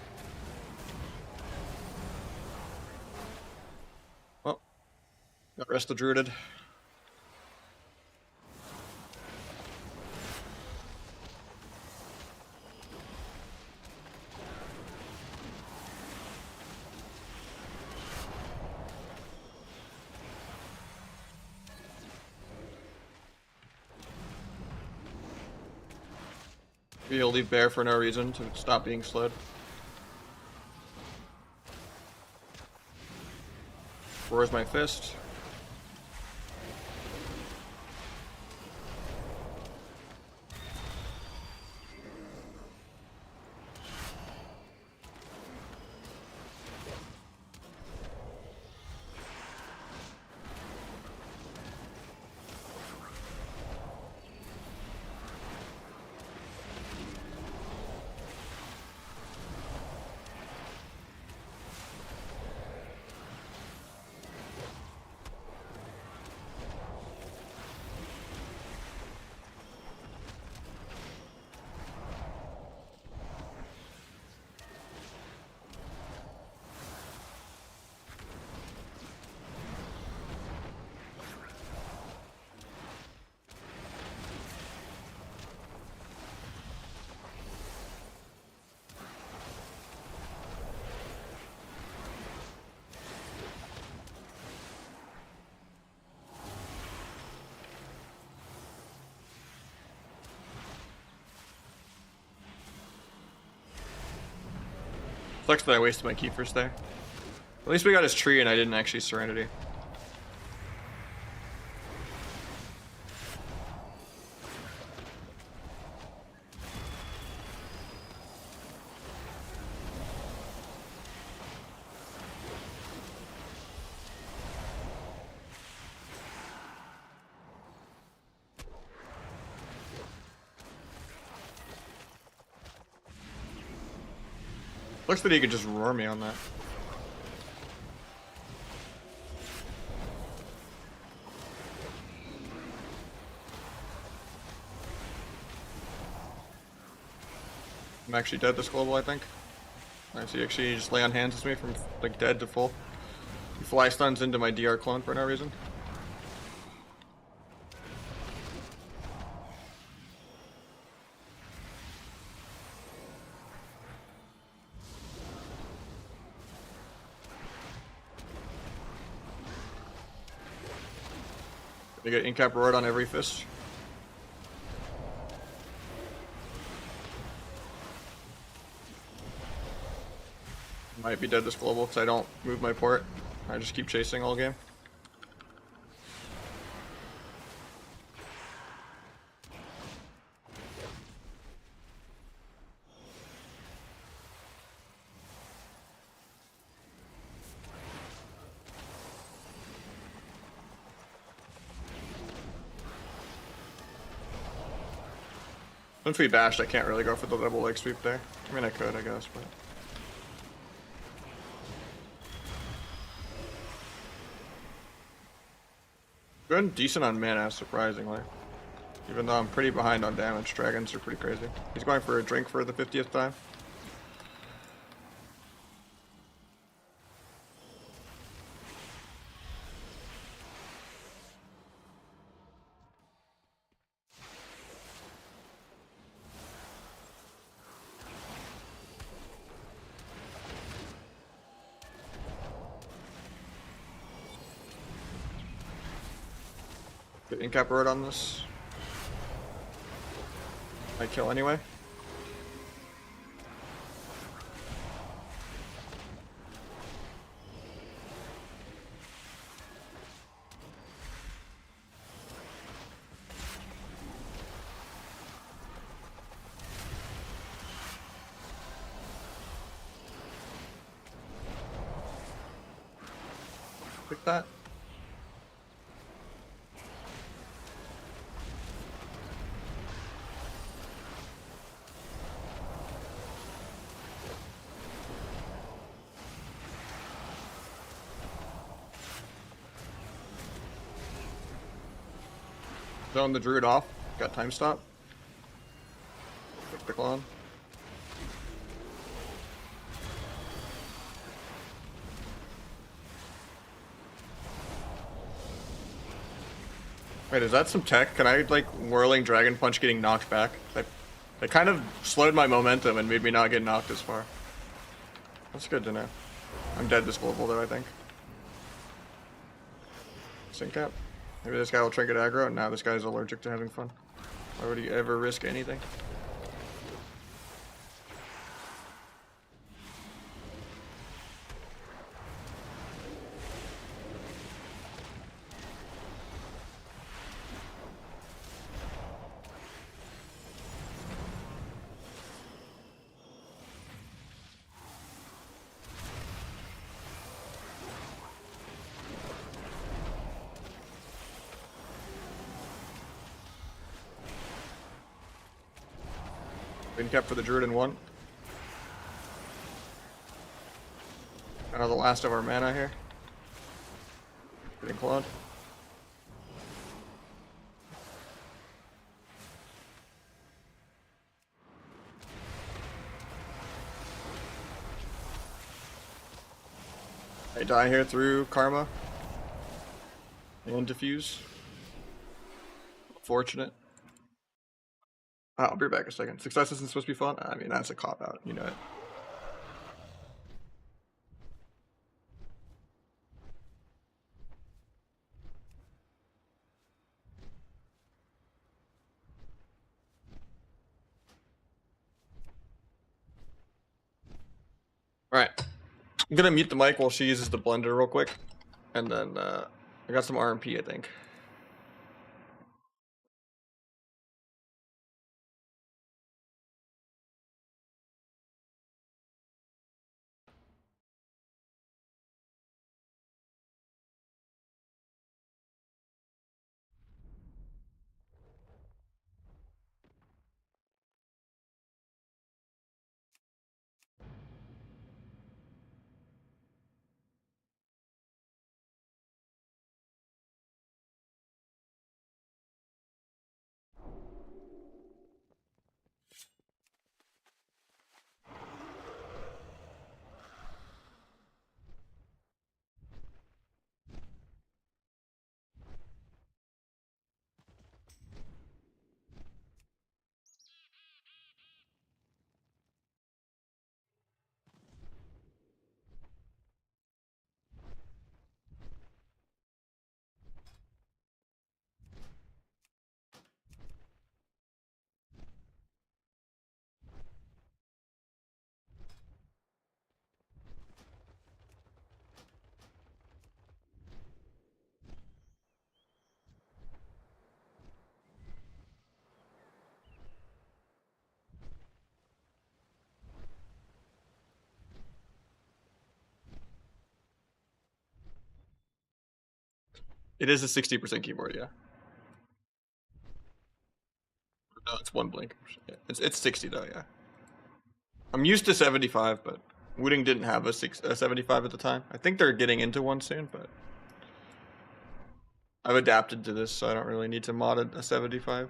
Well, got rest of druided. He'll leave bear for no reason to stop being slowed. Where's my fist? Sucks that I wasted my Kiefer's there. At least we got his tree and I didn't actually Serenity. Looks that he could just roar me on that. I'm actually dead this global, I think. Nice, he actually just lay on hands with me from like dead to full. He fly stuns into my DR clone for no reason. I get incap roared on every fist. Might be dead this global because I don't move my port. I just keep chasing all game. Once we bashed, I can't really go for the double leg sweep there. I mean, I could, I guess, but... Doing decent on mana, surprisingly. Even though I'm pretty behind on damage, dragons are pretty crazy. He's going for a drink for the 50th time. Get incap road on this. I kill anyway. Pick that. Zone the druid off. Got time stop. Pick the clone. Wait, is that some tech? Can I, like, whirling dragon punch getting knocked back? That kind of slowed my momentum and made me not get knocked as far. That's good to know. I'm dead this global though, I think. Sync cap. Maybe this guy will trinket aggro, and now this guy's allergic to having fun. Why would he ever risk anything? Been kept for the druid in one. Kind of the last of our mana here. Getting cloned. I die here through karma and diffuse. Fortunate. I'll be back a second. Success isn't supposed to be fun? I mean, that's a cop-out, you know it. Alright. I'm gonna mute the mic while she uses the blender real quick. And then, I got some RMP, I think. It is a 60% keyboard, yeah. No, it's one blink. Yeah, it's 60 though, yeah. I'm used to 75, but Wooding didn't have a 75 at the time. I think they're getting into one soon, but I've adapted to this, so I don't really need to mod a 75.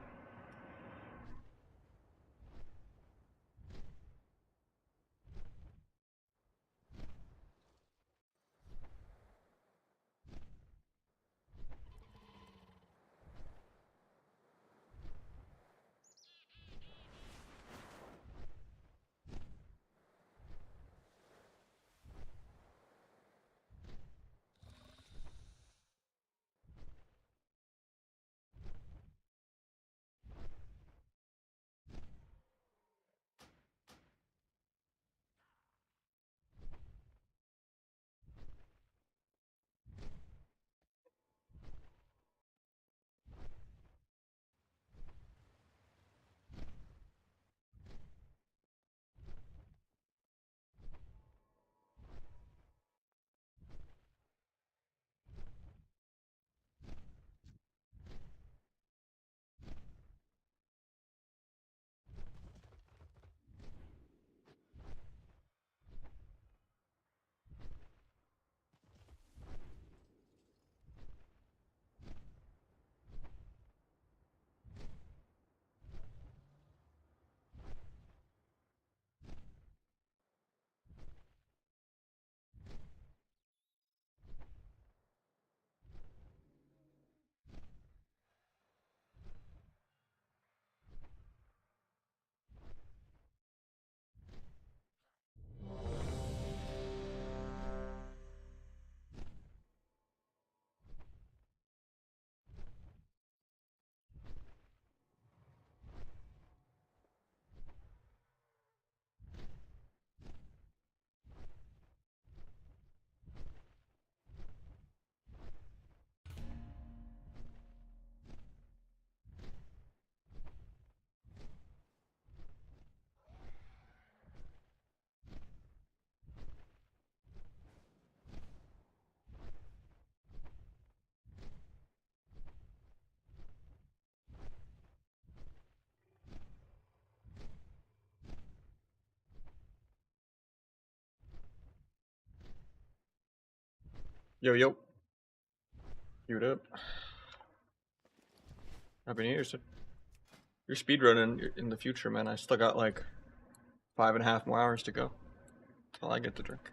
Yo, yo. You up? Happy New Year, sir. You're speedrunning in the future, man. I still got like 5.5 more hours to go till I get to drink.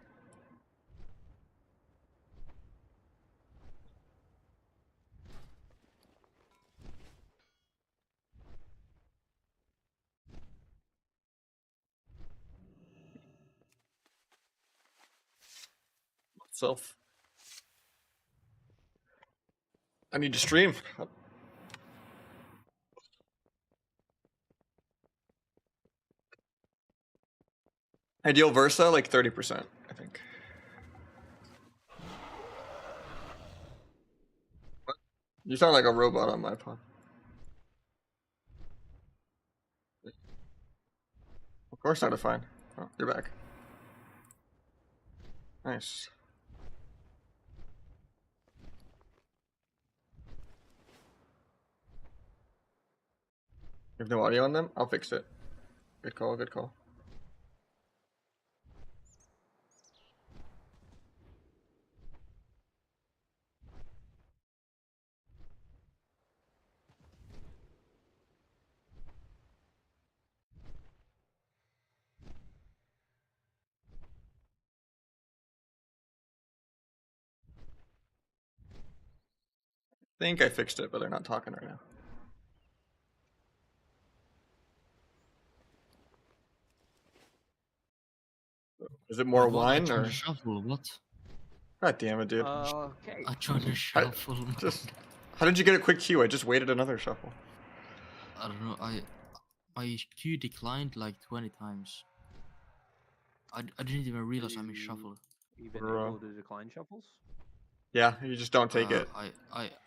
Self. I need to stream. Ideal Versa, like 30%, I think. You sound like a robot on my pod. Of course not a fine. Oh, you're back. Nice. You have no audio on them? I'll fix it. Good call, good call. I think I fixed it, but they're not talking right now. Is it more What, I wine joined or? the shuffle, what? God damn it, dude. Okay. I joined the shuffle, man. How did you get a quick queue? I just waited another shuffle. I don't know, my queue declined like 20 times. I didn't even realize I'm in shuffle. Even Bro. able to decline shuffles? Yeah, you just don't take it. I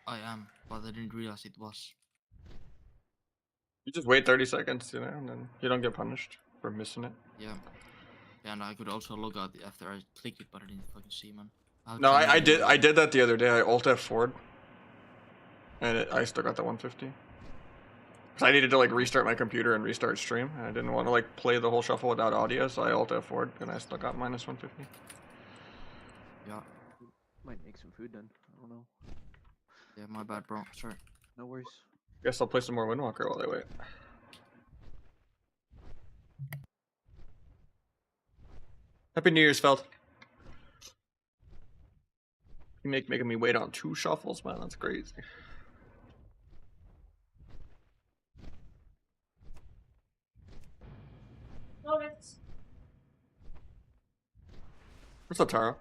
am, but I didn't realize it was. You just wait 30 seconds, you know, and then you don't get punished for missing it. Yeah. And I could also log out after I click it, but I didn't fucking see, man. No, I did that the other day. I alt F4'd, and I still got the 150. Cause I needed to like restart my computer and restart stream, and I didn't want to like play the whole shuffle without audio, so I alt F4'd, and I still got minus 150. Yeah. Might make some food then. I don't know. Yeah, my bad, bro. Sorry. No worries. Guess I'll play some more Windwalker while I wait. Happy New Year's, Feld. You making me wait on 2 shuffles, man. That's crazy. What's up, Taro?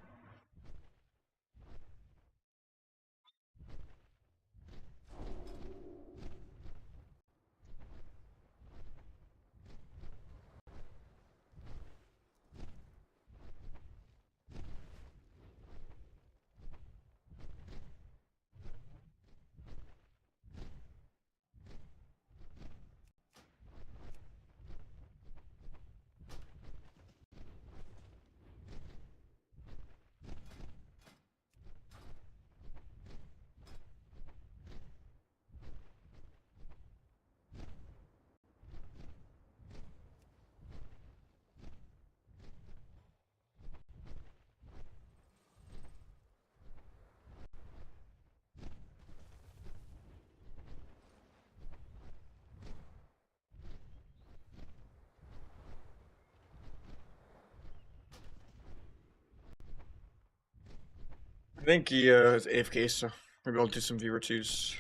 I think he is AFK, so maybe I'll do some viewer 2s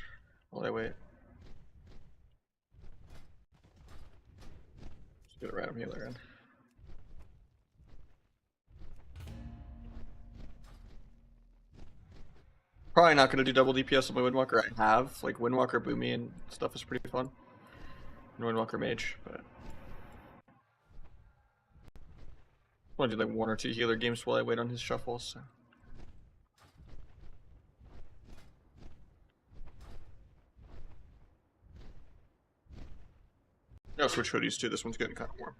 while I wait. Just get a random healer in. Probably not going to do double DPS on my Windwalker. I have, like, Windwalker Boomy and stuff is pretty fun. And Windwalker Mage, but... I want to do like 1 or 2 healer games while I wait on his shuffles, so... I'll switch hoodies too, this one's getting kind of warm.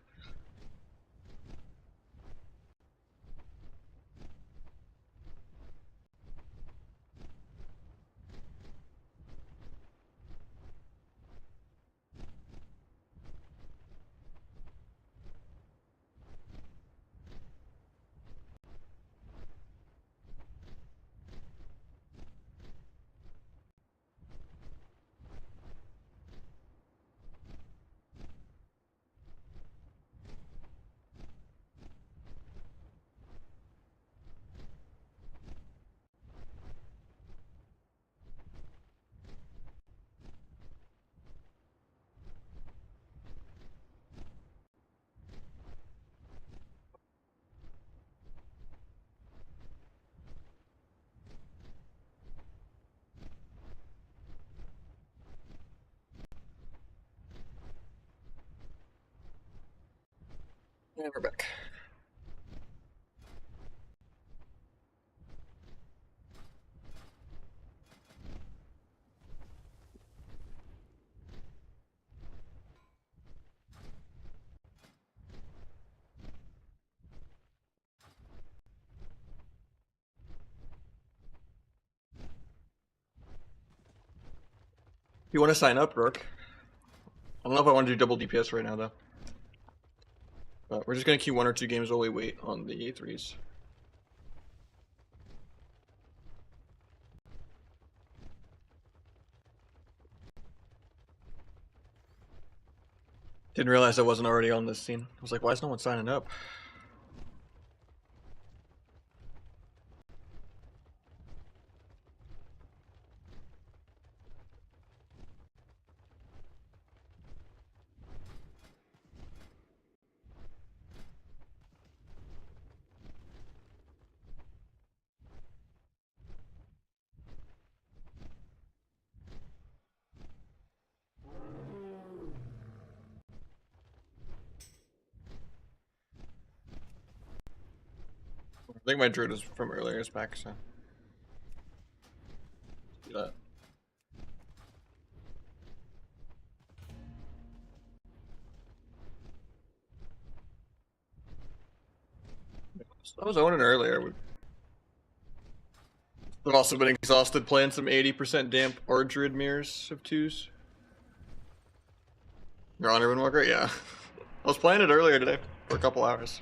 And we're back. You want to sign up, Rourke? I don't know if I want to do double DPS right now, though. But we're just going to queue 1 or 2 games while we wait on the A3s. Didn't realize I wasn't already on this scene. I was like, why is no one signing up? I think my druid is from earlier is back, so. Do that. I was owning earlier. I've also been exhausted playing some 80% damp or druid mirrors of 2s. Your Honor Windwalker? Yeah. I was playing it earlier today for a couple hours.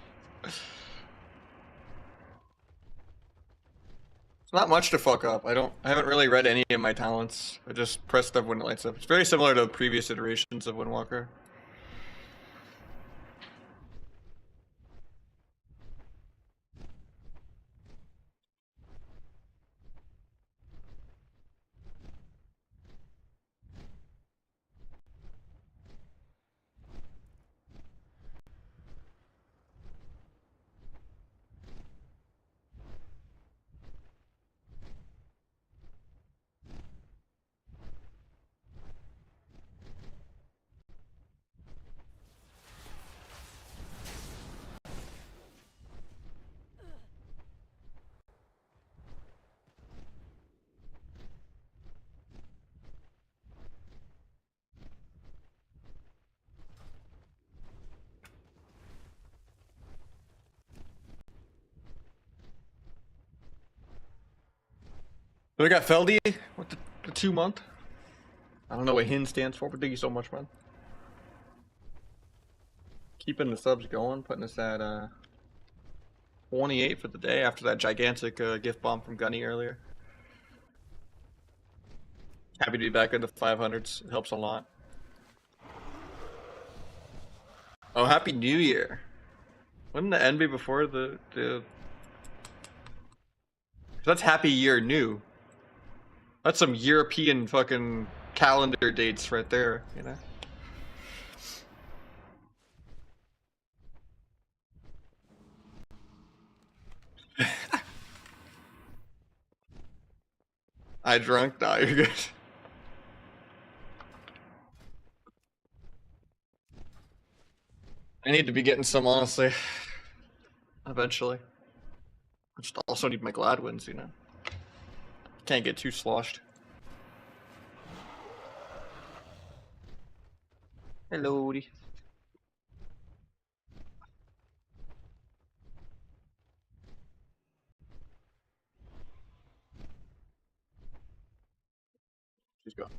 It's not much to fuck up. I haven't really read any of my talents. I just press stuff when it lights up. It's very similar to the previous iterations of Windwalker. So we got Feldy with the 2-month. I don't know what HIN stands for, but thank you so much, man. Keeping the subs going, putting us at 28 for the day after that gigantic gift bomb from Gunny earlier. Happy to be back in the 500s. It helps a lot. Oh, Happy New Year. Wouldn't the end be before the... That's Happy Year New. That's some European fucking calendar dates right there, you know? I drunk? Nah, you're good. I need to be getting some, honestly. Eventually. I just also need my Gladwins, you know? Can't get too sloshed. Hello. She's gone.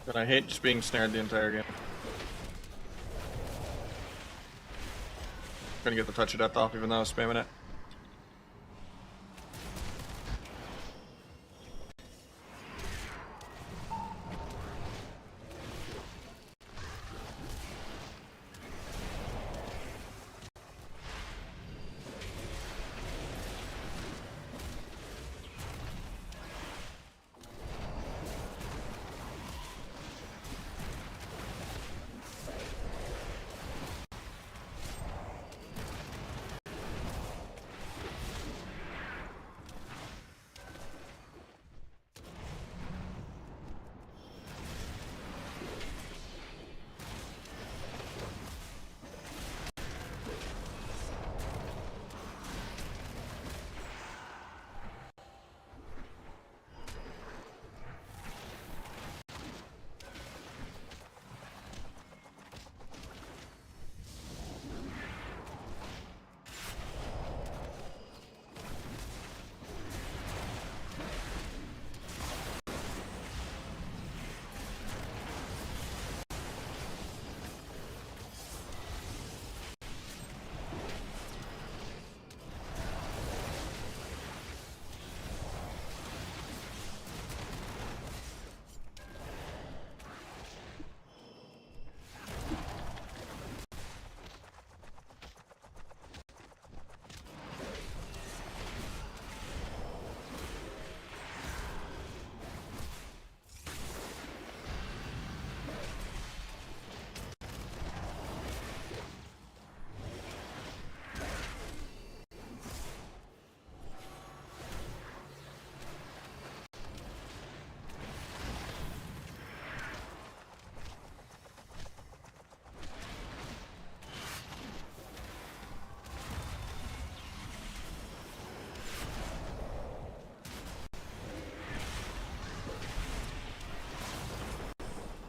But I hate just being snared the entire game. Gonna get the touch of death off even though I was spamming it.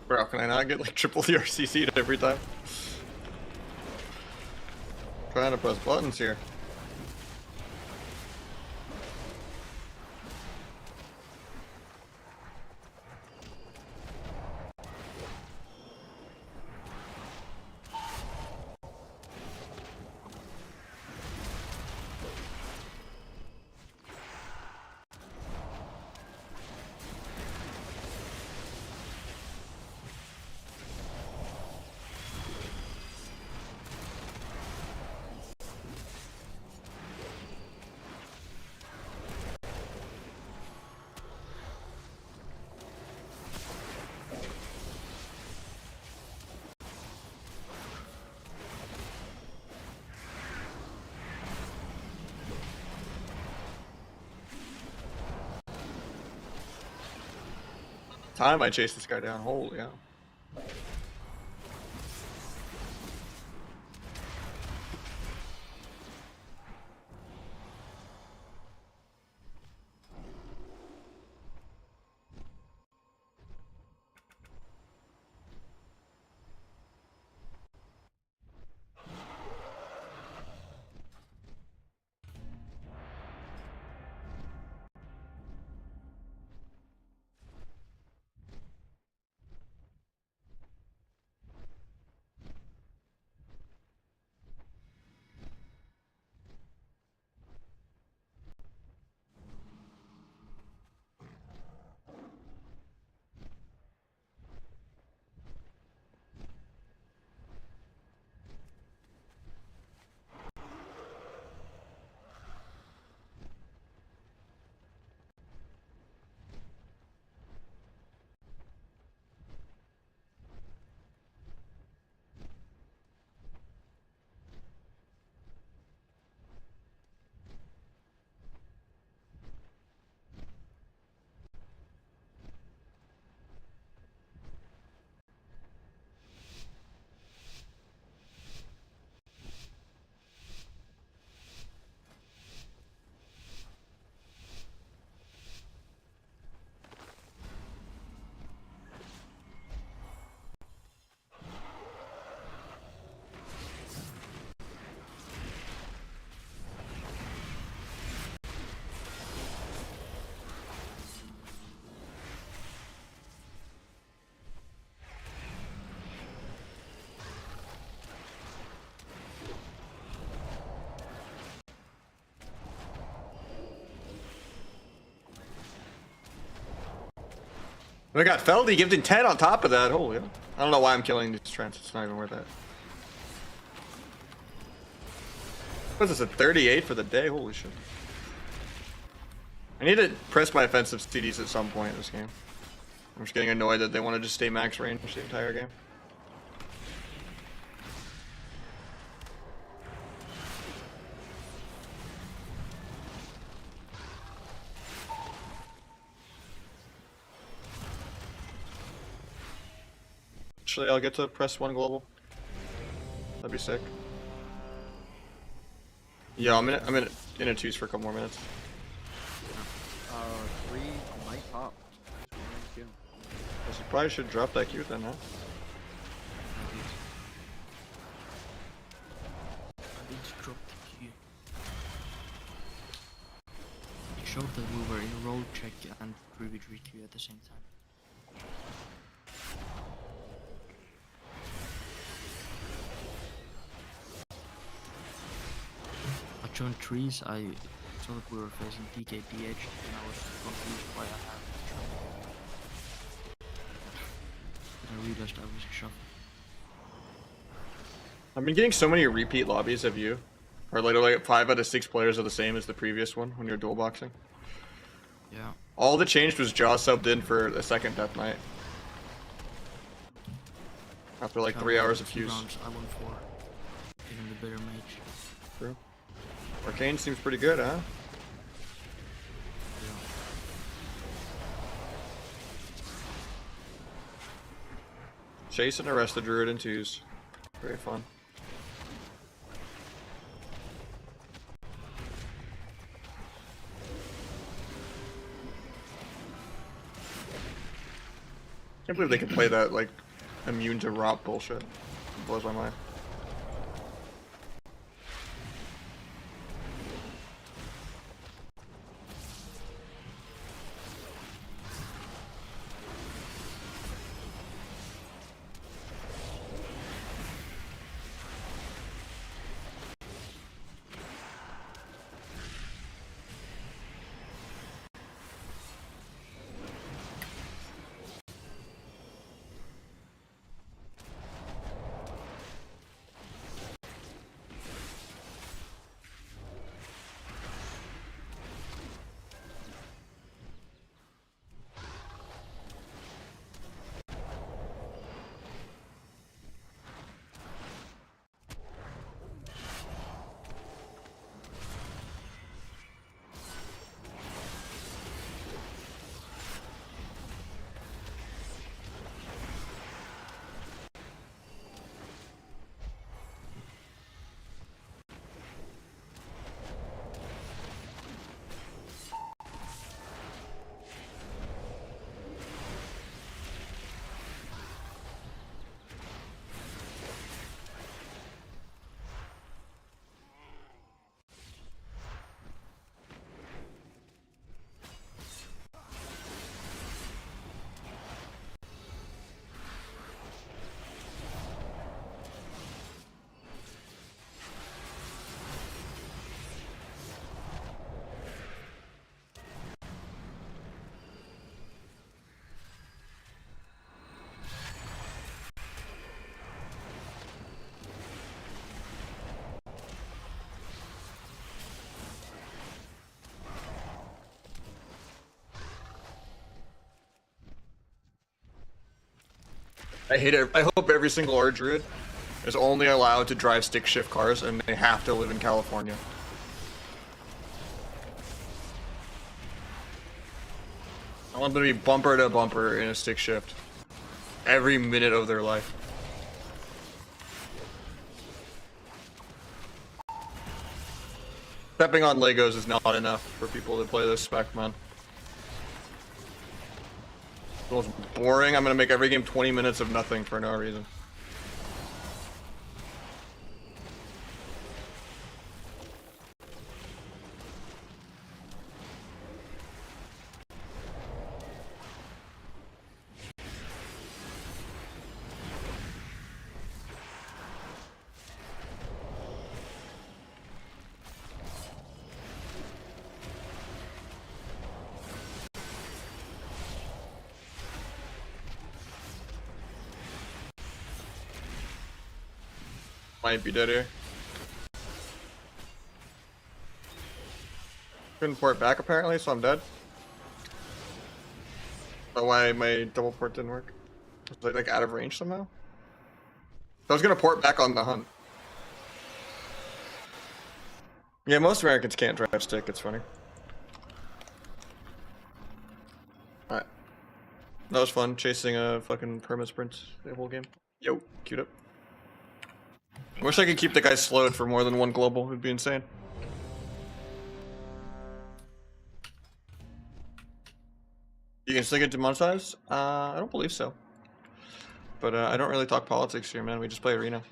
Bro, can I not get like triple ERCC'd every time? Trying to press buttons here. Time I chased this guy down. Holy hell. I got Feldy gifted 10 on top of that. Holy hell. I don't know why I'm killing these Trents. It's not even worth it. What is this, a 38 for the day? Holy shit. I need to press my offensive CDs at some point in this game. I'm just getting annoyed that they want to just stay max range the entire game. Actually, I'll get to press 1 global. That'd be sick. Yeah, I'm in a twos for a couple more minutes. 3 might pop. Two. I probably should drop that Q then, huh? I need to drop the Q. It showed that we were in roll check and privy Q at the same time. I joined trees, I saw that we were facing DKDH and I was confused why I had to jump. But I realized I was shuffled. I've been getting so many repeat lobbies of you. Or literally 5 out of 6 players are the same as the previous one when you're dual boxing. Yeah. All that changed was Jaw subbed in for the second Death Knight. After like 3 hours of fuse. Rounds, I won 4. Even the bitter mage. True. Arcane seems pretty good, huh? Yeah. Chase and arrest the druid in twos. Very fun. Can't believe they can play that like immune to rot bullshit. It blows my mind. I hate it. I hope every single Art Druid is only allowed to drive stick shift cars and they have to live in California. I want them to be bumper to bumper in a stick shift every minute of their life. Stepping on Legos is not enough for people to play this spec, man. The most boring. I'm gonna make every game 20 minutes of nothing for no reason. Might be dead here. Couldn't port back apparently, so I'm dead. That's why my double port didn't work. Was I like out of range somehow? I was gonna port back on the hunt. Yeah, most Americans can't drive stick, it's funny. Alright. That was fun, chasing a fucking perma sprint the whole game. Yo, queued up. I wish I could keep the guy slowed for more than one global, it'd be insane. You can still get demonetized? I don't believe so. But I don't really talk politics here, man. We just play arena. At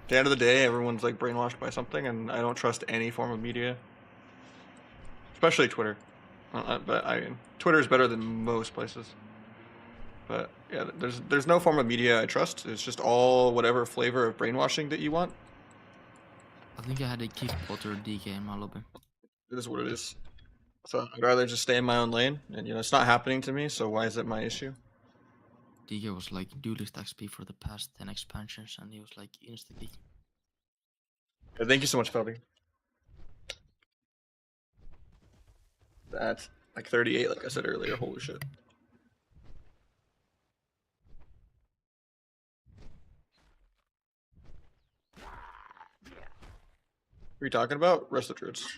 the end of the day, everyone's like brainwashed by something, and I don't trust any form of media. Especially Twitter. But I mean, Twitter is better than most places. But yeah, there's no form of media I trust. It's just all whatever flavor of brainwashing that you want. I think I had a kick Potter DK in my lobby. It is what it is. So I'd rather just stay in my own lane, and you know it's not happening to me. So why is it my issue? DK was like duelist XP for the past 10 expansions, and he was like insta kick. Yeah, thank you so much, Felby. That's like 38, like I said earlier. Holy shit. What are you talking about? Rest of the druids.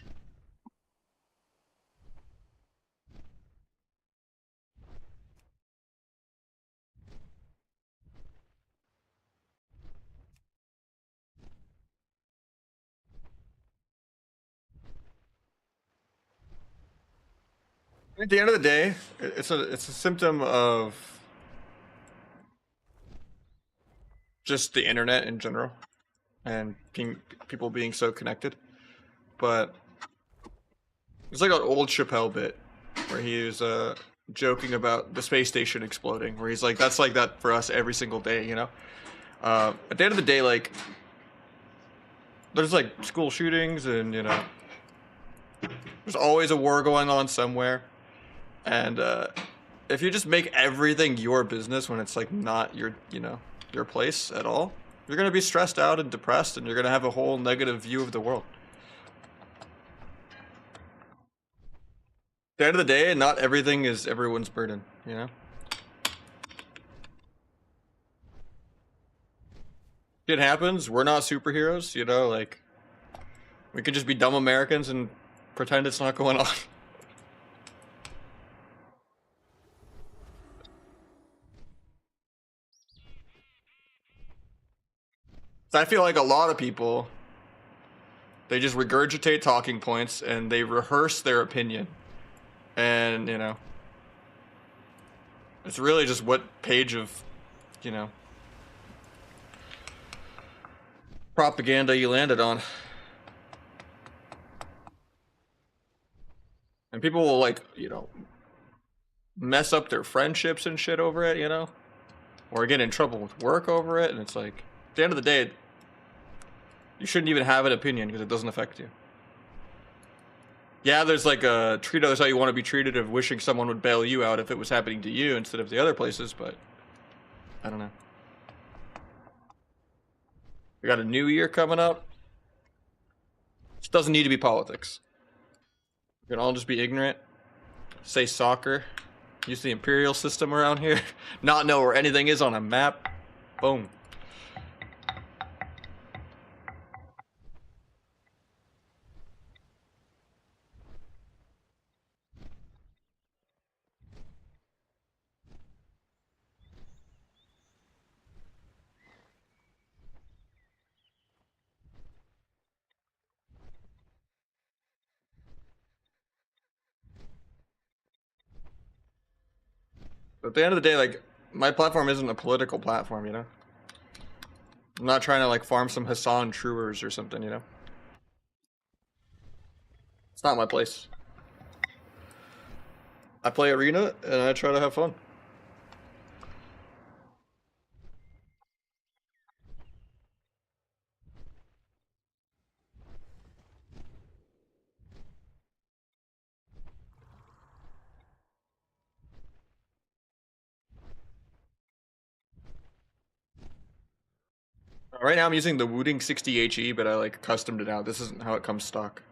At the end of the day, it's a symptom of just the internet in general, and people being so connected. But it's like an old Chappelle bit where he was joking about the space station exploding, where he's like, "That's like that for us every single day," you know. At the end of the day, like, there's like school shootings, and you know, there's always a war going on somewhere. And if you just make everything your business when it's like not your, you know, your place at all, you're gonna be stressed out and depressed, and you're gonna have a whole negative view of the world. At the end of the day, not everything is everyone's burden, you know? Shit happens, we're not superheroes, you know, like, we could just be dumb Americans and pretend it's not going on. I feel like a lot of people, they just regurgitate talking points and they rehearse their opinion. And, you know, it's really just what page of, you know, propaganda you landed on. And people will, like, you know, mess up their friendships and shit over it, you know? Or get in trouble with work over it, and it's like, at the end of the day, you shouldn't even have an opinion because it doesn't affect you. Yeah, there's like a treat others how you want to be treated of wishing someone would bail you out if it was happening to you instead of the other places, but I don't know. We got a new year coming up. This doesn't need to be politics. We can all just be ignorant, say soccer, use the imperial system around here, not know where anything is on a map. Boom. But at the end of the day, like, my platform isn't a political platform, you know? I'm not trying to, like, farm some Hassan Truers or something, you know? It's not my place. I play arena, and I try to have fun. Right now I'm using the Wooting 60HE, but I like customed it out. This isn't how it comes stock.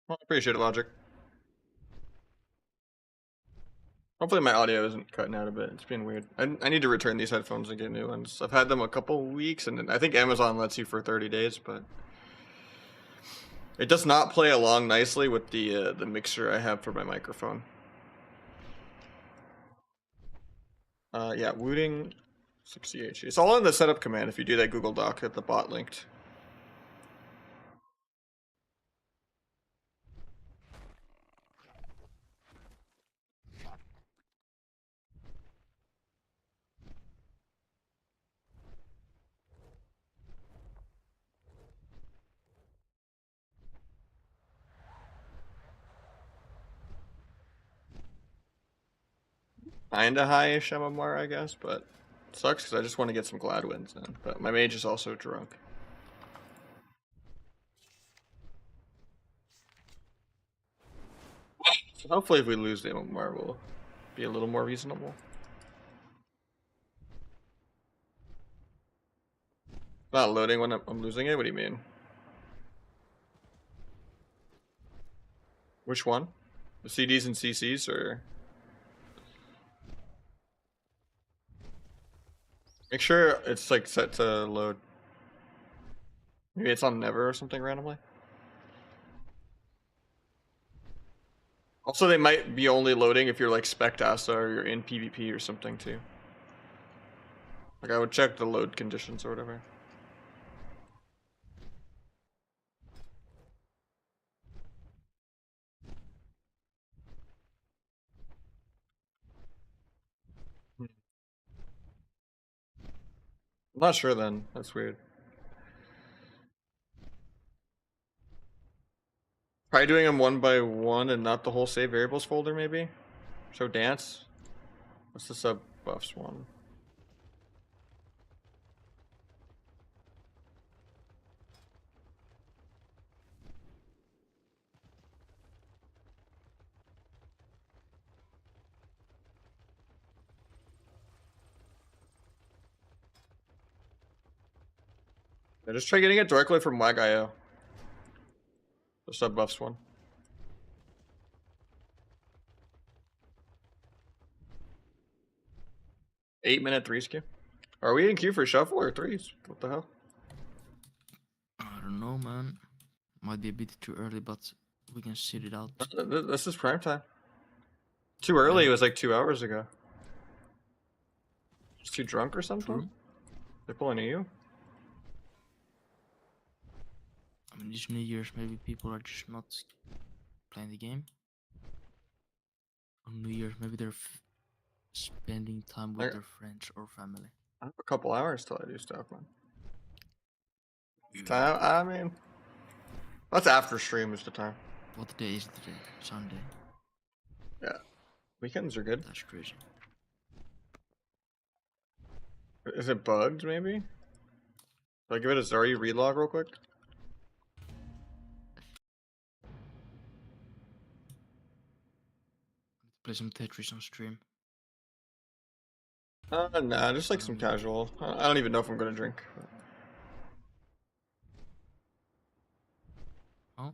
Well, I appreciate it, Logic. Hopefully my audio isn't cutting out a bit. It's been weird. I need to return these headphones and get new ones. I've had them a couple weeks, and I think Amazon lets you for 30 days, but it does not play along nicely with the mixer I have for my microphone. Yeah, Wooting 60H. It's all in the setup command if you do that Google Doc that the bot linked. Kinda high-ish MMR, I guess, but it sucks because I just want to get some glad wins in. But my mage is also drunk. So hopefully if we lose the MMR, we'll be a little more reasonable. Not loading when I'm losing it? What do you mean? Which one? The CDs and CCs, or? Make sure it's like set to load. Maybe it's on never or something randomly. Also, they might be only loading if you're like Spectasa or you're in PvP or something too. Like I would check the load conditions or whatever. I'm not sure then. That's weird. Try doing them one by one and not the whole save variables folder, maybe? Show dance. What's the sub buffs one? Yeah, just try getting it directly from WAG.io. The sub buffs one. Eight-minute 3 skew. Are we in queue for shuffle or threes? What the hell? I don't know, man. Might be a bit too early, but we can sit it out. This is prime time. Too early, it was like 2 hours ago. Just too drunk or something? True. They're pulling at you? I mean, this New Year's, maybe people are just not playing the game. On New Year's, maybe they're spending time with their friends or family. I have a couple hours till I do stuff, man. Time, I mean, that's after stream is the time. What day is it today? Sunday. Yeah, weekends are good. That's crazy. Is it bugged, maybe? Should I give it a Zarya relog real quick? Play some Tetris on stream. Nah, just like some casual. I don't even know if I'm gonna drink. Oh?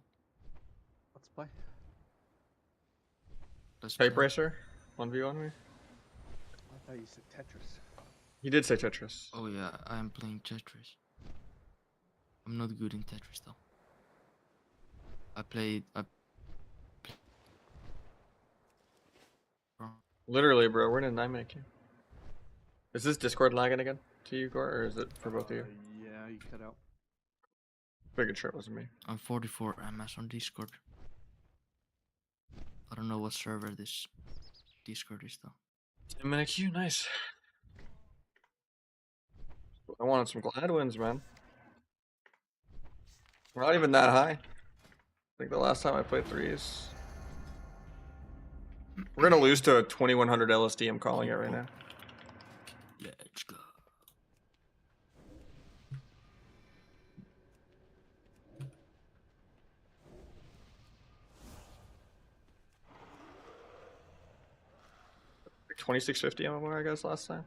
Let's Type play. Racer? 1v1 me? I thought you said Tetris. He did say Tetris. Oh yeah, I am playing Tetris. I'm not good in Tetris though. I played. Literally, bro, we're in a 9-minute queue. Is this Discord lagging again to you, Gore, or is it for both of you? Yeah, you cut out. Making sure it wasn't me. I'm 44 MS on Discord. I don't know what server this Discord is though. 10-minute queue, nice. I wanted some glad wins, man. We're not even that high. I think the last time I played threes. We're gonna lose to a 2100 LSD, I'm calling it right now. Let's go. Like 2650 MMR, I guess, last time.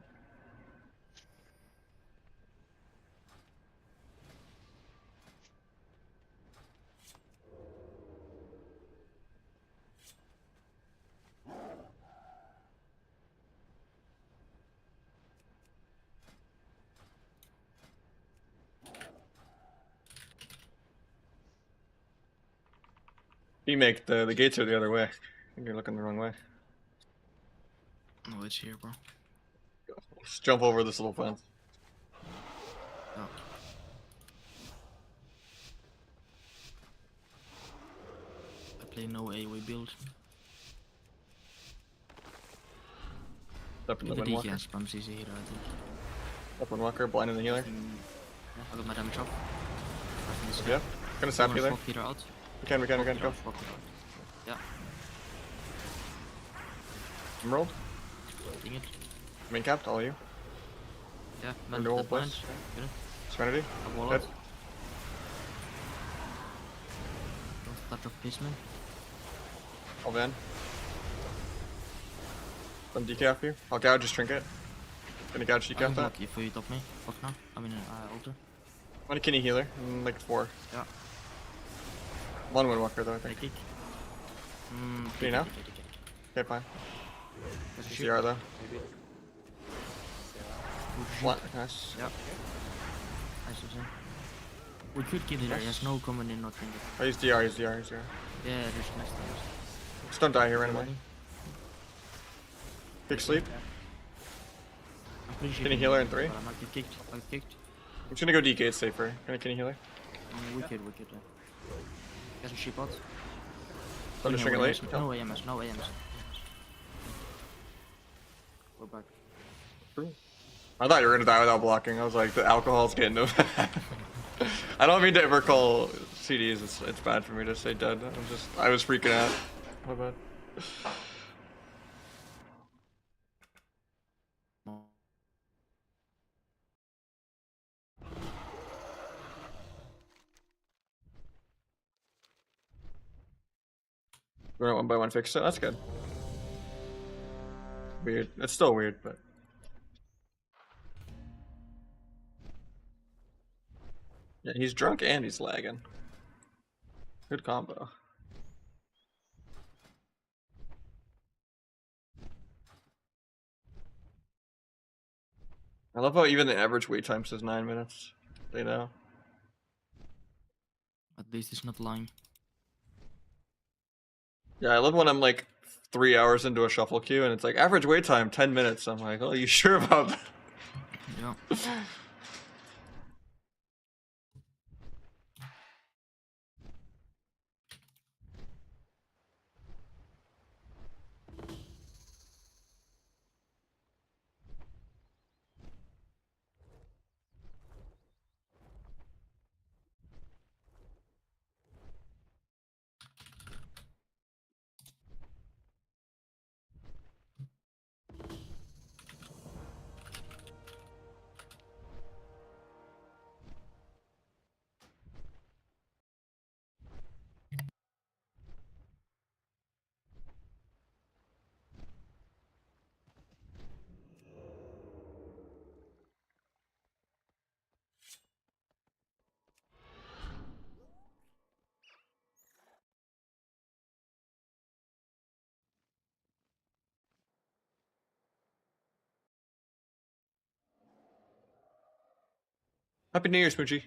You make the gates are the other way. I think you're looking the wrong way. No, it's here, bro. Just jump over this little fence. Oh. I play no AoE build. Up in the The Windwalker. DK spam CC here, I think. Up Windwalker, blind in the healer. Yeah, I got my damage up. Yeah. Gonna sap healer. Healer out. We can, go. Yeah, Emerald. ding it. Main capped, all of you. Yeah, man, Renewal that blind. plus. Get it. Serenity. A wall Dead. out. Don't touch of Pisman. All van. Some DK after you. I'll gouge his trinket. Gonna gouge DK I'm off that. lucky if you top me. Fuck now. I'm in an altar. One Kenny healer. Like 4. Yeah. One Windwalker though, I I think. kick. Can you now? Okay, fine. CR though. Maybe. What? Nice. Yeah. Nice to see. We could kill it. He has no common in, nothing. I use DR, use DR. Yeah, there's next time. Just don't die here randomly. Big sleep. I'm pretty sure Can you heal her in 3? but I might get kicked. I'll get kicked. I'm just gonna go DK, it's safer. Can you healer? Wicked, yeah. He has a ship out. I'm just drinking late. No AMS, no AMS. We're back. I thought you were gonna die without blocking. I was like, the alcohol's getting to I don't mean to ever call CDs. It's bad for me to say dead. I was freaking out. My bad. We're gonna 1x1 fix it. That's good. Weird. It's still weird, but. Yeah, he's drunk and he's lagging. Good combo. I love how even the average wait time says 9 minutes. They know. At least it's not lying. Yeah, I love when I'm like 3 hours into a shuffle queue and it's like average wait time 10 minutes. I'm like, oh, you sure about that? Yeah. Happy New Year, Smoochie.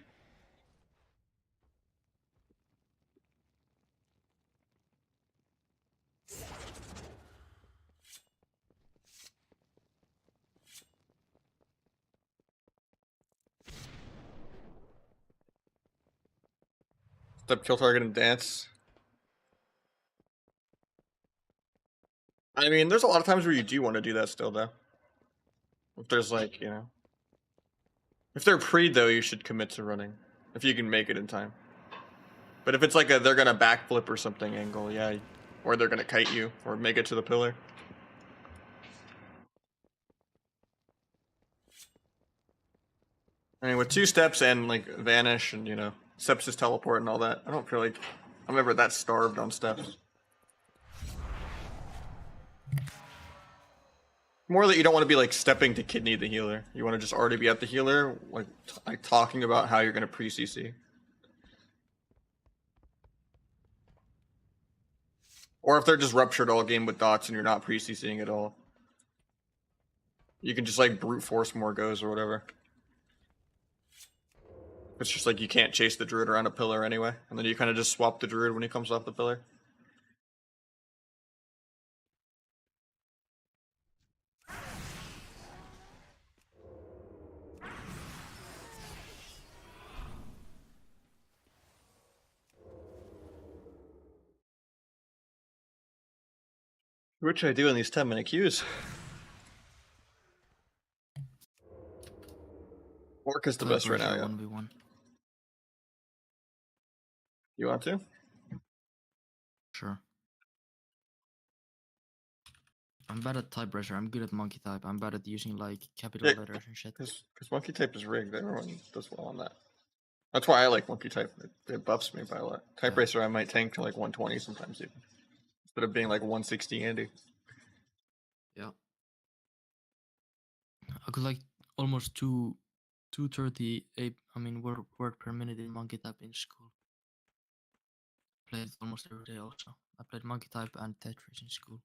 Step, kill target, and dance. I mean, there's a lot of times where you do want to do that still, though. If there's like, you know. If they're pre, though, you should commit to running. If you can make it in time. But if it's like a they're gonna backflip or something angle, yeah. Or they're gonna kite you, or make it to the pillar. I mean, with 2 steps and like vanish and, you know, sepsis teleport and all that, I don't feel like I'm ever that starved on steps. More that you don't want to be like stepping to kidney the healer. You want to just already be at the healer, like talking about how you're gonna pre-CC. Or if they're just ruptured all game with dots and you're not pre-CCing at all. You can just like brute force more goes or whatever. It's just like you can't chase the druid around a pillar anyway. And then you kind of just swap the druid when he comes off the pillar. What should I do in these 10-minute queues? Orc is the best right now, yeah. 1v1. You want to? Sure. I'm bad at type pressure. I'm good at monkey type. I'm bad at using like capital Yeah, letters and shit. Because monkey type is rigged. Everyone does well on that. That's why I like monkey type. It buffs me by a lot. Type racer I might tank to like 120 sometimes even. Instead of being like 160 Andy. Yeah. I could like almost 238 word per minute in monkey type in school. Played it almost every day also. I played monkey type and Tetris in school.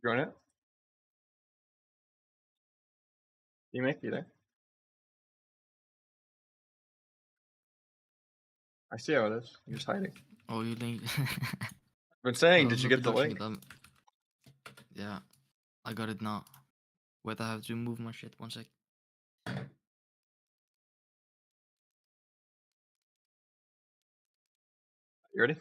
Join it? You make me there. I see how it is. You're just hiding. Oh, you think? I've been saying, did you get the link? Yeah, I got it now. Wait, I have to move my shit. 1 sec. You ready?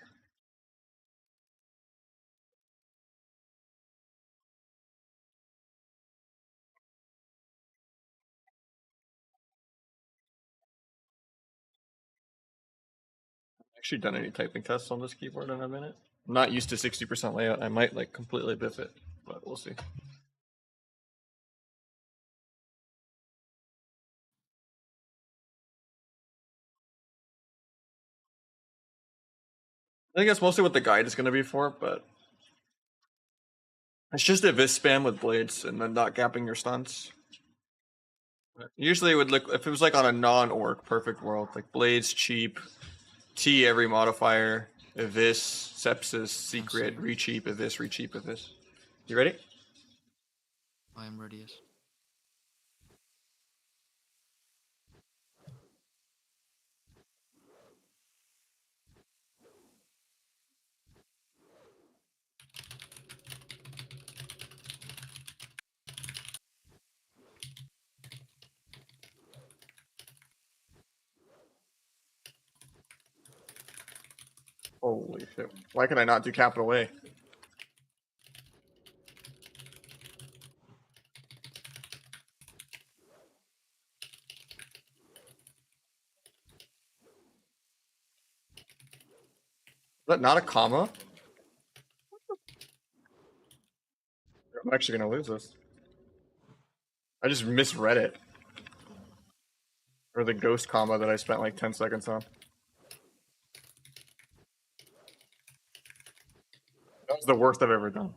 Actually done any typing tests on this keyboard in a minute. I'm not used to 60% layout. I might like completely biff it, but we'll see. I think that's mostly what the guide is going to be for, but it's just a vis spam with blades and then not gapping your stunts. Usually it would look, if it was like on a non-orc perfect world, like blades, cheap, T every modifier, Evis, Sepsis, Secret, Recheap, Evis, Recheap, Evis. You ready? I am ready, yes. Holy shit. Why can I not do capital A? that not a comma? I'm actually gonna lose this. I just misread it. Or the ghost comma that I spent like 10 seconds on. That was the worst I've ever done.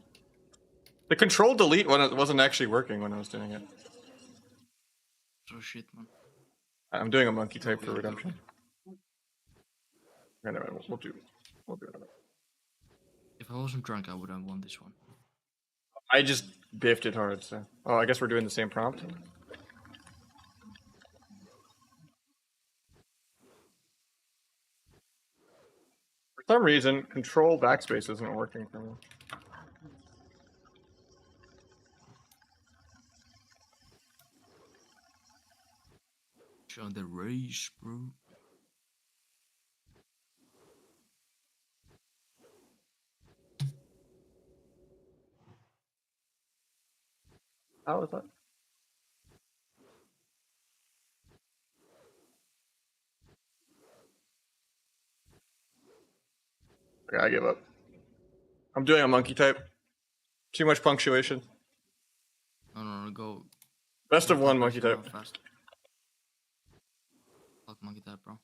The control delete when it wasn't actually working when I was doing it. So shit, man. I'm doing a monkey type for redemption. Anyway, we'll do it. If I wasn't drunk, I would have won this one. I just biffed it hard, so. Oh, I guess we're doing the same prompt. For some reason, control backspace isn't working for me. Show the race, bro. How is that? Okay, I give up. I'm doing a monkey type. Too much punctuation. No, go. Best of go one fast, monkey go type. fast. Fuck monkey type, bro.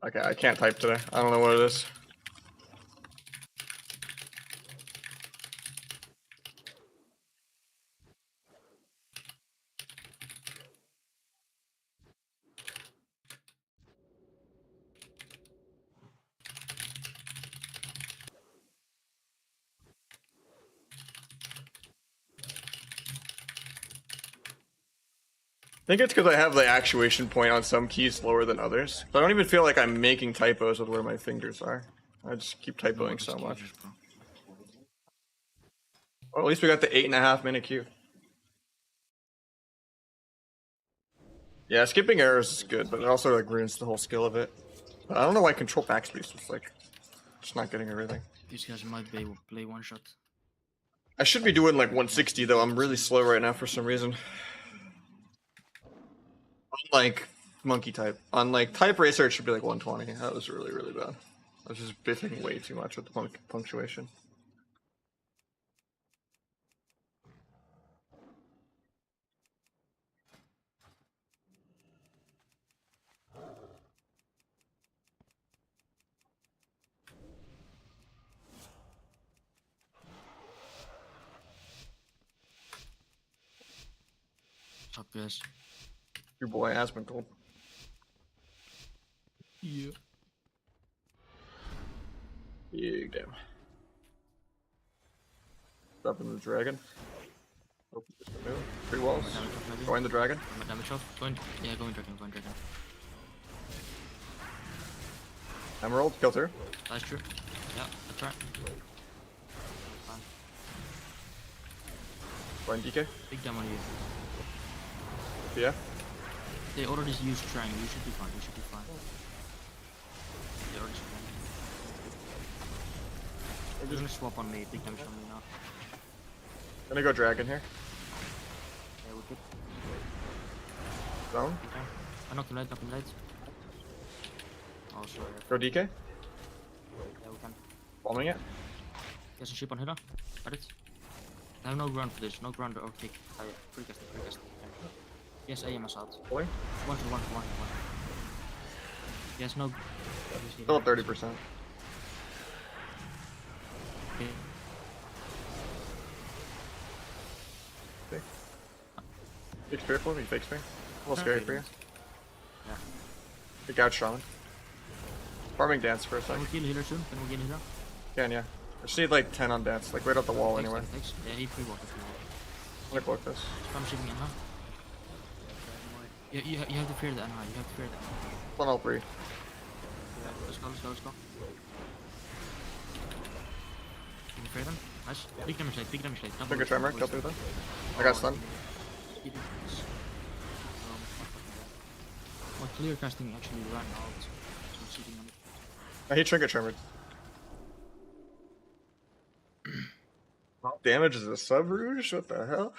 Okay, I can't type today. I don't know what it is. I think it's because I have the actuation point on some keys lower than others. So I don't even feel like I'm making typos with where my fingers are. I just keep typoing so much. Bro. Well, at least we got the 8.5 minute queue. Yeah, skipping errors is good, but it also like ruins the whole skill of it. But I don't know why control backspace was like just not getting everything. These guys might play one shot. I should be doing like 160 though. I'm really slow right now for some reason. Unlike monkey type, on like type racer, it should be like 120. That was really bad. I was just biffing way too much with the punctuation. What's up, guys? Your boy has been told. Yeah. Yeah, damn. Dropping the dragon. Open the middle. 3 walls. Going the dragon. My damage off. Going dragon. Emerald. Kill through. That's true. Yeah, that's right. Fine. Going DK. Big damn on you. Yeah. They already used Trang. You should be fine. They already sprang. They're gonna swap on me. Big damage on me now. Gonna go dragon here. Yeah, we're good. Zone. Okay. I knocked him late. Oh, sorry. Go DK. Yeah, we can. Bombing it. Get some ship on hitter. Got it. I have no ground for this. No ground or kick. Free cast. Yes, AM is out. Pulling. One. Yes, no. Still at 30%. Okay. Fake spear for me. Fake spear. A little scary for you. Yeah. Big out shaman. Farming dance for a Can we second. kill healer soon? Can we kill healer? Can, yeah. I just need like 10 on dance, like right off the wall anyway. Thanks. Yeah, he pre-walked if you want. I'm gonna block this. Spam shipping in, huh? Yeah, you have to fear that, huh? You have to fear that. On all 3. Yeah, let's go. Can you fear them? Nice. Big damage late. Finger tremor, kill through them. I got stun. My clear casting actually ran out. So I'm sitting on it. I hate trinket tremor. Damage is a sub rouge? What the hell?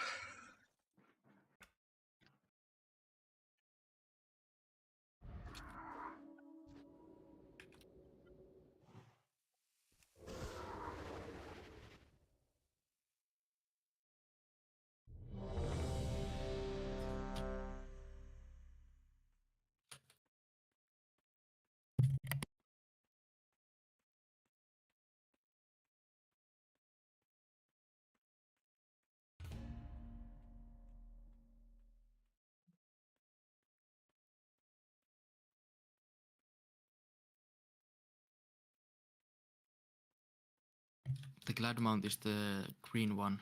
The glad mount is the green one.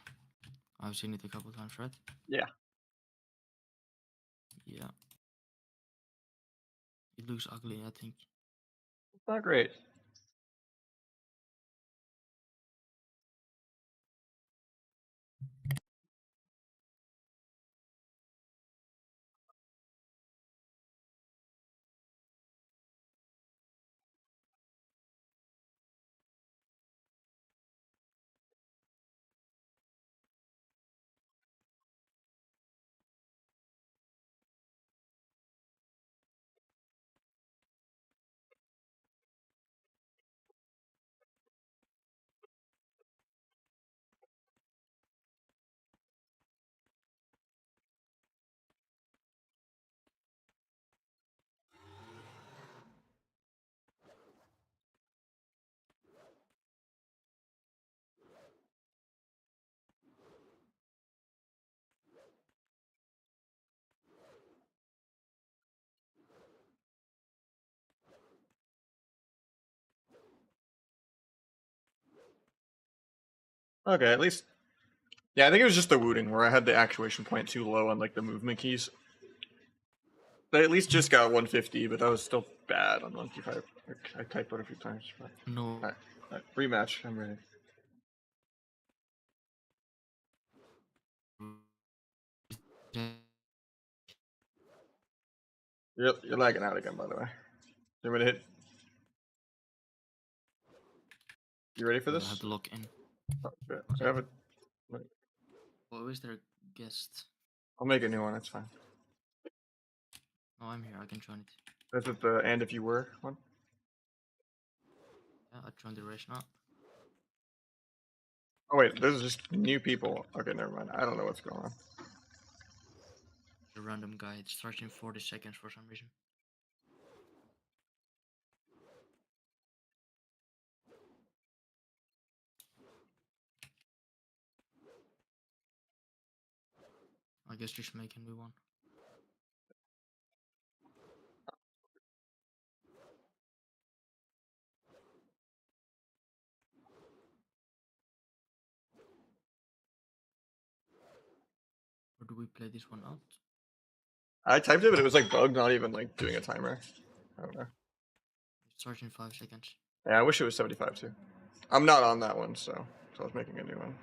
I've seen it a couple times, right? Yeah. Yeah. It looks ugly, I think. It's not great. Okay, at least. Yeah, I think it was just the wooting where I had the actuation point too low on like the movement keys. They at least just got 150, but that was still bad on monkey 5. I typed it a few times. But... No. Alright, rematch. I'm ready. You're lagging out again, by the way. You want me to hit? You ready for I this? have to lock in. Oh, shit. I have it. Oh, is there a guest? I'll make a new one. That's fine. Oh, I'm here. I can join it. Is it the and if you were one? Yeah, I joined the race now. Oh wait, there's just new people. Okay, never mind. I don't know what's going on. The random guy. It starts in 40 seconds for some reason. I guess just make a new one. Or do we play this one out? I typed it, but it was like bugged, not even like doing a timer. I don't know. It starts in 5 seconds. Yeah, I wish it was 75 too. I'm not on that one, so I was making a new one.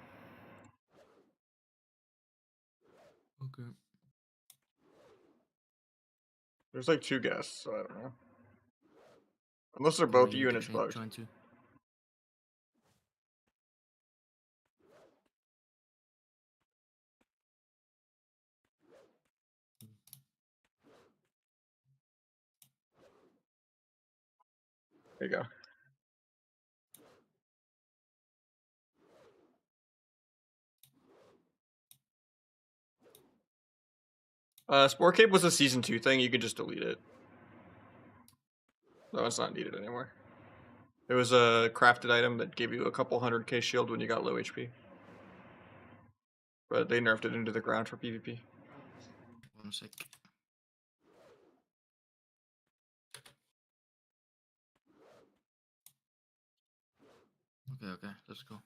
Okay. There's like 2 guests, so I don't know. Unless they're Or both you you need and to it's bugged. join too. There you go. Sport Cape was a season 2 thing. You could just delete it. No, it's not needed anymore. It was a crafted item that gave you a couple 100k shield when you got low HP. But they nerfed it into the ground for PvP. 1 sec. Okay, let's go.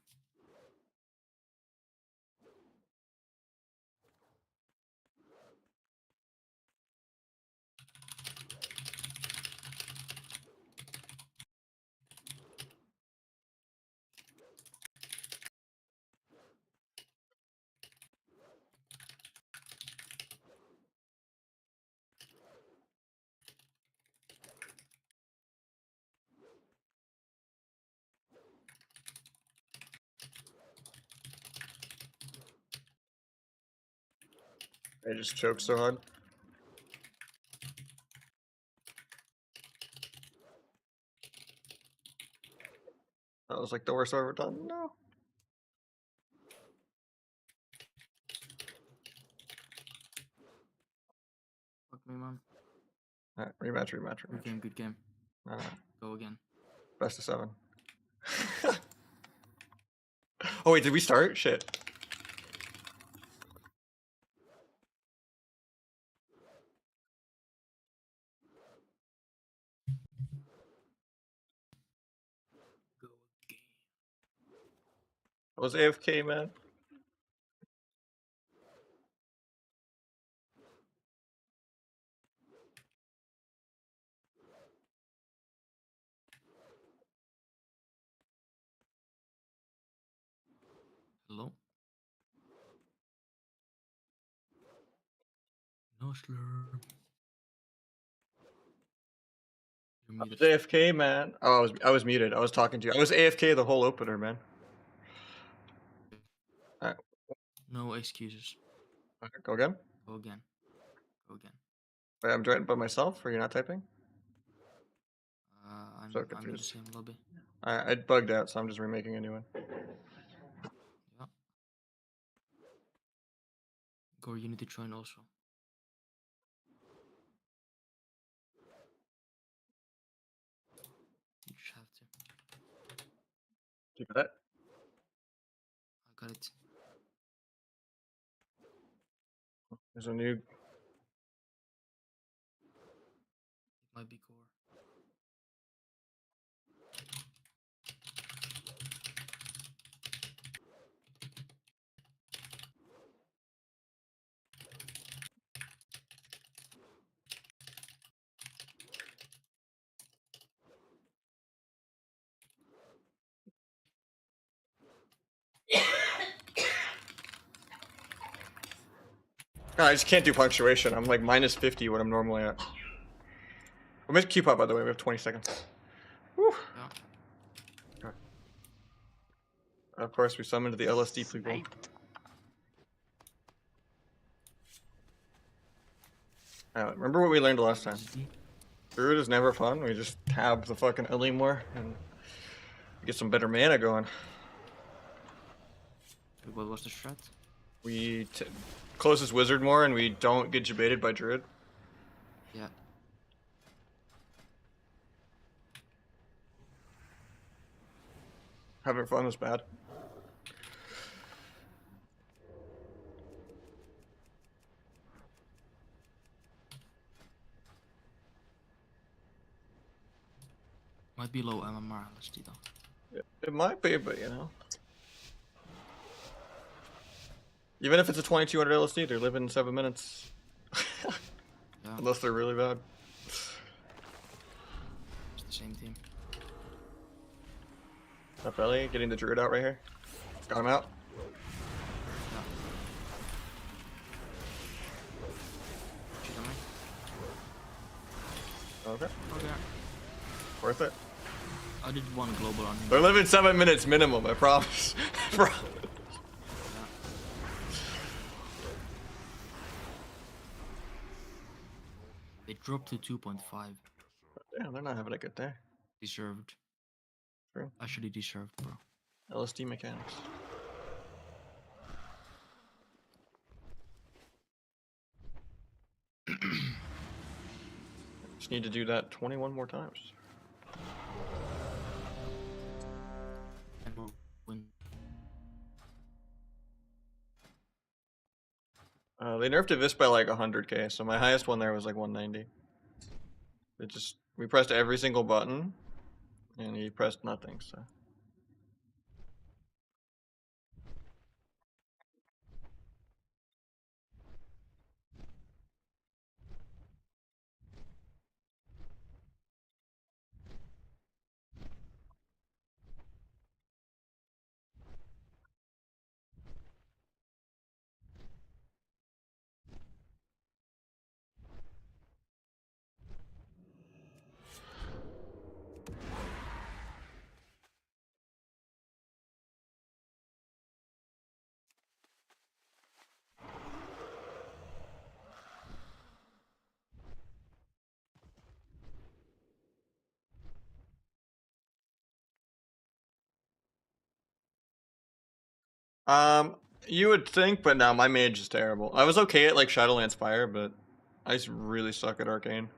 I just choked so hard. That was like the worst I've ever done. No. Fuck me, man. Alright, rematch. Good game. Alright, Go again. best of 7. Oh wait, did we start? Shit. Go again. was AFK, man. Hello? No slur. You're I was muted. AFK, man. Oh, I was muted. I was talking to you. I was AFK the whole opener, man. Alright, No excuses. go again. Go again. Go again. Wait, I'm joined by myself, or you're not typing? I'm So in the confused. same lobby. I bugged out, so I'm just remaking a new one. Yeah. Gore, you need to join also. You just have to. Keep that. I got it. There's a new. It might be Gore. God, I just can't do punctuation. I'm like minus 50 what I'm normally at. We'll make keep up, by the way. We have 20 seconds. Whew. Yeah. Okay. Of course, we summoned the LSD people. Remember what we learned last time? LSD. Druid is never fun. We just tab the fucking Ellie more and get some better mana going. Wait, what was the strat? We close this wizard more and we don't get debated by Druid. Yeah. Having fun is bad. Might be low MMR LSD though. It might be, but you know. Even if it's a 2200 LSD, they're living 7 minutes. Yeah. Unless they're really bad. It's the same team. Up Ellie, getting the Druid out right here. Got him out. Yeah. Shoot on me. Okay. Okay. Worth it. I did one global on him. They're living 7 minutes minimum, I promise. Bro. They dropped to 2.5. Damn, they're not having a good day. Deserved. True. Actually deserved, bro. LSD mechanics. Just need to do that 21 more times. And we'll win. They nerfed Abyss by like 100k, so my highest one there was like 190. We pressed every single button, and he pressed nothing, so. You would think, but no, my mage is terrible. I was okay at like Shadowlands Fire, but I just really suck at Arcane.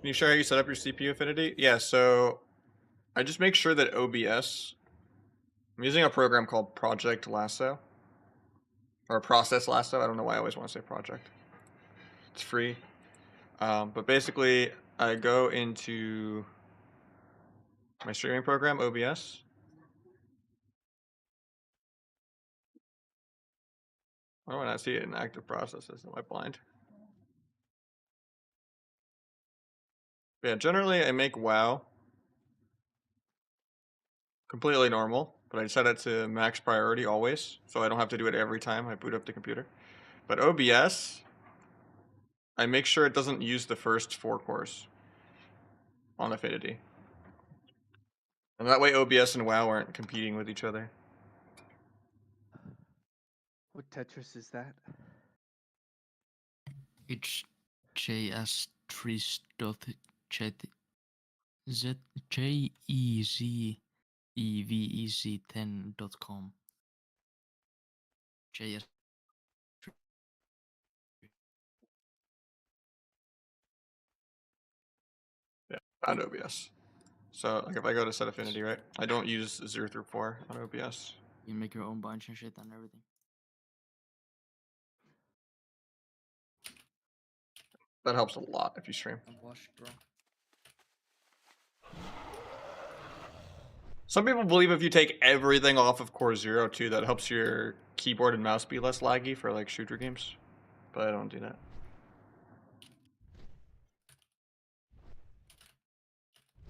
Can you share how you set up your CPU affinity? Yeah, so I just make sure that OBS. I'm using a program called Project Lasso. Or Process Lasso. I don't know why I always want to say project. It's free. But basically, I go into my streaming program, OBS. Why do I not see it in active processes? Am I blind? Yeah, generally I make WoW completely normal, but I set it to max priority always, so I don't have to do it every time I boot up the computer. But OBS, I make sure it doesn't use the first 4 cores on affinity. And that way OBS and WoW aren't competing with each other. What Tetris is that? It's JS3.JEZEVEZ10.com. JS. Yeah, on OBS. So like if I go to set affinity, right? I don't use 0 through 4 on OBS. You make your own bunch and shit and everything. That helps a lot if you stream. And wash, bro. Some people believe if you take everything off of Core 0 too, that helps your keyboard and mouse be less laggy for like shooter games. But I don't do that.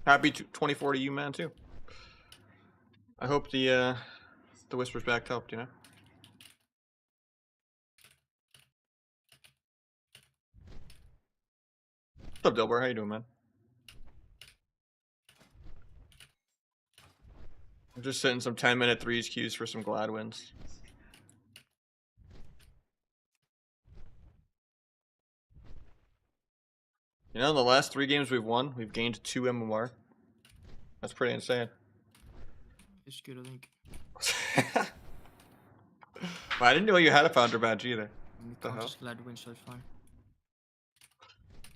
Happy 24 to you, man, too. I hope the Whispers Back helped, you know? What's up, Dilbert? How you doing, man? I'm just sitting some 10-minute threes queues for some Glad wins. You know, in the last 3 games we've won, we've gained 2 MMR. That's pretty insane. It's good, I think. Well, I didn't know you had a founder badge either. And it The counts hell? as glad win, so it's fine.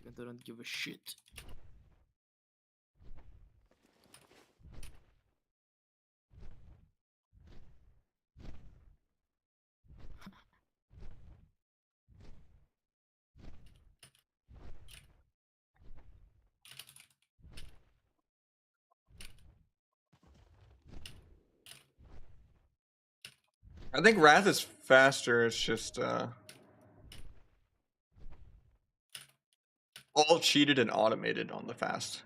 Even though I don't give a shit. I think Wrath is faster, it's just all cheated and automated on the fast.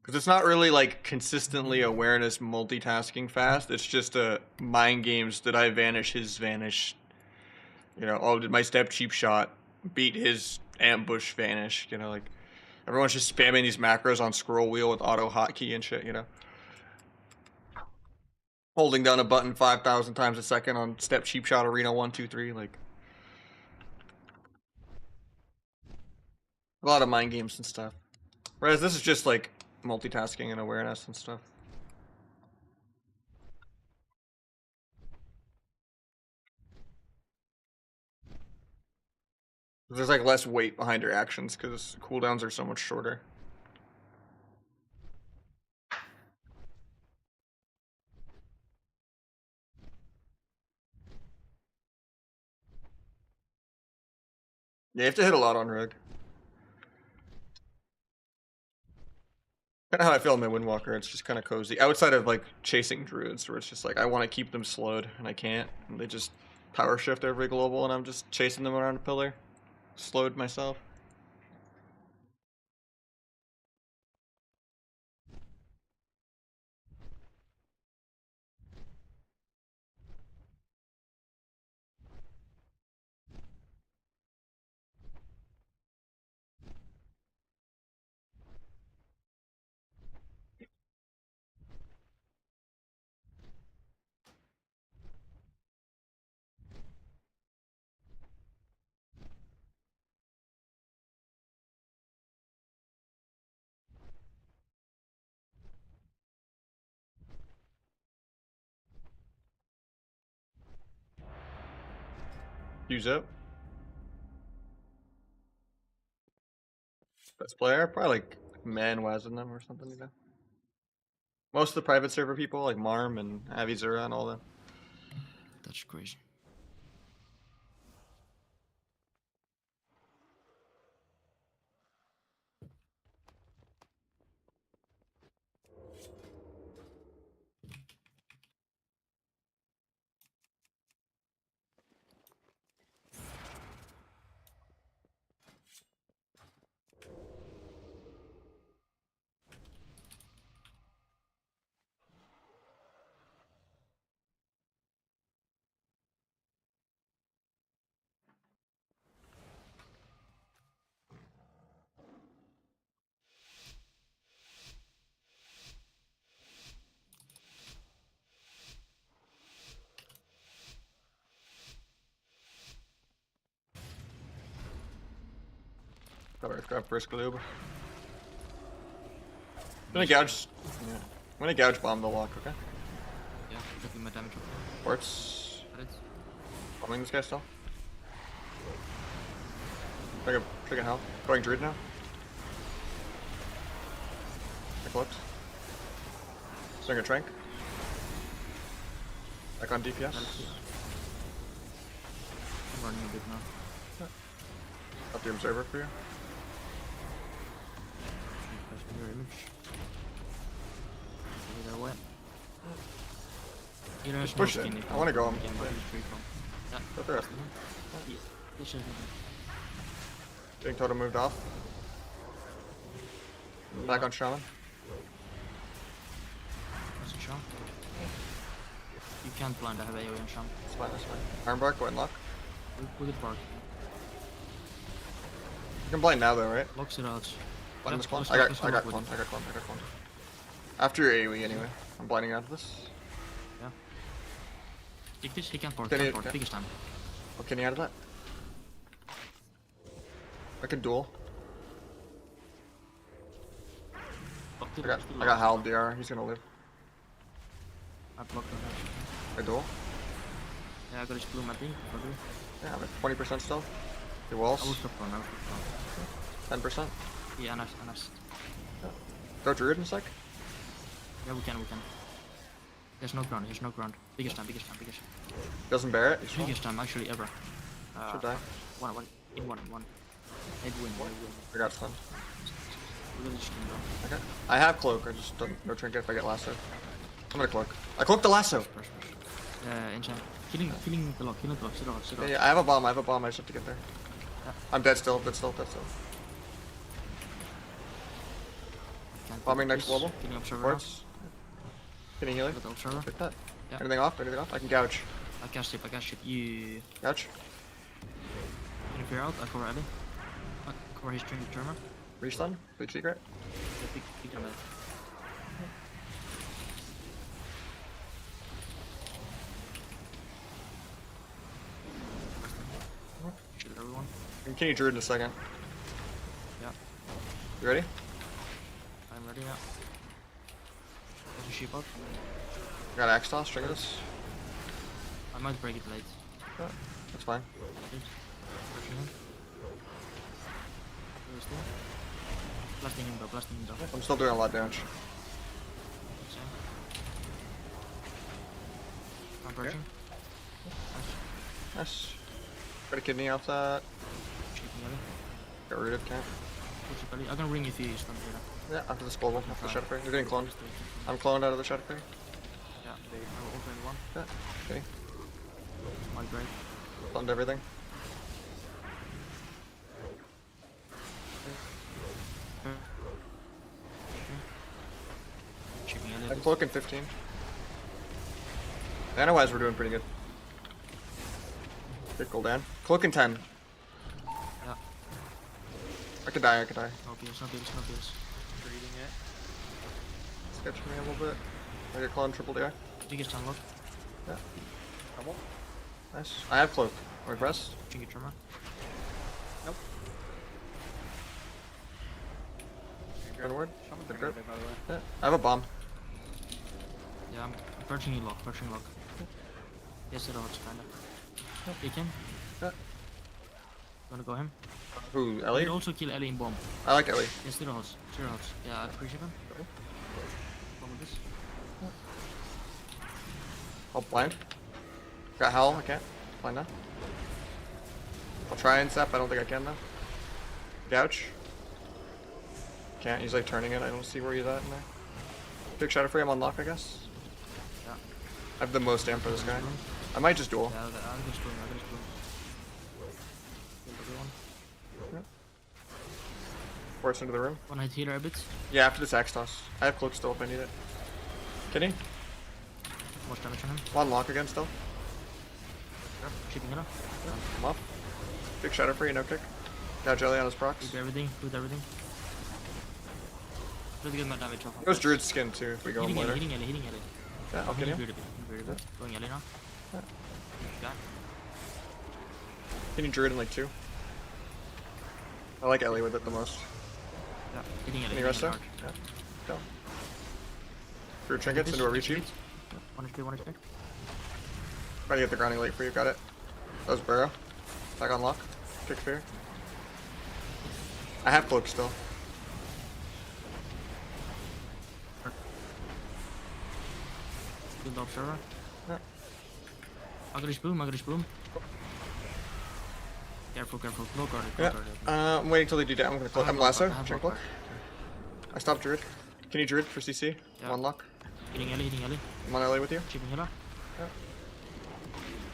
Because it's not really like consistently awareness multitasking fast. It's just mind games. Did I vanish his vanish? You know, oh, did my step cheap shot beat his ambush vanish? You know, like everyone's just spamming these macros on scroll wheel with auto hotkey and shit. You know, holding down a button 5,000 times a second on step cheap shot arena 1 2 3. Like a lot of mind games and stuff. Whereas this is just like multitasking and awareness and stuff. There's like less weight behind your actions because cooldowns are so much shorter. Yeah, you have to hit a lot on Rogue. Kind of how I feel in my Windwalker. It's just kind of cozy. Outside of like chasing druids, where it's just like I want to keep them slowed and I can't, and they just power shift every global, and I'm just chasing them around a pillar, slowed myself. Use up. Best player? Probably like Man in them or something, you know. Most of the private server people, like Marm and Avizura and all that. That's crazy. Grab first glue. I'm gonna gouge. Yeah. I'm gonna gouge bomb the lock, okay? Yeah, taking my damage. Quartz. Got it. Bombing this guy still. Trigger hell. Going Druid now. I clipped. Swing a Trank. Back on DPS. I'm running a bit now. Up the observer for you. Flash mirror image. Either way. Either Just push it. I wanna go. Yeah. Go through it. Yeah. This is Getting totem moved off. Back on Shaman. That's a shot. You can't blind, I have AoE on Sham. That's fine, that's fine. Armbark, go ahead and lock. We could bark. You can blind now though, right? Locks it out. Blind this clone. let's I got go clone. with I got clone. After your AoE anyway. I'm blinding out of this. Yeah. Take this, he can't bark. Can you- Can't bark. yeah. Biggest time. What can you out of that? I can duel. I got Hal DR. He's gonna live. I blocked him. I duel. Yeah, I got his bloom, I think. Yeah, I'm at 20% still. Your I will walls. stop one, I will stop 10%. one. Yeah, nice. Go Druid in a sec. Yeah, we can. There's no ground. Biggest time. Doesn't bear it. He's fine. Biggest time, actually, ever. Should die. One. Maybe win. I got stunned. Really just came down. Okay. I have cloak. I just don't no trinket if I get lasso. I'm gonna cloak. I cloaked the lasso. Push. Enchant. Killing the lock. Sit off. Yeah, I have a bomb. I just have to get there. Yeah. I'm dead still. Can't Bombing take next this. level. Killing observer. Quartz. Can you heal it? Got the observer. Take that. Yeah. Anything off? I can gouge. I cast it. You Gouge. interfere out. I cover Ellie. I cover his string determiner. Restun. Bleed secret. Big damage. Shoot everyone. Continue Druid in a second. Yeah. You ready? I'm ready now. There's a sheep out. Got Axe Toss. Trigger this. I might break it late. Yeah, that's fine. Pushing him. Where is he? Blasting him though. I'm still doing a lot of damage. Same. I'm pushing. Nice. Got a kidney off that. Cheating Ellie. Got rooted. Can't. Push it, Ellie. I'm gonna ring if you stun here. Yeah, after this global. After the Shadow Prey. You're getting cloned. I'm cloned out of the Shadow Prey. Yeah, I will open one. Yeah. Okay. My break. Cloned everything. Chipping Ellie. I'm cloaking 15. Mana-wise, we're doing pretty good. Get Gul'dan. Cloaking 10. Yeah. I could die. No BS. Reading it. Sketch me a little bit. I get clone triple DI. Biggest unlock. Yeah. Come on. Nice. I have cloak. Am I pressed? Chinky Tremor. Nope. Good word. Shaman's Good gonna grip. get it, by the way. Yeah. I have a bomb. Yeah, I'm approaching you lock. Yes, it odds kinda. You can. Yeah. Wanna go him? Who, You Ellie? can also kill Ellie in bomb. I like Ellie. Yeah, zero health. Zero health. Yeah, I appreciate him. Bomb with this. I'll blind. Got Howl, I can't. Blind now. I'll try and step, I don't think I can though. Gouch. Can't, he's like turning it, I don't see where he's at in there. Big shadow free, I'm on lock, I guess. Yeah. I have the most amp for this guy. I might just duel. Yeah, I'm just doing. I'm just doing. Kill everyone. Force into the room. One hit healer a bit. Yeah, after this axe toss. I have cloak still if I need it. Kidding? Much damage on him. On lock again still. Yeah. Chipping it up. I'm off. Big shadow free, no kick. Got jelly on his procs. Do everything. Do everything. Really get my damage off. Goes Druid's skin too if we go Hitting him Ellie, later. hitting Ellie, hitting Ellie. Yeah, I'll get Hitting him. Druid a bit. Hitting Druid a bit. Going Ellie now. Yeah. Yeah. Hitting Druid in like 2. I like Ellie with it the most. Yeah. Hitting Ellie. Any Hitting rest Ellie though? hard. Yeah. Go. Through trinkets into a reach you. One HP, one HP. Try to get the grounding late for you, got it. That was Burrow. Back on lock. Kick fear. I have cloak still. Kill the observer. Yeah. Agrish boom. Careful. Low guard. Yeah. I'm waiting till they do that. I'm gonna cloak. I'm lasso. I have Check block. cloak. I stopped Druid. Can you Druid for CC? Yeah. I'm on lock. Hitting Ellie. I'm on LA with you. Chipping healer. Yeah.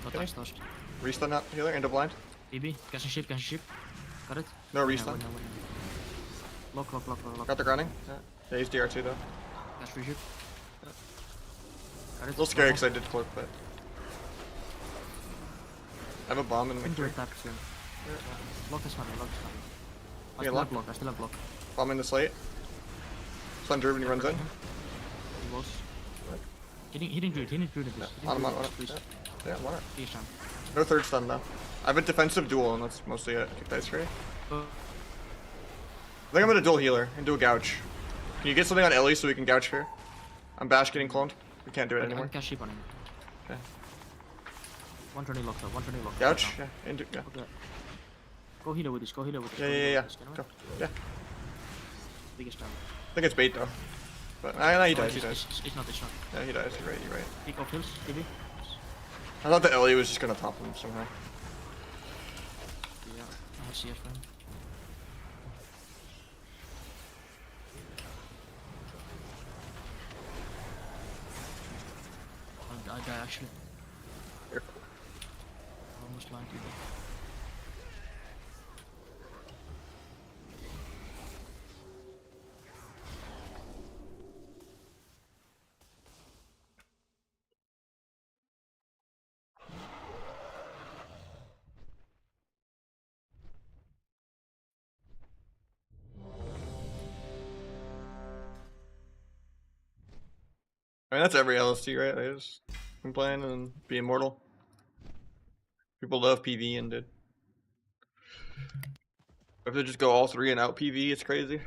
No Okay. touch touched. Restun that healer into blind. BB. Catching ship. Got it? No Yeah, restun. win. Lock. Got the grounding. Yeah, he's DR2 though. Catch free ship. Got it? A little scary because I did cloak, but I have a bomb in the Into tree. attack soon. Lock is fine. I Yeah, still lock. have block. I still have block. Bomb in the slate. Stun Druid when he runs in. He was. Hitting Druid. Hitting Druid in this. On him, on him. Please. Yeah, I'm on it. Please, Sam. No third stun though. I have a defensive duel and that's mostly it. Kick dice free. Oh, I think I'm gonna dual healer and do a gouch. Can you get something on Ellie so we can gouch here? I'm Bash getting cloned. We can't do it I anymore. can catch ship on him. Okay. 120 locked up. 120 locked up. Gouch? right now. Yeah. Into, yeah. Okay. Go healer with this. Yeah. Go Go. healer. Yeah. Biggest damage. I think it's bait though. But nah, he dies. He dies. It's not. Yeah, he dies. You're right. You're right. Pick off hills. BB. I thought that Ellie was just gonna top him somehow. Yeah. I have CF for him. I die actually. Careful. Almost blind you. I mean that's every LST, right? They just complain and be immortal. People love PV and did. If they just go all 3 and out PV, it's crazy.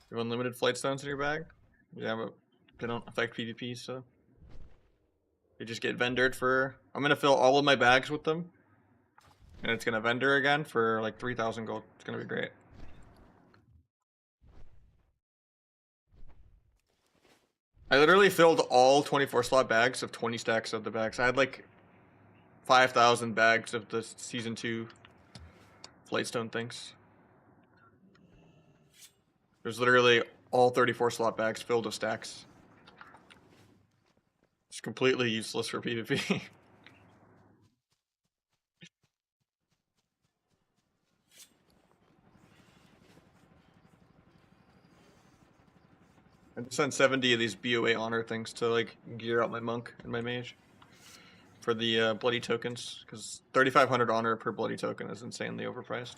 You have unlimited flight stones in your bag? Yeah, but they don't affect PvP, so you just get vendored for. I'm gonna fill all of my bags with them, and it's gonna vendor again for like 3,000 gold. It's gonna be great. I literally filled all 24 slot bags of 20 stacks of the bags. I had like 5,000 bags of the season 2 flightstone things. There's literally all 34 slot bags filled with stacks. It's completely useless for PvP. I just sent 70 of these BOA honor things to like gear out my monk and my mage for the bloody tokens, because 3,500 honor per bloody token is insanely overpriced.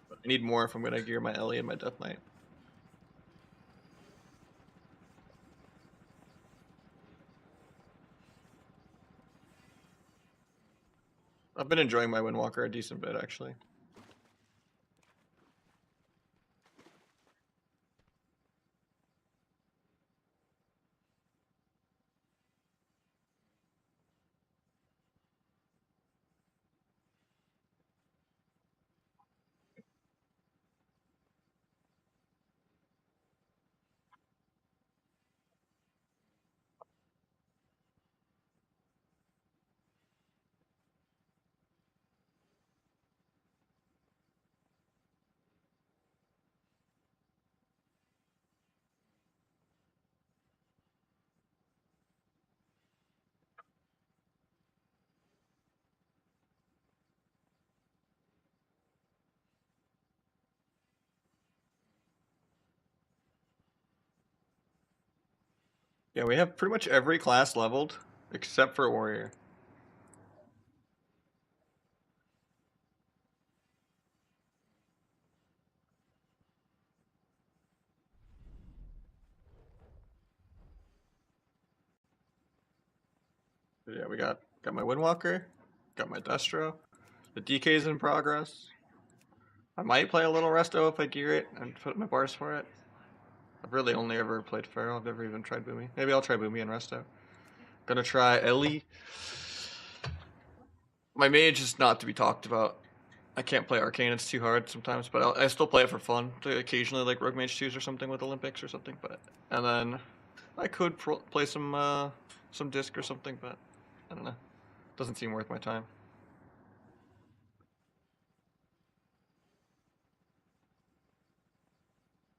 But I need more if I'm gonna gear my Ellie and my Death Knight. I've been enjoying my Windwalker a decent bit, actually. Yeah, we have pretty much every class leveled except for Warrior. But yeah, we got my Windwalker, got my Destro. The DK's in progress. I might play a little Resto if I gear it and put my bars for it. I've really only ever played Pharaoh. I've never even tried Boomy. Maybe I'll try Boomy and Resto. Gonna try Ellie. My mage is not to be talked about. I can't play Arcane, it's too hard sometimes, but I still play it for fun. To occasionally like Rogue Mage 2s or something with Olympics or something, but and then I could play some disc or something, but I don't know. Doesn't seem worth my time.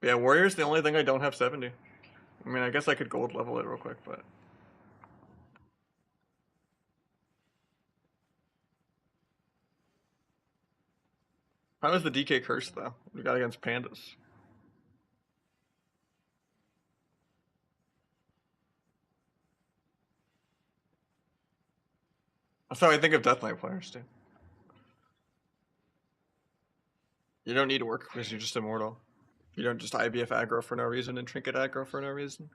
Yeah, Warrior's the only thing I don't have 70. I mean, I guess I could gold level it real quick, but how is the DK curse though? We got against pandas. That's how I think of Death Knight players too. You don't need to work because you're just immortal. You don't just IBF aggro for no reason and trinket aggro for no reason.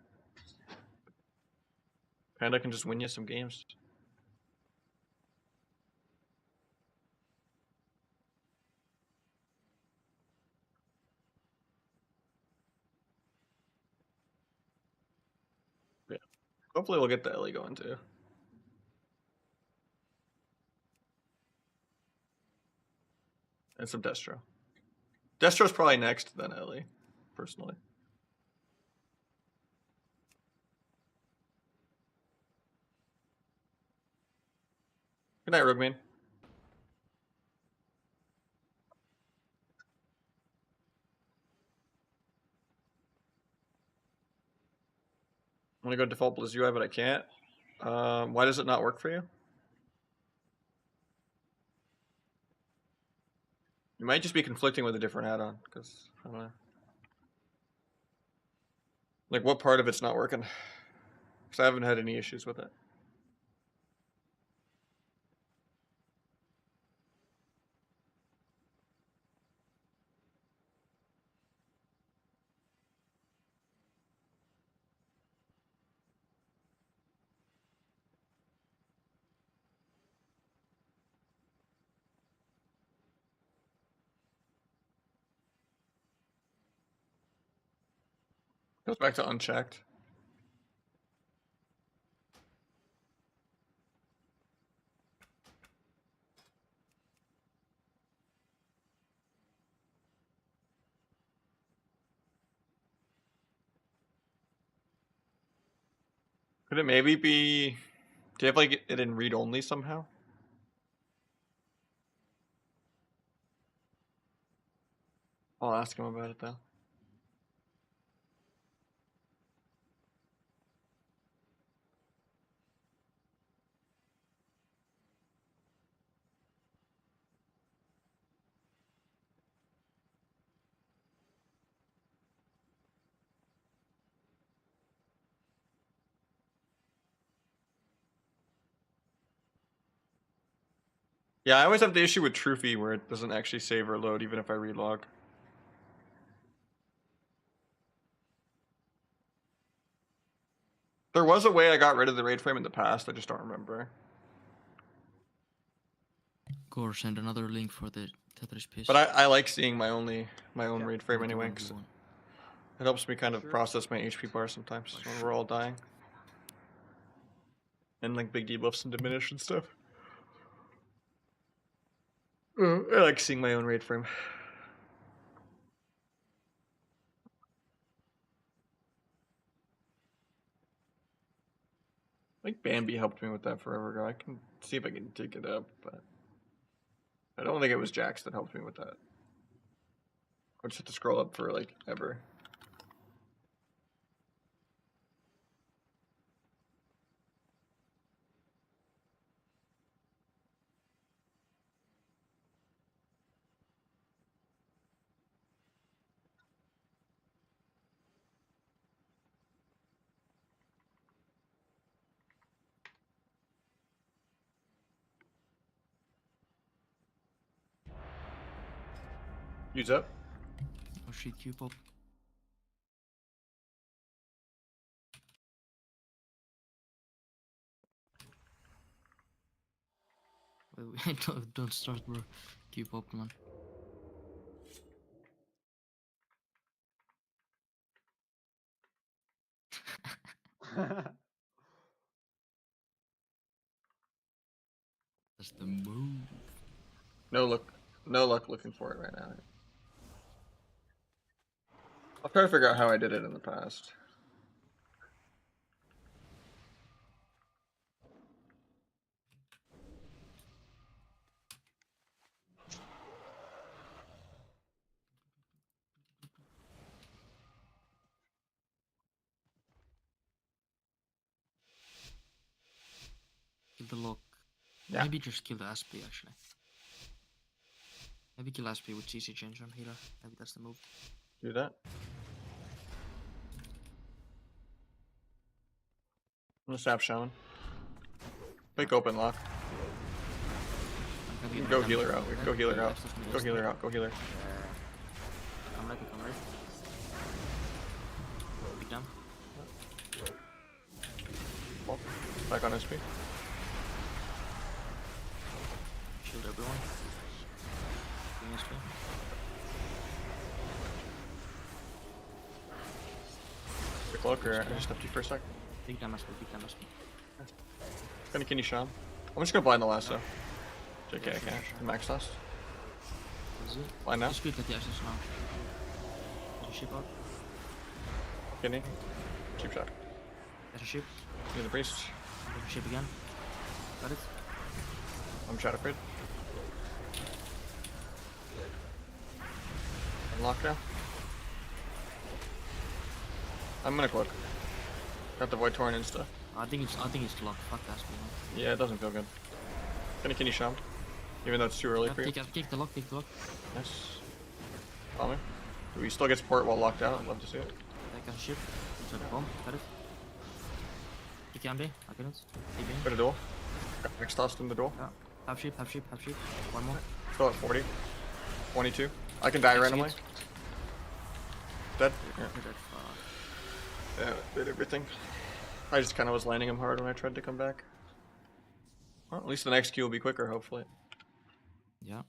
Panda can just win you some games. Yeah. Hopefully we'll get the Ellie going too. And some Destro. Destro's probably next, then Ellie, personally. Good night, Rogueman. I'm gonna go default Blizz UI, but I can't. Why does it not work for you? You might just be conflicting with a different add-on, because I don't know. Like, what part of it's not working? Because I haven't had any issues with it. Goes back to unchecked. Could it maybe be? Do you have like it in read only somehow? I'll ask him about it though. Yeah, I always have the issue with Truffy where it doesn't actually save or load even if I relog. There was a way I got rid of the raid frame in the past, I just don't remember. Gore, send another link for the Tetris piece. But I like seeing my own Yeah. raid frame anyway, 'cause it helps me kind of process my HP bar sometimes when we're all dying. And like big debuffs and diminish and stuff. I like seeing my own raid frame. I think Bambi helped me with that forever ago. I can see if I can dig it up, but I don't think it was Jax that helped me with that. I just have to scroll up for like ever. Use up. Oh shit, Q-pop. Wait, don't start, bro. Q-pop, man. That's the move. No luck looking for it right now. I'll try to figure out how I did it in the past. Kill the lock. Yeah. Maybe just kill the SP actually. Maybe kill SP with CC change on healer. Maybe that's the move. Do that. I'm gonna stop showing. Big open lock. I'm We gonna can go get healer them. out. We can go healer out. Go healer out. Go healer. Come ready, come ready. Big down. Well, back on SP. Shield everyone. Bring SP. Quick look, or I just stepped you for a sec. Big damage, big damage. Gonna can you Sham? I'm just gonna blind the lasso. JK, I can. The max last. Is it? Blind now. It's good that the access now. There's a ship out. Kidney. Cheap shot. There's a ship. Near the priest. There's a ship again. Got it. I'm shadow afraid. Unlock now. I'm gonna cloak. Got the void torn and stuff. I think it's locked. Fuck that SP. Yeah, it doesn't feel good. Can you Sham? Even though it's too early for you. Kick the lock, kick the lock. Nice. Follow me. Do we still get support while locked out? I'd love to see it. Take a ship. Inside the bomb. Got it. You can be. I get it. Keep in. Put a duel. Got mixed tossed in the duel. Yeah. Half ship, half ship, half ship. One more. Still at 40. 22. I can die randomly. Dead. Yeah. You're dead. Fuck. Yeah, did everything. I just kind of was landing him hard when I tried to come back. Well, at least the next Q will be quicker, hopefully. Yeah.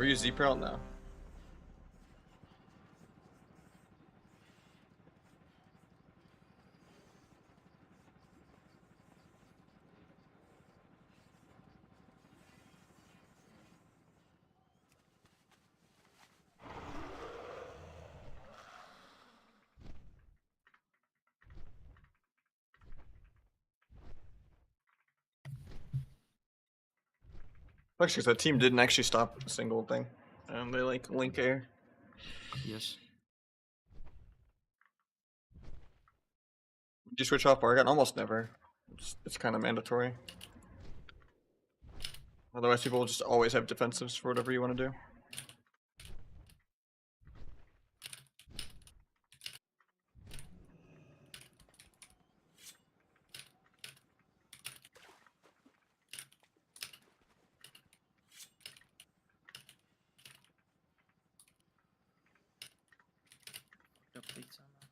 Were you Z-Prowl now? Actually, that team didn't actually stop a single thing. They like link air. Yes. Did you switch off Bargon? Almost never. It's kind of mandatory. Otherwise, people will just always have defensives for whatever you want to do. The pizza now.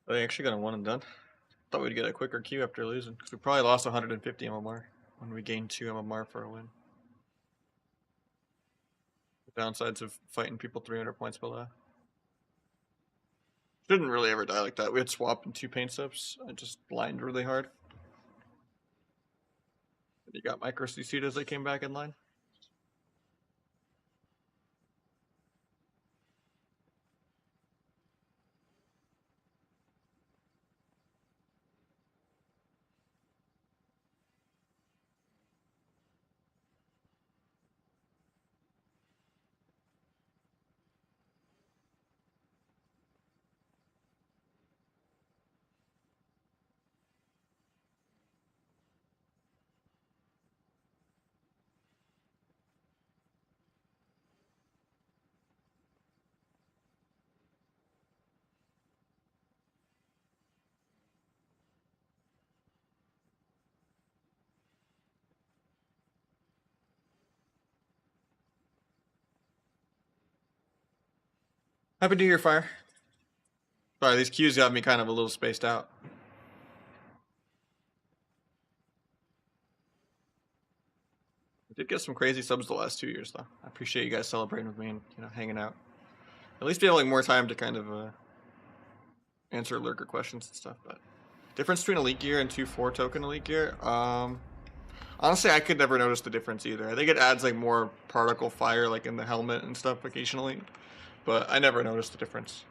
They actually got a one and done. Thought we'd get a quicker queue after losing, because we probably lost 150 MMR when we gained 2 MMR for a win. The downsides of fighting people 300 points below. Didn't really ever die like that. We had swap and 2 pain steps. I just lined really hard. And you got micro CC'd as they came back in line. Happy New Year, Fire. Sorry, these cues got me kind of a little spaced out. I did get some crazy subs the last 2 years, though. I appreciate you guys celebrating with me and hanging out. At least be having more time to kind of answer lurker questions and stuff. But difference between elite gear and 2/4 token elite gear. Honestly, I could never notice the difference either. I think it adds like more particle fire, like in the helmet and stuff, occasionally, but I never noticed the difference.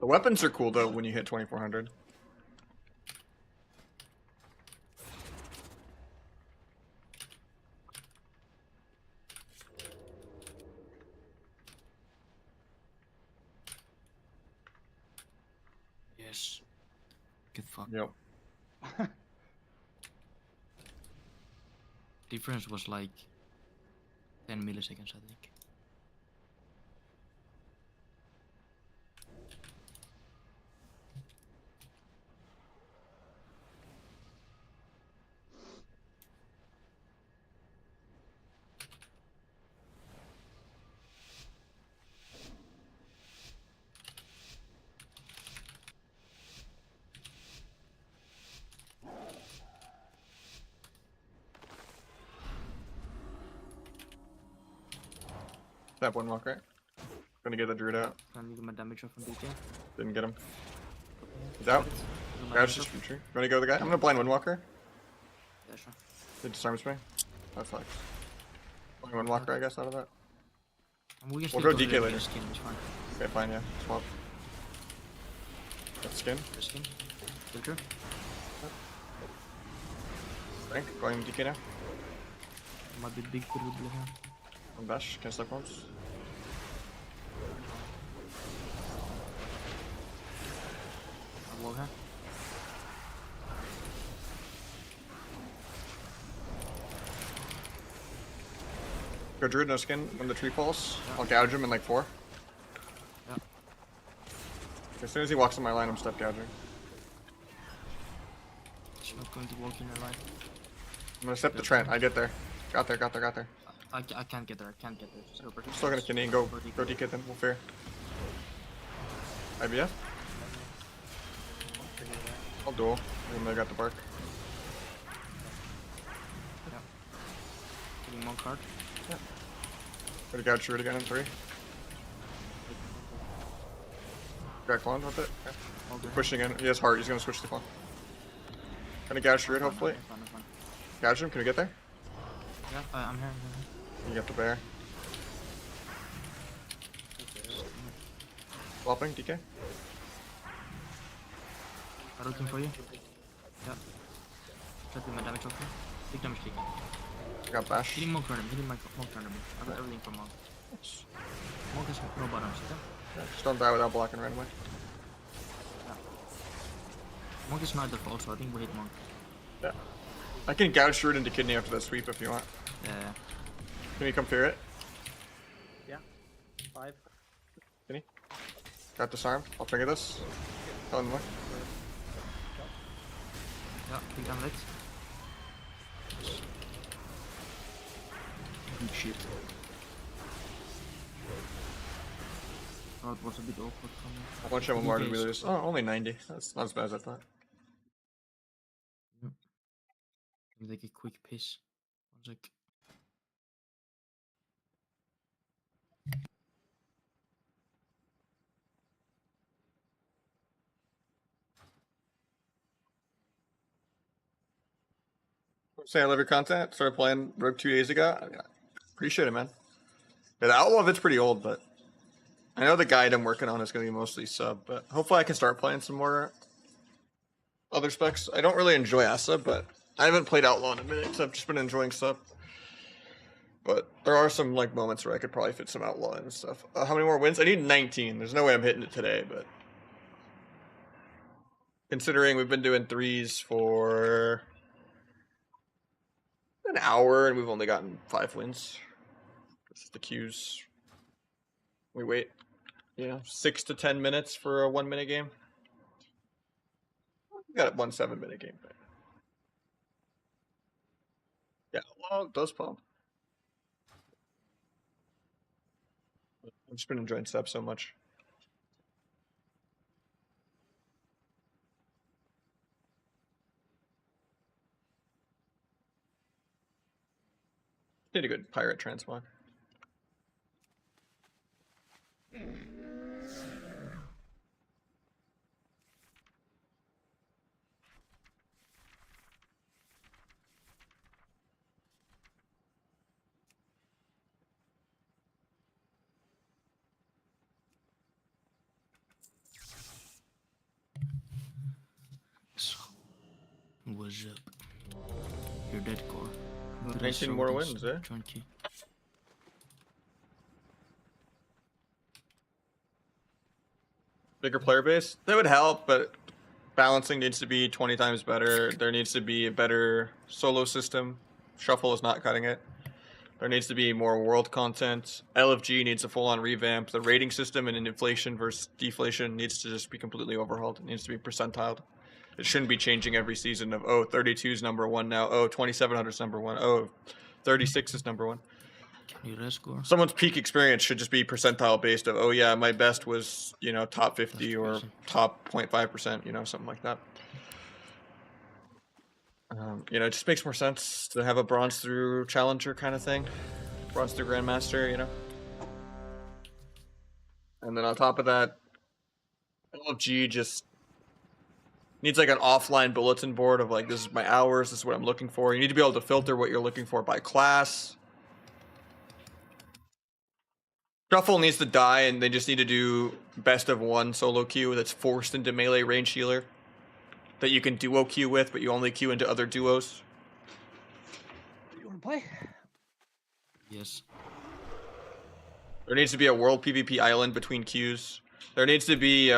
The weapons are cool though when you hit 2400. Yes. Get fucked. Yep. Difference was like 10 milliseconds, I think. That one walk, right? Gonna get the druid out. Can you get my damage off from DK? Didn't get him. He's out. Crouch just from tree. Gonna go the guy. I'm gonna blind Windwalker. Yeah, sure. It disarms me. That sucks. Blind Windwalker, I guess, out of that. And we can We'll still go DK to the later. Skin, it's fine. Okay, fine, yeah. Swap. Got skin. The skin. Filter. Rank. Going DK now. Might be big for the blue here. One bash. Can't stop once. I'll walk here. Go druid, no skin. When the tree falls, I'll gouge him in like 4. Yeah. As soon as he walks on my line, I'm step gouging. She's not going to walk in her line. I'm gonna step the Trent. I get there. Got there, got there, got there. I can't get there, I can't get there. Just go I'm still gonna kidney and go DK then. We'll fair. IBF? I'll duel. Even though I got the bark. Getting one card. Gonna gouge druid again in 3. Got clone with it. Okay. Okay. Pushing in. He has heart. He's gonna switch the clone. Gonna gouge druid hopefully. Fine, fine. Gouge him. Can we get there? Yeah, I'm here. I'm here. You got the bear. Flopping, DK. I'm looking for you. Yeah. Try to do my damage off here. Big damage taken. Got bash. Hitting Monk tournament. Hitting Monk tournament. I got everything from Monk. Monk has no bottoms, yeah? Just don't die without blocking right away. Monk is neither also. I think we hit Monk. Yeah. I can gouge druid into kidney after that sweep if you want. Yeah. Can you come fear it? Yeah. 5. Kidney? Got disarmed. I'll trigger this. Tell him more. Yeah, big damage. Good shit. Oh, it was a bit awkward for me. How much of more did we lose? Oh, only 90. That's not as bad as I thought. Let me take a quick piss. 1 sec. Say I love your content. Started playing Rogue 2 days ago. Appreciate it, man. Yeah, the Outlaw of it's pretty old, but I know the guide I'm working on is going to be mostly sub, but hopefully I can start playing some more other specs. I don't really enjoy Asa, but I haven't played Outlaw in a minute, so I've just been enjoying sub. But there are some like moments where I could probably fit some Outlaw in and stuff. How many more wins? I need 19. There's no way I'm hitting it today, but considering we've been doing 3s for an hour and we've only gotten 5 wins. This is the queues. We wait, 6 to 10 minutes for a 1 minute game. We got a 1 7-minute game. Yeah, well, it does pump. just been enjoying Step so much. Need a good pirate transmog. So, what's up? You're dead core. 19 more wins, eh? Chunky. Bigger player base? That would help, but balancing needs to be 20 times better. There needs to be a better solo system. Shuffle is not cutting it. There needs to be more world content. LFG needs a full-on revamp. The rating system and inflation versus deflation needs to just be completely overhauled. It needs to be percentiled. It shouldn't be changing every season of, oh, 32 is number one now. Oh, 2700 is number one. Oh, 36 is number one. Can you rescore? Someone's peak experience should just be percentile based of, oh yeah, my best was, you know, top 50 or top 0.5%, you know, something like that. You know, it just makes more sense to have a bronze through challenger kind of thing. Bronze through grandmaster, you know. And then on top of that, LFG just needs like an offline bulletin board of like, this is my hours, this is what I'm looking for. You need to be able to filter what you're looking for by class. Shuffle needs to die, and they just need to do best of one solo queue that's forced into melee range healer that you can duo queue with, but you only queue into other duos. You want to play? Yes. There needs to be a world PvP island between queues. There needs to be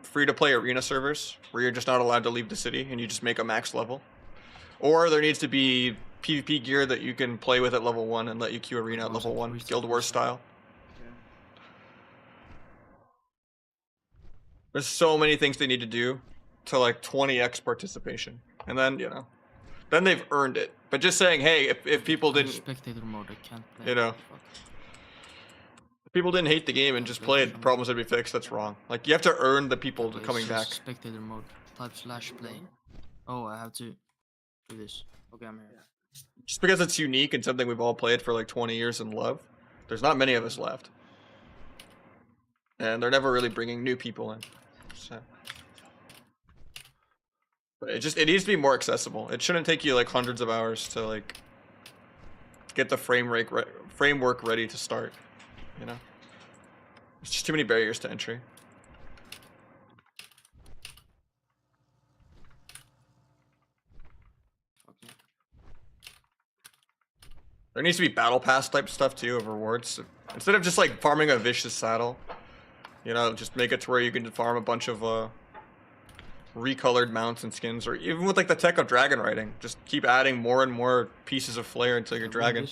free-to-play arena servers where you're just not allowed to leave the city and you just make a max level. Or there needs to be PvP gear that you can play with at level 1 and let you queue arena at level 1, Guild Wars style. There's so many things they need to do to like 20x participation. And then, you know, then they've earned it. But just saying, hey, if people didn't... Spectator mode, I can't play. You know. Fuck. If people didn't hate the game and just played, problems would be fixed, that's wrong. Like, you have to earn the people Okay, coming so back. Spectator mode, type / play. Oh, I have to do this. Okay, I'm here. Just because it's unique and something we've all played for like 20 years and love, there's not many of us left. And they're never really bringing new people in. So. But it needs to be more accessible. It shouldn't take you like hundreds of hours to like get the framework ready to start, you know? There's just too many barriers to entry. Okay. There needs to be battle pass type stuff too of rewards. Instead of just like farming a vicious saddle, you know, just make it to where you can farm a bunch of recolored mounts and skins, or even with like the tech of dragon riding, just keep adding more and more pieces of flair until your dragon,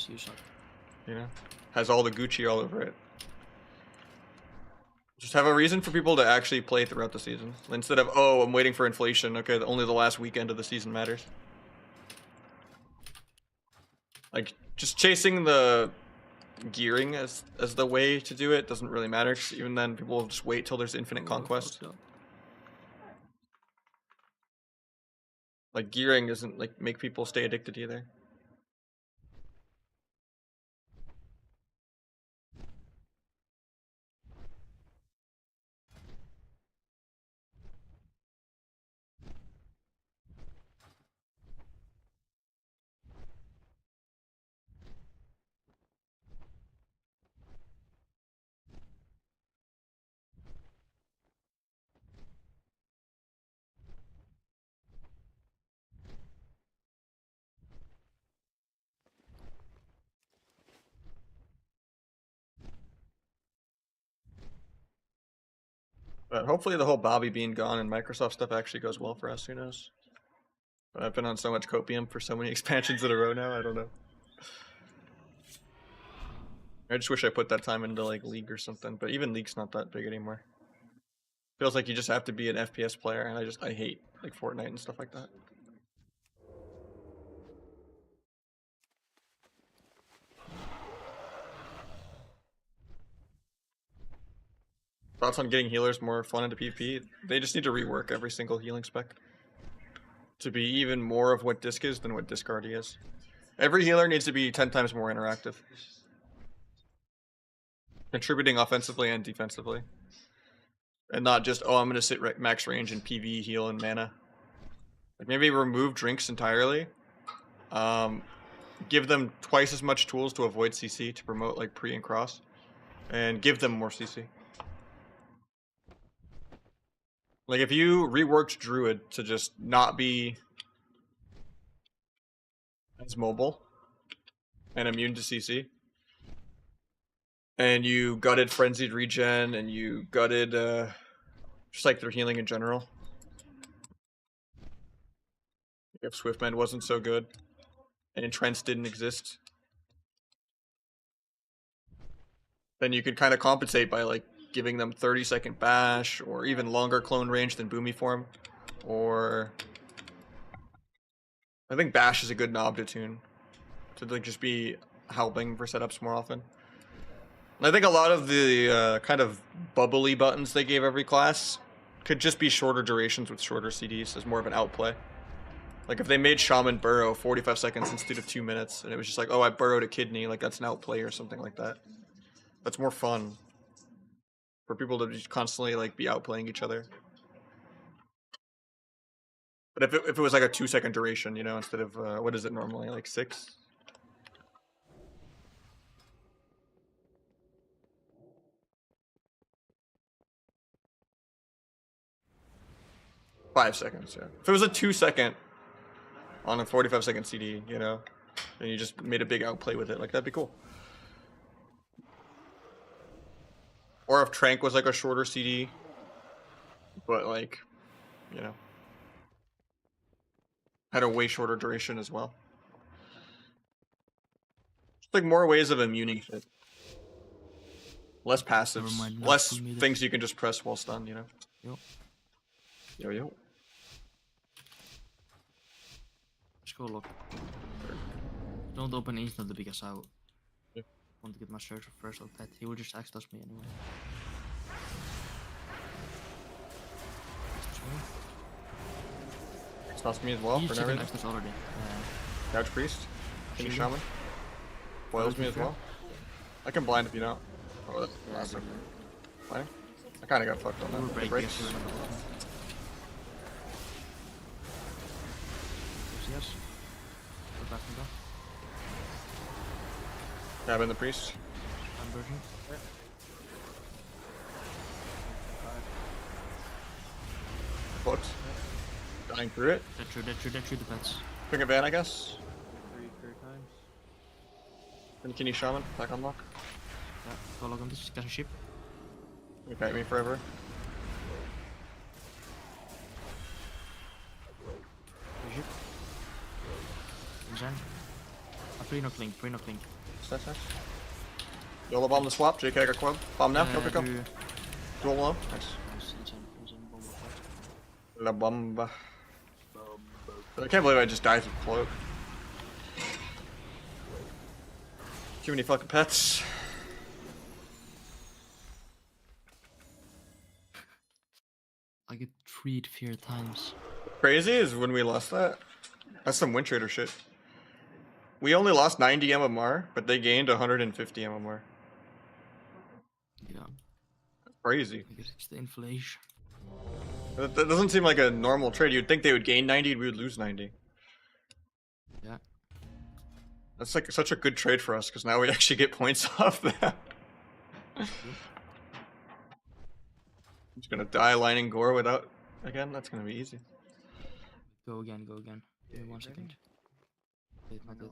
you know, has all the Gucci all over it. Just have a reason for people to actually play throughout the season, instead of, oh, I'm waiting for inflation. Okay, only the last weekend of the season matters. Like, just chasing the gearing as the way to do it doesn't really matter, 'cause even then people will just wait till there's infinite conquest. Like, gearing doesn't like make people stay addicted either. But hopefully the whole Bobby being gone and Microsoft stuff actually goes well for us, who knows? But I've been on so much copium for so many expansions in a row now, I don't know. I just wish I put that time into like League or something, but even League's not that big anymore. Feels like you just have to be an FPS player, and I hate like Fortnite and stuff like that. Thoughts on getting healers more fun into PvP? They just need to rework every single healing spec to be even more of what Disc is than what Discardy is. Every healer needs to be 10 times more interactive, contributing offensively and defensively, and not just, oh, I'm gonna sit max range and PV heal and mana. Like maybe remove drinks entirely. Give them twice as much tools to avoid CC to promote like pre and cross, and give them more CC. Like if you reworked Druid to just not be as mobile and immune to CC, and you gutted Frenzied Regen, and you gutted just like their healing in general. If Swiftmend wasn't so good, and Entrenched didn't exist, then you could kind of compensate by like giving them 30-second bash, or even longer clone range than Boomy Form, or I think bash is a good knob to tune to like just be helping for setups more often. And I think a lot of the kind of bubbly buttons they gave every class could just be shorter durations with shorter CDs as more of an outplay. Like if they made Shaman burrow 45 seconds instead of 2 minutes, and it was just like, oh, I burrowed a kidney, like that's an outplay or something like that. That's more fun for people to just constantly like be outplaying each other. But if it was like a 2-second duration, you know, instead of what is it normally, like 6? Five seconds, yeah. If it was a 2-second on a 45-second CD, you know, and you just made a big outplay with it, like that'd be cool. Or if Trank was like a shorter CD, but like, you know, had a way shorter duration as well. Just like more ways of immuning shit. Less passives, mind, not less full muted. things you can just press while stunned, you know? Yo, Yo, yo. let's go look. Don't open instantly because I Yeah. want to get my search first of that. He will just access me anyway. It's not me as well, He's for no second reason. access already. Couch Priest. Can you Shield. Shaman? Boils me as well. I can blind if you don't. Oh, that's massive. Fine. I kinda got fucked on that. We'll It break breaks. yes, yes. Go back and go. Cabin the Priest. Conversion. Close. Dying through it. That true depends. Pick a van, I guess. 3 times. And can you Shaman? Back unlock. Yeah, go log on this, get a ship. You kite me forever. Get a ship. Zen. A pre-knock link. Nice. YOLO bomb the swap. JK got club. Bomb now. Go pick up. do- Dual low. Nice. Nice, Zen bomb of that. La bomba. I can't believe I just died with cloak. Too many fucking pets. I get treed 4 times. Crazy is when we lost that. That's some Wind Trader shit. We only lost 90 MMR, but they gained 150 MMR. Yeah, That's crazy. I guess it's the inflation. That doesn't seem like a normal trade. You'd think they would gain 90, we would lose 90. Yeah. That's like such a good trade for us, because now we actually get points off that. I'm just gonna die lining gore without again. That's gonna be easy. Go again. Give me 1 second. Wait, not it.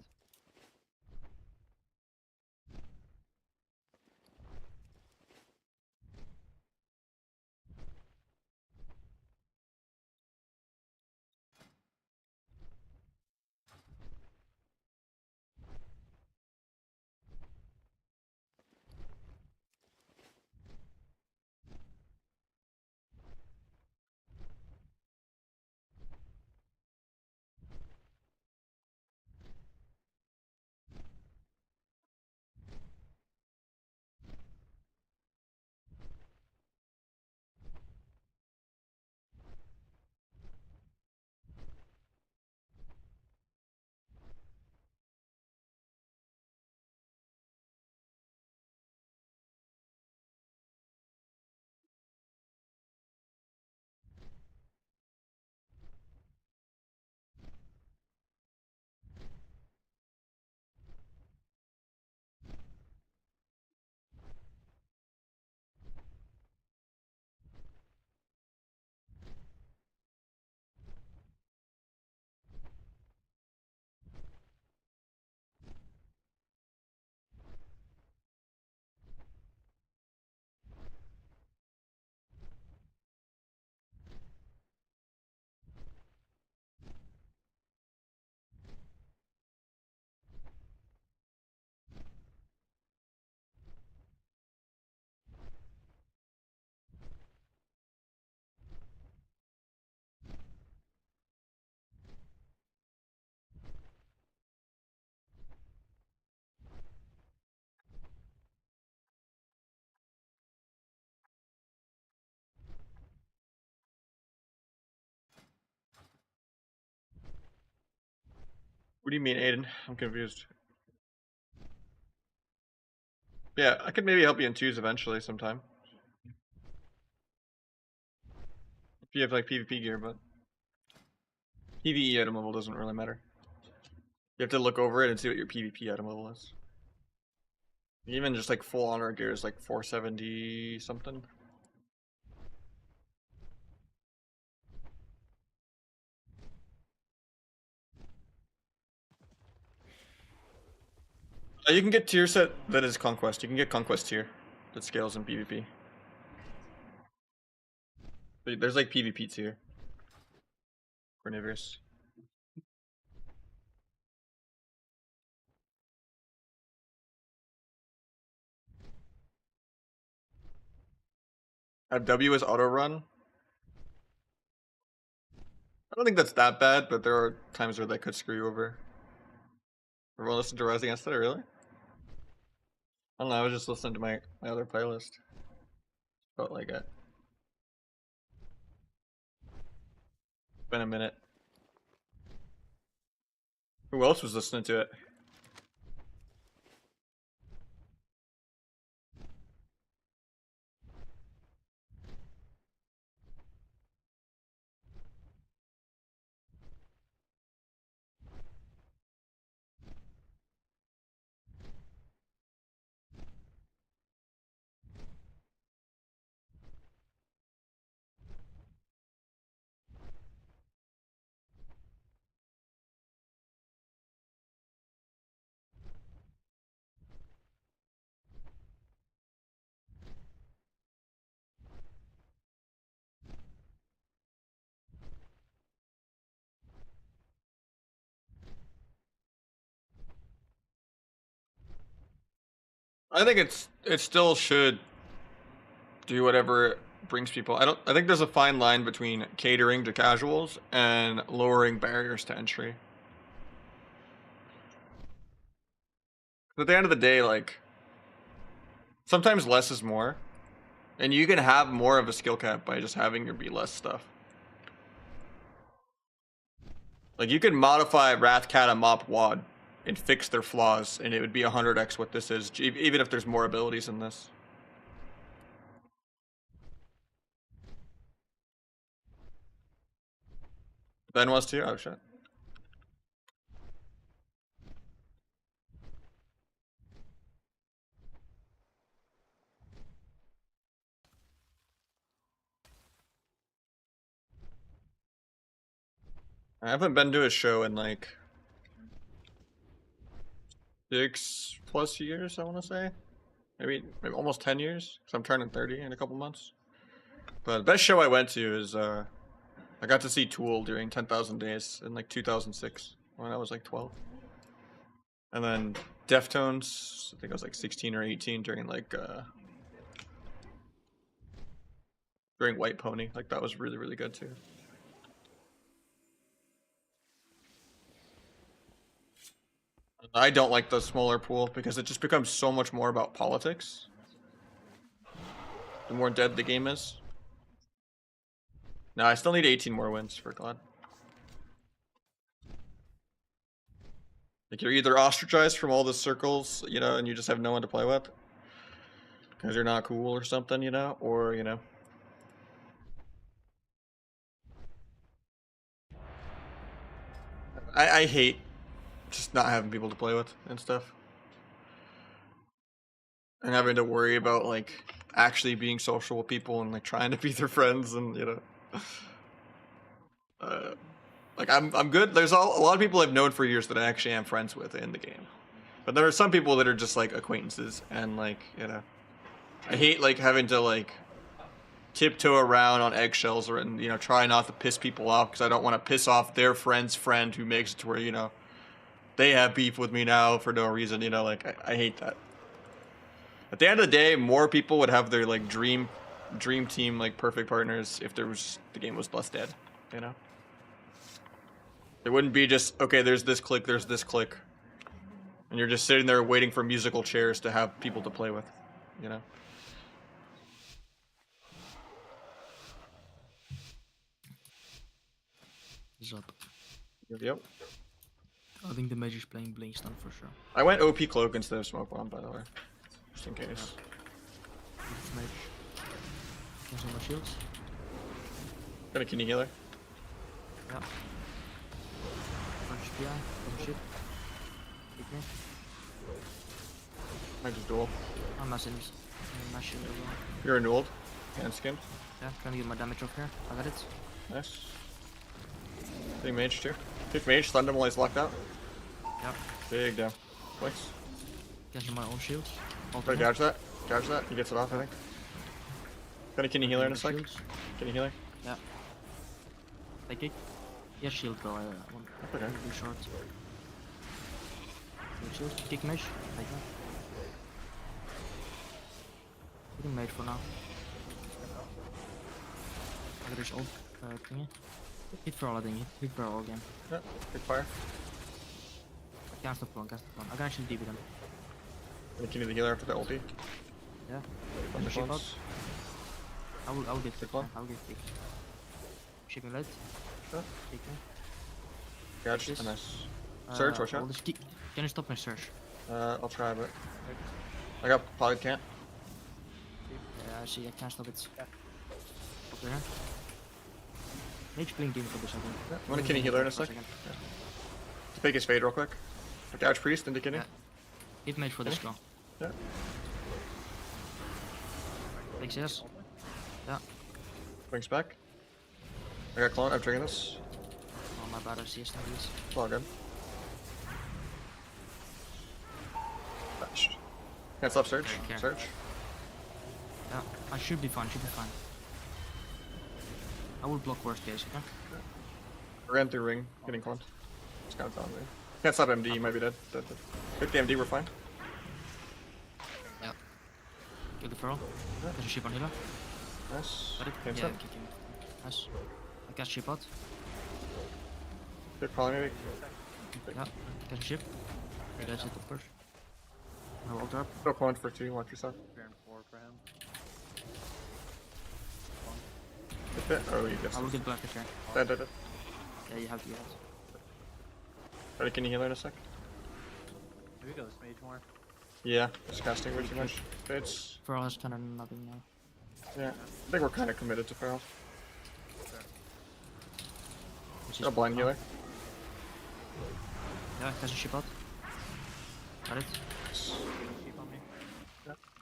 What do you mean, Aiden? I'm confused. Yeah, I could maybe help you in twos eventually sometime. If you have like PvP gear, but PvE item level doesn't really matter. You have to look over it and see what your PvP item level is. Even just like full honor gear is like 470 something. You can get tier set that is conquest. You can get conquest tier that scales in PvP. There's like PvP tier. Carnivorous. W is auto run. I don't think that's that bad, but there are times where that could screw you over. Everyone listen to Rising Against it, really? I don't know, I was just listening to my other playlist. Felt like it. Been a minute. Who else was listening to it? I think it still should do whatever brings people. I think there's a fine line between catering to casuals and lowering barriers to entry. At the end of the day, like sometimes less is more. And you can have more of a skill cap by just having your be less stuff. Like you can modify Wrathcat and Mop Wad and fix their flaws, and it would be 100x what this is, even if there's more abilities in this. Ben was too? Oh shit. I haven't been to a show in like 6+ years, I want to say. Maybe almost 10 years, because I'm turning 30 in a couple months. But the best show I went to is, I got to see Tool during 10,000 Days in like 2006, when I was like 12. And then Deftones, I think I was like 16 or 18 during like, during White Pony. Like that was really, really good too. I don't like the smaller pool because it just becomes so much more about politics. The more dead the game is. No, I still need 18 more wins for God. Like you're either ostracized from all the circles, you know, and you just have no one to play with. Because you're not cool or something, you know? Or, you know. I hate just not having people to play with and stuff. And having to worry about, like, actually being social with people and, like, trying to be their friends and, you know. Like, I'm good. There's a lot of people I've known for years that I actually am friends with in the game. But there are some people that are just, like, acquaintances and, like, you know. I hate, like, having to, like, tiptoe around on eggshells or, and, you know, try not to piss people off because I don't want to piss off their friend's friend who makes it to where, you know, they have beef with me now for no reason, you know, like, I hate that. At the end of the day, more people would have their, like, dream team, like, perfect partners if the game was less dead, you know? It wouldn't be just, okay, there's this click, and you're just sitting there waiting for musical chairs to have people to play with, you know? Is up. Yep. I think the mage is playing blink stun for sure. I went OP cloak instead of smoke bomb, by the way, just in case. It's mage. Cancel my shields. Got a kidney healer. Yeah. Punch PI. Punch shit. Hit me. I just duel. I'm messing my shield as well. You're annulled. And skinned. Yeah, trying to get my damage off here. I got it. Nice. Big mage too. Big mage, stun him while he's locked out. Yeah. Big down. Thanks. Cancel my own shield. Try to gouge that. Gouge that. He gets it off, I think. Got a kidney healer in a sec. Shields. Kidney healer. Yeah. Take it. Yeah, shield though. I want Okay. to be short. Shield. Kick mage. Take that. Hitting mage for now. I got his ult thingy. Hit for all, I think. Hit for all again. Yeah. Big fire. Can't stop one, can't stop one. I can actually DB them. Got a kidney the healer after the ulti. Yeah. Bunch of Ship clones. I will get kicked. one. I will get kicked. Shipping late. Sure. Kick me. Gouge. Yes. Nice. Surge, watch I'll out. just kick. Can you stop my surge? I'll try, but I got probably can't. Yeah, I see. I can't stop it. Up there. Mage blinking for this, I think. Yeah. I'm gonna kidney healer in a sec. Take his fade real quick. Gouge priest into kidney. Yeah. Hit mage for this go. Yeah. Thanks, yes. Yeah. Brings back. I got clone. I'm triggering this. Oh, my bad. I see a stun these. It's all good. Touched. Can't stop surge. Okay. Surge. Yeah. I should be fine. Should be fine. I will block worst case, okay? Ran through ring. Getting cloned. It's kind of down there. Can't stop MD. You might be dead. Dead. Pick the MD. We're fine. Yeah. Kill the feral. Yeah. There's a ship on healer. Nice. Got it? Can't Yeah, stop. kick him. Nice. I cast ship out. Good calling maybe. Yeah. Cast ship. Okay, that's it, of course. I will drop. Go clone for 2. Watch yourself. Turn 4 for him. Hit it. Oh, you get I will get black attack. Dead. Yeah, you have to get it. Ready? Can you heal in a sec? Here we go, this mage more. Yeah. Just casting way too much. It's. Feral has kind of nothing now. Yeah. I think we're kind of committed to Feral. Which Got a blind healer. Yeah, cast a ship out. Got it. Keep on me.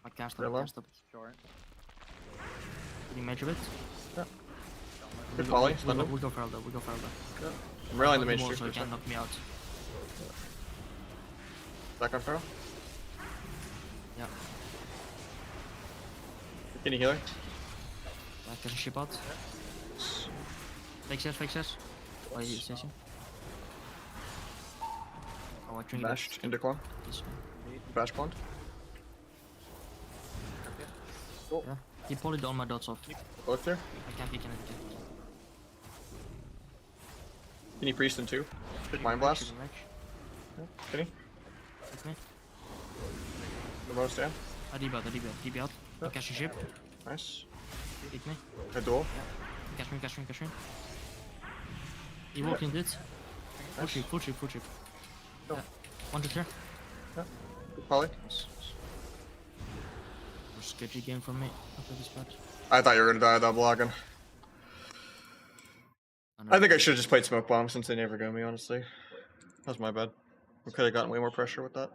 I can't stop Very it, low. can't stop it. Short. Can you mage a bit? Yeah. Don't Good let poly. We Stun go, him. we go Feral though, we go Feral though. Yeah. I'm rallying the Knock mage him too. all so he for can't sure. knock me out. Back on Feral. Yeah. Can you healer? Yeah, cast a ship out. Fake says. Oh, he's chasing. Oh, I think Bashed into clone. this one. Bash clone. Yeah. He polyed all my dots off. Both there. I can't kick anything. Can you priest in 2? Mind blast. Shooting mage. Can he? Hit me. The most down. I DB out. DB out. Yeah. Catch a ship. Nice. Hit me. A duel. Catch me. He walked into it. Full ship. Go. Yeah. One to clear. Good poly. Yes. Sketchy game from me after this match. I thought you were gonna die without blocking. I think I should have just played smoke bomb since they never got me, honestly. That's my bad. We could have gotten way more pressure with that.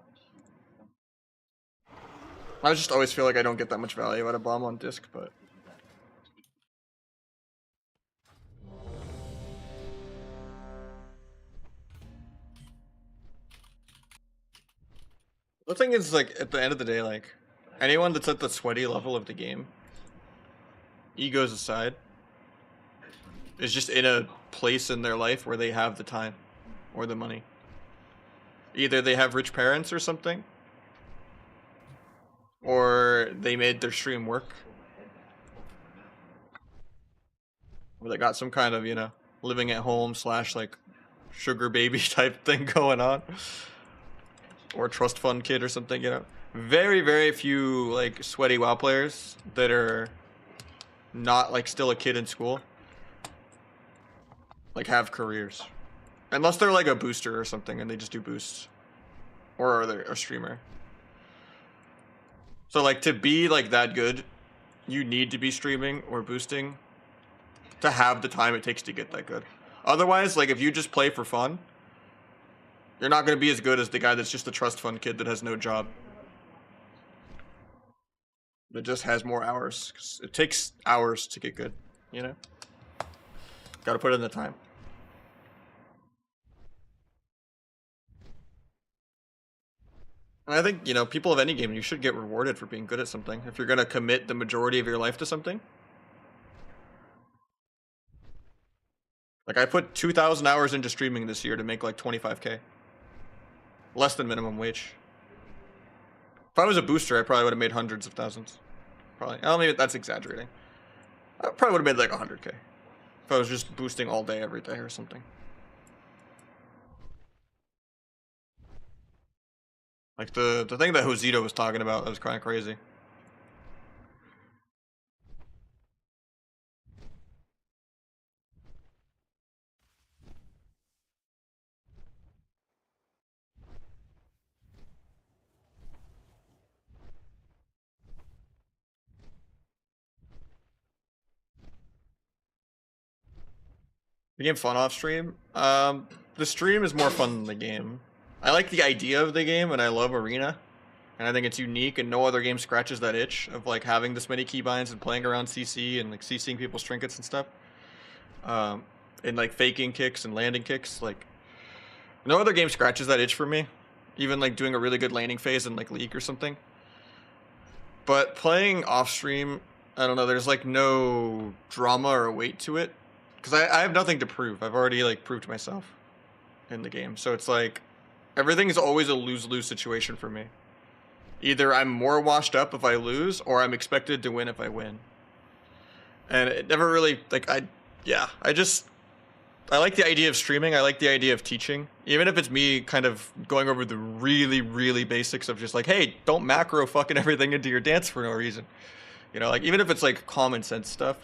I just always feel like I don't get that much value out of bomb on disc, but the thing is, like, at the end of the day, like, anyone that's at the sweaty level of the game, egos aside, is just in a place in their life where they have the time or the money. Either they have rich parents or something, or they made their stream work, or they got some kind of, you know, living at home / like sugar baby type thing going on, or trust fund kid or something, you know. Very, very few like sweaty WoW players that are not like still a kid in school like have careers. Unless they're like a booster or something and they just do boosts. Or they're a streamer. So like to be like that good, you need to be streaming or boosting to have the time it takes to get that good. Otherwise, like if you just play for fun, you're not going to be as good as the guy that's just a trust fund kid that has no job. That just has more hours. 'Cause it takes hours to get good, you know? Gotta put in the time. And I think, you know, people of any game, you should get rewarded for being good at something. If you're gonna commit the majority of your life to something. Like, I put 2,000 hours into streaming this year to make like 25K. Less than minimum wage. If I was a booster, I probably would have made hundreds of thousands. Probably. I don't mean that's exaggerating. I probably would have made like 100K. If I was just boosting all day, every day or something. Like the thing that Josito was talking about, that was kind of crazy. The game fun off stream? The stream is more fun than the game. I like the idea of the game, and I love Arena. And I think it's unique, and no other game scratches that itch of like having this many keybinds and playing around CC and like CCing people's trinkets and stuff. And like faking kicks and landing kicks. Like, no other game scratches that itch for me. Even like doing a really good landing phase in like League or something. But playing off stream, I don't know, there's like no drama or weight to it. Because I have nothing to prove. I've already like proved myself in the game. So it's like everything is always a lose-lose situation for me. Either I'm more washed up if I lose, or I'm expected to win if I win. And it never really like I like the idea of streaming. I like the idea of teaching. Even if it's me kind of going over the really, really basics of just like, hey, don't macro fucking everything into your dance for no reason. You know, like even if it's like common sense stuff.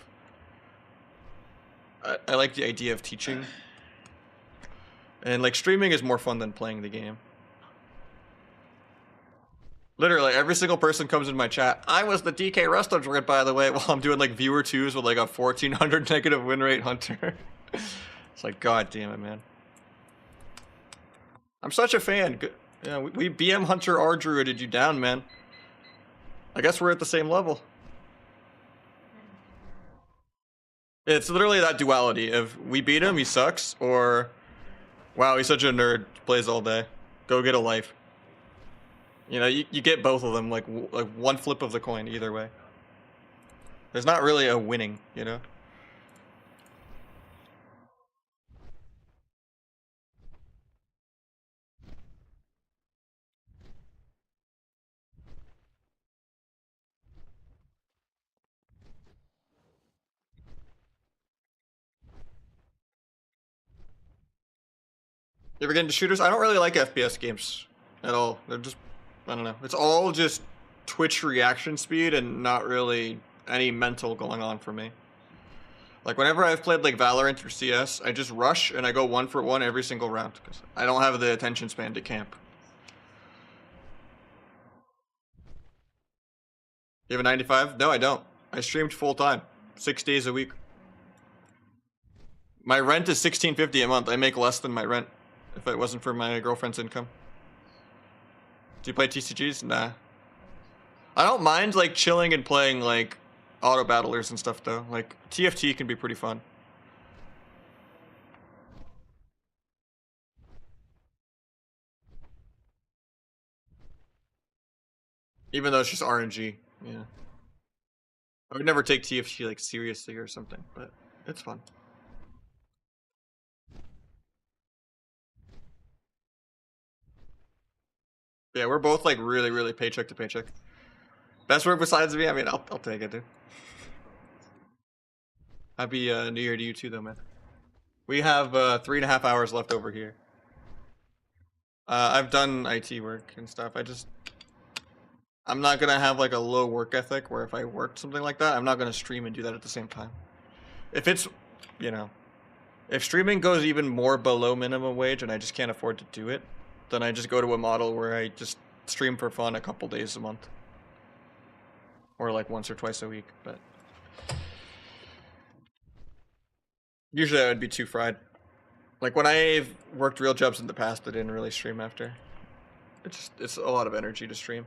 I like the idea of teaching. And like streaming is more fun than playing the game. Literally, every single person comes in my chat. I was the DK Rusto droid, by the way, while I'm doing like viewer twos with like a 1400 negative win rate hunter. It's like, god damn it, man. I'm such a fan. Yeah, we BM Hunter R druided you down, man. I guess we're at the same level. It's literally that duality of we beat him, he sucks, or wow, he's such a nerd, plays all day. Go get a life. You know, you get both of them, like one flip of the coin either way. There's not really a winning, you know? You ever get into shooters? I don't really like FPS games at all. They're just, I don't know. It's all just Twitch reaction speed and not really any mental going on for me. Like whenever I've played like Valorant or CS, I just rush and I go 1 for 1 every single round because I don't have the attention span to camp. You have a 95? No, I don't. I streamed full time, 6 days a week. My rent is $16.50 a month. I make less than my rent if it wasn't for my girlfriend's income. Do you play TCGs? Nah. I don't mind like chilling and playing like auto battlers and stuff though. Like TFT can be pretty fun. Even though it's just RNG. Yeah. I would never take TFT like seriously or something, but it's fun. Yeah, we're both like really, really paycheck to paycheck. Best work besides me? I mean, I'll take it, dude. Happy New Year to you too, though, man. We have 3.5 hours left over here. I've done IT work and stuff. I'm not gonna have like a low work ethic where if I worked something like that, I'm not gonna stream and do that at the same time. If it's, you know, If streaming goes even more below minimum wage and I just can't afford to do it, then I just go to a model where I just stream for fun a couple days a month. Or like once or twice a week, but usually I would be too fried. Like when I've worked real jobs in the past, I didn't really stream after. It's a lot of energy to stream.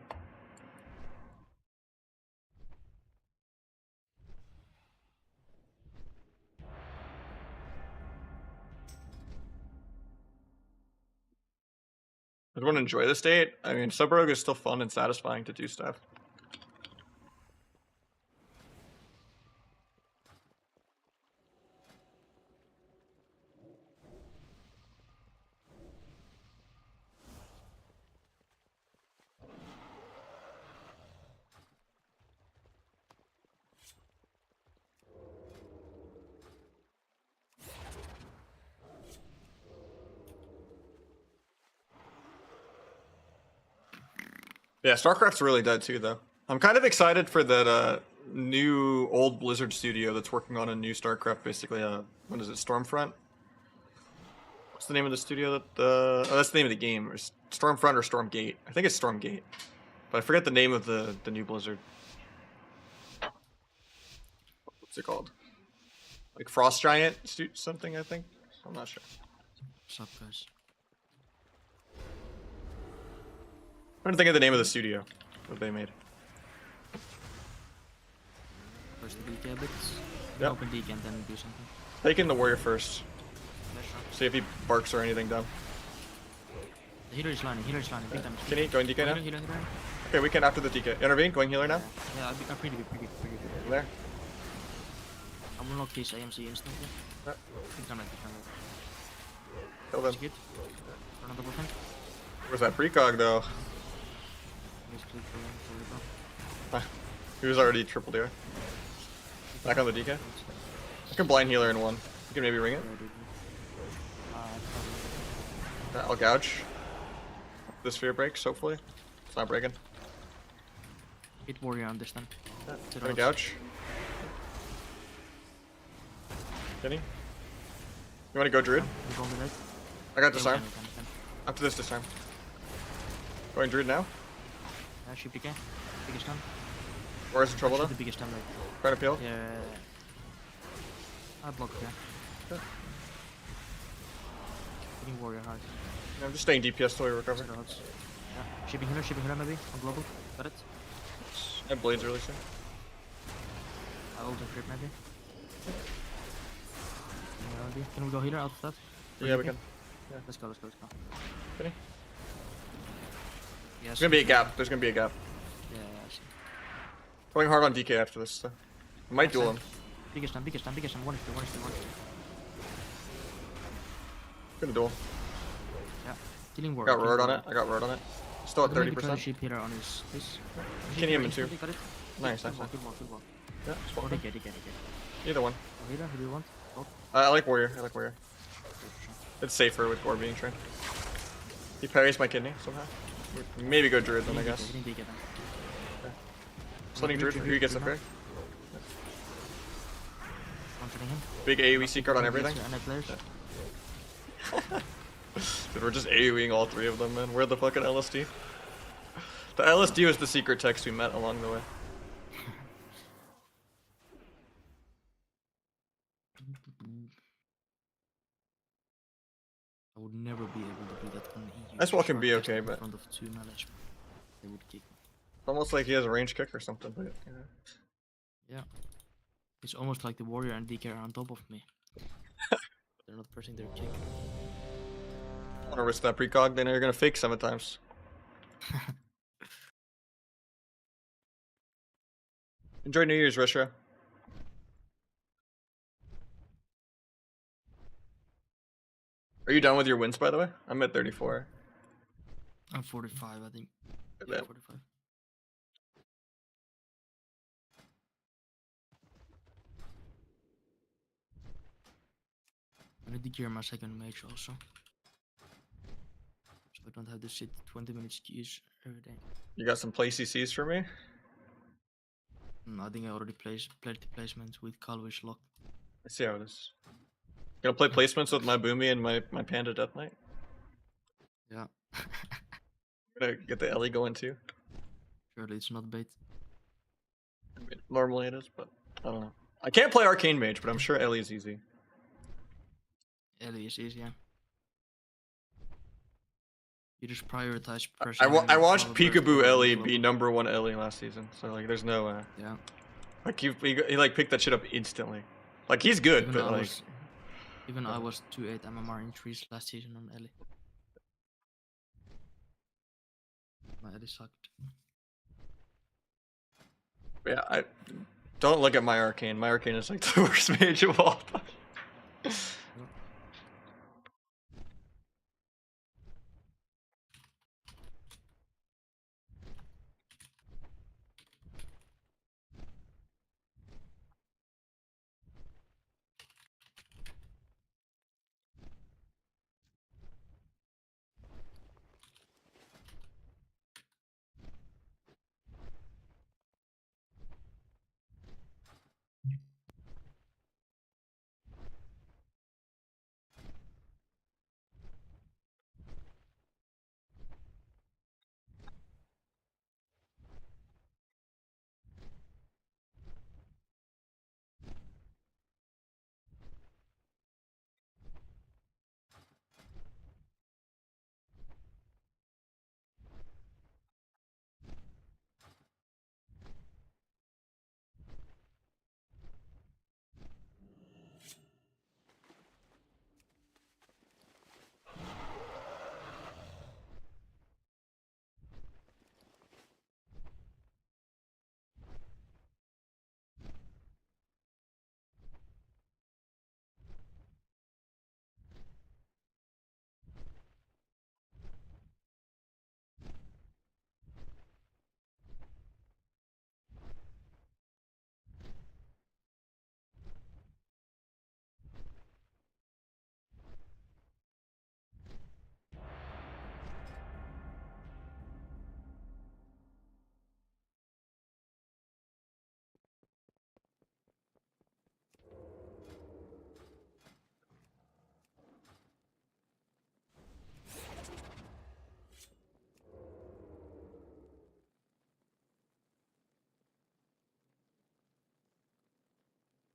I want to enjoy the state. I mean, Suburb is still fun and satisfying to do stuff. Yeah, StarCraft's really dead too, though. I'm kind of excited for that new old Blizzard studio that's working on a new StarCraft, basically. What is it, Stormfront? What's the name of the studio that oh, that's the name of the game. Or Stormfront or Stormgate? I think it's Stormgate, but I forget the name of the new Blizzard. What's it called? Like Frost Giant something, I think. I'm not sure. What's up, guys? I'm trying to think of the name of the studio that they made. First the DK bits. Yep. Open DK and then do something. Take in the warrior first. Yeah, sure. See if he barks or anything dumb. The healer is lining, big damage. Can he going DK now? Healer. Okay, we can after the DK. Intervene, going healer now. Yeah, I'm pretty good. There. I'm gonna lock his AMC instantly. Yeah. Big damage. Kill them. That's good. Run on double thing. Where's that precog though? Just click for him. He was already triple DR. Back on the DK. I can blind healer in one. You can maybe ring it. I'll gouge. The sphere breaks, hopefully. It's not breaking. Hit warrior on this time. Gonna gouge. Can he? You wanna go druid? You go with that? I got Yeah, disarm. we can. After this disarm. Going druid now? Shoot PK. Biggest time. Where's the trouble Shoot though? the biggest time, like. Trying to peel? Yeah. I block here. Okay. Hitting warrior hard. Yeah, I'm just staying DPS till we recover. Zero odds. Yeah. Shipping healer maybe. On global. Got it. I have blades really soon. I ult and crit maybe. Can we go healer out of that? Yeah, we can. Let's go. Ready? Yes. There's gonna be a gap. There's gonna be a gap. Yeah, I see. Going hard on DK after this. So. I might duel him. Biggest time. 1 is 2. Gonna duel. Yeah. Killing warrior. Got roared on it. I got roared on it. Still at 30%. Sheep healer on his face. Can him in two. Got it. Nice. Good ball. Yeah, spot Or him. DK. Either one. Healer, who do you want? Both? I like warrior. It's safer with gore being trained. He parries my kidney somehow. Maybe go druid then, I guess. Hitting DK then. Sliding druid. Who gets the parry? One hitting him. Big AoE secret on everything. And I players. Dude, we're just AoEing all three of them, man. We're the fucking LSD. The LSD was the secret text we met along the way. I would never be able to do that on EU. This wall can be Short okay, in but- front of 2 knowledge. They would kick me. It's almost like he has a range kick or something. But, Yeah. It's almost like the warrior and DK are on top of me. They're not pressing their kick. I wanna risk that precog, then you're gonna fake 7 times. Enjoy New Year's, Russia. Are you done with your wins, by the way? I'm at 34. I'm 45, I think. Yeah. Yeah, 45. I need to gear my second mage also. So I don't have to sit 20 minutes queues every day. You got some play CCs for me? I think I already played the placement with Calvish Lock. Let's see how it is. Gonna play placements with my Boomy and my Panda Death Knight. Yeah. Gonna get the Ellie going too. Surely it's not bait. I mean, normally it is, but I don't know. I can't play Arcane Mage, but I'm sure Ellie is easy. Ellie is easy, yeah. You just prioritize I pressing. watched power burst Peekaboo over Ellie global. be #1 Ellie last season, so like there's no Yeah. like he like picked that shit up instantly. Like he's good, Even but I like was, even I was 2-8 MMR increase last season on Ellie. My Ellie sucked. yeah, I don't look at my Arcane. My Arcane is like the worst mage of all time.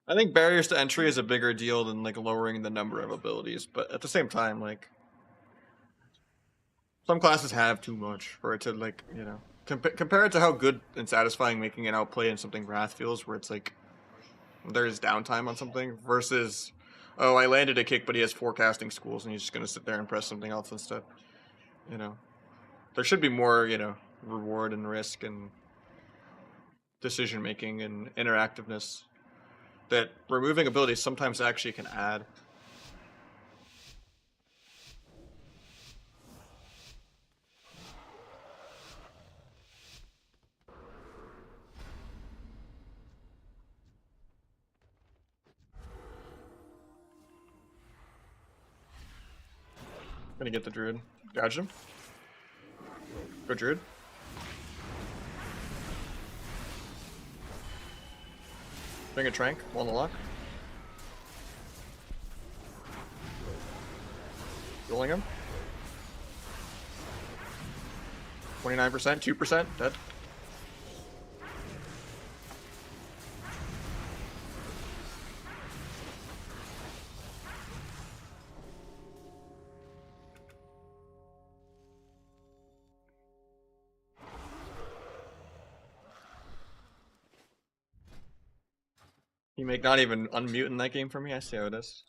I think barriers to entry is a bigger deal than like lowering the number of abilities, but at the same time, like some classes have too much for it to like compare it to how good and satisfying making an outplay in something Wrath feels, where it's like there's downtime on something versus oh I landed a kick, but he has 4 casting schools and he's just gonna sit there and press something else instead. You know, there should be more reward and risk and decision making and interactiveness that removing abilities sometimes actually can add. Gonna get the druid. Dodge him. Go druid. Bring a trank. One the lock. Rolling him. 29%, 2%, dead. You make not even unmute in that game for me. I see how it is.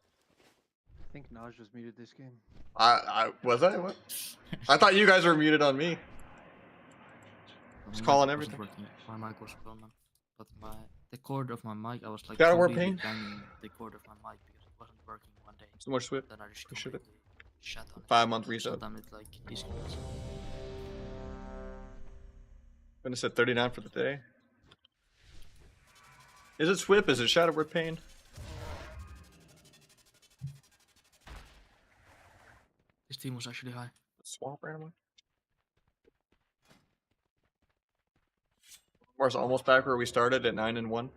I think Nahj was muted this game. I was I what? I thought you guys were muted on me. Just My calling mic wasn't everything. working. My mic was gone, man. But the cord of my mic, I was like Shadow War completely Pain? banging the cord of my mic because it wasn't working one day. So much swift. Then I just Appreciate it. completely shut on it. 5-month reset. Sometimes it like disconnects. Gonna set 39 for the day. Is it Swip? Is it Shadow War Pain? This team was actually high. Swamp randomly. We're almost back where we started at 9-1.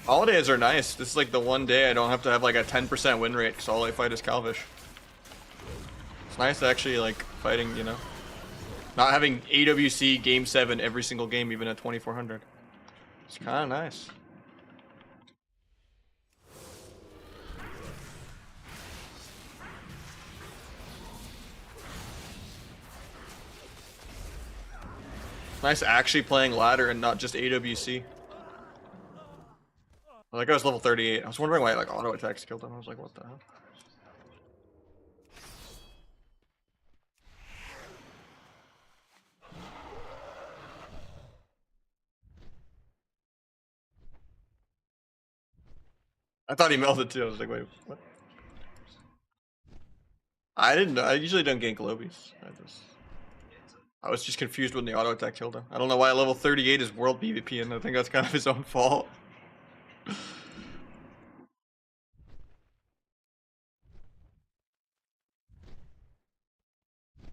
Holidays are nice. This is like the one day I don't have to have like a 10% win rate because all I fight is Calvish. It's nice actually like fighting, you know, not having AWC game 7 every single game even at 2400. It's kind of nice. Nice actually playing ladder and not just AWC. Like I was level 38. I was wondering why like auto attacks killed him. I was like, what the hell? I thought he melted too. I was like, wait, what? I didn't know. I usually don't gank lobbies. I was just confused when the auto attack killed him. I don't know why level 38 is world PvP, and I think that's kind of his own fault.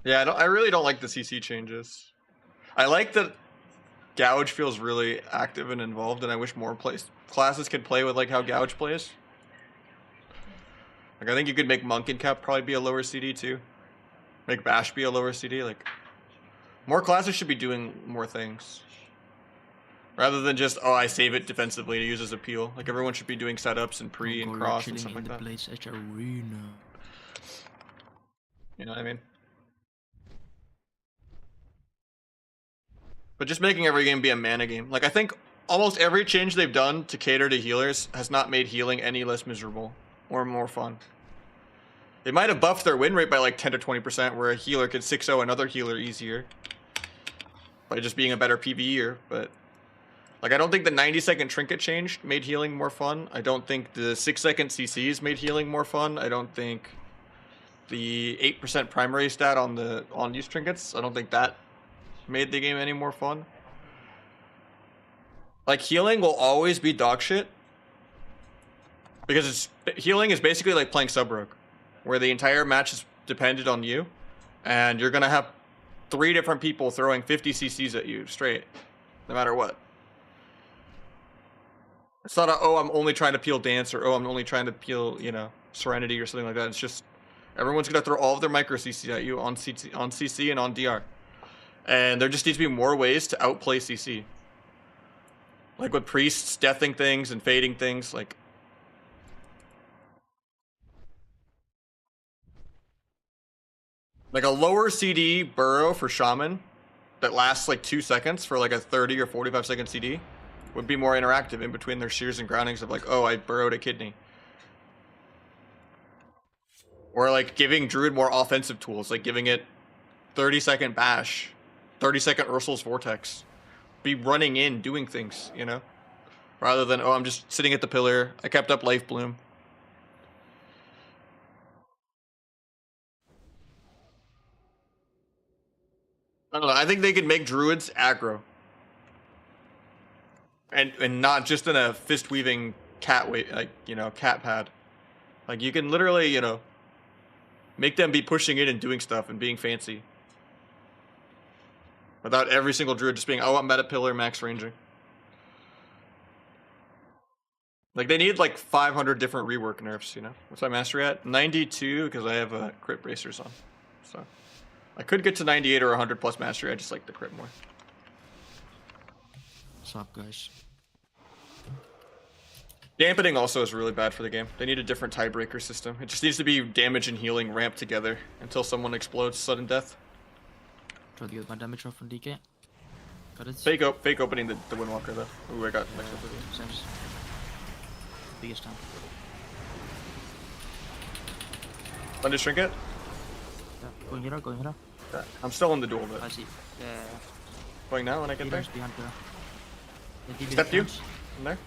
Yeah, I really don't like the CC changes. I like that Gouge feels really active and involved, and I wish more classes could play with like how Gouge plays. Like I think you could make Monk and Cap probably be a lower CD too. Make Bash be a lower CD. Like more classes should be doing more things. Rather than just, oh, I save it defensively to use as a peel. Like everyone should be doing setups and pre and cross and stuff like that. Arena. You know what I mean? But just making every game be a mana game. Like I think almost every change they've done to cater to healers has not made healing any less miserable or more fun. They might have buffed their win rate by like 10 to 20% where a healer could 6-0 another healer easier. By just being a better PvEer, but like I don't think the 90-second trinket change made healing more fun. I don't think the 6-second CCs made healing more fun. I don't think the 8% primary stat on the on-use trinkets, I don't think that made the game any more fun. Like healing will always be dog shit because healing is basically like playing sub rogue, where the entire match is dependent on you, and you're gonna have 3 different people throwing 50 CCs at you straight, no matter what. It's not a, oh, I'm only trying to peel dance, or oh, I'm only trying to peel, you know, serenity or something like that. It's just everyone's gonna throw all of their micro CC at you on CC and on DR. And there just needs to be more ways to outplay CC. Like with priests deathing things and fading things, like a lower CD burrow for Shaman that lasts like 2 seconds for like a 30 or 45 second CD would be more interactive in between their shears and groundings of like, oh, I burrowed a kidney. Or like giving Druid more offensive tools, like giving it 30-second bash, 30-second Ursul's Vortex. Be running in, doing things, you know? Rather than, oh, I'm just sitting at the pillar, I kept up Life Bloom. I don't know, I think they could make Druids aggro. And not just in a fist-weaving cat like, you know, cat pad. Like, you can literally, you know, make them be pushing in and doing stuff and being fancy. Without every single Druid just being, oh, I'm meta pillar, max ranging. Like, they need like 500 different rework nerfs, you know? What's my mastery at? 92, because I have crit bracers on. So, I could get to 98 or 100 plus mastery, I just like the crit more. What's up, guys? Dampening also is really bad for the game. They need a different tiebreaker system. It just needs to be damage and healing ramped together until someone explodes sudden death. Try to get my damage off from DK. Got it. Fake opening the Windwalker though. Ooh, I got mixed up with it. Seems biggest time. Thunder Trinket? Yeah, going here, going here. Yeah. I'm still in the duel bit. I see. Yeah. Going now when I get there? Healers behind pillar. Yeah, DB Step you defense. in there.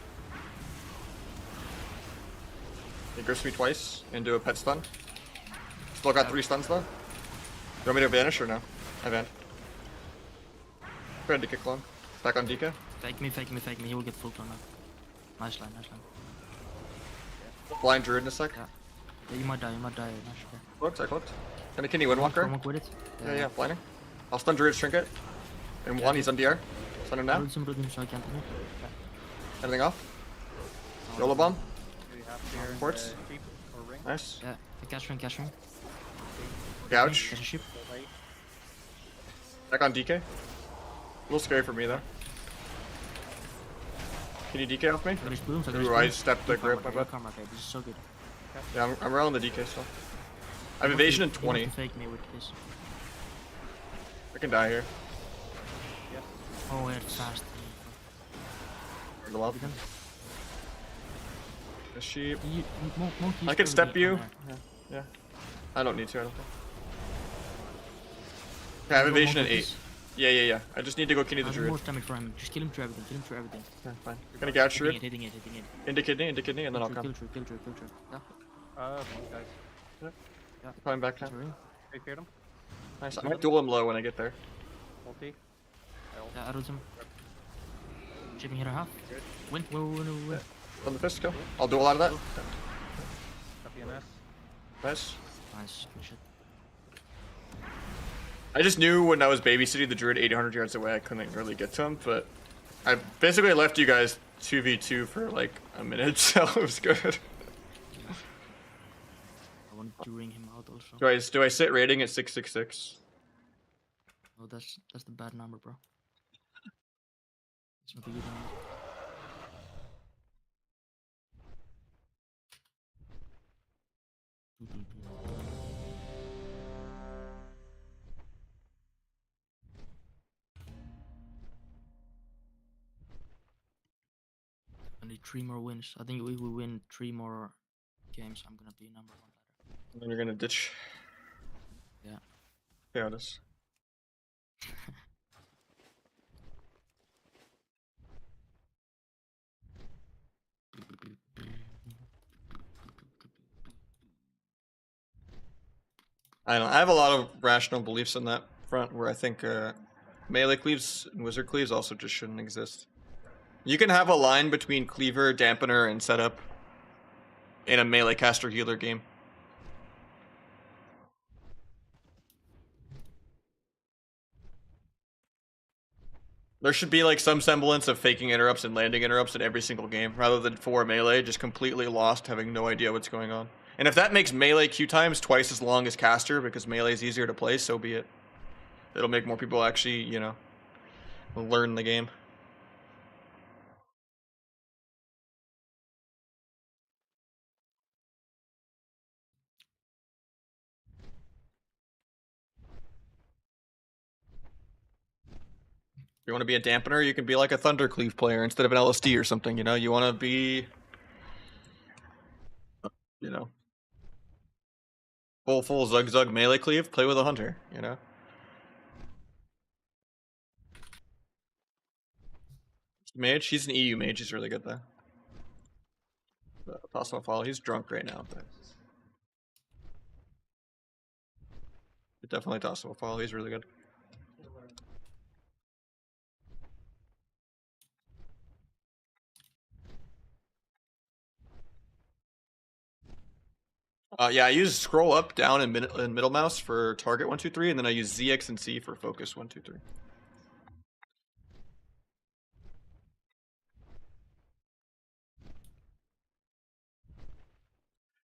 He grips me twice into a pet stun. Still got 3 stuns though. You want me to vanish or no? I van. Try to kick long. Back on DK. Fake me, fake me, fake me. He will get full clone now. Nice line, nice line. Blind Druid in a sec. Yeah. Yeah, you might die, Nash. Yeah. Cloaked, I cloaked. Can I kidney Windwalker? Come with it. Yeah, blinding. I'll stun Druid's Trinket. And one, he's on DR. Stun him now. Some rhythm so I can't. Yeah. Anything off? Roll a bomb. Do you have here in Quartz. the sheep or ring? Nice. Yeah, cash ring, cash ring. Gouch. Cash a ship. Go right. Back on DK. A little scary for me though. Can you DK off me? Focus bloom, focus Ooh, bloom. I stepped the Good grip, karma, my good bad. karma, okay, this is so good. Yeah, I'm rolling the DK still. I have evasion in You 20. have to fake me with this. I can die here. Yes. Oh, yeah, it's fast. Go up. You can- The sheep. monkey I is can step probably you. on there. Yeah. I don't need to, I don't think. Okay, I have Go evasion at monkey, 8. please. Yeah. I just need to go kidney the I'll do druid. more damage for him. Just kill him through everything, kill him through everything. Yeah, fine. We're gonna gouch Hitting druid. it, hitting it, hitting it. Into kidney, and then I'll Kill come. through, kill through, kill through. Yeah, Guys. Coming back now. through him. They feared him. Nice. I might duel him low when I get there. Ulti. Yeah, I rolled him. Shipping hit her half. Good. Win. On the fist, go. I'll duel out of that. Copy MS. Nice. Nice, good shit. I just knew when I was babysitting the druid 800 yards away, I couldn't really get to him, but I basically left you guys 2v2 for like a minute, so it was good. I wanted to ring him out also. Do I sit rating at 666? Oh, that's the bad number, bro. It's not a good number. I need 3 more wins. I think if we win 3 more games, I'm gonna be #1 ladder. And then you're gonna ditch. Yeah. Yeah, it is. I don't know. I have a lot of rational beliefs on that front where I think melee cleaves and wizard cleaves also just shouldn't exist. You can have a line between cleaver, dampener, and setup in a melee caster healer game. There should be like some semblance of faking interrupts and landing interrupts in every single game, rather than 4 melee just completely lost, having no idea what's going on. And if that makes melee queue times twice as long as caster because melee is easier to play, so be it. It'll make more people actually, you know, learn the game. If you want to be a dampener, you can be like a Thundercleave player instead of an LSD or something, you know? You want to be, you know, full Zug melee cleave, play with a Hunter, you know? Mage, he's an EU mage, he's really good though. Toss him a follow, he's drunk right now, but... Definitely toss him a follow, he's really good. Yeah, I use scroll up, down, and middle mouse for target 1, 2, 3, and then I use ZX and C for focus 1, 2, 3.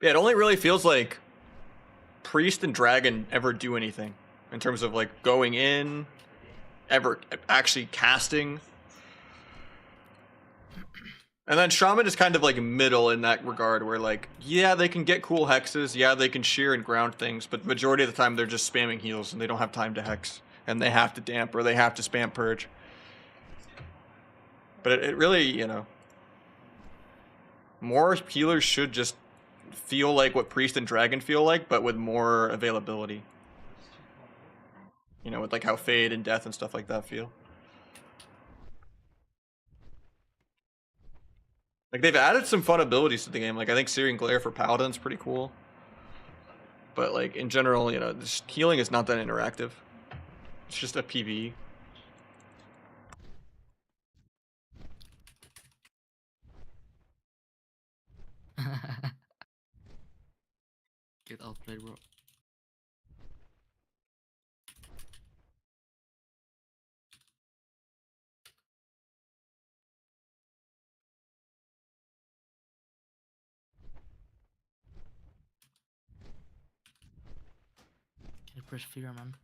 Yeah, it only really feels like Priest and Dragon ever do anything in terms of like going in, ever actually casting. And then Shaman is kind of like middle in that regard, where like, yeah, they can get cool hexes, yeah, they can shear and ground things, but majority of the time they're just spamming heals and they don't have time to hex, and they have to damp or they have to spam purge. But it really, you know, more healers should just feel like what Priest and Dragon feel like, but with more availability. You know, with like how Fade and Death and stuff like that feel. Like, they've added some fun abilities to the game. Like, I think Searing Glare for Paladin's pretty cool. But, like, in general, you know, this healing is not that interactive. It's just a PvE. Get outplayed, bro. Press fear, man.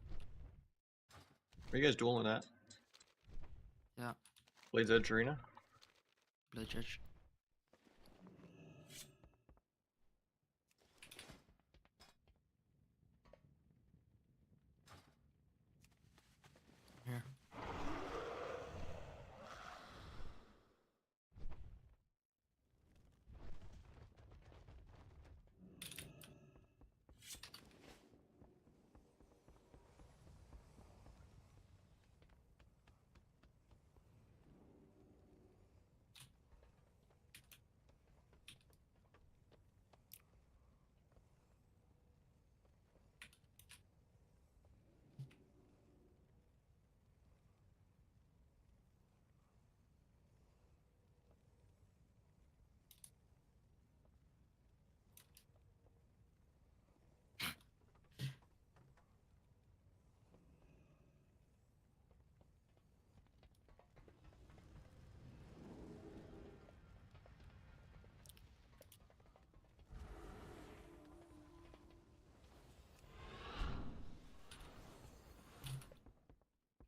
Are you guys dueling at? Yeah, Blades Edge Arena? Blade Edge. Here.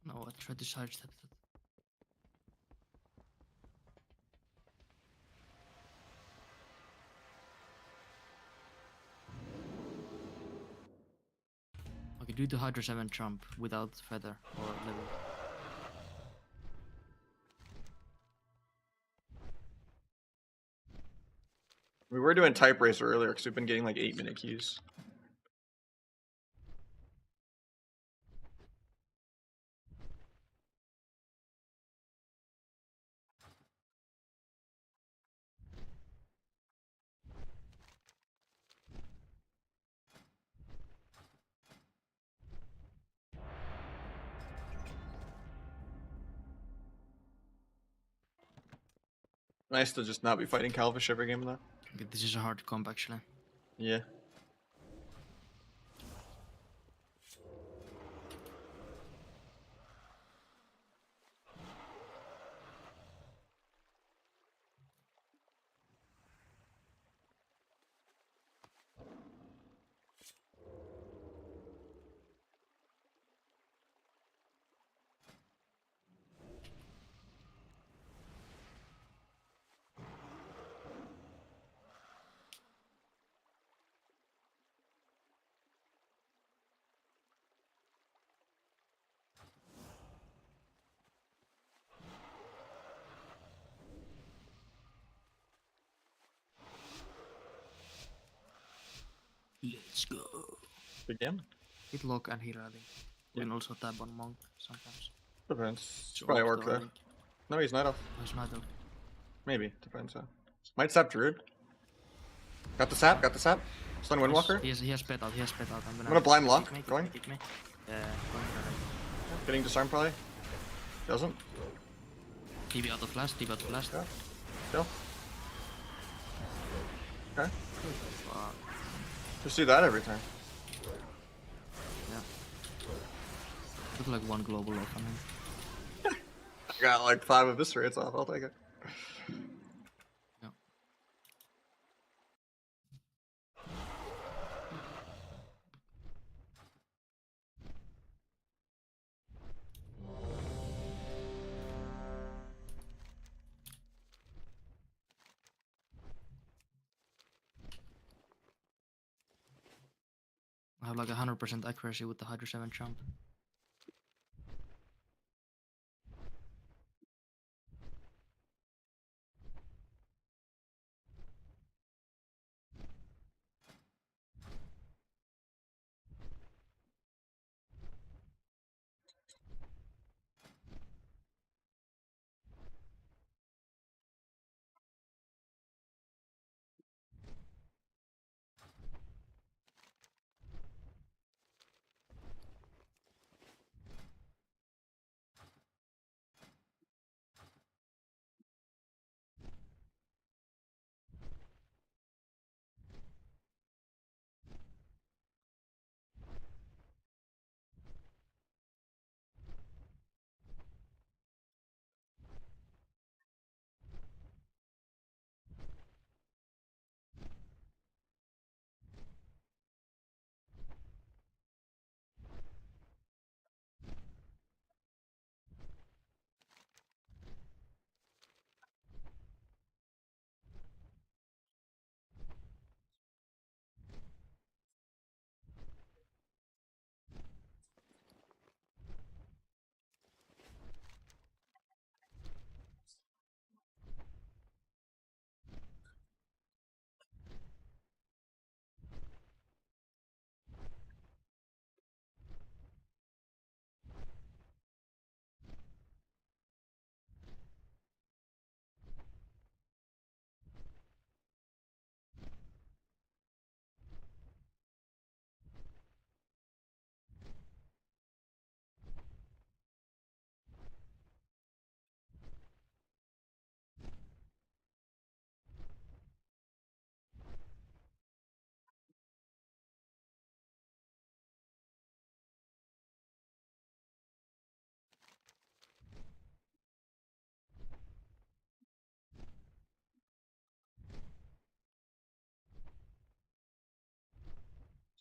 No, I tried to sidestep that. Okay, do the Hydra 7 jump without feather or level. We were doing Type Racer earlier because we've been getting like 8-minute keys. Nice to just not be fighting Calvish every game of that. Okay, this is a hard comp actually. Yeah. Let's go. Good game. Hit lock and heal, I think. You can also tab on monk sometimes. Depends. So Probably off work though, I there. think. No, he's not off. Oh, it's not off. Maybe. Depends. Might sap Druid. Got the sap. Got the sap. Stun Windwalker. He has pet out. He has pet out. I'm gonna blind lock. Kick me, kick Going. me, kick me. Yeah, going right. Getting disarm probably. Doesn't. TB out of flash. TB out of flash. Yeah. Kill. Okay. Fuck. Just do that every time. Yeah. Took like one global off on him. I got like 5 eviscerates off. I'll take it. Yeah. I have like 100% accuracy with the Hydra 7 jump.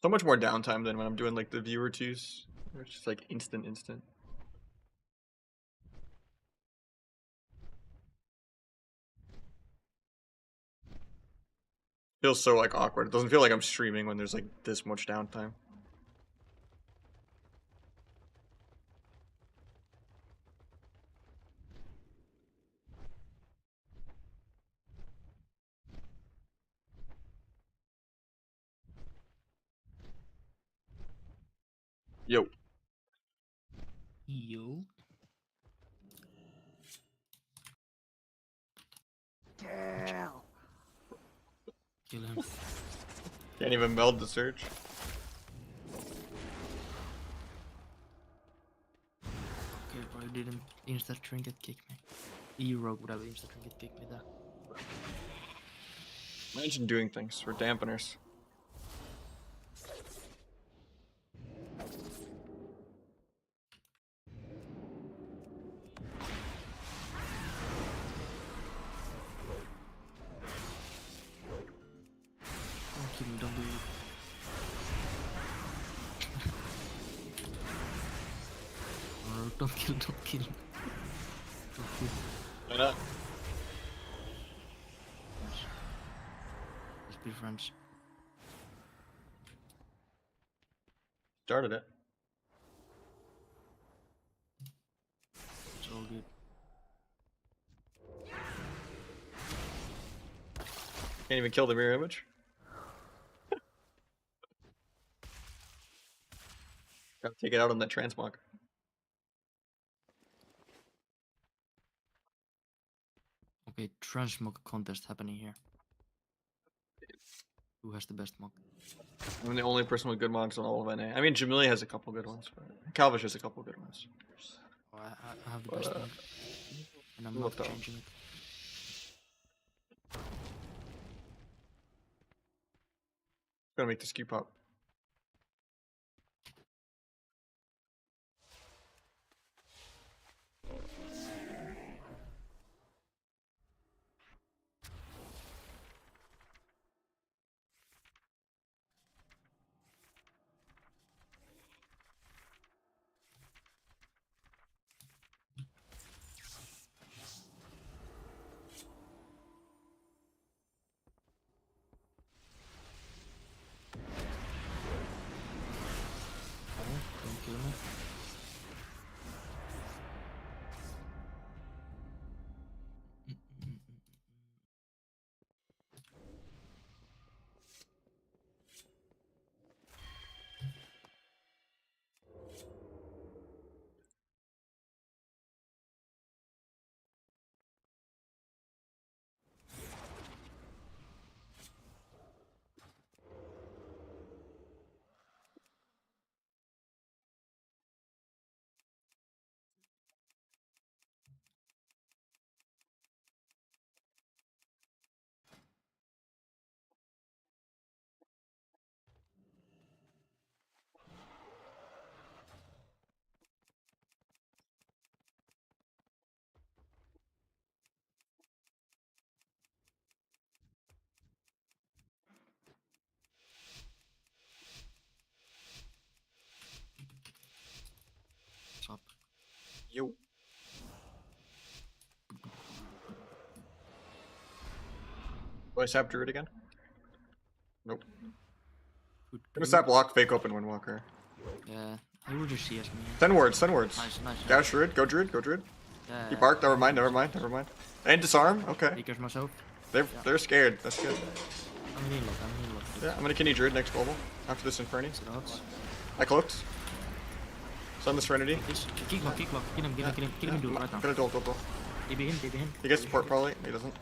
So much more downtime than when I'm doing like the viewer twos. It's just like instant. Feels so like awkward. It doesn't feel like I'm streaming when there's like this much downtime. Yo. Yo. Kill him. Can't even meld the search. Okay, bro, you didn't instant trinket kick me. E-Rogue would have instant trinket kicked me there. Imagine doing things for dampeners. Don't kill me, don't do it. Oh, don't kill. Don't kill. Why not? Let's be friends. Started it. It's all good. Can't even kill the mirror image. Gotta take it out on that transmog. Okay, transmog contest happening here. Who has the best mog? I'm the only person with good mogs on all of NA. I mean, Jamili has a couple good ones, but Calvish has a couple good ones. Oh, I have the best mog. And I'm not What the- changing it. Gonna make this queue pop. Oh, don't kill me. What's up? Yo. Do I sap Druid again? Nope. Good. Gonna sap Lock, fake open Windwalker. Yeah, I would just CS me. Send words, send words. Nice. Dash Druid, go Druid, go Druid. Yeah. He barked, never mind. And disarm, okay. Because myself. They're scared, that's good. I'm in lock. Yeah, I'm gonna kidney Druid next global. After this Inferni. Slots. I cloaked. Send the Serenity. Kick lock. Kill him, kill him, do it right now. Gonna duel. DB him. He gets support probably. He doesn't.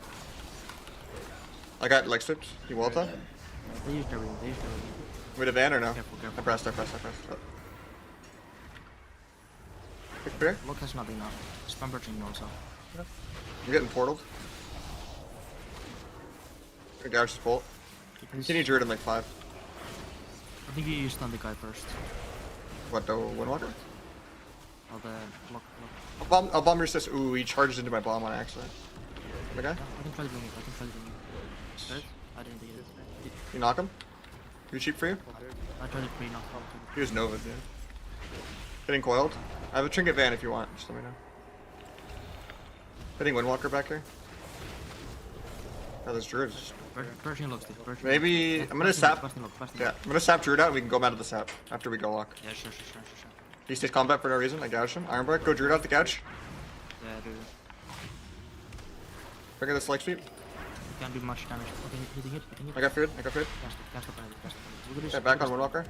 I got leg stripped. You Walta? They used everything. Wait, a van or no? Careful. I pressed. Quick spear. Lock has nothing now. Spam burching also. I'm getting portaled. Garage is full. Continue Druid in like 5. I think you stun the guy first. What, the Windwalker? Or the lock. I'll bomb resist. Ooh, he charged into my bomb on accident. Okay? Yeah, I can try to bring it. Right? I didn't get it. You knock him? Too cheap for you? I I tried to pre knock out. He was Nova, dude. Getting coiled. I have a trinket van if you want. Just let me know. Hitting Windwalker back here. Oh, there's druids. Pershing looks it. Pershing Maybe looks. I'm gonna sap. Fasting lock, fasting Yeah, lock. I'm gonna sap druid out and we can go mad at the sap after we go lock. Yeah, sure. He stays combat for no reason. I gouged him. Ironbark, go druid out the couch. Yeah, dude. Bring this leg sweep. Can't do much damage. Okay, hitting it. I got food. Cancel penalty. Look at this. Okay, back on Windwalker.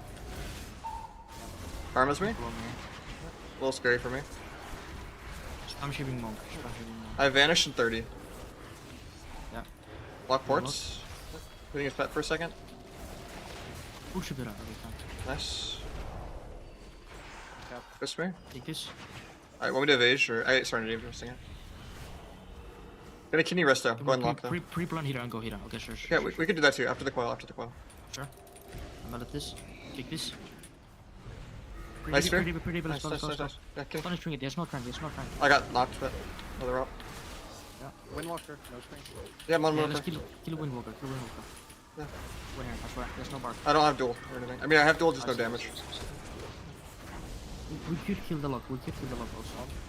Karma's me. Blow me. A little scary for me. I'm shiving monk. I vanished in 30. Yeah. Lock ports. Hitting his pet for a second. Push a bit out. Okay, Nice. Cap. Kiss me. take this. Alright, want me to evade or I sorry, to interesting. Get a kidney rest though. Go ahead and lock them. Pre-plan here and go here. Okay, sure. Yeah, we could do that too after the coil. Sure. I'm gonna let this. Take this. Nice fair. Pretty Nice. Yeah, kill. Punish string it. There's no trend. I got knocked, but another up. Windwalker, no string. Yeah, I'm on Yeah, more. let's kill Windwalker. Yeah. Win here, I swear. There's no bark. I don't have duel or anything. I mean, I have duel, just no damage. We could kill the lock. Also.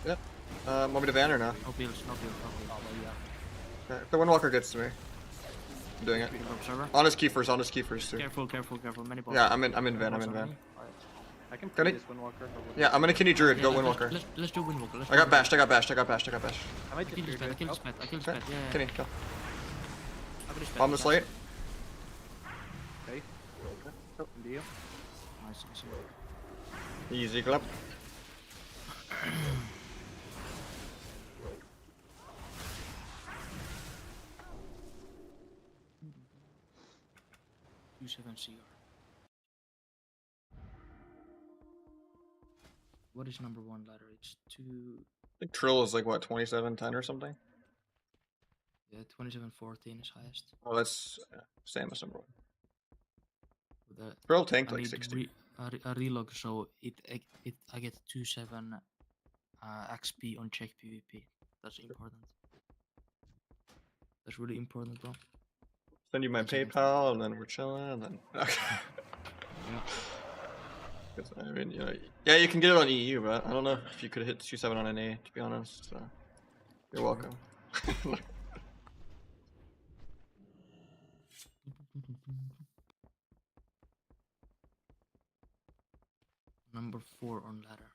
Yep. Want me to van or no? No pills. Oh, well, yeah. Okay. If the Windwalker gets to me, I'm doing it. Observer. On his keepers too. Careful. Many balls. Yeah, I'm in van. I can Got play it? this Windwalker. Or Yeah, I'm gonna kidney druid. Go Windwalker. Let's do Windwalker. I got bashed. I might I just killed his do pet. I it. killed his Oh, pet. Okay. Yeah. Kidney, kill. I got his pet. Bomb the slate. okay. Oh, deal. Nice. Easy clap. U7 CR. What is number 1 ladder? It's 2. I think Trill is like what, 27-10 or something? Yeah, 27-14 is highest. Oh, that's same as number 1. With the, Trill tanked I like need 60. a relog, so I get 2-7 XP on check PvP. That's important. That's really important, bro. Send you my That's it. PayPal, and then we're chilling, and then. Okay. Yeah. 'Cause, I mean, you know, yeah, you can get it on EU, but I don't know if you could hit 2-7 on NA, to be honest. So, you're welcome. Number 4 on ladder.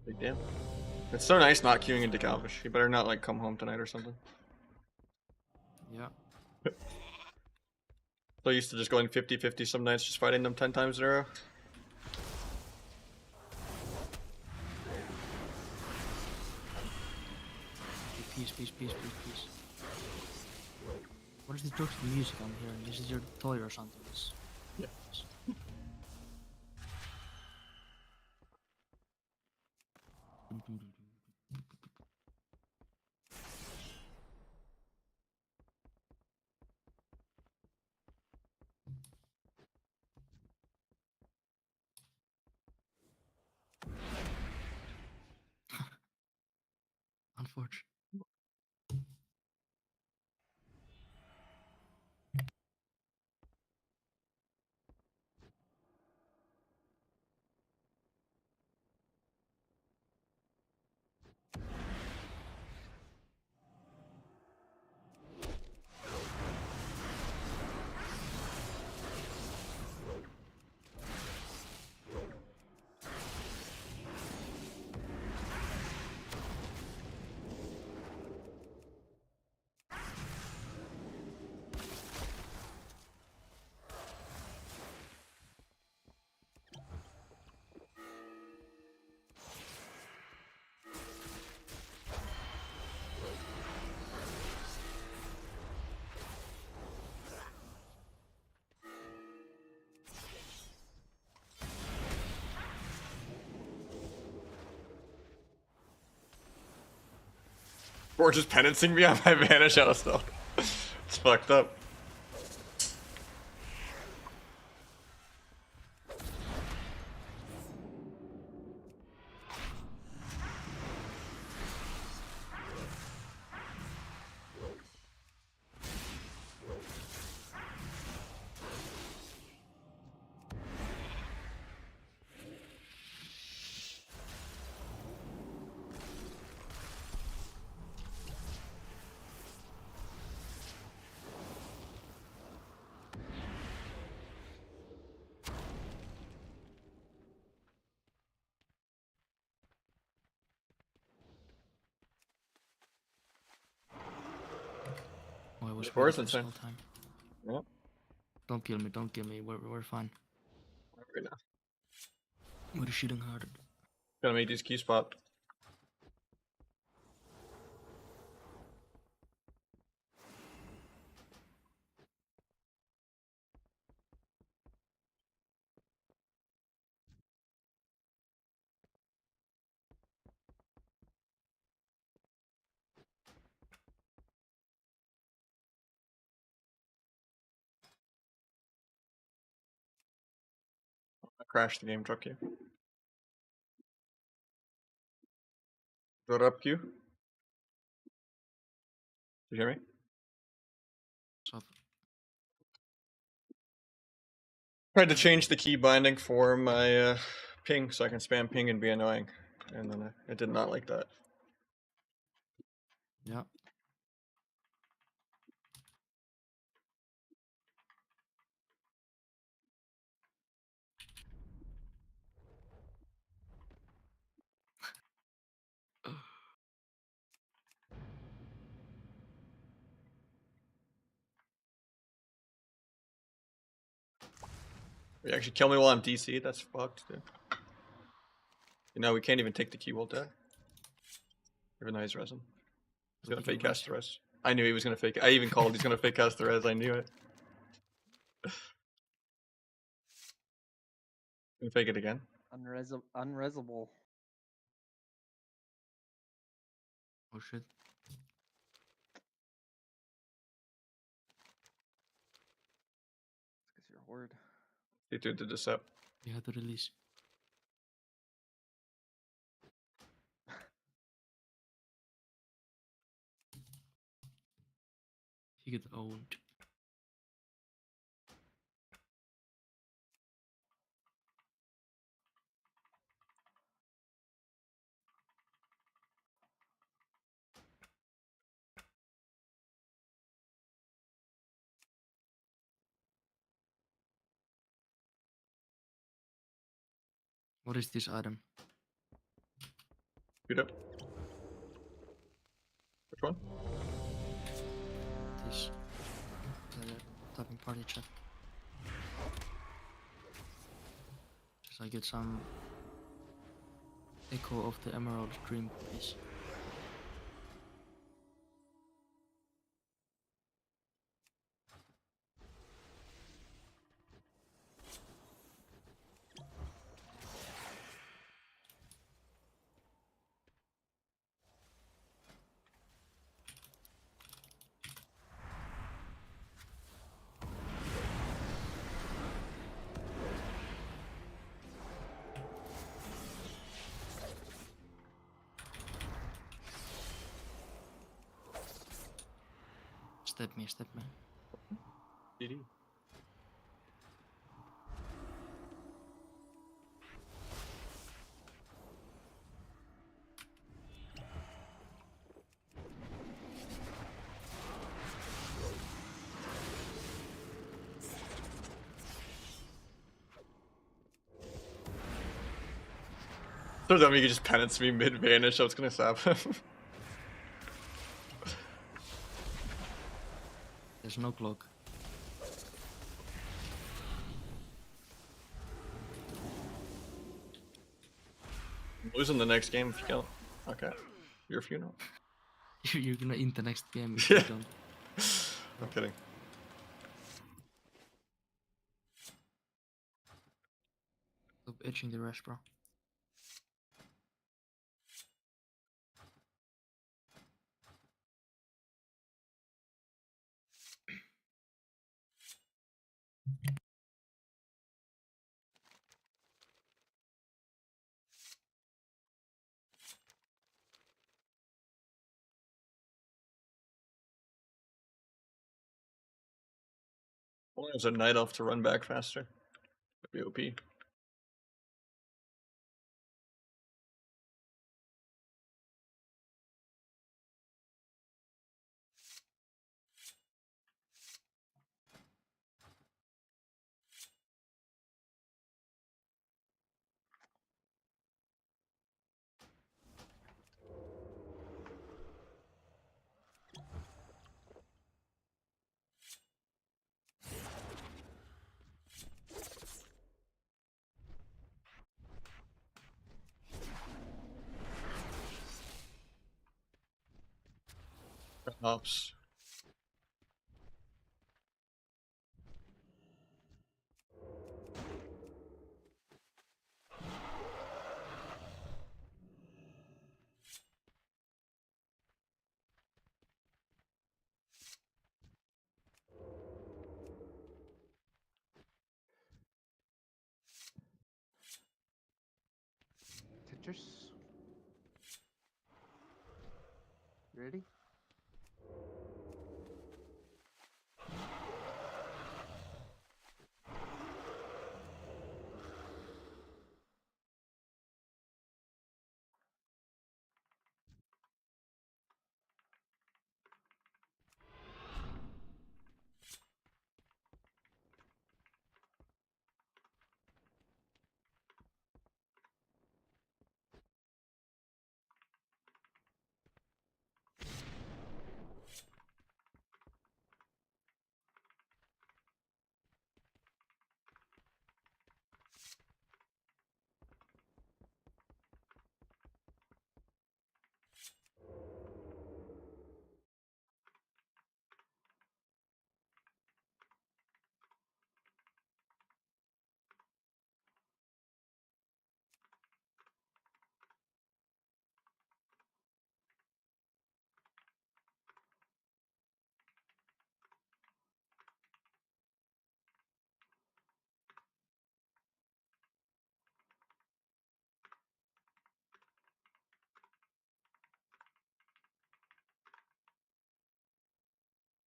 Big damn. It's so nice not queuing into Calvish. You better not like come home tonight or something. Yeah. So used to just going 50-50 some nights, just fighting them 10 times in a row. Peace. What is the joke of the music I'm hearing? This is your toy or something? Yeah. Unfortunate. Or just penancing me on my vanish out of stealth. It's fucked up. was Sports waiting for insane. skull time. Yeah. Don't kill me, don't kill me. We're fine. Right now. We're shooting hard. Gotta make these keys pop. I crashed the game, truck you. What up, Q? Did you hear me? What's up? Tried to change the key binding for my ping so I can spam ping and be annoying. And then I did not like that. Yeah. You actually kill me while I'm DC? That's fucked, dude. You know, we can't even take the key while dead. Even though he's resin. He's gonna Look at you, fake cast Res. the res. I knew he was gonna fake it. I even called he's gonna fake cast the res. I knew it. Gonna fake it again. Unresable. Oh shit. It's because you're a word. He did this up. We had to release. He get owned. What is this item? Beat up. Which one? This. Typing party chat. Just I get some echo of the Emerald Dream piece. Step me, step me. DD. So dumb you could just penance me mid vanish, so it's gonna stop him. There's no clock. Losing the next game if you kill. Okay. Your funeral. You're gonna end the next game if Yeah. you don't. I'm kidding. Stop itching the rest, bro. Only there's a night elf to run back faster. That'd be OP. Ops. Tetris. Ready?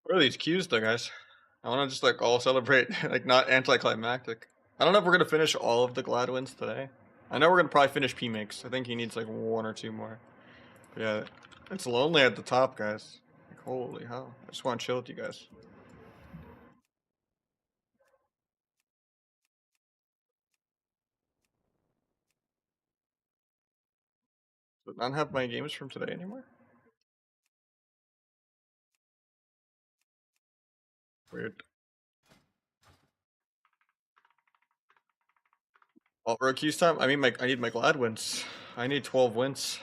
What are these cues though, guys? I want to just like all celebrate, like not anticlimactic. I don't know if we're gonna finish all of the Glad wins today. I know we're gonna probably finish P makes. I think he needs like one or two more. But yeah, it's lonely at the top, guys. Like holy hell! I just want to chill with you guys. Does none have my games from today anymore? Weird. Well, for Q's time, I need my Glad wins. I need 12 wins.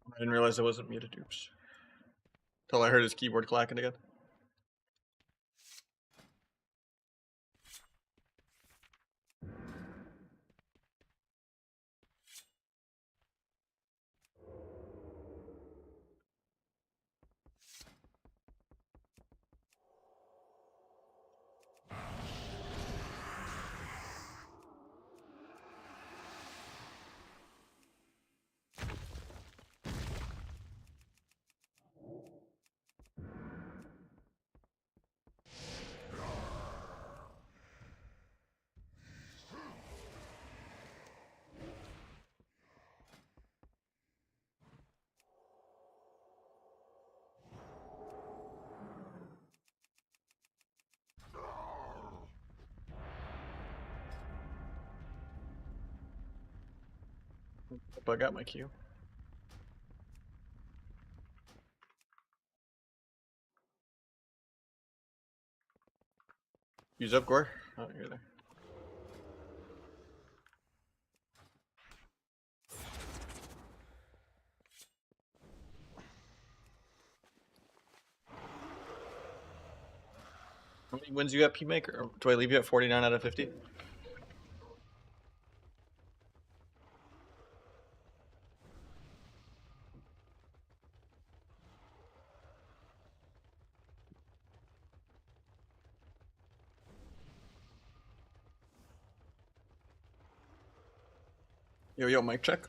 I didn't realize I wasn't muted. Oops. Till I heard his keyboard clacking again. Hope I got my cue. Use up, Gore. Oh, you're there. How many wins you got, P Maker? Or do I leave you at 49 out of 50? Yo, mic check.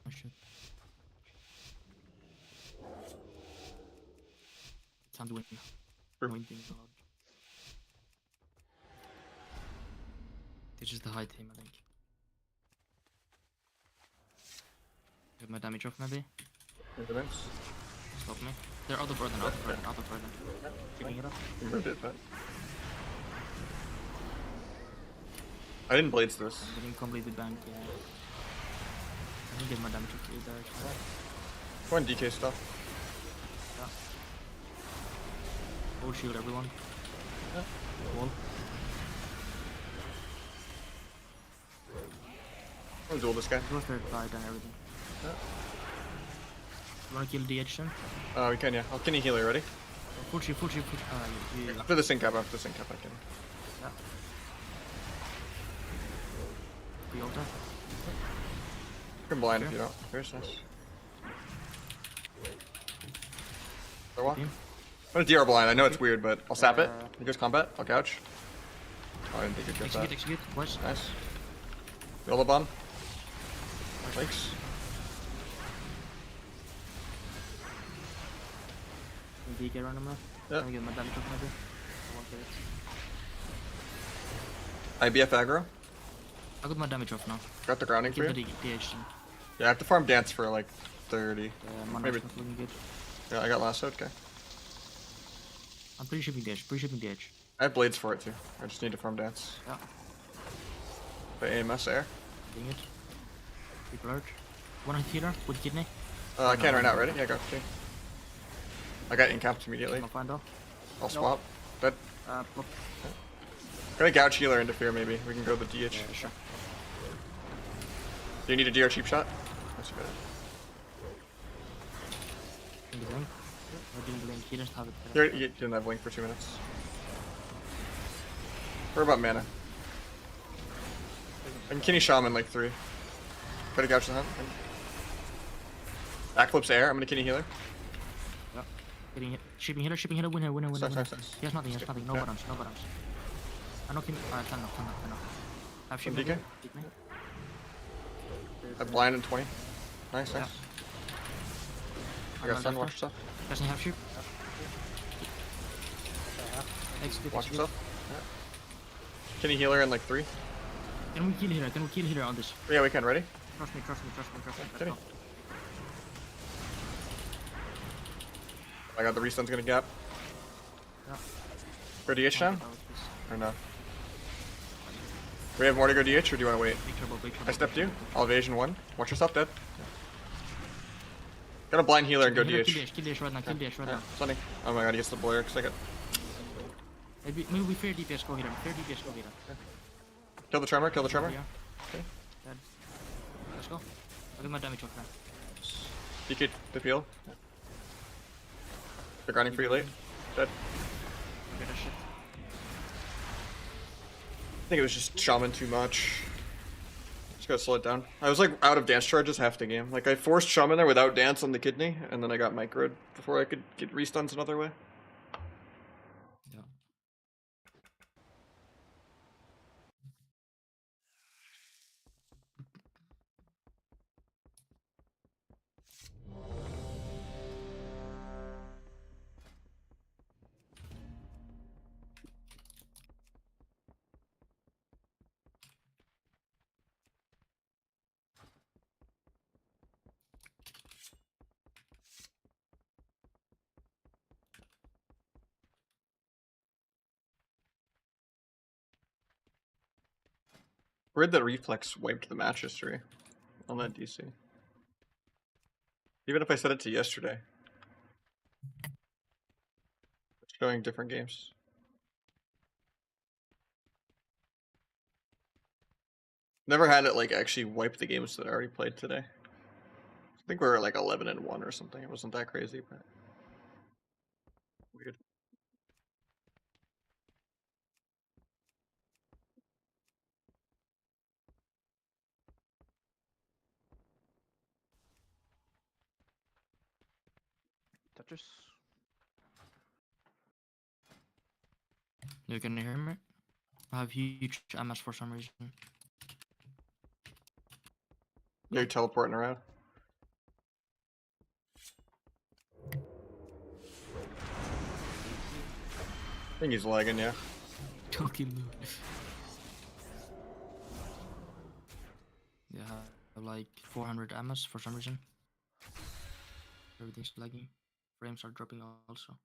I should. Can't do anything. Sure. Pointing is allowed. It's just the high team, I think. Get my damage off, maybe? Stop me. They're out of burden, out of burden, out of burden. Picking it up. You moved it, but I didn't blades this. I'm getting completely banked, yeah. I didn't get my damage up either. So. Go on DK stuff. Yeah. Full shield everyone. Yeah. Wall. I'm gonna duel this guy. Go third side and everything. Yeah. You wanna kill DH then? We can, yeah. I'll Kenny healer, ready? Full shield, full shield, full shield. After the sync up, I can. Yeah. The altar. You can blind if you don't. Here's nice. Throw walk. Team. I'm gonna DR blind. I know it's weird, but I'll sap it. He goes combat. I'll couch. Oh, I didn't think you'd get that. Execute, boys. Nice. Roll the bomb. Thanks. DK random now. Yeah. Let me get my damage up maybe. I want it. IBF aggro. I got my damage off now. Got the grounding for Give you. the DH thing. Yeah, I have to farm dance for like 30. Mana Maybe. is not looking good. Yeah, I got lasso. Okay. I'm pre-shipping DH, pre-shipping DH. I have blades for it too. I just need to farm dance. Yeah. The AMS air. Doing it. Big alert. One healer with kidney. I can right now. Ready? Yeah, go. Okay. I got incapped immediately. I'll find out. I'll swap. But Plop. gonna gouge healer interfere maybe. We can go the DH. Yeah, sure. Do you need a DR cheap shot? That's good. In the blink. I didn't blink. He doesn't have it. You didn't have blink for 2 minutes. We're about mana. I can Kenny Shaman like 3. Try to gouge the hunt. Backflips air. I'm gonna Kenny healer. Yeah. Getting hit. Shipping healer, winner. Nice. He has nothing, No Yeah. buttons, no buttons. I knock him. Turn off. I have shipping DK? healer. Hit me. I blind in 20. Nice. Yeah. I got stun. Watch yourself. Doesn't have ship. Execute. Watch yourself. Kenny healer in like 3. Can we kill healer? On this? Yeah, we can. Ready? Trust me. Let's Kenny. go. I got the restun's gonna gap. Yeah. For DH now? That was this. Or no? We have more to go DH or do you wanna wait? Big trouble. I stepped you. I'll evasion 1. Watch yourself, dead. Got a blind healer and go DH. Kill DH right now. Yeah, stunning. Oh my god, he gets the blur. Second. Maybe we fair DPS go healer. Kill the tremor. Yeah. Okay. Dead. Let's go. I'll get my damage off now. DK the peel. They're grinding for you late. Dead. Get that shit. I think it was just shaman too much. Just gotta slow it down. I was like out of dance charges half the game. Like I forced shaman there without dance on the kidney, and then I got microed before I could get restuns another way. Yeah. Weird that reflex wiped the match history on that DC. Even if I set it to yesterday. It's showing different games. Never had it like actually wipe the games that I already played today. I think we were like 11-1 or something. It wasn't that crazy, but weird. Tetris. You can hear me? I have huge MS for some reason. You're teleporting around. I think he's lagging, yeah. Talking move. Yeah, I have like 400 MS for some reason. Everything's lagging. Frames are dropping also.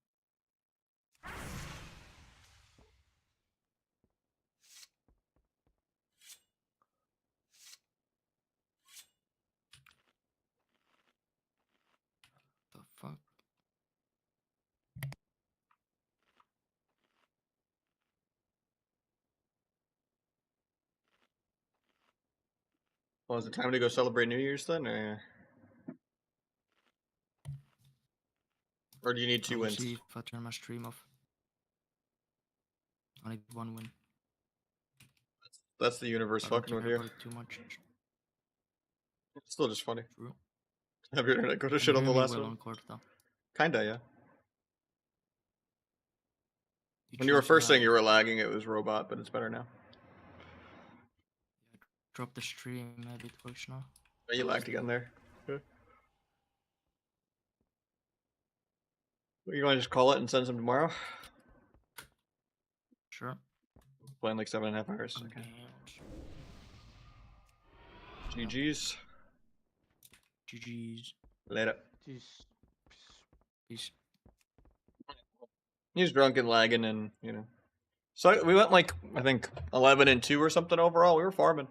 Well, is it time to go celebrate New Year's then, or do you need 2 I'll wins? see if I turn my stream off. I need 1 win. That's the universe I don't fucking with care you. about it too much. It's still just funny. True. Have your internet go to Can shit you on hear the me last well one? on court though? Kinda, yeah. You When you were chose first saying lag. you were lagging, it was robot, but it's better now. Drop the stream, maybe it works now. Oh, you lagged again there. Okay. You want to just call it and send some tomorrow? Sure. Playing like 7.5 hours. I'm Okay. games. GG's. GG's. Later. Jeez. Peace. He was drunk and lagging, and So we went like I think 11-2 or something overall. We were farming,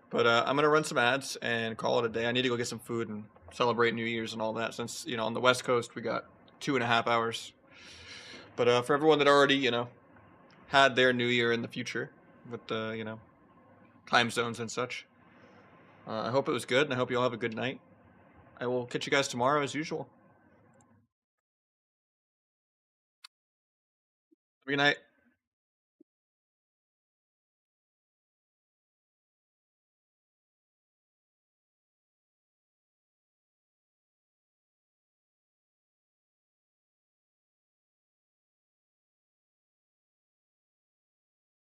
but I'm gonna run some ads and call it a day. I need to go get some food and celebrate New Year's and all that. Since on the West Coast we got 2.5 hours. But for everyone that already had their New Year in the future with the time zones and such, I hope it was good, and I hope you all have a good night. I will catch you guys tomorrow as usual. Good night.